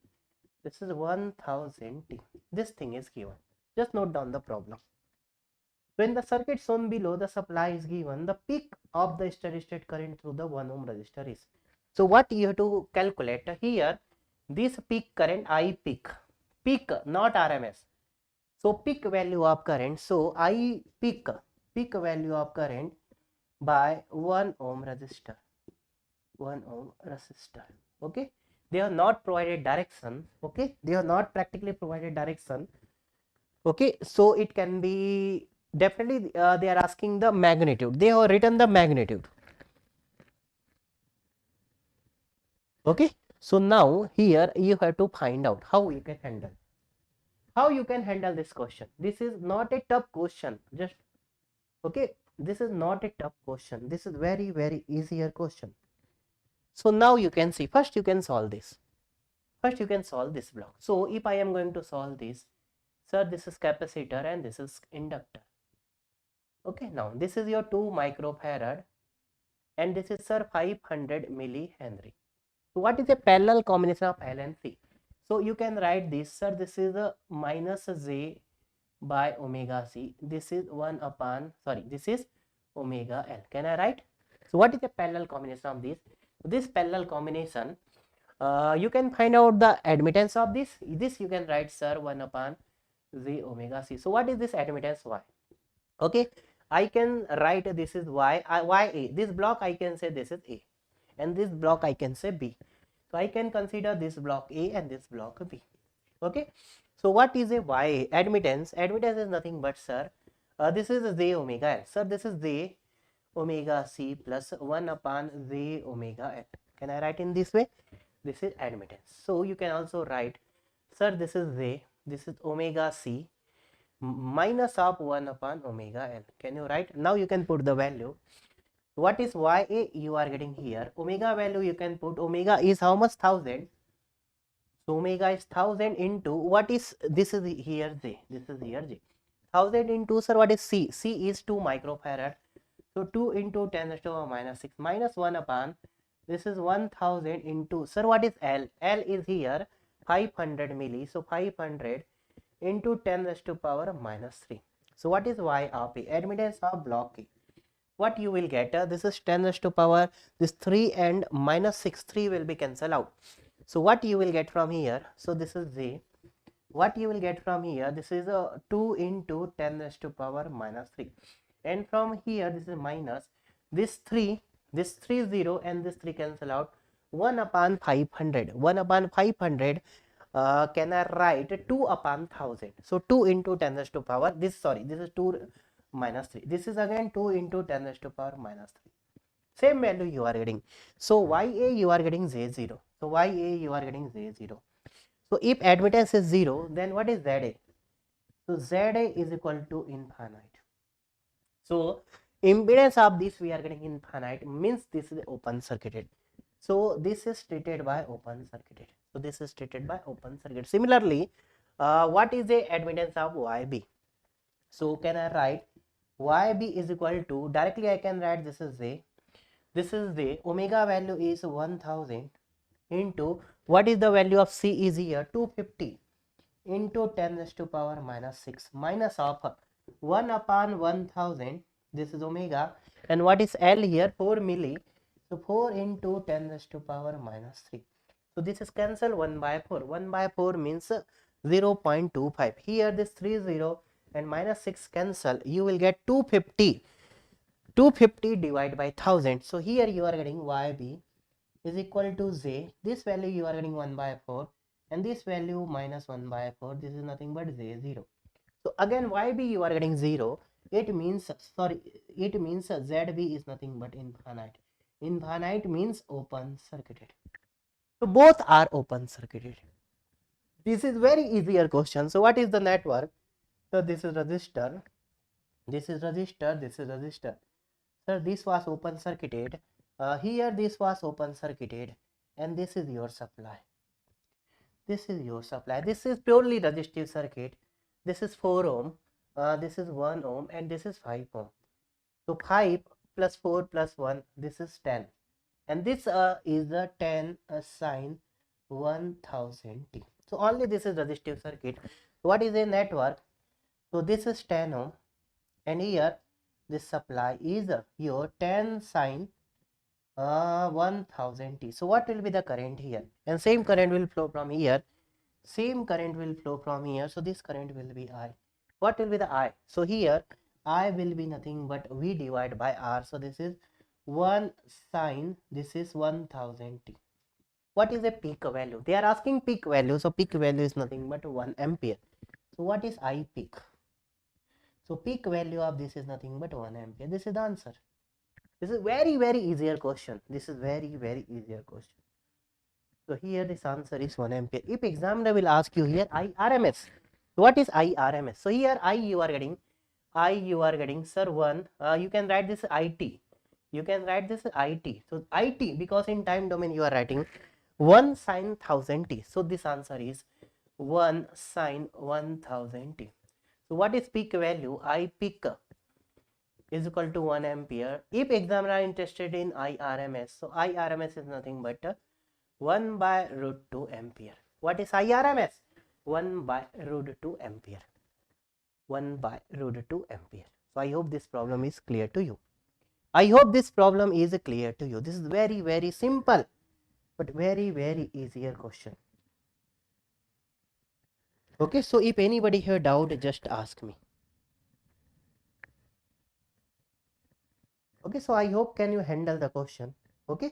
this is 1000 t. This thing is given. Just note down the problem. When the circuit shown below, the supply is given, the peak of the steady state current through the 1 ohm resistor is. So what you have to calculate here, this peak current, I peak, not RMS. So peak value of current, so I peak value of current by 1 ohm resistor. 1 ohm resistor. Okay, they are not provided direction. Okay, they are not practically provided direction. Okay, so it can be definitely they are asking the magnitude. They have written the magnitude. Okay, so now here you have to find out how you can handle. How you can handle this question. This is not a tough question. Just okay, this is not a tough question. This is very easier question. So now you can see, first you can solve this. First you can solve this block. So if I am going to solve this, sir, this is capacitor and this is inductor. Okay, now this is your 2 microfarad and this is, sir, 500 millihenry. So what is a parallel combination of L and C? So you can write this, sir, this is a minus J by omega C. This is 1 upon, sorry, this is omega L. Can I write? So what is the parallel combination of this? This parallel combination, you can find out the admittance of this. This you can write, sir, 1 upon J omega C. So what is this admittance? Y. Okay, I can write this is Y, Y A. This block I can say this is A and this block I can say B. So I can consider this block A and this block B. Okay, so what is a Y admittance? Admittance is nothing but, sir, this is J omega L. Sir, this is J omega C plus 1 upon J omega L. Can I write in this way? This is admittance. So you can also write, sir, this is J, this is omega C minus of 1 upon omega L. Can you write? Now you can put the value. What is YA you are getting here? Omega value you can put. Omega is how much? 1000. So omega is 1000 into what is, this is here J. This is here J. 1000 into, sir, what is C? C is 2 microfarad. So 2 into 10 raised to the power minus 6 minus 1 upon, this is 1000 into, sir, what is L? L is here 500 milli. So 500 into 10 raised to the power minus 3. So what is Y of A? Admittance of block A. What you will get, this is 10 raised to the power, this 3 and minus 6, 3 will be cancelled out. So what you will get from here, so this is J. What you will get from here, this is 2 into 10 raised to the power minus 3. And from here, this is minus, this 3, this 3 0 and this 3 cancel out. 1 upon 500. 1 upon 500, can I write 2 upon 1000. So 2 into 10 raised to the power, this, sorry, this is 2 minus 3. This is again 2 into 10 raised to the power minus 3. Same value you are getting. So YA you are getting J0. So YA you are getting J0. So if admittance is 0, then what is ZA? So ZA is equal to infinite. So impedance of this we are getting infinite, means this is open circuited. So this is treated by open circuited. So this is treated by open circuit. Similarly, what is the admittance of YB? So can I write YB is equal to, directly I can write this is J. This is J. Omega value is 1000 into, what is the value of C is here 250 into 10 raised to power minus 6 minus of 1 upon 1000. This is omega, and what is L here? 4 milli. So 4 into 10 raised to power minus 3. So this is cancel 1 by 4. 1 by 4 means 0.25. Here this 3 0 and minus 6 cancel. You will get 250. 250 divided by 1000. So here you are getting YB is equal to J. This value you are getting 1 by 4 and this value minus 1 by 4. This is nothing but J0. So again YB you are getting 0. It means, sorry, it means ZB is nothing but infinite. Infinite means open circuited. So both are open circuited. This is very easier question. So what is the network? So this is resistor, this is resistor, this is resistor. Sir, this was open circuited. Here this was open circuited, and this is your supply. This is your supply. This is purely resistive circuit. This is 4 ohm. This is 1 ohm, and this is 5 ohm. So 5 plus 4 plus 1, this is 10. And this is the 10 sine 1000 t. So only this is resistive circuit. What is a network? So this is 10 ohm, and here this supply is your 10 sine 1000 t. So what will be the current here? And same current will flow from here. Same current will flow from here. So this current will be I. What will be the I? So here I will be nothing but V divided by R. So this is 1 sine, this is 1000 t. What is a peak value? They are asking peak value. So peak value is nothing but 1 ampere. So what is I peak? So peak value of this is nothing but 1 ampere. This is the answer. This is very easier question. This is very easier question. So here this answer is 1 ampere. If examiner will ask you here IRMS, what is IRMS? So here I you are getting sir 1. You can write this IT. You can write this IT. So IT, because in time domain you are writing 1 sine 1000 t. So this answer is 1 sine 1000 t. So what is peak value? I peak is equal to 1 ampere. If examiner are interested in IRMS, so IRMS is nothing but 1 by root 2 ampere. What is IRMS? 1 by root 2 ampere. 1 by root 2 ampere. So I hope this problem is clear to you. I hope this problem is clear to you. This is very simple, but very easier question. Okay, so if anybody have doubt, just ask me. Okay, so I hope can you handle the question. Okay,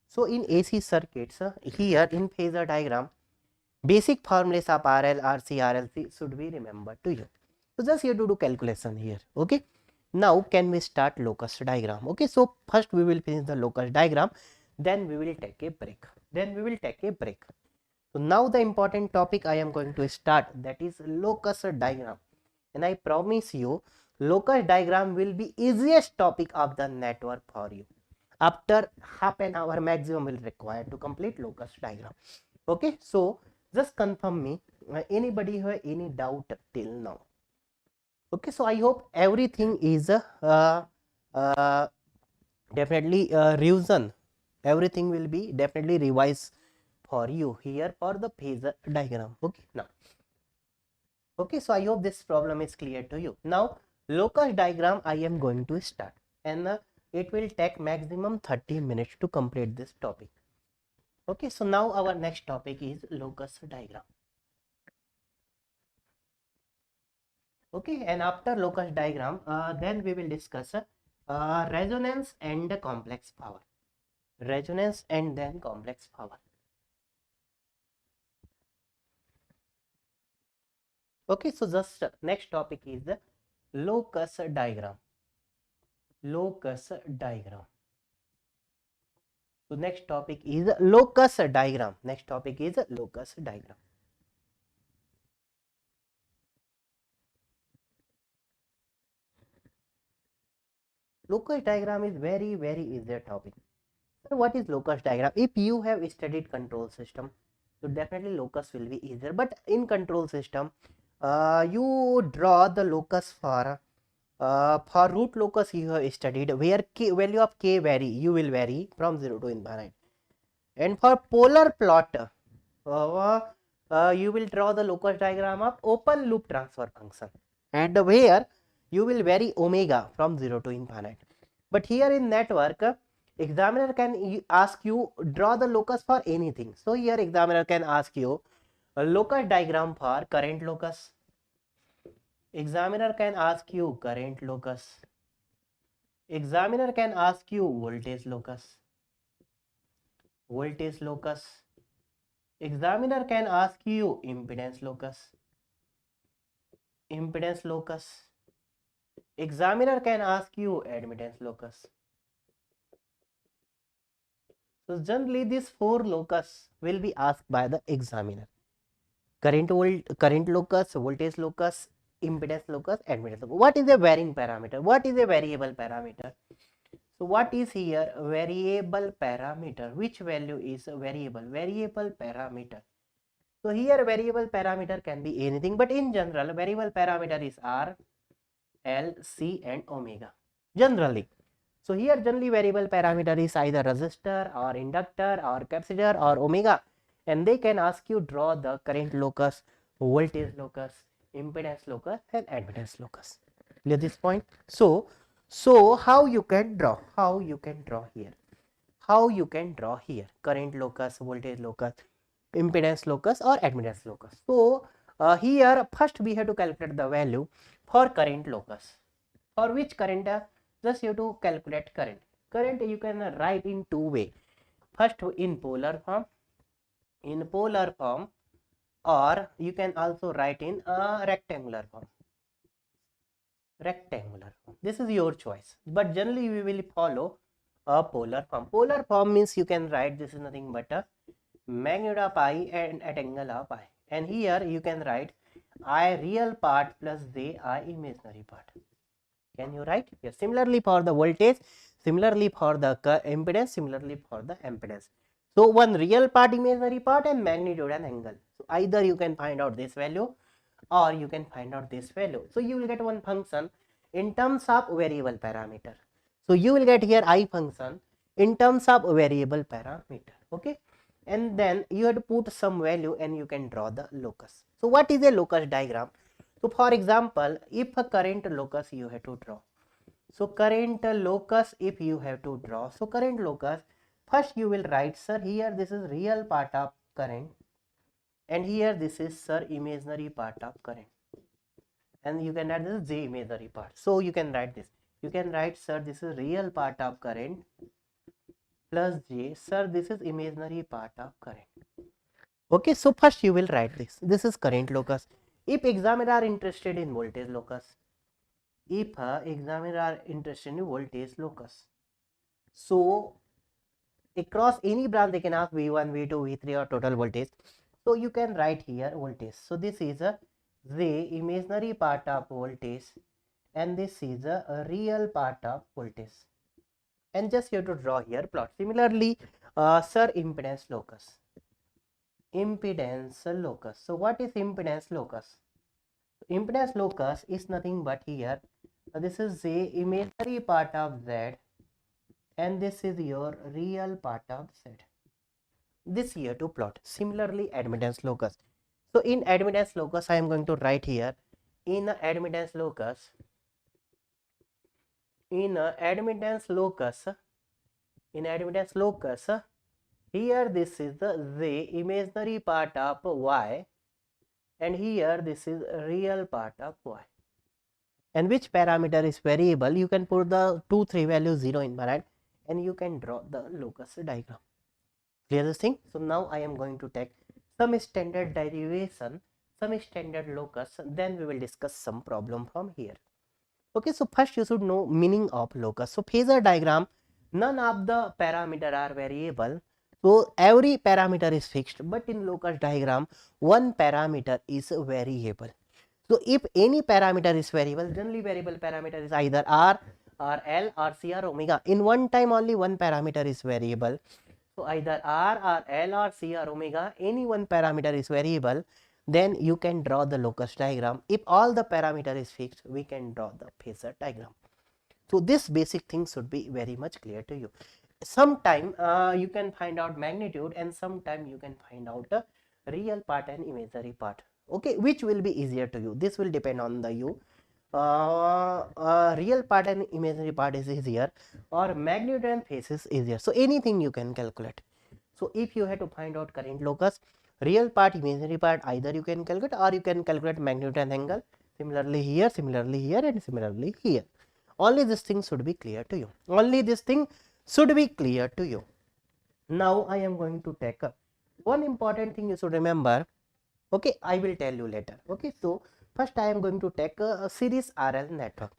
so in AC circuits, here in phasor diagram, basic formulas of RL, RC, RLC should be remembered to you. So just here to do calculation here. Okay, now can we start locus diagram? Okay, so first we will finish the locus diagram, then we will take a break. So now the important topic I am going to start, that is locus diagram, and I promise you locus diagram will be easiest topic of the network for you. After half an hour maximum will require to complete locus diagram. Okay, so just confirm me, anybody have any doubt till now? Okay, so I hope everything is definitely revision. Everything will be definitely revised for you here for the phasor diagram. Okay, now. Okay, so I hope this problem is clear to you. Now, locus diagram I am going to start, and it will take maximum 30 minutes to complete this topic. Okay, so now our next topic is locus diagram. Okay, and after locus diagram, then we will discuss resonance and complex power. Resonance and then complex power. Okay, so just next topic is the locus diagram. Locus diagram. So next topic is locus diagram. Next topic is locus diagram. Locus diagram is very easier topic. So what is locus diagram? If you have studied control system, so definitely locus will be easier. But in control system, you draw the locus for root locus you have studied, where k value of k you will vary from 0 to infinite. And for polar plot, you will draw the locus diagram of open loop transfer function, and where you will vary omega from 0 to infinite. But here in network, examiner can ask you draw the locus for anything. So here examiner can ask you a locus diagram for current locus. Examiner can ask you current locus. Examiner can ask you voltage locus. Voltage locus. Examiner can ask you impedance locus. Impedance locus. Examiner can ask you admittance locus. So generally these 4 locus will be asked by the examiner. Current locus, voltage locus, impedance locus, admittance locus. What is a varying parameter? What is a variable parameter? So what is here? Variable parameter. Which value is a variable? Variable parameter. So here variable parameter can be anything, but in general variable parameter is R, L, C and omega generally. So here generally variable parameter is either resistor or inductor or capacitor or omega, and they can ask you draw the current locus, voltage locus, impedance locus and admittance locus. Clear this point? So how you can draw? How you can draw here? How you can draw here? Current locus, voltage locus, impedance locus or admittance locus. So here first we have to calculate the value for current locus. For which current? Just you have to calculate current. Current you can write in two way. First in polar form, or you can also write in a rectangular form. This is your choice, but generally we will follow a polar form. Polar form means you can write this is nothing but a magnitude of I and at angle of I, and here you can write I real part plus j I imaginary part. Can you write? Yes. Similarly for the voltage, similarly for the impedance, similarly for the impedance. So one real part, imaginary part and magnitude and angle. So either you can find out this value or you can find out this value. So you will get one function in terms of variable parameter. So you will get here I function in terms of variable parameter. Okay. And then you have to put some value and you can draw the locus. So what is a locus diagram? So for example, if a current locus you have to draw. So current locus if you have to draw. So current locus, first you will write, sir, here this is real part of current and here this is, sir, imaginary part of current. And you can write this is j imaginary part. So you can write this. You can write, sir, this is real part of current plus j, sir, this is imaginary part of current. Okay, so first you will write this. This is current locus. If examiner are interested in voltage locus, so across any branch they can ask V1, V2, V3 or total voltage. So you can write here voltage. So this is a J imaginary part of voltage and this is a real part of voltage. And just you have to draw here plot. Similarly, sir, impedance locus. So what is impedance locus? Impedance locus is nothing but here. This is J imaginary part of Z and this is your real part of Z. This here to plot. Similarly, admittance locus. So in admittance locus, I am going to write here in admittance locus. In admittance locus, here this is the J imaginary part of Y and here this is real part of Y. And which parameter is variable, you can put the 2, 3 values 0 in bracket and you can draw the locus diagram. Clear this thing? So now I am going to take some standard derivation, some standard locus, then we will discuss some problem from here. Okay, so first you should know meaning of locus. So Phasor diagram, none of the parameter are variable. So every parameter is fixed, but in locus diagram, one parameter is variable. So if any parameter is variable, generally variable parameter is either R or L or C or omega. In one time only one parameter is variable. So either R or L or C or omega, any one parameter is variable, then you can draw the locus diagram. If all the parameter is fixed, we can draw the Phasor diagram. So this basic thing should be very much clear to you. Sometime you can find out magnitude and sometime you can find out the real part and imaginary part. Okay, which will be easier to you? This will depend on the you. Real part and imaginary part is easier or magnitude and phase is easier. So anything you can calculate. So if you have to find out current locus, real part, imaginary part, either you can calculate or you can calculate magnitude and angle. Similarly here and similarly here. Only this thing should be clear to you. Now I am going to take one important thing you should remember. Okay, I will tell you later. Okay, so first I am going to take a series RL network.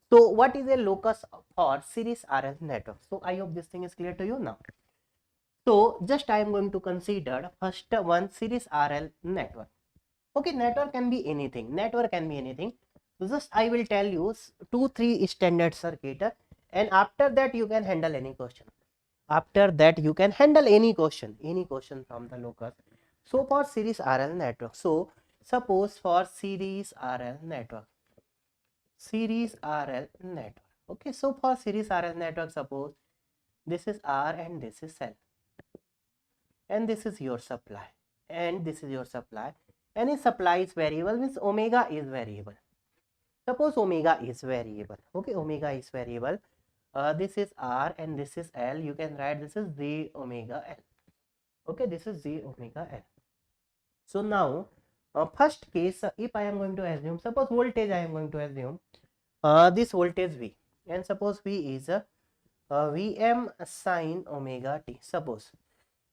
So what is a locus for series RL network? So I hope this thing is clear to you now. So just I am going to consider first one series RL network. Okay, network can be anything. So just I will tell you 2, 3 standard circuit and after that you can handle any question. After that you can handle any question from the locus. So for series RL network, so suppose for series RL network, okay, so for series RL network, suppose this is R and this is L, and this is your supply, and this is your supply, and if supply is variable means omega is variable. Suppose omega is variable, okay, omega is variable. This is R and this is L. You can write this is J omega L. Okay, this is J omega L. So now, first case, if I am going to assume, suppose voltage I am going to assume this voltage V, and suppose V is Vm sine omega t. Suppose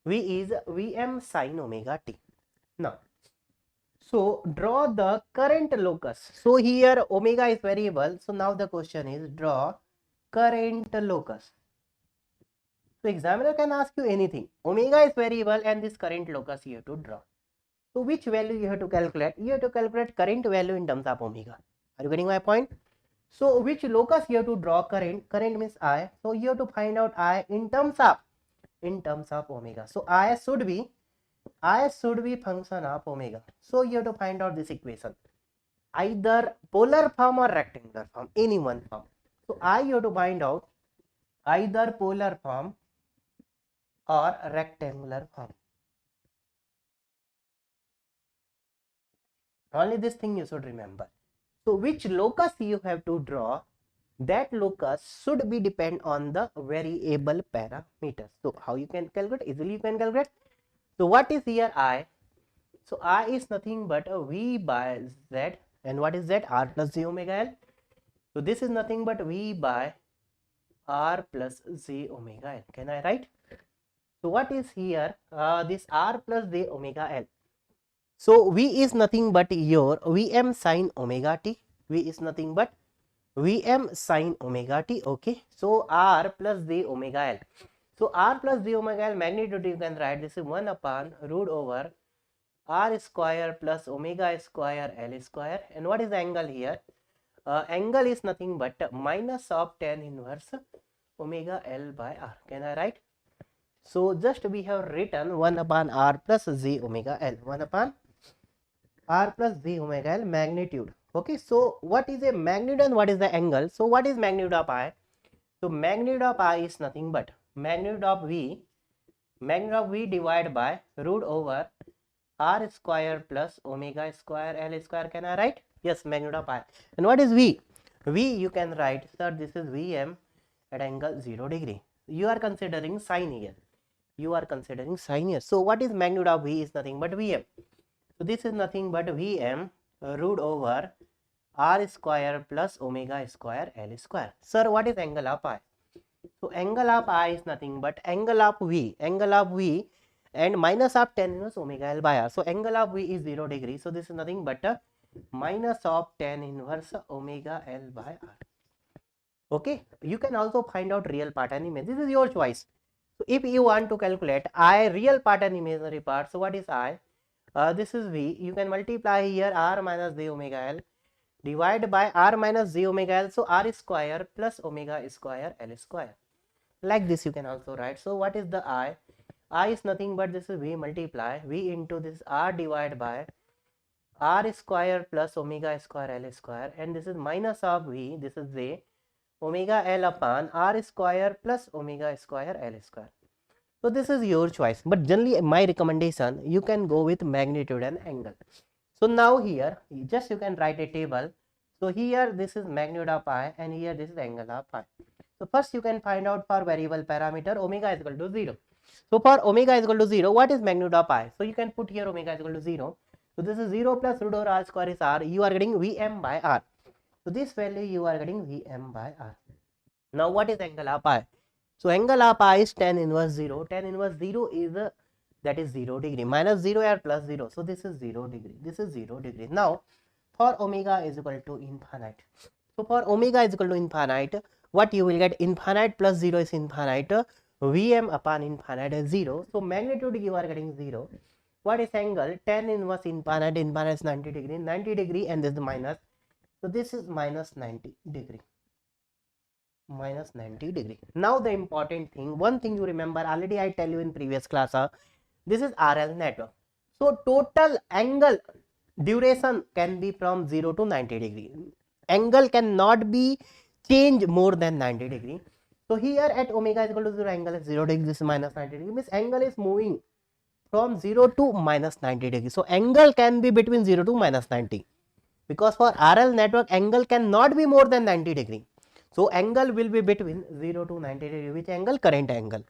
V is Vm sine omega t. Now, so draw the current locus. So here omega is variable. So now the question is draw current locus. So examiner can ask you anything. Omega is variable and this current locus you have to draw. So which value you have to calculate? You have to calculate current value in terms of omega. Are you getting my point? So which locus you have to draw current? Current means I. So you have to find out I in terms of omega. So I should be function of omega. So you have to find out this equation. Either polar form or rectangular form, any one form. So I you have to find out either polar form or rectangular form. Only this thing you should remember. So which locus you have to draw, that locus should be depend on the variable parameters. So how you can calculate? Easily you can calculate. So what is here I? So I is nothing but a V by Z, and what is Z? R plus J omega L. So this is nothing but V by R plus J omega L. Can I write? So what is here? This R plus J omega L. So V is nothing but your Vm sine omega t. V is nothing but Vm sine omega t. Okay. So R plus J omega L. So R plus J omega L magnitude you can write this is 1 upon root over R square plus omega square L square. And what is the angle here? Angle is nothing but minus of tan inverse omega L by R. Can I write? So just we have written 1 upon R plus J omega L. 1 upon R plus J omega L magnitude. Okay, so what is a magnitude and what is the angle? So what is magnitude of I? So magnitude of I is nothing but magnitude of V divided by root over R square plus omega square L square. Can I write? Yes, magnitude of I. And what is V? V you can write, sir, this is Vm at angle 0 degree. You are considering sine here. So what is magnitude of V is nothing but Vm. So this is nothing but Vm root over R square plus omega square L square. Sir, what is angle of I? So angle of I is nothing but angle of V and minus of tan inverse omega L by R. So angle of V is 0 degree. So this is nothing but minus of tan inverse omega L by R. Okay, you can also find out real part and image. This is your choice. So if you want to calculate I real part and imaginary part, so what is I? This is V. You can multiply here R minus J omega L divided by R minus J omega L. So R square plus omega square L square. Like this you can also write. So what is the I? I is nothing but this is V multiply V into this R divided by R square plus omega square L square, and this is minus of V, this is J omega L upon R square plus omega square L square. So this is your choice, but generally my recommendation you can go with magnitude and angle. So now here just you can write a table. So here this is magnitude of I and here this is angle of I. So first you can find out for variable parameter omega is equal to 0. So for omega is equal to 0, what is magnitude of I? So you can put here omega is equal to 0. So this is 0 plus root over R square is R. You are getting Vm by R. So this value you are getting Vm by R. Now what is angle of I? So angle of I is tan inverse 0. Tan inverse 0 is that is 0 degree. Minus 0 or plus 0. So this is 0 degree. This is 0 degree. Now for omega is equal to infinite. So for omega is equal to infinite, what you will get? Infinite plus 0 is infinite. Vm upon infinite is 0. So magnitude you are getting 0. What is angle? Tan inverse infinite is 90 degree. 90 degree and this is minus. So this is minus 90 degree. minus 90 degree. Now the important thing, one thing you remember, already I tell you in previous class, this is RL network. So total angle duration can be from 0 to 90 degree. Angle cannot be changed more than 90 degree. So here at omega is equal to 0, angle is 0 degree, this is minus 90 degree, means angle is moving from 0 to minus 90 degree. So angle can be between 0 to minus 90, because for RL network angle cannot be more than 90 degree. So angle will be between 0 to 90 degree. Which angle? Current angle.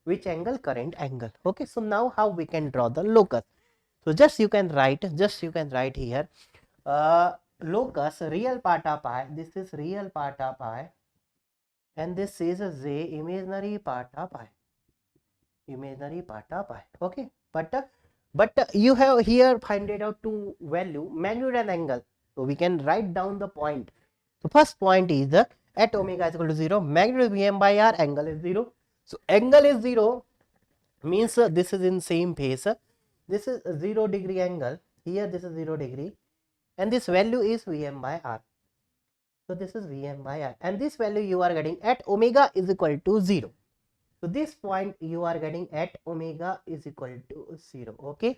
Which angle? Current angle. Okay, so now how we can draw the locus? So just you can write here locus, real part of I, this is real part of I, and this is a j, imaginary part of I, imaginary part of I. Okay, but you have here find it out two value, magnitude and angle. So we can write down the point. So first point is the at omega is equal to 0, magnitude Vm by R, angle is 0. So angle is 0 means this is in same phase. This is 0 degree angle, here this is 0 degree, and this value is Vm by R. So this is Vm by R, and this value you are getting at omega is equal to 0. So this point you are getting at omega is equal to 0. Okay,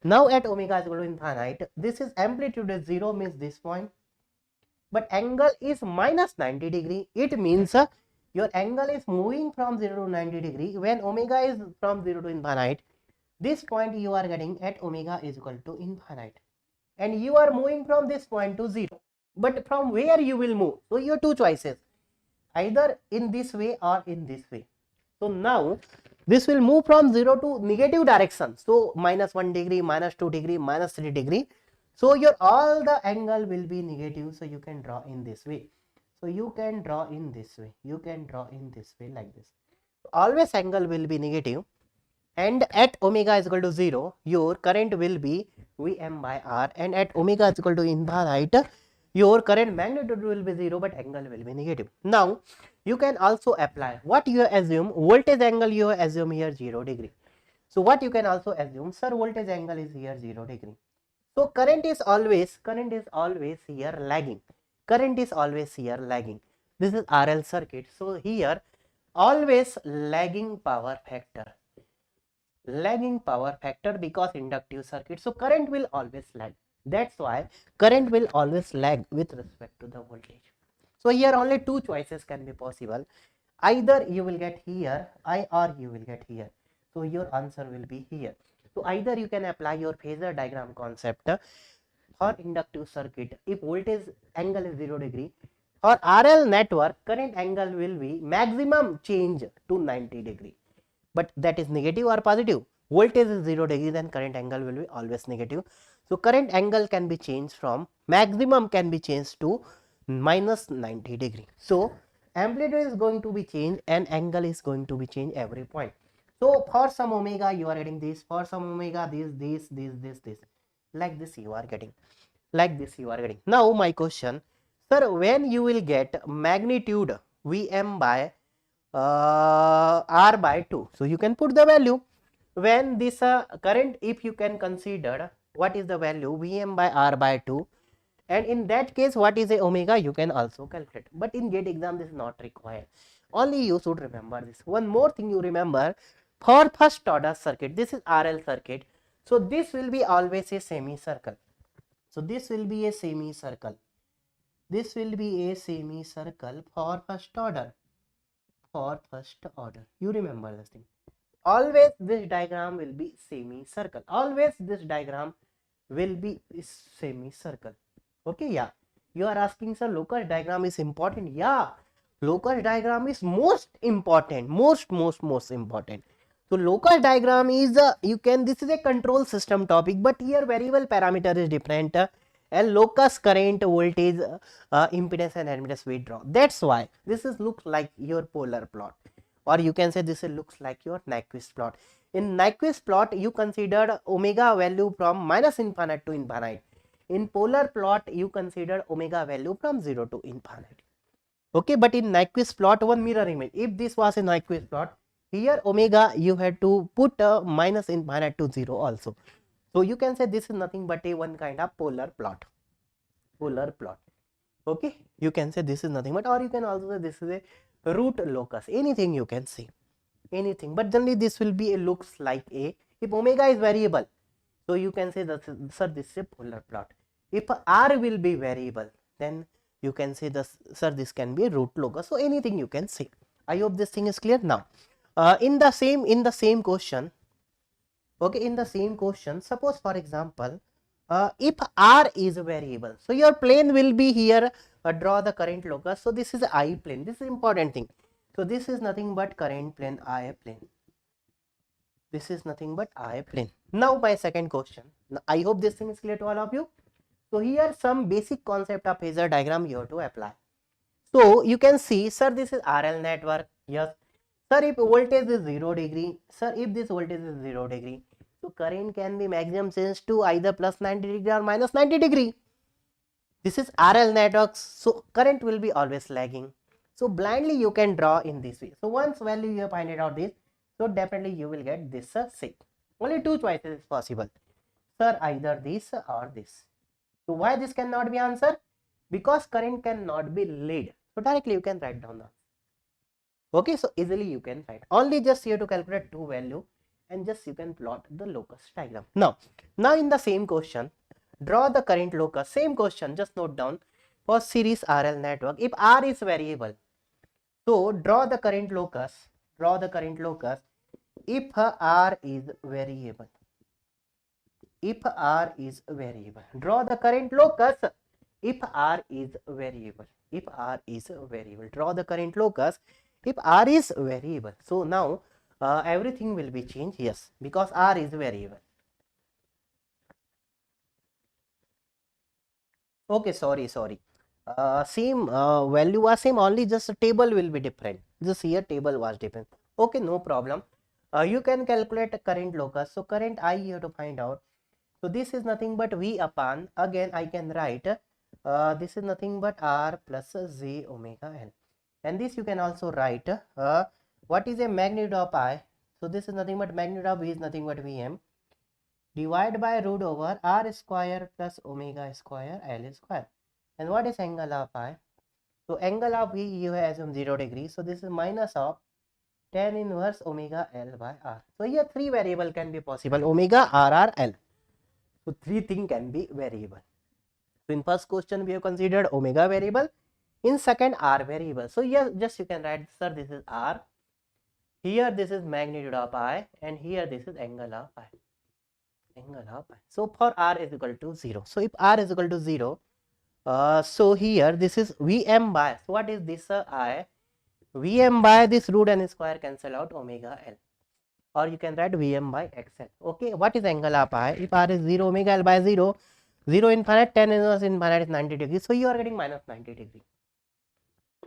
now at omega is equal to infinite, this is amplitude is 0 means this point, but angle is minus 90 degree. It means your angle is moving from 0 to 90 degree. When omega is from 0 to infinite, this point you are getting at omega is equal to infinite, and you are moving from this point to 0. But from where you will move? So you have two choices, either in this way or in this way. So now this will move from 0 to negative direction. So minus 1 degree, minus 2 degree, minus 3 degree. So your all the angle will be negative. So you can draw in this way. So you can draw in this way. You can draw in this way like this. Always angle will be negative. And at omega is equal to 0, your current will be Vm by R, and at omega is equal to infinite, your current magnitude will be 0, but angle will be negative. Now you can also apply what you assume, voltage angle you assume here 0 degree. So what you can also assume, sir, voltage angle is here 0 degree. So current is always here lagging. Current is always here lagging. This is RL circuit. So here always lagging power factor. Lagging power factor because inductive circuit. So current will always lag. That's why current will always lag with respect to the voltage. So here only two choices can be possible. Either you will get here I, or you will get here. So your answer will be here. So either you can apply your phasor diagram concept for inductive circuit. If voltage angle is 0 degree, for RL network current angle will be maximum change to 90 degree. But that is negative or positive. Voltage is 0 degree, then current angle will be always negative. So current angle can be changed from maximum can be changed to minus 90 degree. So amplitude is going to be changed and angle is going to be changed every point. So for some omega you are getting this, for some omega this, like this you are getting, like this you are getting. Now my question, sir, when you will get magnitude Vm by R by 2, so you can put the value when this current, if you can consider what is the value Vm by R by 2, and in that case what is a omega you can also calculate, but in GATE exam this is not required. Only you should remember this. One more thing you remember, for first order circuit, this is RL circuit, so this will be always a semicircle. So this will be a semicircle. This will be a semicircle for first order. For first order, you remember this thing. Always this diagram will be semicircle. Always this diagram will be semicircle. Okay, yeah. You are asking, sir, Locus diagram is important. Yeah, Locus diagram is most important. Most important. So Locus diagram is this is a control system topic, but here variable parameter is different. And locus, current, voltage, impedance and admittance we draw. That's why this is looks like your polar plot, or you can say this looks like your Nyquist plot. In Nyquist plot you considered omega value from minus infinite to infinite. In polar plot you considered omega value from 0 to infinite. Okay, but in Nyquist plot, one mirror image, if this was a Nyquist plot, here omega you had to put minus infinite to 0 also. So you can say this is nothing but a one kind of polar plot. Polar plot. Okay, you can say this is nothing but, or you can also say this is root locus, anything you can say, anything, but generally this will be a looks like a, if omega is variable, so you can say that sir this is a polar plot. If r will be variable, then you can say this, sir this can be a root locus. So anything you can say. I hope this thing is clear now. In the same question, okay, in the same question, suppose for example, if r is a variable, so your plane will be here, draw the current locus. So this is I plane, this is important thing. So this is nothing but current plane, I plane. This is nothing but I plane. Now my second question. Now, I hope this thing is clear to all of you. So here some basic concept of Phasor diagram you have to apply. So you can see, sir, this is RL network. Yes. Sir, if voltage is 0 degree, sir, if this voltage is 0 degree, so current can be maximum changed to either plus 90 degree or minus 90 degree. This is RL networks, so current will be always lagging. So blindly you can draw in this way. So once value you have find it out this, so definitely you will get this shape. Only two choices is possible. Sir, either this or this. So why this cannot be answered? Because current cannot be lead. So directly you can write down the answer. Okay, so easily you can write. Only just here to calculate two value and just you can plot the locus diagram. Now in the same question, draw the current locus. Same question, just note down for series RL network. If R is variable, so draw the current locus. Draw the current locus if R is variable. If R is variable, draw the current locus if R is variable. If R is variable, draw the current locus if R is variable. So now everything will be changed. Yes, because R is variable. Okay, sorry. Same value was same, only just a table will be different. Just here table was different. Okay, no problem. You can calculate current locus. So current I you have to find out. So this is nothing but V upon, again I can write this is nothing but R plus J omega L. And this you can also write what is a magnitude of I. So this is nothing but magnitude of V is nothing but Vm divided by root over R square plus omega square L square. And what is angle of I? So angle of V you have assumed 0 degree. So this is minus of tan inverse omega L by R. So here three variable can be possible, omega, R, L. So three things can be variable. So in first question we have considered omega variable, in second R variable. So here just you can write, sir, this is R, here this is magnitude of I, and here this is angle of I. Angle of I. So for R is equal to 0. So if R is equal to 0, so here this is Vm by, so what is this I? Vm by this root and square cancel out omega L. Or you can write Vm by XL. Okay, what is angle of I? If R is 0, omega L by 0, 0 infinite, tan inverse infinite is 90 degrees. So you are getting minus 90 degree.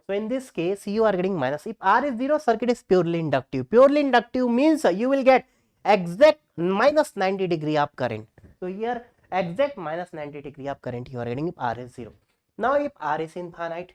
So in this case, you are getting minus. If R is 0, circuit is purely inductive. Purely inductive means you will get exact minus 90 degree of current. So here exact minus 90 degree of current you are getting if R is 0. Now if R is infinite,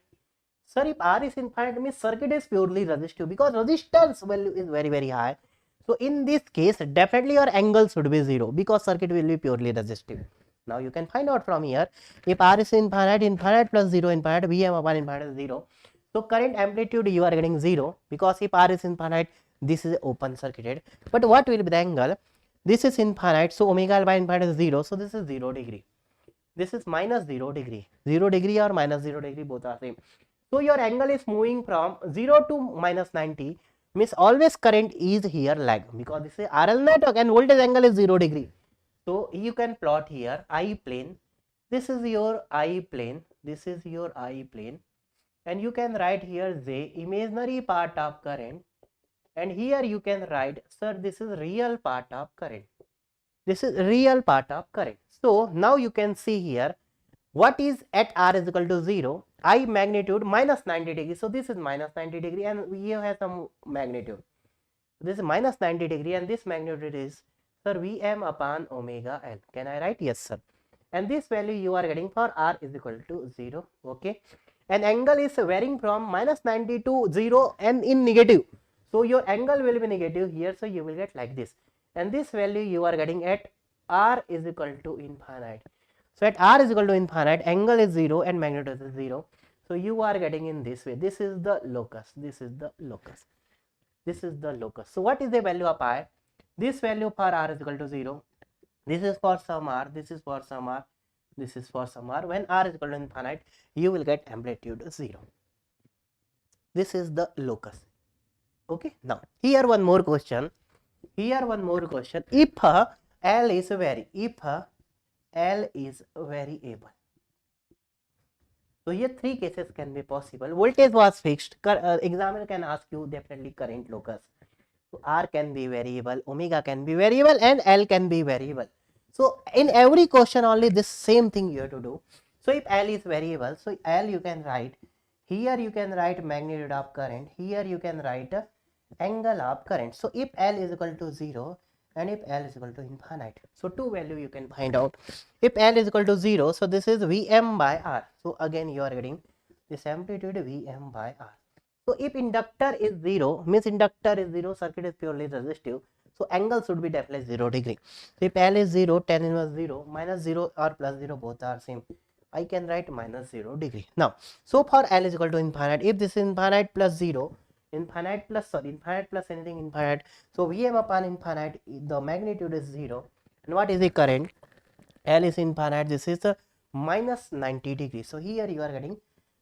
sir, if R is infinite means circuit is purely resistive, because resistance value is very high. So in this case, definitely your angle should be 0, because circuit will be purely resistive. Now you can find out from here, if R is infinite, infinite plus 0 infinite, Vm upon infinite is 0. So current amplitude you are getting 0, because if R is infinite, this is open circuited. But what will be the angle? This is infinite, so omega L by infinite is 0. So this is 0 degree. This is minus 0 degree. 0 degree or minus 0 degree, both are same. So your angle is moving from 0 to minus 90, means always current is here lag, because this is RL network and voltage angle is 0 degree. So you can plot here I plane. This is your I plane. This is your I plane. And you can write here J, imaginary part of current. And here you can write, sir, this is real part of current. This is real part of current. So now you can see here what is at R is equal to 0, I magnitude minus 90 degree. So this is minus 90 degree and we have some magnitude. This is minus 90 degree and this magnitude is, sir, Vm upon omega L. Can I write? Yes, sir. And this value you are getting for R is equal to 0. Okay. And angle is varying from minus 90 to 0 and in negative. So your angle will be negative here. So you will get like this. And this value you are getting at R is equal to infinite. So at R is equal to infinite, angle is 0 and magnitude is 0. So you are getting in this way. This is the locus. This is the locus. This is the locus. So what is the value of I? This value for r is equal to 0. This is for some r. This is for some r. This is for some r. When r is equal to infinite, you will get amplitude 0. This is the locus. Okay. Now here one more question. Here one more question. If L is L is variable. So here three cases can be possible. Voltage was fixed. Examiner can ask you definitely current locus. So R can be variable, omega can be variable, and L can be variable. So in every question only this same thing you have to do. So if L is variable, so L you can write, here you can write magnitude of current, here you can write angle of current. So if L is equal to 0 and if L is equal to infinite, so two value you can find out. If L is equal to 0, so this is Vm by R. So again you are getting this amplitude Vm by R. So if inductor is 0, means inductor is 0, circuit is purely resistive. So angle should be definitely 0 degree. So if L is 0, tan inverse 0, minus 0 or plus 0 both are same. I can write minus 0 degree. Now, so for L is equal to infinite, if this is infinite plus 0, infinite plus anything infinite. So Vm upon infinite, the magnitude is 0. And what is the current? L is infinite, this is minus 90 degree. So here you are getting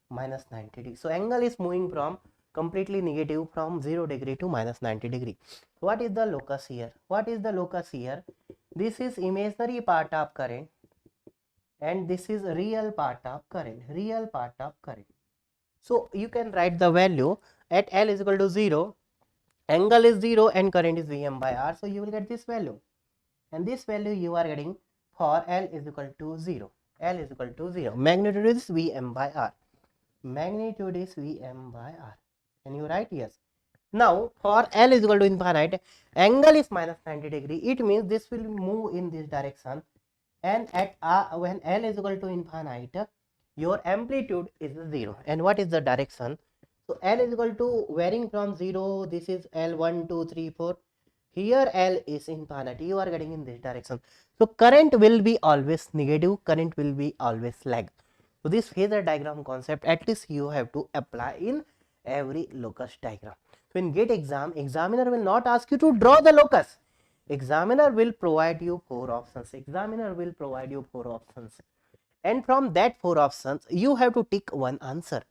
minus 90 degree. So angle is moving from completely negative from 0 degree to minus 90 degree. What is the locus here? What is the locus here? This is imaginary part of current and this is real part of current. Real part of current. So you can write the value at L is equal to 0, angle is 0 and current is Vm by R. So you will get this value. And this value you are getting for L is equal to 0. L is equal to 0. Magnitude is Vm by R. Magnitude is Vm by R. Can you write? Yes. Now for L is equal to infinite, angle is minus 90 degree. It means this will move in this direction. And at when L is equal to infinite, your amplitude is 0. And what is the direction? So L is equal to varying from 0. This is L 1, 2, 3, 4. Here L is infinite. You are getting in this direction. So current will be always negative. Current will be always lag. So this phasor diagram concept at least you have to apply in every locus diagram. So in GATE exam, examiner will not ask you to draw the locus. Examiner will provide you 4 options. Examiner will provide you 4 options. And from that 4 options, you have to tick one answer.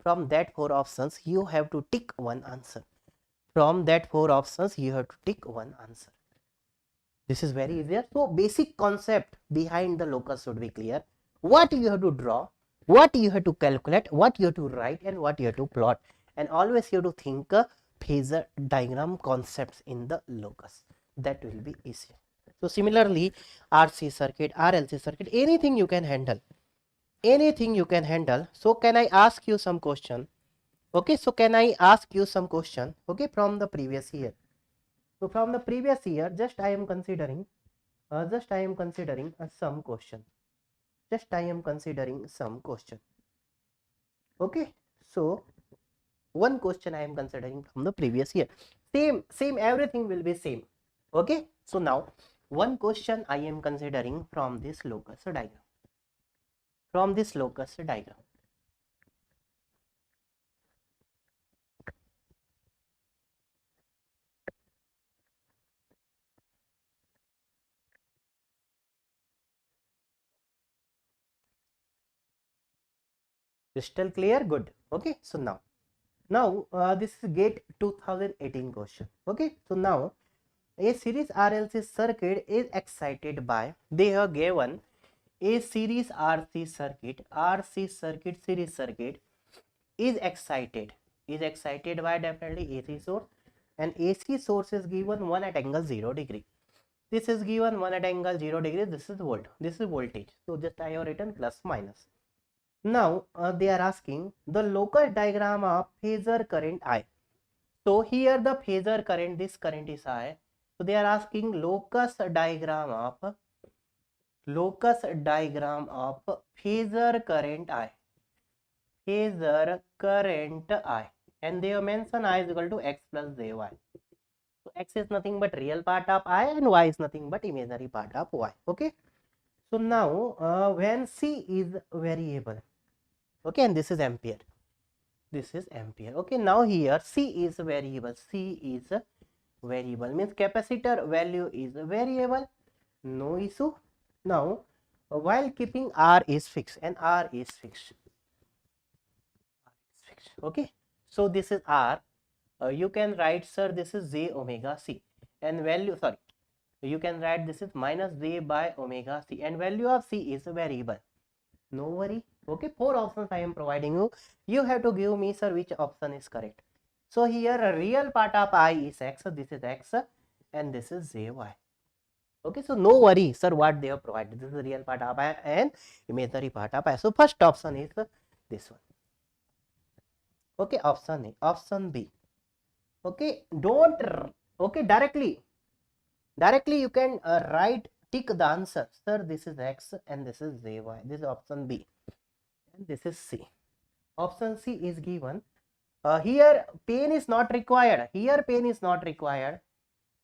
From that 4 options, you have to tick one answer. From that 4 options, you have to tick one answer. This is very easy. So basic concept behind the locus should be clear. What you have to draw, what you have to calculate, what you have to write, and what you have to plot. And always you have to think phasor diagram concepts in the locus. That will be easy. So similarly, RC circuit, RLC circuit, anything you can handle. Anything you can handle. So can I ask you some question? Okay, so can I ask you some question? Okay, from the previous year. So from the previous year, just I am considering some question. Just I am considering some question. Okay, so one question I am considering from the previous year. Same, everything will be same. Okay, so now one question I am considering from this locus diagram. From this locus diagram. Crystal clear? Good. Okay, so now this is GATE 2018 question. Okay, so now a series RLC circuit is excited by, they have given a series RC circuit series circuit is excited by definitely AC source, and AC source is given 1 at angle 0 degree. This is given 1 at angle 0 degree. This is volt. This is voltage. So just I have written plus minus. Now they are asking the locus diagram of phasor current I. So here the phasor current, this current is I. So they are asking locus diagram of phasor current I. Phasor current I. And they have mentioned I is equal to x plus jy. So x is nothing but real part of I and y is nothing but imaginary part of y. Okay. So now when C is variable, Okay, and this is ampere. This is ampere. Okay, now here C is variable. C is a variable, means capacitor value is a variable. No issue. Now, while keeping R is fixed, and R is fixed. Okay, so this is R. You can write, sir, this is j omega C, and value, sorry, you can write this is minus j by omega C, and value of C is a variable. No worry. Okay, 4 options I am providing you. You have to give me, sir, which option is correct. So here a real part of I is x, so this is x, and this is jy. Okay, so no worry, sir, what they have provided. This is the real part of I and imaginary part of I. So first option is this one. Okay, option A. Option B. Okay, don't, okay, directly you can write, tick the answer. Sir, this is x and this is jy. This is option B. And this is C. Option C is given. Here pen is not required. Here pen is not required.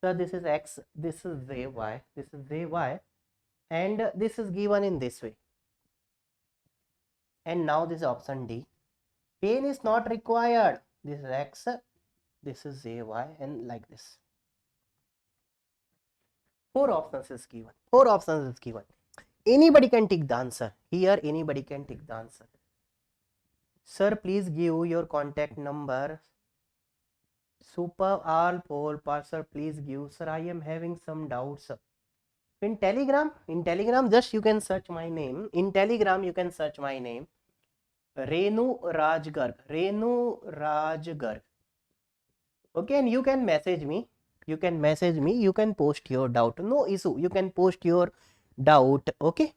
So this is x, this is jy, this is jy, and this is given in this way. And now this is option D. Pen is not required. This is x, this is jy, and like this. 4 options is given. 4 options is given. Anybody can take the answer. Here anybody can take the answer. Sir, please give your contact number. Super all poll parser, please give. Sir, I am having some doubts. In Telegram, just you can search my name. In Telegram, you can search my name. Renu Rajgarg. Okay, and you can message me. You can post your doubt. No issue. You can post your doubt. Okay,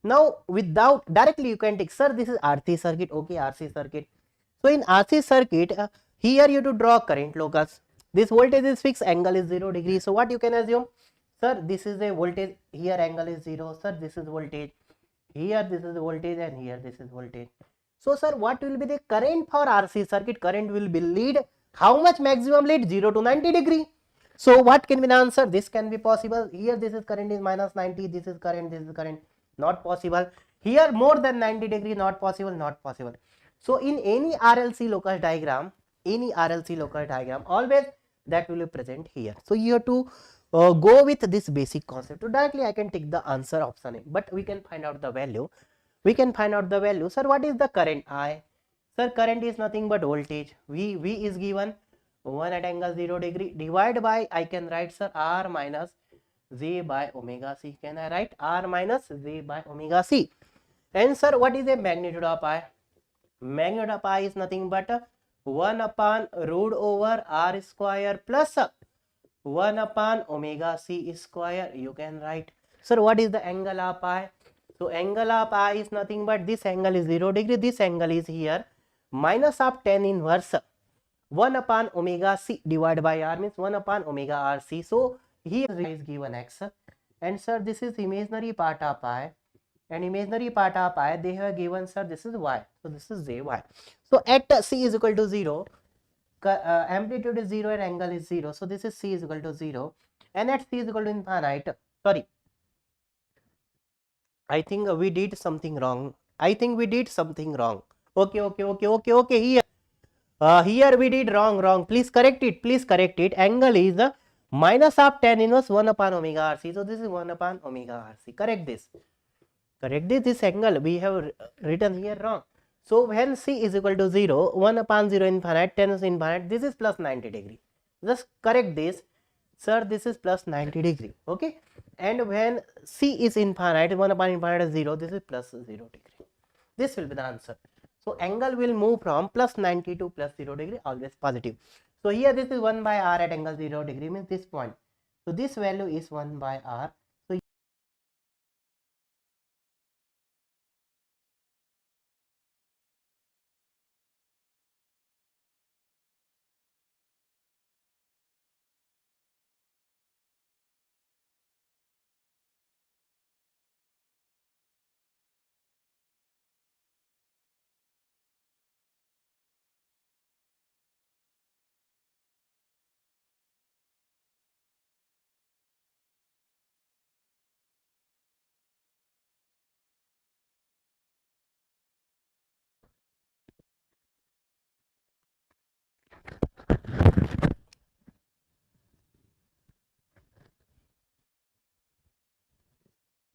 now without directly you can take, sir, this is RC circuit. Okay, RC circuit. So in RC circuit, here you to draw current locus. This voltage is fixed, angle is 0 degree. So what you can assume, sir, this is a voltage, here angle is 0. Sir, this is voltage, here this is voltage, and here this is voltage. So sir, what will be the current for RC circuit? Current will be lead, how much maximum lead? 0 to 90 degree. So what can be the answer? This can be possible. Here this is current is minus 90, this is current, not possible. Here more than 90 degree, not possible. So in any RLC locus diagram, always that will be present here. So you have to go with this basic concept. So directly I can take the answer option A, but we can find out the value. Sir, what is the current? I. Sir, current is nothing but voltage. V is given 1 at angle 0 degree, divide by, I can write, sir, R minus J by omega C. Can I write R minus J by omega C? And sir, what is the magnitude of I? Magnitude of I is nothing but 1 upon root over R square plus 1 upon omega C square. You can write. Sir, what is the angle of I? So angle of I is nothing but this angle is 0 degree. This angle is here minus of tan inverse 1 upon omega C divided by R, means 1 upon omega RC. So here is given x, and sir, this is imaginary part of I, and imaginary part of I they have given, sir, this is y, so this is jy. So at C is equal to 0, amplitude is 0 and angle is 0, so this is C is equal to 0, and at C is equal to infinite, sorry, I think we did something wrong. Okay, here. Here we did wrong. Please correct it. Angle is minus of tan inverse 1 upon omega RC. So this is 1 upon omega RC. Correct this. This angle we have written here wrong. So when C is equal to 0, 1 upon 0 infinite, tan is infinite. This is plus 90 degree. Just correct this. Sir, this is plus 90 degree. Okay. And when C is infinite, 1 upon infinite is 0. This is plus 0 degree. This will be the answer. So angle will move from plus 90 to plus 0 degree, always positive. So here this is 1 by R at angle 0 degree, means this point. So this value is 1 by R.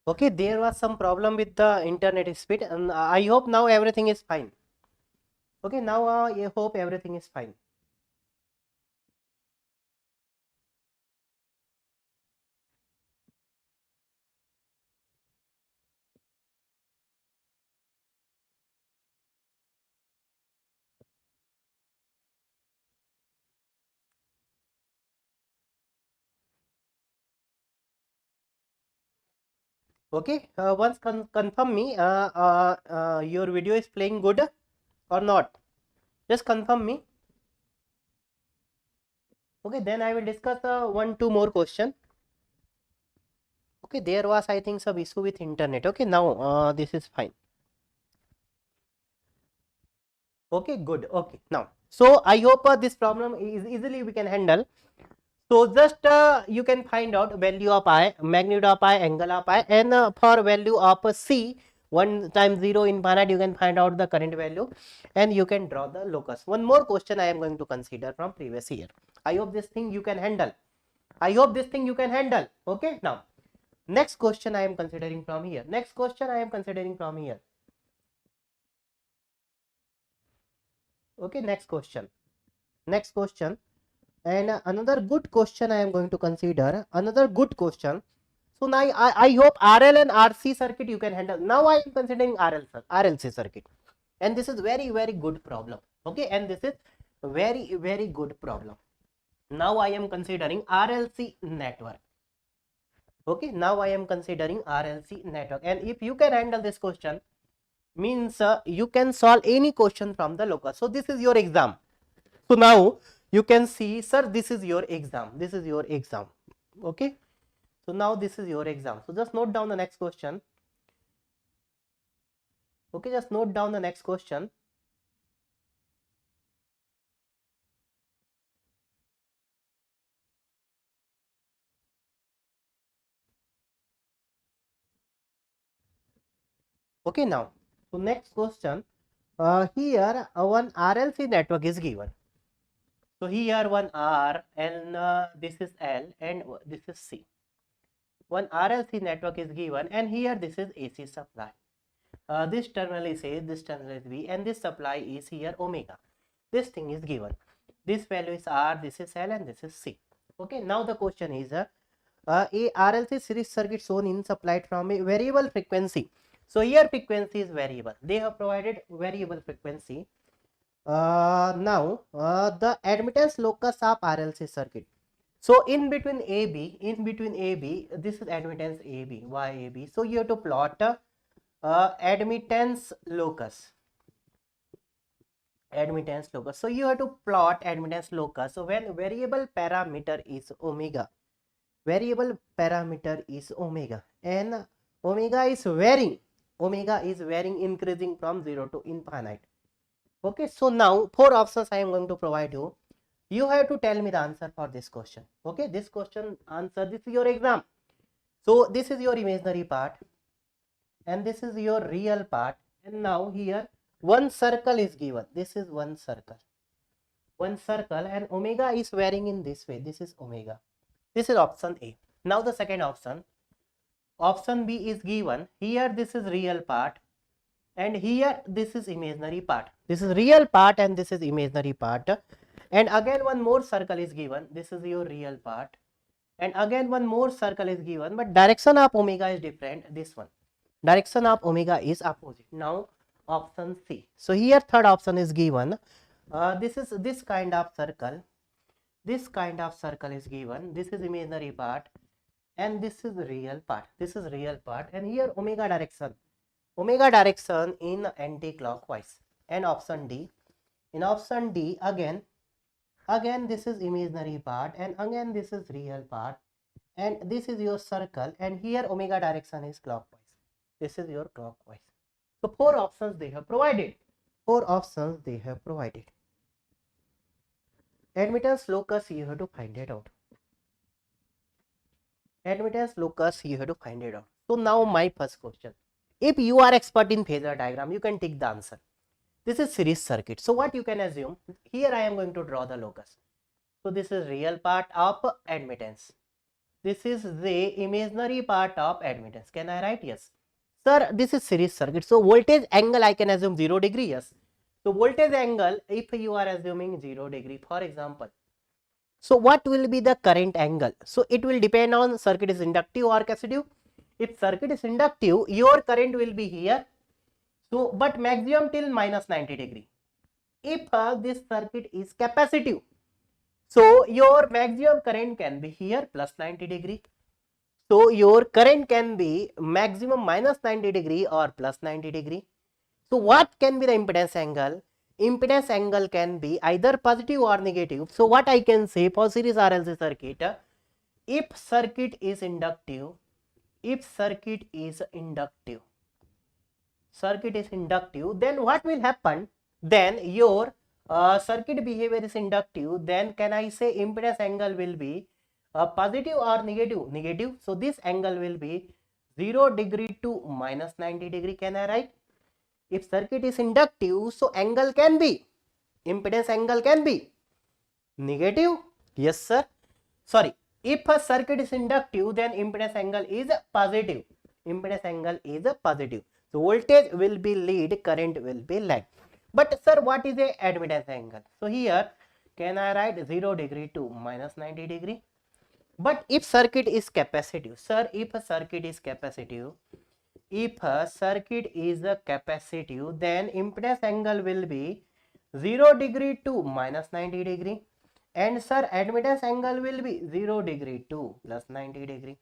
Okay, there was some problem with the internet speed, and I hope now everything is fine. Okay, now I hope everything is fine. Okay, once confirm me, your video is playing good or not. Just confirm me. Okay, then I will discuss one, two more question. Okay, there was I think some issue with internet. Okay, now this is fine. Okay, good. Okay, now so I hope this problem is easily we can handle. So just you can find out value of I, magnitude of I, angle of I, and for value of C 1 times 0 infinite you can find out the current value, and you can draw the locus. One more question I am going to consider from previous year. I hope this thing you can handle. I hope this thing you can handle. Okay, now next question I am considering from here. Next question I am considering from here. Okay, next question. Next question. And another good question I am going to consider. Another good question. So now I hope RL and RC circuit you can handle. Now I am considering RLC circuit. And this is very, very good problem. Okay, and this is very, very good problem. Now I am considering RLC network. Okay, now I am considering RLC network. And if you can handle this question, means you can solve any question from the locus. So this is your exam. So now you can see, sir, this is your exam. This is your exam. Okay. So now this is your exam. So just note down the next question. Okay, just note down the next question. Okay, now. So next question. Here one RLC network is given. So here one R and this is L and this is C. One RLC network is given, and here this is AC supply. This terminal is A, this terminal is B, and this supply is here omega. This thing is given. This value is R, this is L, and this is C. Okay, now the question is a RLC series circuit shown in supplied from a variable frequency. So here frequency is variable. They have provided variable frequency. Now the admittance locus of RLC circuit. So in between AB, this is admittance AB, YAB. So you have to plot admittance locus. Admittance locus. So you have to plot admittance locus. So when variable parameter is omega, variable parameter is omega, and omega is varying. Omega is varying, increasing from 0 to infinite. Okay, so now 4 options I am going to provide you. You have to tell me the answer for this question. Okay, this question answer, this is your exam. So this is your imaginary part and this is your real part, and now here one circle is given. This is one circle, and omega is varying in this way. This is omega. This is option A. Now the second option, option B is given. Here this is real part and here this is imaginary part. This is real part and this is imaginary part, and again one more circle is given. This is your real part, and again one more circle is given, but direction of omega is different. This one, direction of omega is opposite. Now option C. So here third option is given. This is this kind of circle. This kind of circle is given. This is imaginary part and this is real part. This is real part, and here omega direction. Omega direction in anti-clockwise. And option D. In option D again this is imaginary part and again this is real part, and this is your circle, and here omega direction is clockwise. This is your clockwise. So 4 options they have provided. 4 options they have provided. Admittance locus, you have to find it out. Admittance locus, you have to find it out. So now my first question. If you are expert in phasor diagram, you can take the answer. This is series circuit. So what you can assume, here I am going to draw the locus. So this is real part of admittance. This is the imaginary part of admittance. Can I write? Yes. Sir, this is series circuit. So voltage angle I can assume 0 degree. Yes. So voltage angle, if you are assuming 0 degree, for example. So what will be the current angle? So it will depend on circuit is inductive or capacitive. If circuit is inductive, your current will be here. So but maximum till minus 90 degree. If this circuit is capacitive, so your maximum current can be here plus 90 degree. So your current can be maximum minus 90 degree or plus 90 degree. So what can be the impedance angle? Impedance angle can be either positive or negative. So what I can say for series RLC circuit, if circuit is inductive, then what will happen? Then your circuit behavior is inductive, then can I say impedance angle will be positive or negative? Negative. So this angle will be 0 degree to minus 90 degree. Can I write? If circuit is inductive, so angle can be, impedance angle can be negative. Yes, sir. Sorry. If a circuit is inductive, then impedance angle is positive. Impedance angle is positive. So voltage will be lead, current will be lag. But sir, what is a admittance angle? So here, can I write 0 degree to minus 90 degree? But if circuit is capacitive, sir, if a circuit is capacitive, then impedance angle will be 0 degree to minus 90 degree. And sir, admittance angle will be 0 degree to plus 90 degree.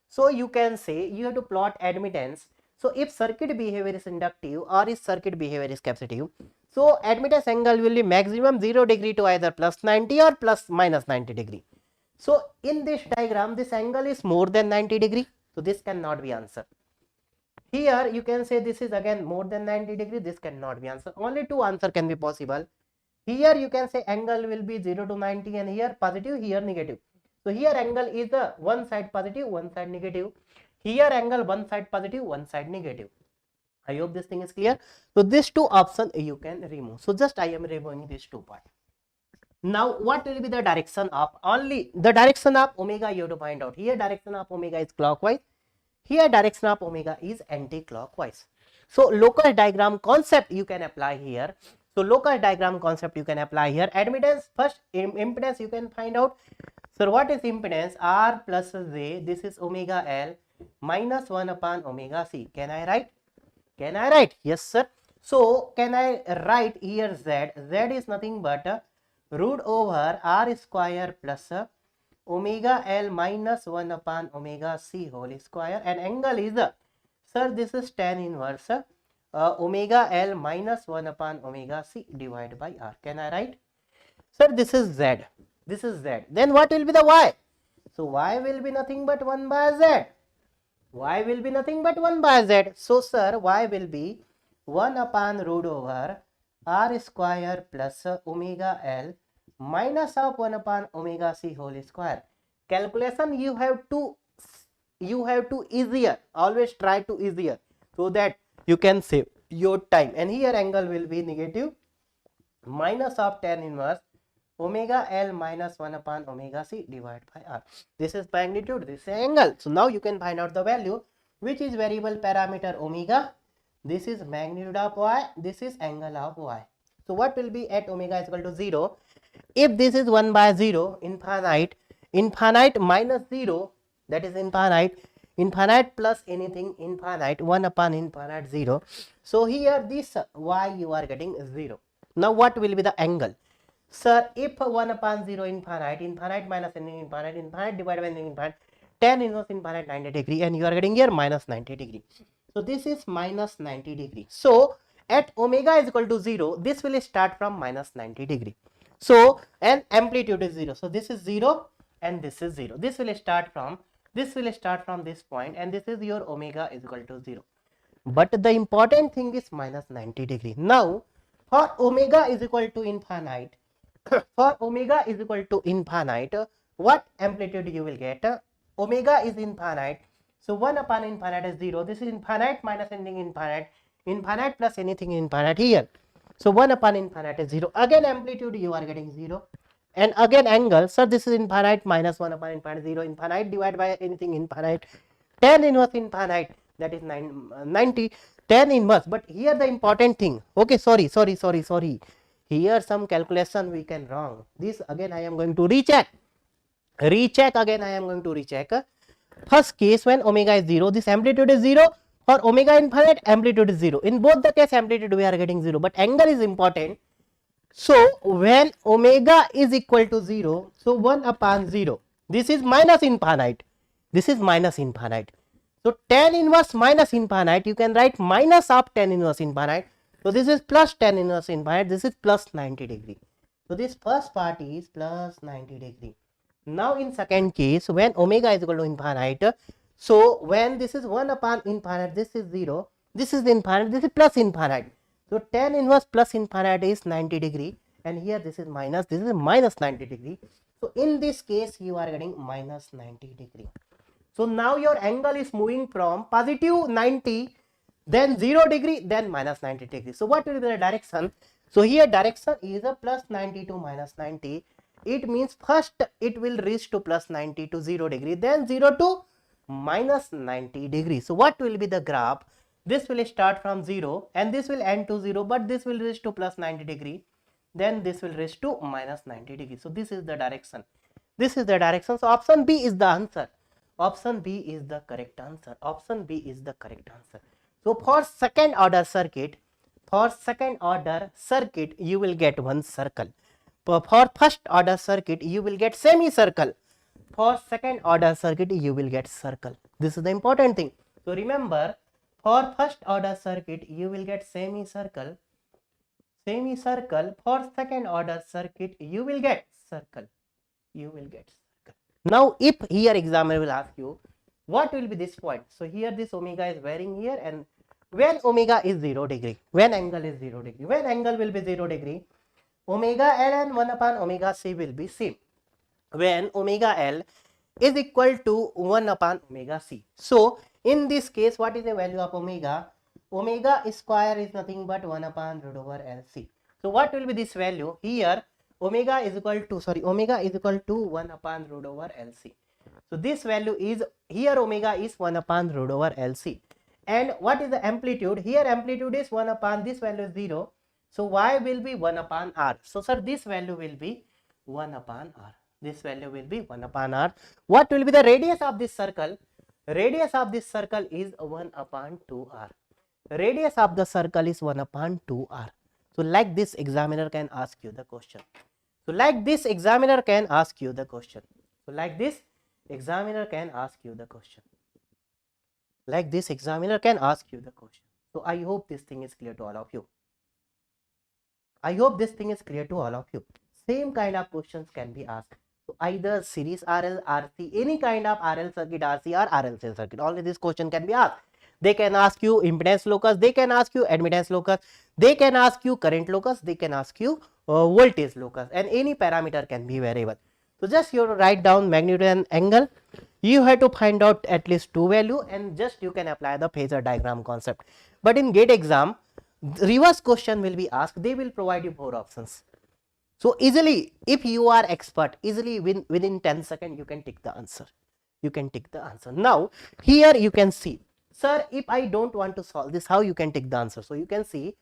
So you can say you have to plot admittance. So if circuit behavior is inductive or if circuit behavior is capacitive, so admittance angle will be maximum 0 degree to either plus 90 or plus minus 90 degree. So in this diagram, this angle is more than 90 degree. So this cannot be answered. Here you can say this is again more than 90 degree. This cannot be answered. Only two answer can be possible. Here you can say angle will be 0 to 90 and here positive, here negative. So here angle is one side positive, one side negative. Here angle one side positive, one side negative. I hope this thing is clear. So these two options you can remove. So just I am removing these two parts. Now what will be the direction of, only the direction of omega you have to find out. Here direction of omega is clockwise. Here direction of omega is anti-clockwise. So locus diagram concept you can apply here. So locus diagram concept you can apply here. Admittance, first impedance you can find out. So what is impedance? R plus J, this is omega L minus 1 upon omega C. Can I write? Can I write? Yes, sir. So can I write here Z? Z is nothing but root over R square plus omega L minus 1 upon omega C whole square, and angle is, sir, this is tan inverse omega L minus 1 upon omega C divided by R. Can I write? Sir, this is Z. This is Z. Then what will be the Y? So Y will be nothing but 1 by Z. Y will be nothing but 1 by Z. So sir, Y will be 1 upon root over R square plus omega L minus of 1 upon omega C whole square. Calculation you have to easier, always try to easier, so that you can save your time. And here angle will be negative minus of tan inverse omega L minus 1 upon omega C divided by R. This is magnitude, this is angle. So now you can find out the value, which is variable parameter omega. This is magnitude of Y, this is angle of Y. So what will be at omega is equal to 0? If this is 1 by 0, infinite minus 0, that is infinite plus anything, infinite, 1 upon infinite 0. So here this Y you are getting 0. Now what will be the angle? Sir, if 1 upon 0 infinite minus infinite divided by infinite, tan inverse infinite 90 degree, and you are getting here minus 90 degree. So this is minus 90 degree. So at omega is equal to 0, this will start from minus 90 degree. So and amplitude is 0. So this is 0 and this is 0. This will start from this point, and this is your omega is equal to 0. But the important thing is minus 90 degree. Now for omega is equal to infinite, what amplitude you will get? Omega is infinite. So 1 upon infinite is 0. This is infinite minus anything infinite. Infinite plus anything infinite here. So 1 upon infinite is 0. Again amplitude you are getting 0. And again angle, sir, this is infinite, minus 1 upon infinite, 0, infinite divided by anything infinite, tan inverse infinite, that is 90, tan inverse. But here the important thing, okay, sorry, here some calculation we can wrong. This again I am going to recheck again, I am going to recheck. First case, when omega is 0, this amplitude is 0. For omega infinite, amplitude is 0. In both the case, amplitude we are getting 0, but angle is important. So when omega is equal to 0, so 1 upon 0, this is minus infinite, this is minus infinite. So tan inverse minus infinite, you can write minus of tan inverse infinite. So this is plus tan inverse infinite, this is plus 90 degree. So this first part is plus 90 degree. Now in second case, when omega is equal to infinite, so when this is 1 upon infinite, this is 0, this is infinite, this is plus infinite. So tan inverse plus infinite is 90 degree, and here this is minus, this is minus 90 degree. So in this case, you are getting minus 90 degree. So now your angle is moving from positive 90, then 0 degree, then minus 90 degree. So what will be the direction? So here direction is a plus 90 to minus 90. It means first it will reach to plus 90 to 0 degree, then 0 to minus 90 degree. So what will be the graph? This will start from 0 and this will end to 0, but this will reach to plus 90 degree, then this will reach to minus 90 degree. So this is the direction. This is the direction. So option B is the answer. Option B is the correct answer. Option B is the correct answer. So for second order circuit, you will get one circle. For first order circuit, you will get semicircle. For second order circuit, you will get circle. This is the important thing. So remember, for first order circuit, you will get semicircle. For second order circuit, you will get circle. Now if here examiner will ask you, what will be this point? So here this omega is varying here, and when omega is 0 degree, when angle is 0 degree, when angle will be 0 degree, omega L and 1 upon omega C will be same. When omega L is equal to 1 upon omega C. So in this case, what is the value of omega? Omega square is nothing but 1 upon root over LC. So what will be this value? Here omega is equal to 1 upon root over LC. So this value is, here omega is 1 upon root over LC. And what is the amplitude? Here amplitude is 1 upon, this value is 0. So y will be 1 upon r. So sir, this value will be 1 upon r. This value will be 1 upon r. What will be the radius of this circle? Radius of this circle is 1 upon 2r. Radius of the circle is 1 upon 2r. So like this examiner can ask you the question. So like this examiner can ask you the question. Like this examiner can ask you the question. So I hope this thing is clear to all of you. Same kind of questions can be asked. So either series RL, RC, any kind of RL circuit, RC or RLC circuit, only this question can be asked. They can ask you impedance locus, they can ask you admittance locus, they can ask you current locus, they can ask you voltage locus, and any parameter can be variable. So just you write down magnitude and angle. You have to find out at least two value, and just you can apply the Phasor diagram concept. But in GATE exam, reverse question will be asked. They will provide you 4 options. So easily, if you are expert, easily within 10 seconds you can take the answer. Now here you can see, sir, if I don't want to solve this, how you can take the answer? So you can see,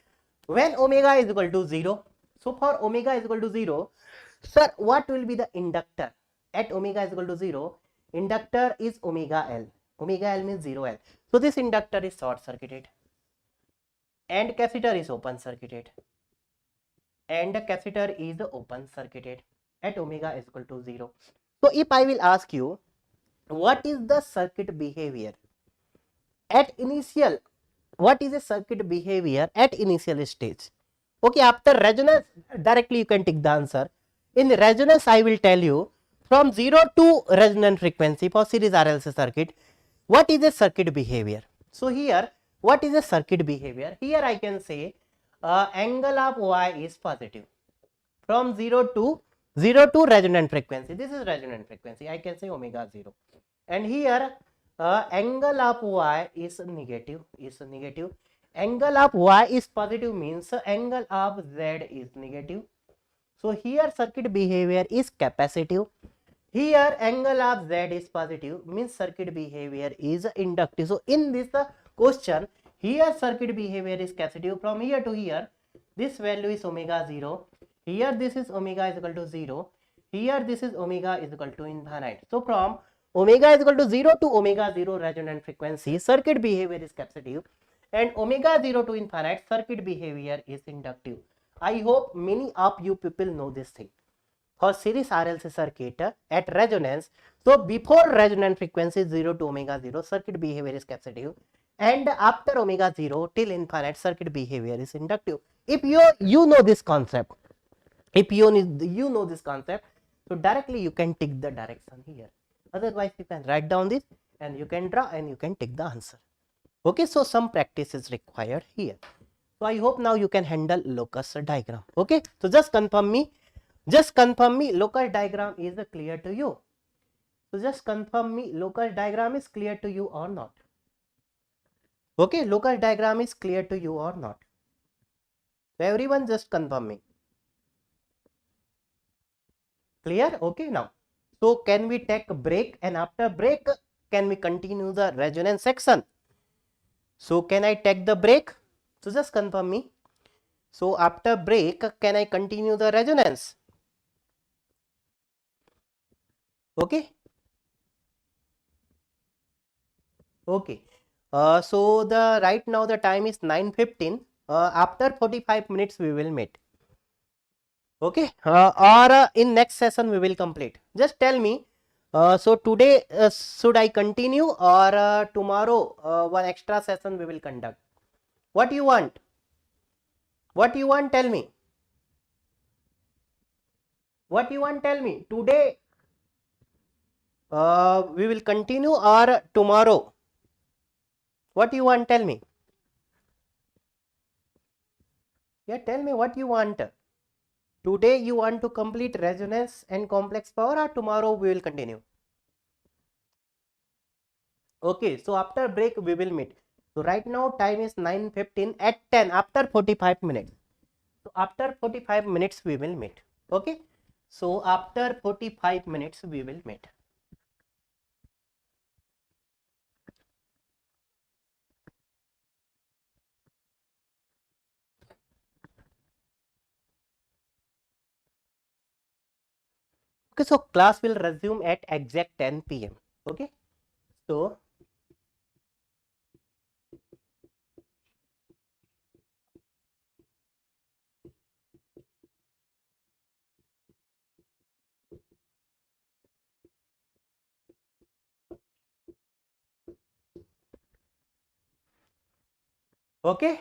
when omega is equal to 0, so for omega is equal to 0, sir, what will be the inductor at omega is equal to 0? Inductor is omega L. Omega L means 0L. So this inductor is short circuited and capacitor is open circuited. At omega is equal to 0. So if I will ask you, what is the circuit behavior at initial? What is the circuit behavior at initial stage? Okay, after resonance, directly you can take the answer. In resonance, I will tell you, from 0 to resonant frequency for series RLC circuit, what is the circuit behavior? So here, what is the circuit behavior? Here I can say angle of Y is positive. From 0 to resonant frequency, this is resonant frequency, I can say omega 0. And here angle of Y is negative. Angle of Y is positive means angle of Z is negative. So here circuit behavior is capacitive. Here angle of Z is positive, means circuit behavior is inductive. So in this question, here circuit behavior is capacitive. From here to here, this value is omega 0. Here this is omega is equal to 0. Here this is omega is equal to infinite. So from omega is equal to 0 to omega 0 resonant frequency, circuit behavior is capacitive, and omega 0 to infinite, circuit behavior is inductive. I hope many of you people know this thing. For series RLC circuit at resonance, so before resonant frequency 0 to omega 0, circuit behavior is capacitive, and after omega 0 till infinite, circuit behavior is inductive. If you know this concept, if you know this concept, so directly you can take the direction here. Otherwise, you can write down this and you can draw and you can take the answer. Okay, so some practice is required here. So I hope now you can handle locus diagram. Okay, so just confirm me locus diagram is clear to you. So just confirm me locus diagram is clear to you or not. Okay, locus diagram is clear to you or not. So everyone just confirm me. Clear? Okay, now. So can we take a break, and after break can we continue the resonance section? So can I take the break? So just confirm me. So after break can I continue the resonance? Okay. Okay. So the right now the time is 9:15. After 45 minutes we will meet. Okay. Or in next session we will complete. Just tell me. So today should I continue, or tomorrow one extra session we will conduct? What you want? What you want? Tell me. What you want? Tell me. Today we will continue, or tomorrow? What you want? Tell me. Yeah, tell me what you want. Today you want to complete resonance and complex power, or tomorrow we will continue? Okay, so after break we will meet. So right now time is 9:15. At 10 after 45 minutes. So after 45 minutes we will meet. Okay. So after 45 minutes we will meet. Okay, so class will resume at exact 10 p.m. Okay. So okay.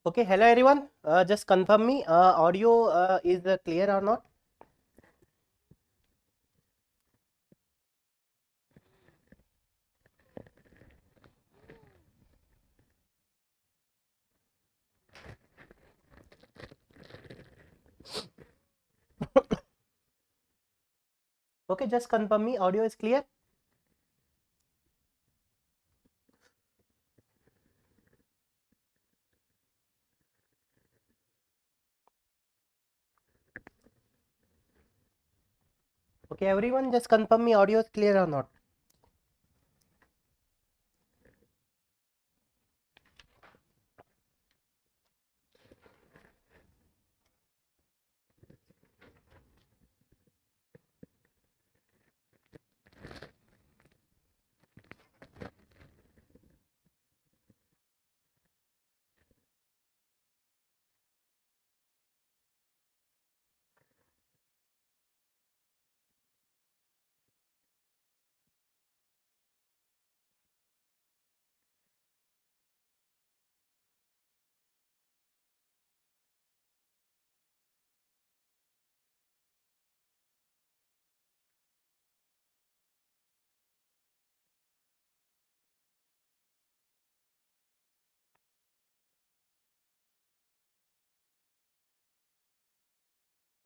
Okay, hello everyone. Just confirm me. Audio is clear or not? Okay, just confirm me. Audio is clear. Okay, everyone, just confirm me. Audio is clear or not?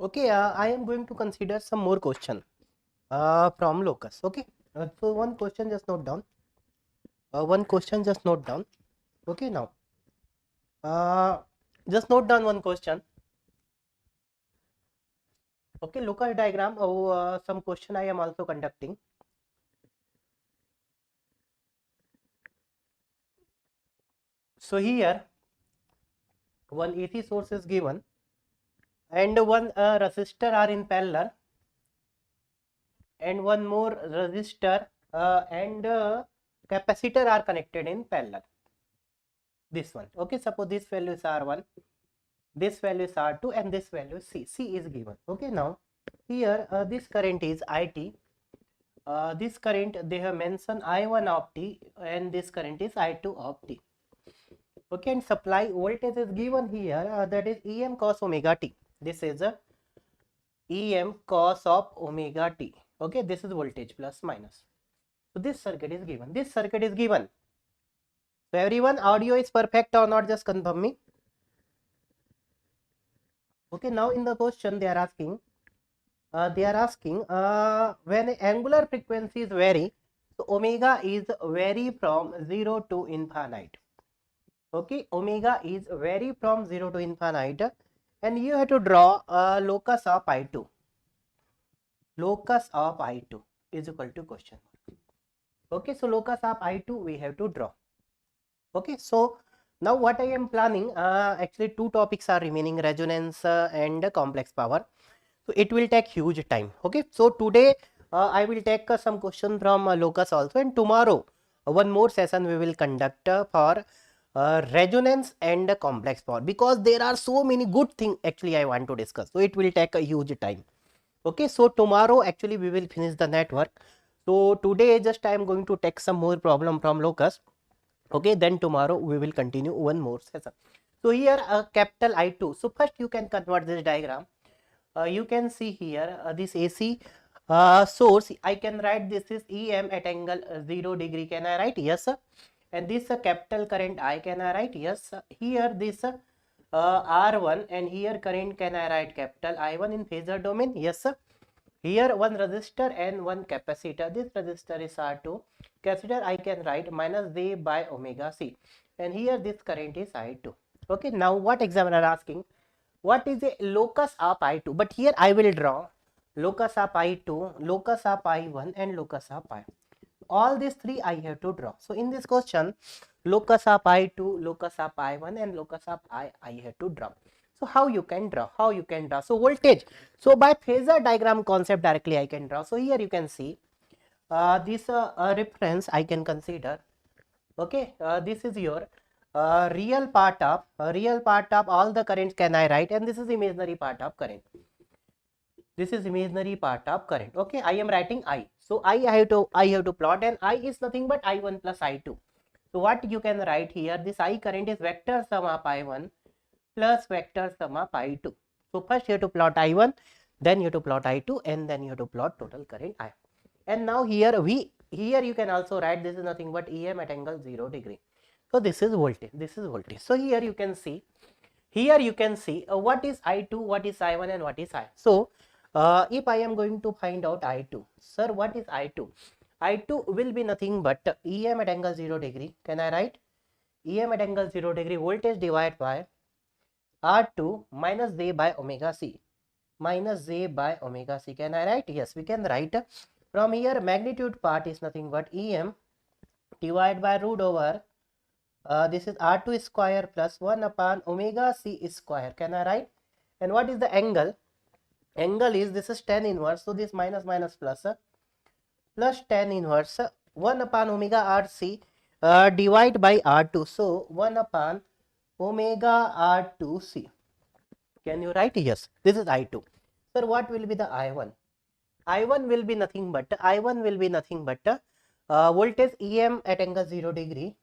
Okay, I am going to consider some more question from Locus. Okay, so one question just note down. One question just note down. Okay, now uh, just note down one question. Okay, Locus diagram. Oh, some question I am also conducting. So here one AC source is given and one resistor are in parallel and one more resistor and capacitor are connected in parallel. This one. Okay, suppose this value is R1, this value is R2 and this value is C. C is given. Okay, now here this current is IT. This current they have mentioned I1 of T and this current is I2 of T. Okay, and supply voltage is given here that is EM cos omega T. This is a EM cos of omega T. Okay, this is voltage plus minus. So this circuit is given. This circuit is given. So everyone, audio is perfect or not? Just confirm me. Okay, now in the question they are asking, when angular frequencies vary, so omega is vary from 0 to infinite. Okay, omega is vary from 0 to infinite, and you have to draw a locus of I2. Locus of I2 is equal to question mark. Okay, so locus of I2 we have to draw. Okay, so now what I am planning, actually two topics are remaining, resonance and complex power. So it will take huge time. Okay, so today I will take some question from Locus also, and tomorrow one more session we will conduct for resonance and complex power, because there are so many good things actually I want to discuss. So it will take a huge time. Okay, so tomorrow actually we will finish the network. So today just I am going to take some more problem from Locus. Okay, then tomorrow we will continue one more session. So here capital I2. So first you can convert this diagram. You can see here this AC source. I can write this is EM at angle 0 degree. Can I write? Yes, sir. And this capital current I can I write? Yes. Here this R1 and here current can I write capital I1 in phasor domain? Yes, sir. Here one resistor and one capacitor. This resistor is R2. Capacitor I can write minus J by omega C. And here this current is I2. Okay, now what examiner asking? What is a locus of I2? But here I will draw locus of I2, locus of I1 and locus of I. All these three I have to draw. So in this question, locus of I2, locus of I1 and locus of I have to draw. So how you can draw? How you can draw? So voltage. So by phasor diagram concept directly I can draw. So here you can see this reference I can consider. Okay, this is your real part of all the currents can I write, and this is imaginary part of current. This is imaginary part of current. Okay, I am writing I. So I have to plot, and I is nothing but I1 plus I2. So what you can write here, this I current is vector sum of I1 plus vector sum of I2. So first you have to plot I1, then you have to plot I2, and then you have to plot total current I. And now here you can also write this is nothing but EM at angle 0 degree. So this is voltage, this is voltage. So here you can see what is I2, what is I1, and what is I. So if I am going to find out I2, sir, what is I2? I2 will be nothing but EM at angle 0 degree. Can I write EM at angle 0 degree voltage divided by R2 minus J by omega C, minus J by omega C. Can I write? Yes, we can write. From here magnitude part is nothing but EM divided by root over this is R2 square plus 1 upon omega C square. Can I write? And what is the angle? Angle is, this is tan inverse, so this minus minus plus plus tan inverse 1 upon omega RC divide by R2. So 1 upon omega R2C. Can you write? Yes, this is I2. Sir, what will be the I1? I1 will be nothing but voltage EM at angle 0 degree,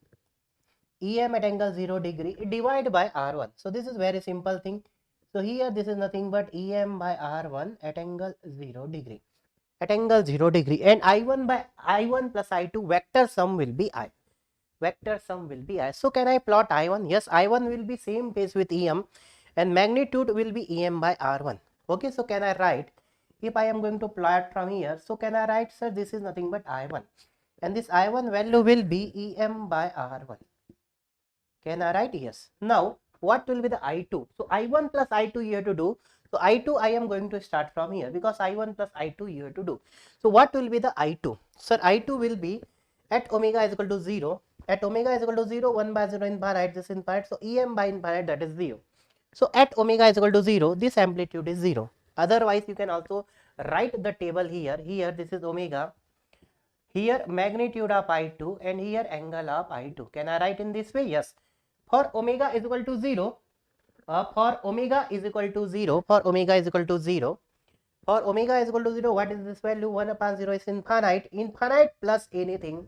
EM at angle 0 degree divided by R1. So this is very simple thing. So here this is nothing but EM by R1 at angle 0 degree. At angle 0 degree, and I1 by I1 plus I2 vector sum will be I. Vector sum will be I. So can I plot I1? Yes, I1 will be same phase with EM and magnitude will be EM by R1. Okay, so can I write, if I am going to plot from here, so can I write, sir, this is nothing but I1 and this I1 value will be EM by R1. Can I write? Yes. Now what will be the I2? So I1 plus I2 you have to do. So I2 I am going to start from here because I1 plus I2 you have to do. So what will be the I2? Sir, I2 will be at omega is equal to 0. At omega is equal to 0, 1 by 0 infinite, this infinite. So EM by infinite, that is 0. So at omega is equal to 0, this amplitude is 0. Otherwise you can also write the table here. Here this is omega. Here magnitude of I2 and here angle of I2. Can I write in this way? Yes. For omega is equal to 0, for omega is equal to 0, what is this value? 1 upon 0 is infinite plus anything,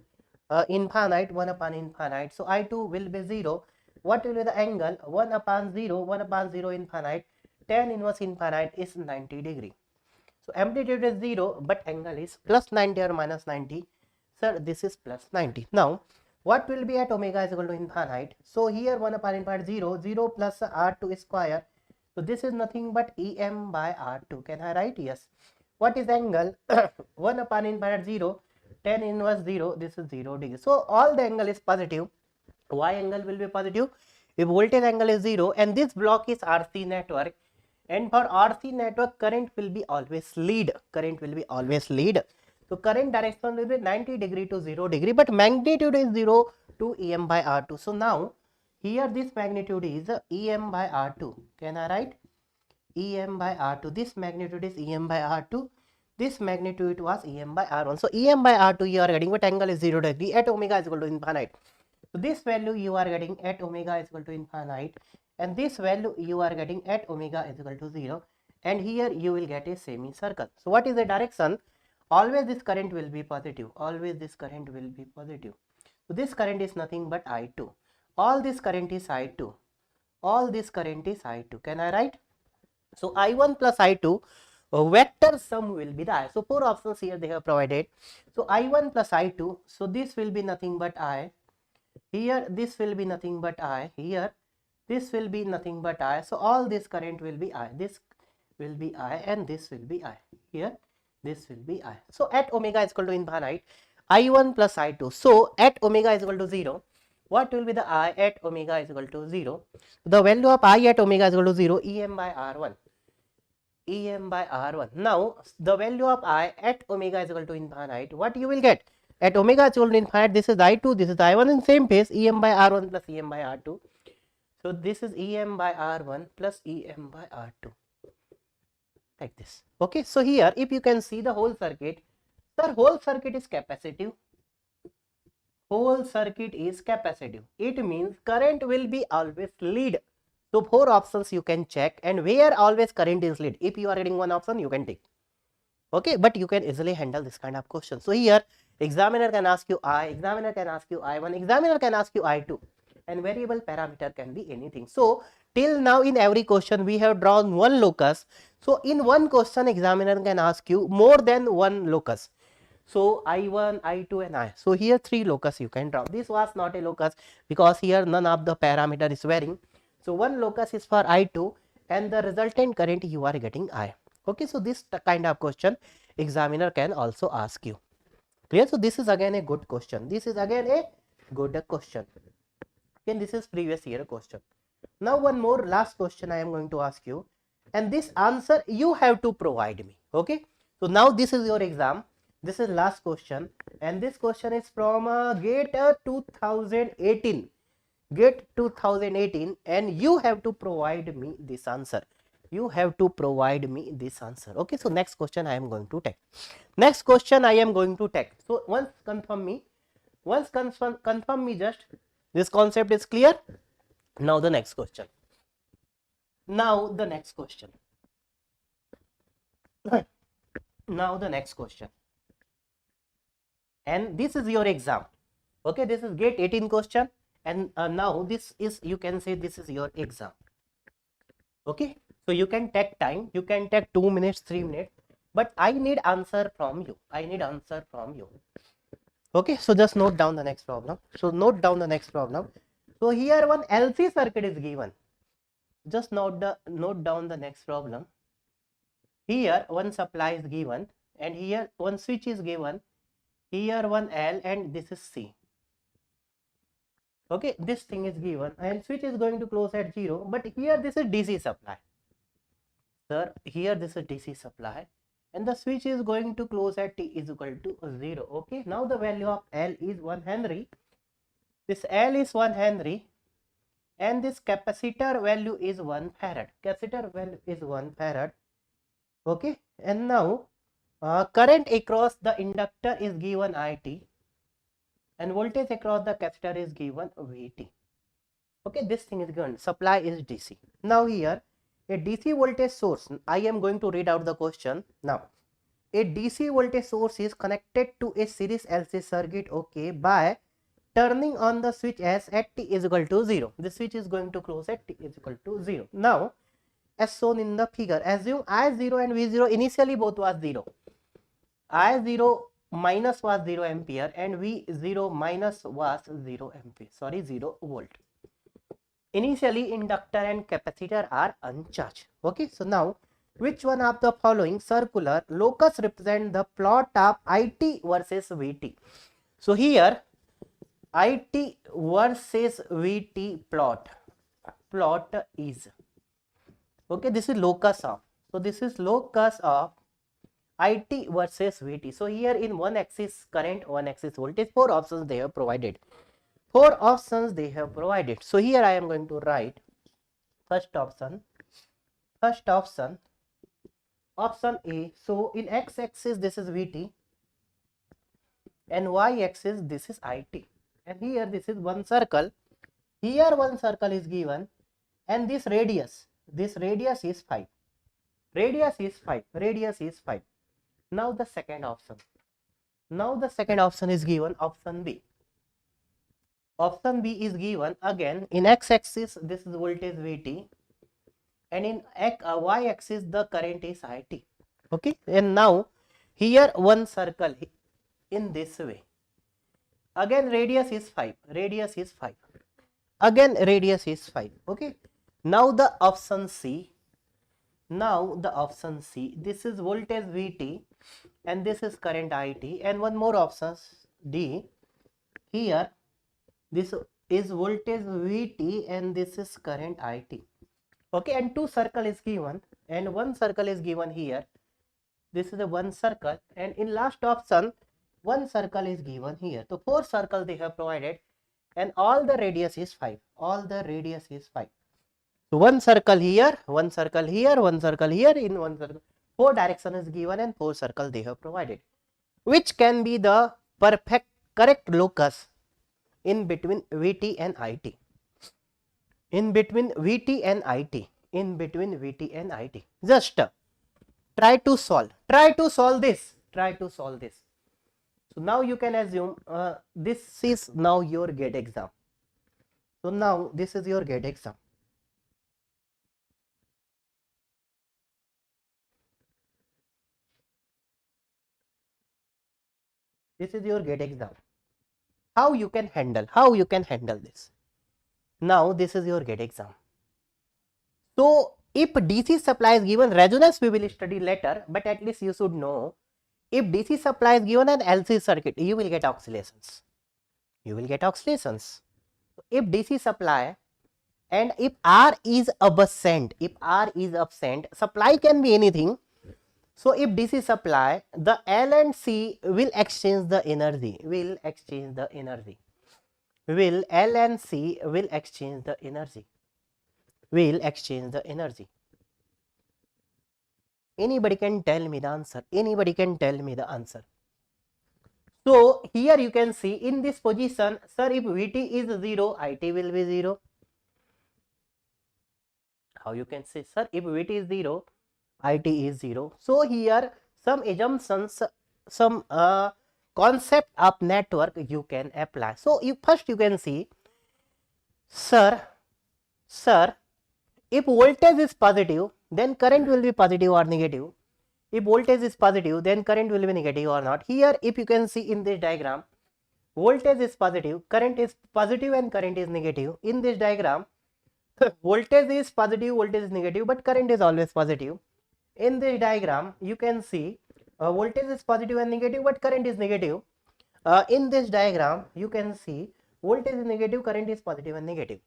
infinite, 1 upon infinite. So I2 will be 0. What will be the angle? 1 upon 0 infinite, tan inverse infinite is 90 degree. So amplitude is 0 but angle is plus 90 or minus 90. Sir, this is plus 90. Now what will be at omega is equal to infinite? So here 1 upon infinite 0, 0 plus R2 square. So this is nothing but EM by R2. Can I write? Yes. What is angle? 1 upon infinite 0, tan inverse 0, this is 0 degree. So all the angle is positive. Why angle will be positive? If voltage angle is 0 and this block is RC network, and for RC network current will be always lead. So current direction will be 90 degree to 0 degree, but magnitude is 0 to EM by R2. So now here this magnitude is EM by R2. Can I write? EM by R2. This magnitude is EM by R2. This magnitude was EM by R1. So EM by R2 you are getting, but angle is 0 degree at omega is equal to infinite. So this value you are getting at omega is equal to infinite, and this value you are getting at omega is equal to 0, and here you will get a semicircle. So what is the direction? Always this current will be positive. So this current is nothing but I2. All this current is I2. Can I write? So I1 plus I2 vector sum will be the I. So 4 options here they have provided. So I1 plus I2. So this will be nothing but I. Here this will be nothing but I. Here this will be nothing but I. So all this current will be I. This will be I and this will be I. Here this will be I. So at omega is equal to infinite, I1 plus I2. So at omega is equal to 0, what will be the I at omega is equal to 0? The value of I at omega is equal to 0, EM by R1. Now the value of I at omega is equal to infinite, what you will get? At omega is equal to infinite, this is I2, this is I1 in same phase, EM by R1 plus EM by R2. So this is EM by R1 plus EM by R2. Like this. Okay, so here if you can see the whole circuit, sir, whole circuit is capacitive. It means current will be always lead. So 4 options you can check, and where always current is lead. If you are getting one option, you can take. Okay, but you can easily handle this kind of question. So here examiner can ask you I, examiner can ask you I1, examiner can ask you I2. and variable parameter can be anything. So till now in every question we have drawn one locus. So in one question examiner can ask you more than one locus. So I1, I2 and I. So here 3 locus you can draw. This was not a locus because here none of the parameter is varying. So one locus is for I2 and the resultant current you are getting I. Okay, so this kind of question examiner can also ask you. Clear? So this is again a good question. This is again a good question. Okay, this is previous year question. Now one more last question I am going to ask you, and this answer you have to provide me. Okay, so now this is your exam. This is last question, and this question is from GATE 2018. GATE 2018, and you have to provide me this answer. You have to provide me this answer. Okay, so next question I am going to take. Next question I am going to take. So once confirm me. Once confirm me just. This concept is clear. Now the next question. Now the next question. Now the next question. And this is your exam. Okay, this is GATE 18 question, and now this is, you can say this is your exam. Okay, so you can take time, you can take 2 minutes, 3 minutes, but I need answer from you. I need answer from you. Okay, so just note down the next problem. So note down the next problem. So here one LC circuit is given. Just note down the next problem. Here one supply is given, and here one switch is given. Here one L, and this is C. Okay, this thing is given, and switch is going to close at 0, but here this is DC supply. Sir, here this is DC supply, and the switch is going to close at t is equal to 0. Okay, now the value of L is 1 Henry. This L is 1 Henry, and this capacitor value is 1 Farad. Capacitor value is 1 Farad. Okay, and now current across the inductor is given IT, and voltage across the capacitor is given VT. Okay, this thing is given. Supply is DC. Now here a DC voltage source. I am going to read out the question now. A DC voltage source is connected to a series LC circuit. Okay, by turning on the switch as at t is equal to 0. The switch is going to close at t is equal to 0. Now, as shown in the figure, assume I0 and V0 initially both was 0. I0 minus was 0 ampere and V0 minus was 0 ampere. Sorry, 0 volt. Initially, inductor and capacitor are uncharged. Okay, so now which one of the following circular locus represent the plot of IT versus VT? So here IT versus VT plot is, okay, this is locus of. So this is locus of IT versus VT. So here in one axis current, one axis voltage, 4 options they have provided. 4 options they have provided. So here I am going to write first option. Option A. So in x axis this is VT, and y axis this is IT, and here this is one circle. Here one circle is given, and this radius is 5. Radius is 5. Now the second option. Now the second option is given, option B. Option B is given again in x axis this is voltage VT, and in y axis the current is IT. Okay, and now here one circle in this way. Again radius is 5. Again radius is 5. Okay, now the option C. This is voltage VT and this is current IT, and one more option D. Here this is voltage VT and this is current IT. Okay, and two circle is given, and one circle is given here. This is the one circle, and in last option one circle is given here. So 4 circles they have provided, and all the radius is 5. So one circle here, one circle here, one circle here, in one circle. 4 direction is given and 4 circle they have provided. Which can be the correct locus in between VT and IT? In between VT and IT. Just try to solve this. So now you can assume this is now your GATE exam. So now this is your GATE exam. This is your GATE exam. How you can handle this? Now this is your GATE exam. So if DC supply is given, resonance we will study later, but at least you should know, if DC supply is given an LC circuit, you will get oscillations. You will get oscillations. If DC supply and if R is absent, supply can be anything. So if DC supply, the L and C will exchange the energy, L and C will exchange the energy. Anybody can tell me the answer. So here you can see in this position, sir, if Vt is 0, It will be 0. How you can say, sir, if Vt is 0, It is 0. So here some assumptions, some concept of network you can apply. So first you can see, sir, if voltage is positive, then current will be positive or negative. If voltage is positive, then current will be negative or not. Here if you can see in this diagram, voltage is positive, current is positive and current is negative. In this diagram, voltage is positive, voltage is negative, but current is always positive. In this diagram, you can see voltage is positive and negative, but current is negative. In this diagram, you can see voltage is negative, current is positive and negative.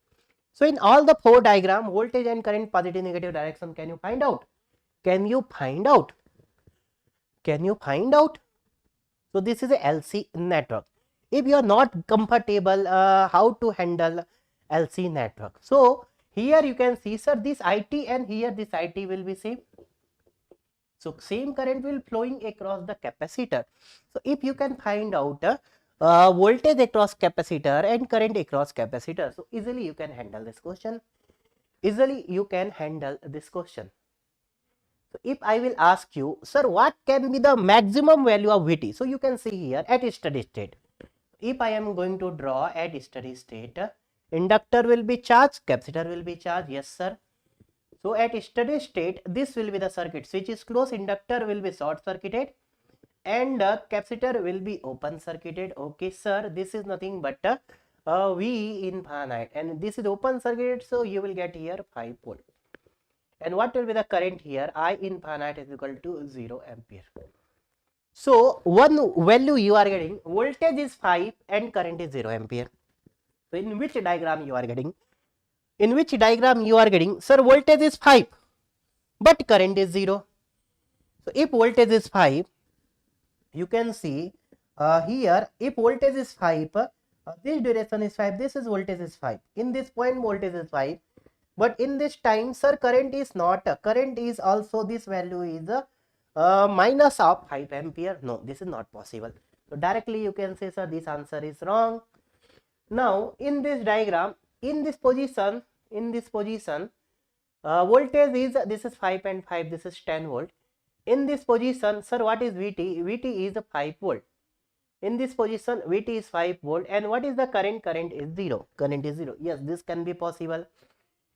So in all the four diagram, voltage and current positive negative direction, can you find out? So this is a LC network. If you are not comfortable how to handle LC network, so here you can see, sir, this IT and here this IT will be same. So same current will flowing across the capacitor. So if you can find out voltage across capacitor and current across capacitor, so easily you can handle this question. So if I will ask you, sir, what can be the maximum value of Vt? So you can see here at steady state. If I am going to draw at steady state, inductor will be charged, capacitor will be charged. Yes, sir. So at steady state, this will be the circuit. Switch is closed, inductor will be short circuited and capacitor will be open circuited. Okay, sir, this is nothing but V infinite and this is open circuited. So you will get here 5 volt. And what will be the current here? I infinite is equal to 0 ampere. So one value you are getting, voltage is 5 and current is 0 ampere. So in which diagram you are getting? Sir, voltage is 5 but current is 0. So if voltage is 5, you can see here, if voltage is 5, this duration is 5, this is voltage is 5. In this point voltage is 5. But in this time, sir, current is not, current is also, this value is minus of 5 ampere. No, this is not possible. So directly you can say, sir, this answer is wrong. Now in this diagram, in this position, voltage is, this is 5 and 5, this is 10 volt. In this position, sir, what is Vt? Vt is 5 volt. In this position, Vt is 5 volt. And what is the current? Current is 0. Yes, this can be possible.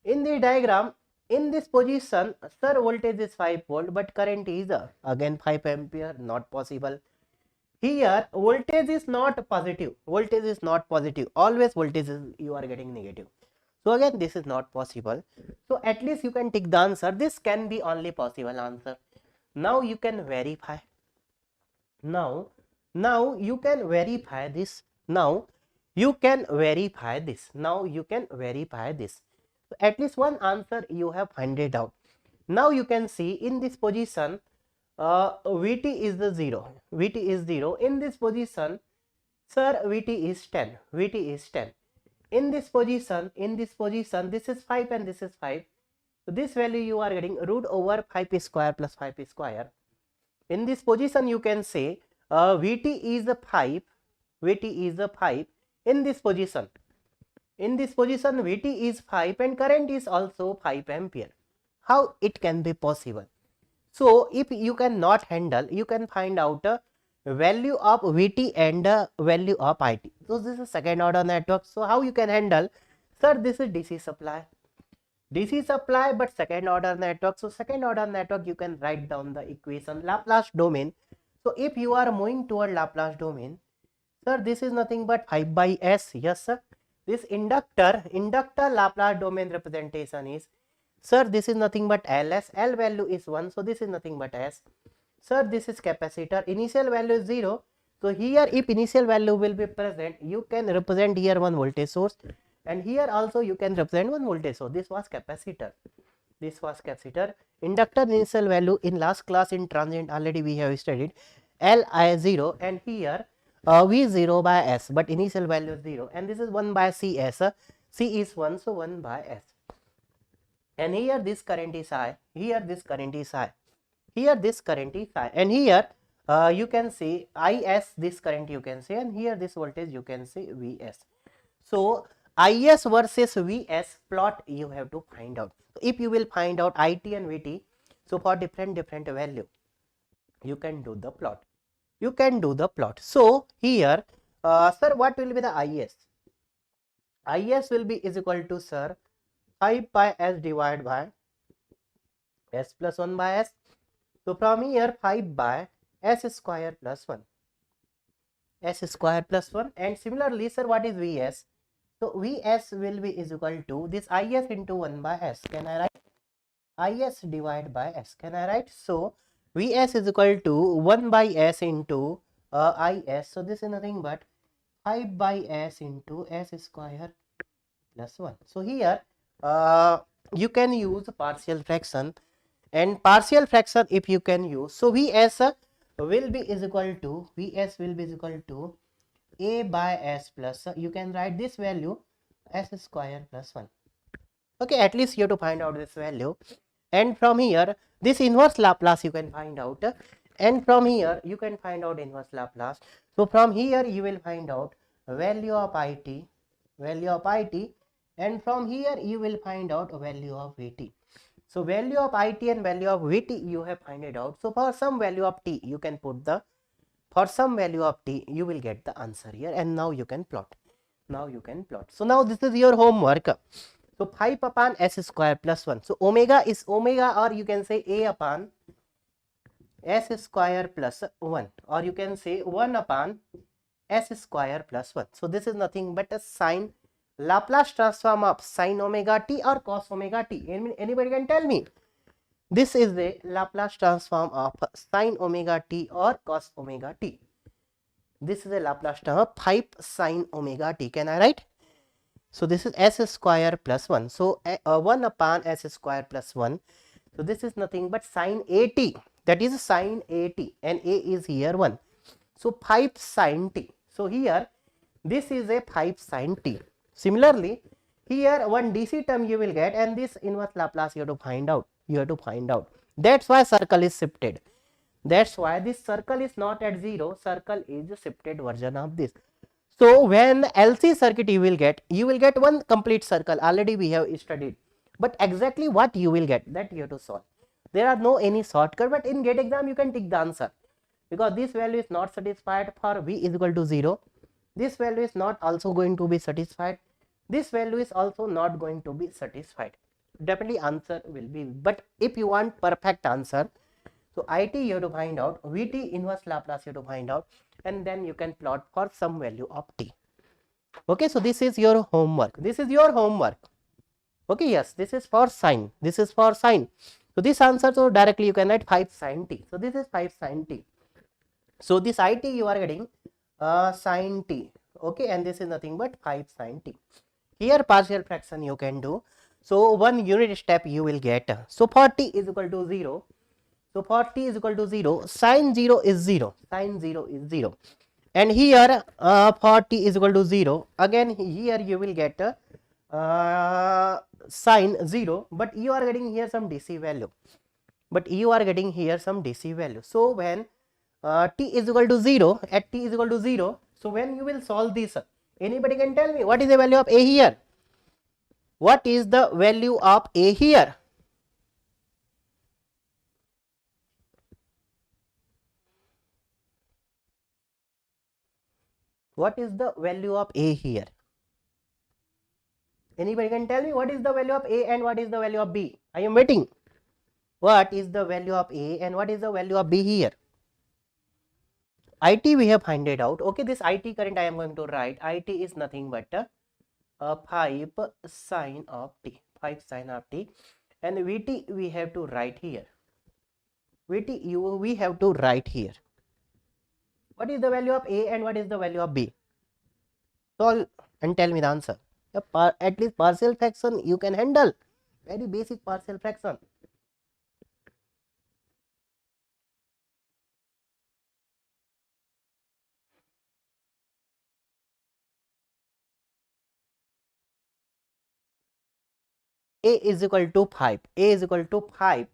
In the diagram, in this position, sir, voltage is 5 volt, but current is again 5 ampere, not possible. Here, voltage is not positive. Always voltage is, you are getting negative. So again, this is not possible. So at least you can take the answer. This can be only possible answer. Now you can verify. Now you can verify this. So at least one answer you have finded out. Now you can see in this position, Vt is the 0. In this position, sir, Vt is 10. In this position, this is 5 and this is 5. So this value you are getting root over 5 square plus 5 square. In this position, you can say Vt is a 5. In this position, Vt is 5 and current is also 5 ampere. How it can be possible? So if you cannot handle, you can find out value of Vt and value of It. So this is second order network. So how you can handle? Sir, this is DC supply. DC supply, but second order network. So second order network, you can write down the equation Laplace domain. So if you are moving toward Laplace domain, sir, this is nothing but 5 by S. Yes, sir. This inductor Laplace domain representation is, sir, this is nothing but Ls. L value is 1. So this is nothing but S. Sir, this is capacitor. Initial value is 0. So here, if initial value will be present, you can represent here one voltage source, and here also you can represent one voltage source. This was capacitor. This was capacitor. Inductor initial value in last class in transient already we have studied Li0, and here V0 by S, but initial value is 0, and this is 1 by Cs. C is 1, so 1 by S. And here this current is I. Here this current is I. Here this current is I, and here you can see Is, this current you can see, and here this voltage you can see Vs. So Is versus Vs plot you have to find out. If you will find out It and Vt, so for different value, you can do the plot. You can do the plot. So here, sir, what will be the Is? Is will be is equal to, sir, 5 by S divided by S plus 1 by S. So from here, 5 by S square plus 1. S square plus 1. And similarly, sir, what is Vs? So Vs will be is equal to this Is into 1 by S. Can I write? Is divided by S. Can I write? So Vs is equal to 1 by S into Is. So this is nothing but 5 by S into S square plus 1. So here you can use partial fraction, and partial fraction if you can use, so Vs will be is equal to A by S plus, you can write this value S square plus 1. Okay, at least you have to find out this value, and from here this inverse Laplace you can find out, and from here you can find out inverse Laplace. So from here you will find out value of It, and from here you will find out value of Vt. So value of It and value of Vt you have find it out. So for some value of t you can put the, for some value of t you will get the answer here, and now you can plot. So now this is your homework. So 5 upon S square plus 1. So omega is omega, or you can say A upon S square plus 1, or you can say 1 upon S square plus 1. So this is nothing but a sine Laplace transform of sine omega t or cos omega t. Anybody can tell me? This is the Laplace transform of sine omega t or cos omega t. This is a Laplace transform of 5 sine omega t. Can I write? So this is S square plus 1. So 1 upon S square plus 1. So this is nothing but sine at. That is sine at, and A is here 1. So 5 sine t. So here this is a 5 sine t. Similarly, here one DC term you will get, and this inverse Laplace you have to find out. That's why circle is shifted. That's why this circle is not at 0. Circle is a shifted version of this. So when LC circuit you will get one complete circle. Already we have studied. But exactly what you will get, that you have to solve. There are no any shortcut, but in GATE exam you can take the answer. Because this value is not satisfied for V is equal to 0. This value is not also going to be satisfied. This value is also not going to be satisfied. Definitely answer will be, but if you want perfect answer, so It you have to find out, Vt inverse Laplace you have to find out, and then you can plot for some value of t. Okay, so this is your homework. Okay, yes, this is for sine. So this answer, so directly you can write 5 sine t. So this is 5 sine t. So this It you are getting sine t. Okay, and this is nothing but 5 sine t. Here partial fraction you can do. So one unit step you will get. So for t is equal to 0. Sine 0 is 0. And here for t is equal to 0. Again here you will get sine 0. But you are getting here some DC value. So when t is equal to 0, so when you will solve this, anybody can tell me what is the value of A here? What is the value of A here? What is the value of A here? Anybody can tell me what is the value of A and what is the value of B? I am waiting. What is the value of A and what is the value of B here? IT we have find it out. Okay, this IT current I am going to write. IT is nothing but 5 sine of t, 5 sine of t, and VT we have to write here. VT we have to write here. What is the value of A and what is the value of B? Solve and tell me the answer. At least partial fraction you can handle. Very basic partial fraction. A is equal to 5. A is equal to 5.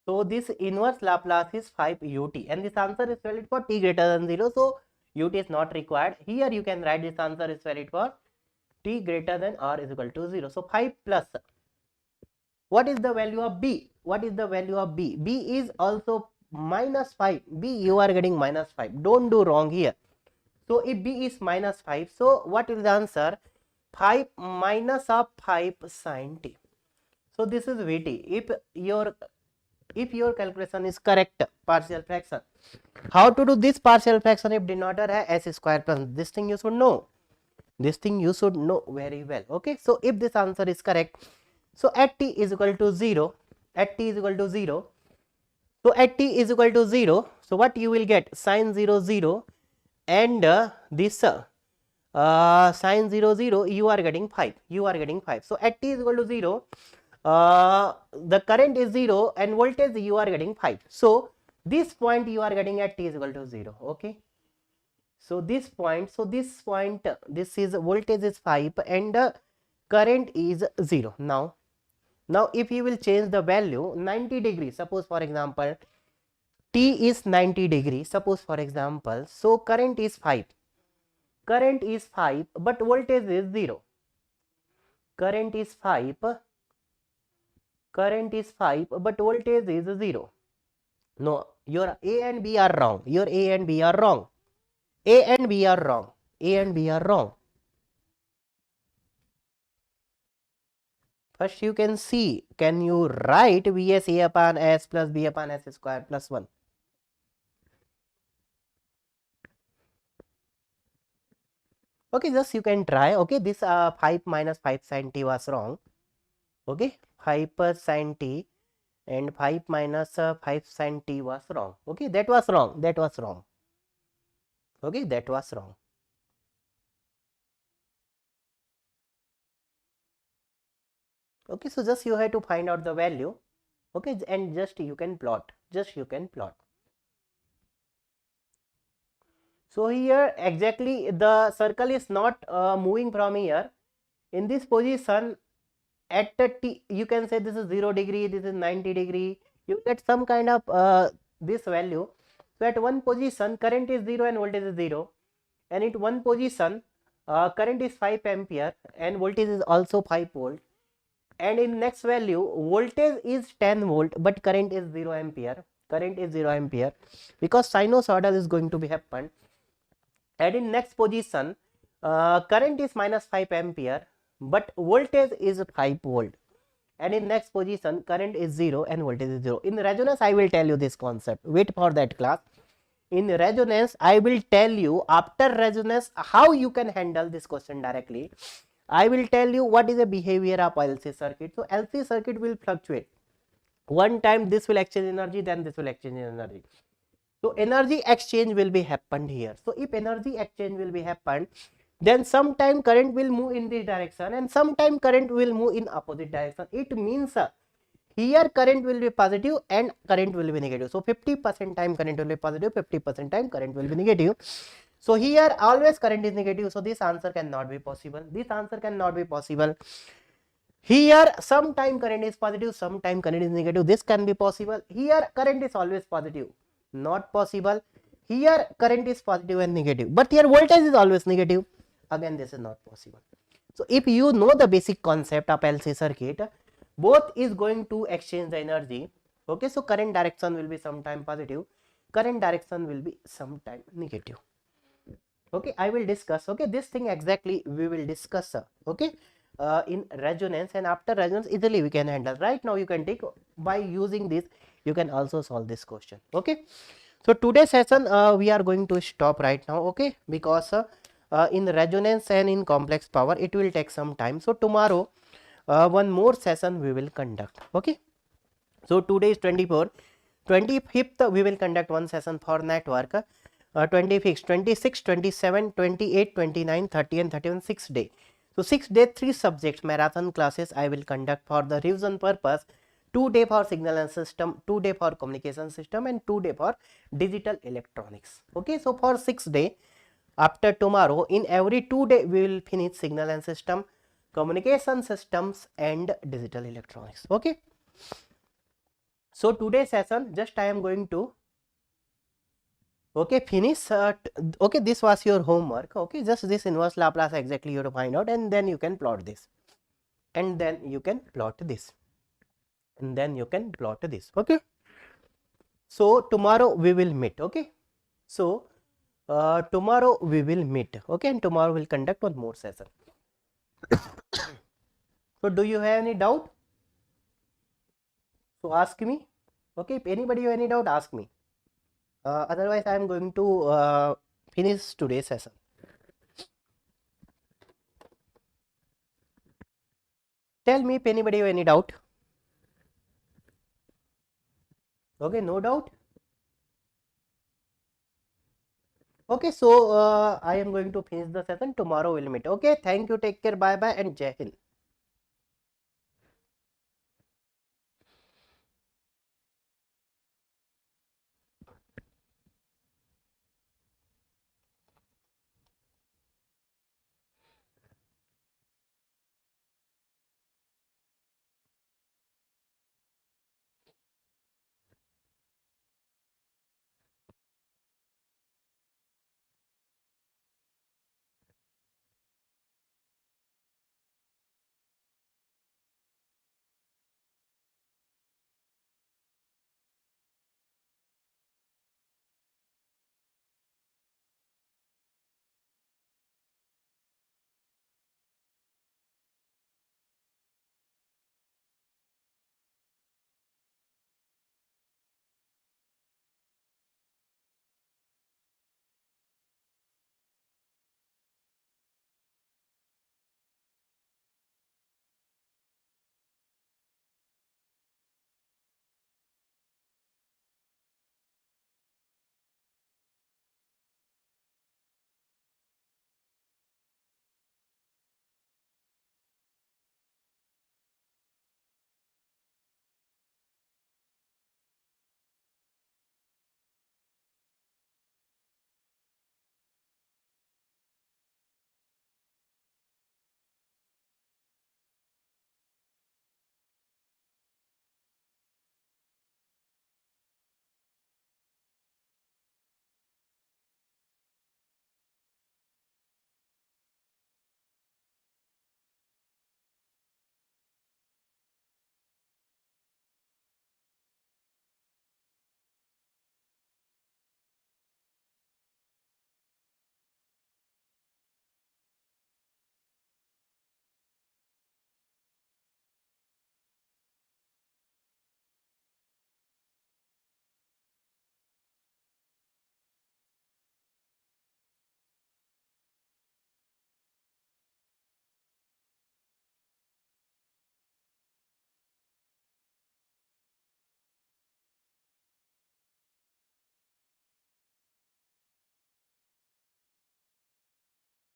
So this inverse Laplace is 5 ut, and this answer is valid for t greater than 0. So ut is not required. Here you can write this answer is valid for t greater than r is equal to 0. So 5 plus. What is the value of B? What is the value of B? B is also minus 5. B you are getting minus 5. Don't do wrong here. So if B is minus 5, so what is the answer? 5 minus of 5 sine t. So this is VT. If your calculation is correct, partial fraction. How to do this partial fraction if denominator has s square plus? This thing you should know. This thing you should know very well. Okay. So if this answer is correct, so at t is equal to 0, at t is equal to 0. So at t is equal to 0. So what you will get? Sine 0 0 and this sine 0 0 you are getting 5. You are getting 5. So at t is equal to 0. The current is 0 and voltage you are getting 5. So this point you are getting at t is equal to 0. Okay. So this point, this is voltage is 5 and current is 0. Now if you will change the value 90 degrees, suppose for example t is 90 degrees, suppose for example, so current is 5. Current is 5 but voltage is 0. Current is 5 but voltage is 0. No, your A and B are wrong. Your A and B are wrong. A and B are wrong. A and B are wrong. First you can see, can you write Vs A upon S plus B upon S square plus 1? Okay, just you can try. Okay, this 5 minus 5 sin t was wrong. Okay, 5 sin t and 5 minus 5 sin t was wrong. Okay, that was wrong. That was wrong. Okay, that was wrong. Okay, so just you have to find out the value. Okay, and just you can plot. Just you can plot. So here exactly the circle is not moving from here. In this position at the t, you can say this is 0 degree, this is 90 degree. You get some kind of this value. So at one position current is 0 and voltage is 0, and at one position current is 5 ampere and voltage is also 5 volt, and in next value voltage is 10 volt but current is 0 ampere. Current is 0 ampere because sinusoidal is going to be happen. And in next position current is minus 5 ampere but voltage is 5 volt, and in next position current is 0 and voltage is 0. In resonance I will tell you this concept. Wait for that class. In resonance I will tell you, after resonance, how you can handle this question directly. I will tell you what is the behavior of LC circuit. So LC circuit will fluctuate. One time this will exchange energy, then this will exchange energy. So energy exchange will be happened here. So if energy exchange will be happened, then sometime current will move in this direction and sometime current will move in opposite direction. It means here current will be positive and current will be negative. So 50% time current will be positive, 50% time current will be negative. So here always current is negative. So this answer cannot be possible. This answer cannot be possible. Here sometime current is positive, sometime current is negative. This can be possible. Here current is always positive. Not possible. Here current is positive and negative, but here voltage is always negative. Again, this is not possible. So if you know the basic concept of LC circuit, both is going to exchange the energy. Okay, so current direction will be sometime positive, current direction will be sometime negative. Okay, I will discuss. Okay, this thing exactly we will discuss. Okay, in resonance, and after resonance easily we can handle. Right now you can take, by using this you can also solve this question. Okay, so today's session we are going to stop right now. Okay, because in resonance and in complex power it will take some time. So tomorrow one more session we will conduct. Okay, so today is 24, 25th we will conduct one session for network. 25th, 26, 27, 28, 29, 30 and 31, 6 day. So 6 day 3 subjects marathon classes I will conduct for the revision purpose. 2 day for signal and system, 2 day for communication system and 2 day for digital electronics. Okay, so for 6 day, after tomorrow, in every 2 day we will finish signal and system, communication systems and digital electronics. Okay, so today's session just I am going to, okay, finish. Okay, this was your homework. Okay, just this inverse Laplace exactly you have to find out, and then you can plot this, and then you can plot this, and then you can plot this. Okay, so tomorrow we will meet. Okay, so tomorrow we will meet. Okay, and tomorrow we'll conduct one more session. So do you have any doubt? So ask me. Okay, if anybody have any doubt, ask me. Otherwise I am going to finish today's session. Tell me if anybody have any doubt. Okay, no doubt. Okay, so I am going to finish the session. Tomorrow we'll meet. Okay, thank you. Take care. Bye bye and Jai Hind.